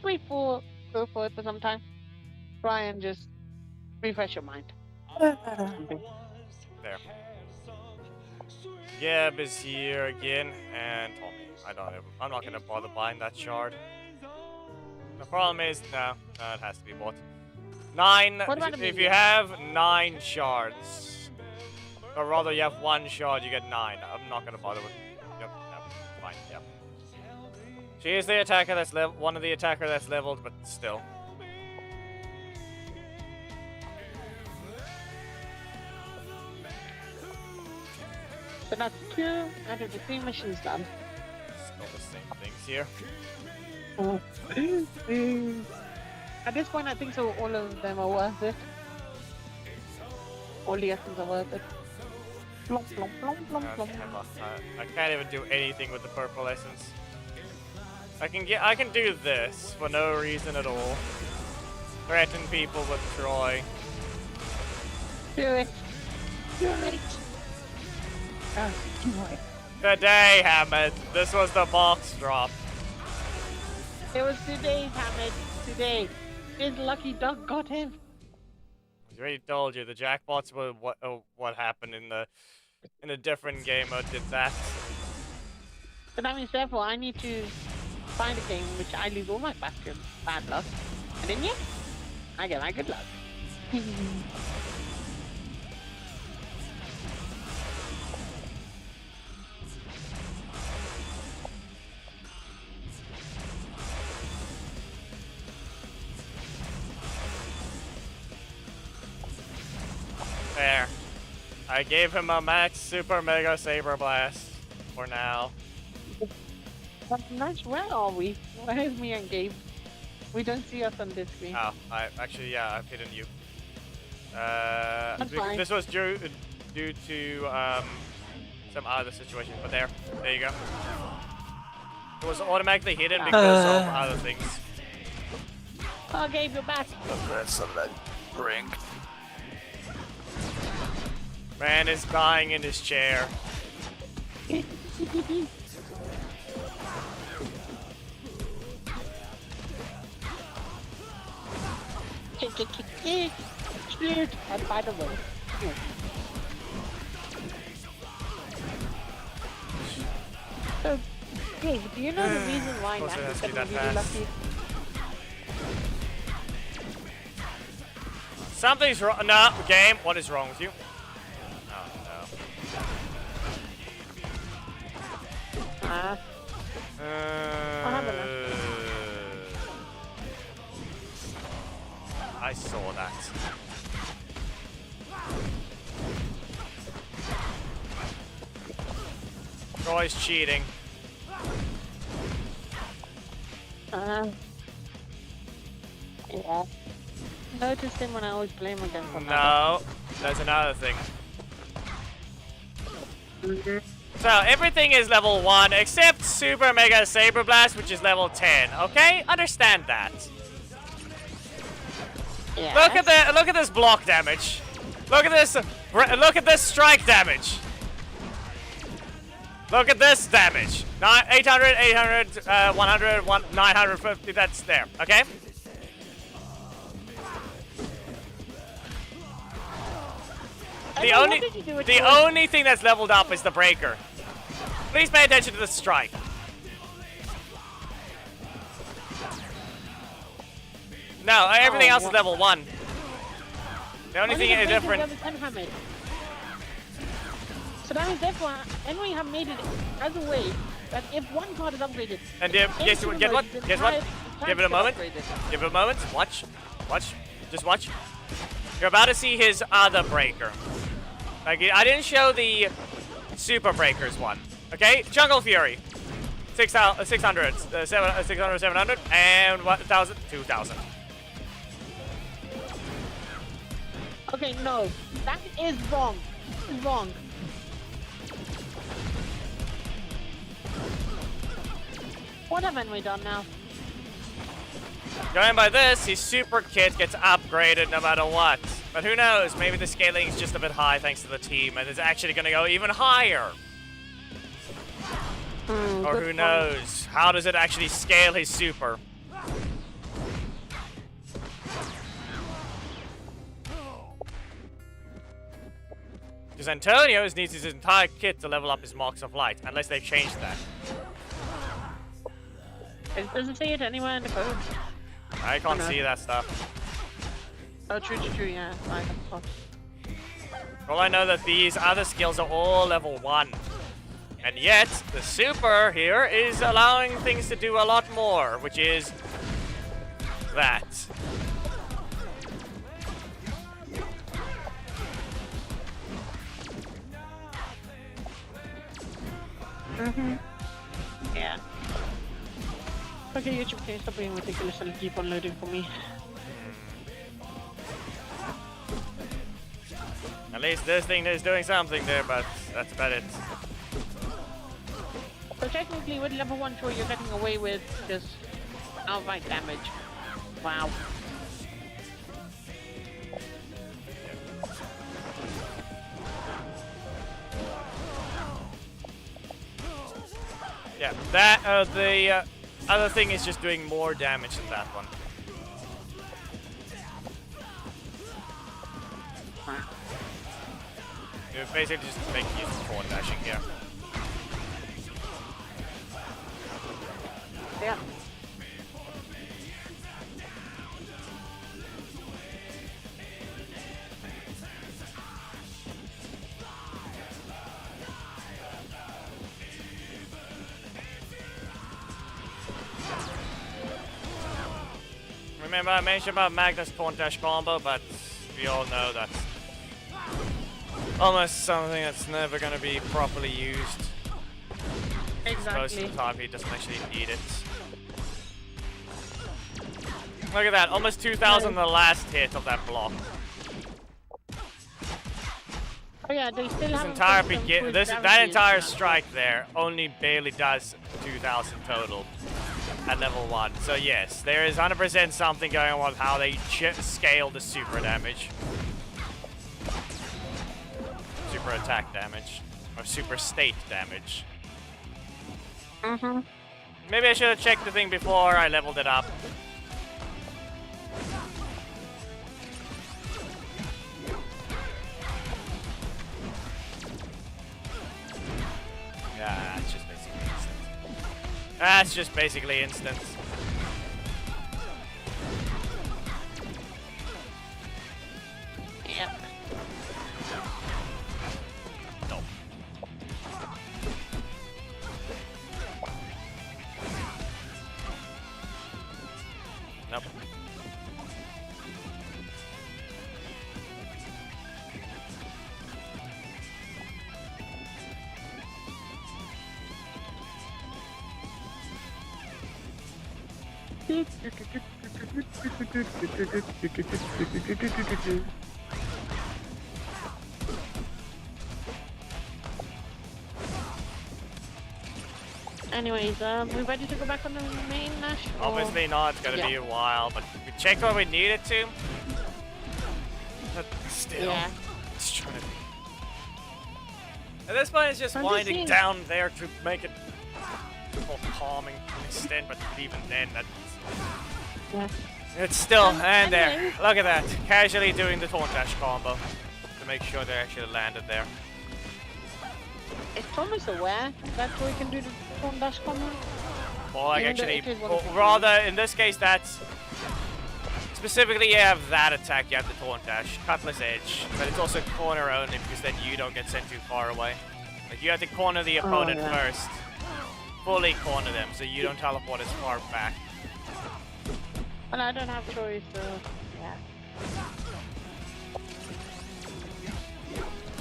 wait go for it for some time. Try and just refresh your mind. There. Gab is here again, and Tommy. I'm not gonna bother buying that shard. The problem is, no, it has to be bought. 9. What about If Amelia? you have 9 shards, or rather, you have 1 shard, you get 9. I'm not gonna bother with. Yep, fine. Yep. She is the attacker that's one of the attacker that's leveled, but still. So that's 2 out of the 3 missions done. Still the same things here. At this point, I think so. All of them are worth it. All the essence are worth it. Plump, plump, plump, plump, plump. I can't even do anything with the purple essence. I can do this for no reason at all. Threaten people with Troy. Do it. Do it. Oh, boy. Today, Hammond. This was the box drop. It was today, Hamid. Today. His lucky duck got him. I already told you the jackpots were what happened in a different game. I did that. So that means therefore I need to find a game in which I lose all my bad luck. And then yeah, I get my good luck. There. I gave him a max super mega saber blast for now. That's nice. Where are we? Where's me and Gabe? We don't see us on this screen. Oh, I've hidden you. That's fine. This was due to some other situation, but there you go. It was automatically hidden because of other things. Oh, Gabe, you're back. Grab some of that drink. Man is dying in his chair. Shoot. And by the way. So, Gabe, do you know the reason why Of course it Nat has is to be getting that really fast. lucky? Something's wrong. No, game. What is wrong with you? Oh no. I saw that. Troy's cheating. Yeah. noticed him when I always play him against another. No, there's another thing. So everything is level 1 except Super Mega Saber Blast, which is level 10. Okay, understand that. Yes. Look at this block damage. Look at this strike damage. Look at this damage. 800, 800, 100, 950. That's there. Okay. The only thing that's leveled up is the breaker. Please pay attention to the strike. No, everything else is level 1. The only thing is different. So that means therefore, Henry have made it as a way that if one card is upgraded, and get what? Guess what? Give it a moment. Give it a moment. Watch. Watch. Just watch. You're about to see his other breaker. Like, I didn't show the Super Breakers one. Okay? Jungle Fury. 600, 600, 700, and 1,000, 2,000. Okay, no. That is wrong. Wrong. What haven't we done now? Going by this, his Super Kit gets upgraded no matter what. But who knows? Maybe the scaling is just a bit high thanks to the team, and it's actually going to go even higher. Or who knows? How does it actually scale his Super? Because Antonio needs his entire kit to level up his Marks of Light, unless they've changed that. It doesn't say it anywhere in the code. I can't see that stuff. Oh, true, yeah. I thought. All I know that these other skills are all level 1. And yet, the Super here is allowing things to do a lot more, which is that. Yeah. Okay, YouTube, can you stop being ridiculously deep on loading for me? At least this thing is doing something there, but that's about it. So technically, with level 1 Troy, you're getting away with just outright damage. Wow. Yeah, that, the other thing is just doing more damage than that one. You're basically just making use of forward dashing here. Yeah. Remember, I mentioned about Magnus Taunt Dash combo, but we all know that's almost something that's never going to be properly used. Exactly. Most of the time, he doesn't actually need it. Look at that, almost 2,000 the last hit of that block. Oh yeah, they still have that entire strike there only barely does 2,000 total at level 1. So yes, there is 100% something going on with how they scale the super damage. Super attack damage. Or super state damage. Maybe I should have checked the thing before I leveled it up. Yeah, that's just basically instant. That's just basically instant. Yep. Nope. Nope. Anyways, we ready to go back on the main Nash? or- Obviously not, it's gonna Yeah. be a while, but we checked what we needed to. But still, Yeah. it's trying to be. At this point, it's just I'm just winding seeing- down there to make it more calming to an extent, but even then, that's. Yeah. It's still, and there. Anyways. Look at that. Casually doing the taunt dash combo to make sure they actually landed there. Is Thomas aware that we can do the phone dash combo? Well, like Even though actually, it is one well, of the rather in this case, that's specifically you have that attack. You have the taunt dash, cutlass edge, but it's also corner only because then you don't get sent too far away. Like you have to corner the opponent yeah. first, fully corner them, so you don't teleport as far back. Well, I don't have choice, so yeah.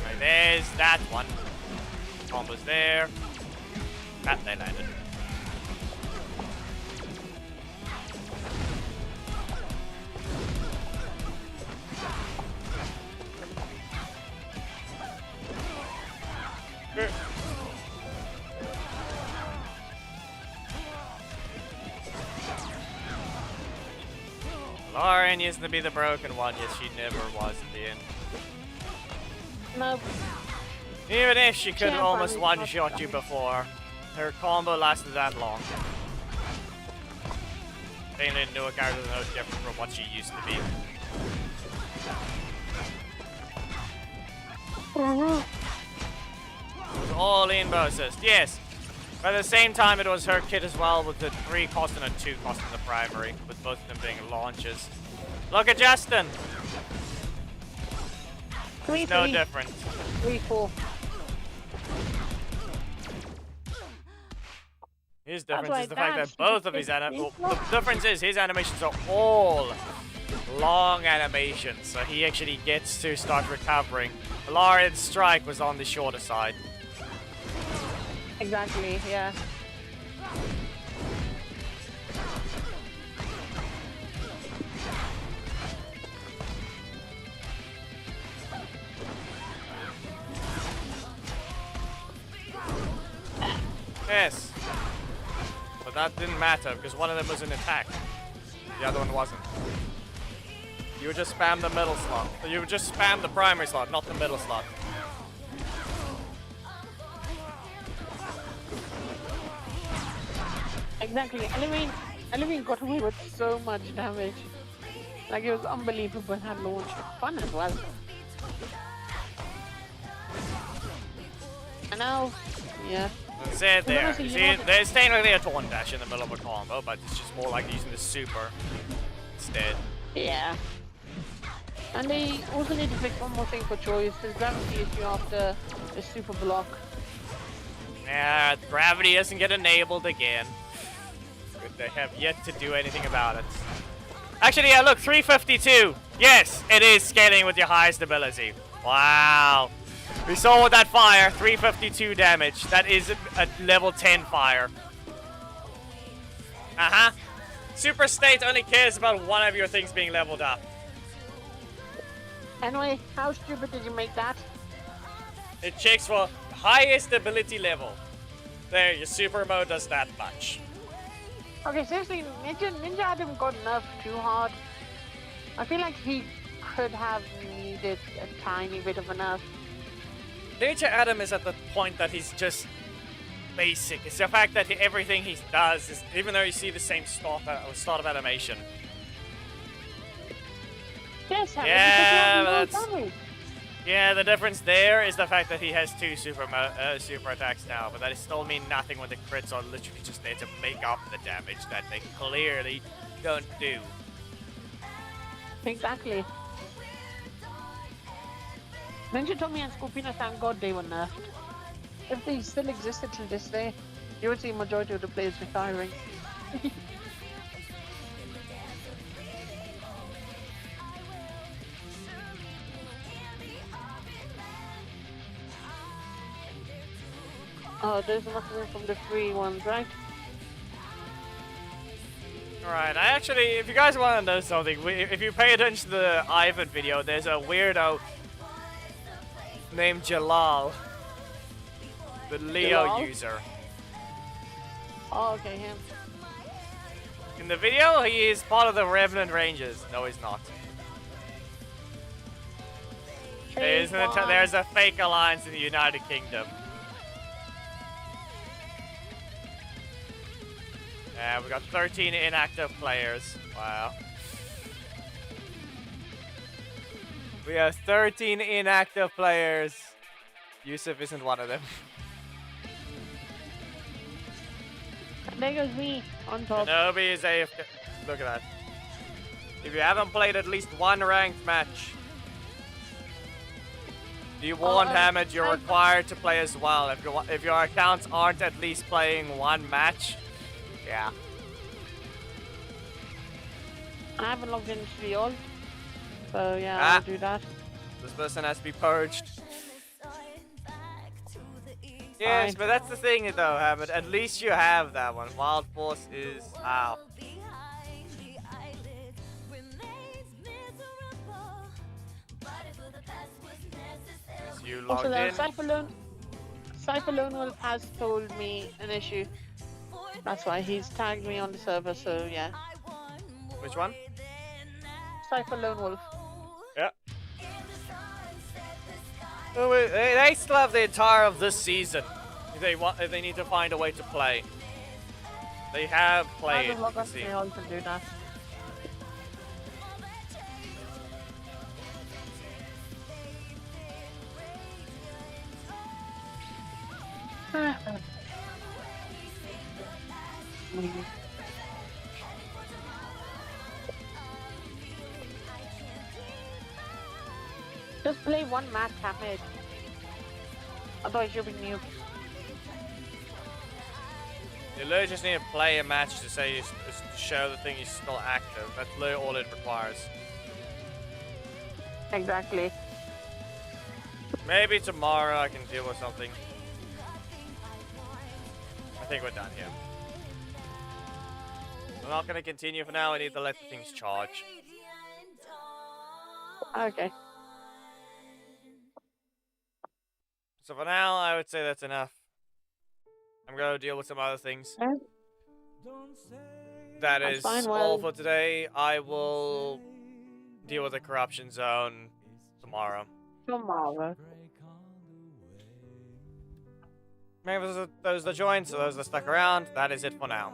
Right, there's that one. Combo's there. That they landed. Lauren used to be the broken one, yet she never was in the end. No, Even if she could Yeah, almost probably one-shot not. you before, her combo lasted that long. Mainly into a character that's no different from what she used to be. It was all in bow assist, yes. But at the same time, it was her kit as well, with the 3 cost and a 2 cost in the primary, with both of them being launches. Look at Justin! three, No three, different. 3, 4. His That's difference is like the fact that. that both of his the difference is his animations are all long animations, so he actually gets to start recovering. Larian's strike was on the shorter side. Exactly, yeah. Yes. But that didn't matter because one of them was an attack. The other one wasn't. You would just spam the middle slot. You would just spam the primary slot, not the middle slot. Exactly. Elevine got away with so much damage. Like, it was unbelievable how launched. Fun as well. And now, yeah. That's it there. honestly, You you see, know what- there's technically a taunt dash in the middle of a combo, but it's just more like using the super instead. Yeah. And they also need to fix one more thing for choice. There's gravity issue after the super block. Yeah, gravity doesn't get enabled again. Good, they have yet to do anything about it. Actually, yeah, look, 352. Yes, it is scaling with your highest ability. Wow. We saw with that fire, 352 damage. That is a level 10 fire. Uh-huh. Super State only cares about one of your things being leveled up. Anyway, how stupid did you make that? It checks for highest ability level. There, your super mode does that much. Okay, seriously, Ninja Adam got nerfed too hard. I feel like he could have needed a tiny bit of a nerf. Ninja Adam is at the point that he's just basic. It's the fact that everything he does is, even though you see the same start of animation. Yes, Harry, Yeah, because that's- you have no damage. Yeah, the difference there is the fact that he has 2 super attacks now, but that still mean nothing when the crits are literally just there to make up the damage that they clearly don't do. Exactly. Ninja Tommy and Scorpina, thank God they were nerfed. If they still existed till this day, you would see majority of the players retiring. Oh, those must have been from the free ones, right? Alright, I actually, if you guys want to know something, if you pay attention to the Ivan video, there's a weirdo named Jalal, the Leo Jalal? user. Oh, okay, him. In the video, he is part of the Revenant Rangers. No, he's not. Fake one. There's a fake alliance in the United Kingdom. Yeah, we got 13 inactive players. Wow. We have 13 inactive players. Yusuf isn't one of them. And there goes me on top. Kenobi is AFK. Look at that. If you haven't played at least one ranked match, you warned Hammond you're required to play as well. If your accounts aren't at least playing one match, yeah. I haven't logged into the old, so yeah, I'll do that. This person has to be purged. Yes, but that's the thing though, Hammond. At least you have that one. Wild Force is ow. Is you logged Also, in? Cypher Lone Wolf has told me an issue. That's why he's tagged me on the server, so yeah. Which one? Cypher Lone Wolf. Yeah. Oh, wait, they still have the entire of this season. If they need to find a way to play. They have played. I You log can on to see. the old to do that. Just play one match, Hamid. Otherwise you'll be new. You literally just need to play a match to say to show the thing is still active. That's literally all it requires. Exactly. Maybe tomorrow I can deal with something. I think we're done here. I'm not gonna continue for now. I need to let the things charge. Okay. So for now, I would say that's enough. I'm gonna deal with some other things. Okay. That That's is fine, all well- for today. I will deal with the corruption zone tomorrow. Tomorrow. Maybe those that joined, so those that stuck around, that is it for now.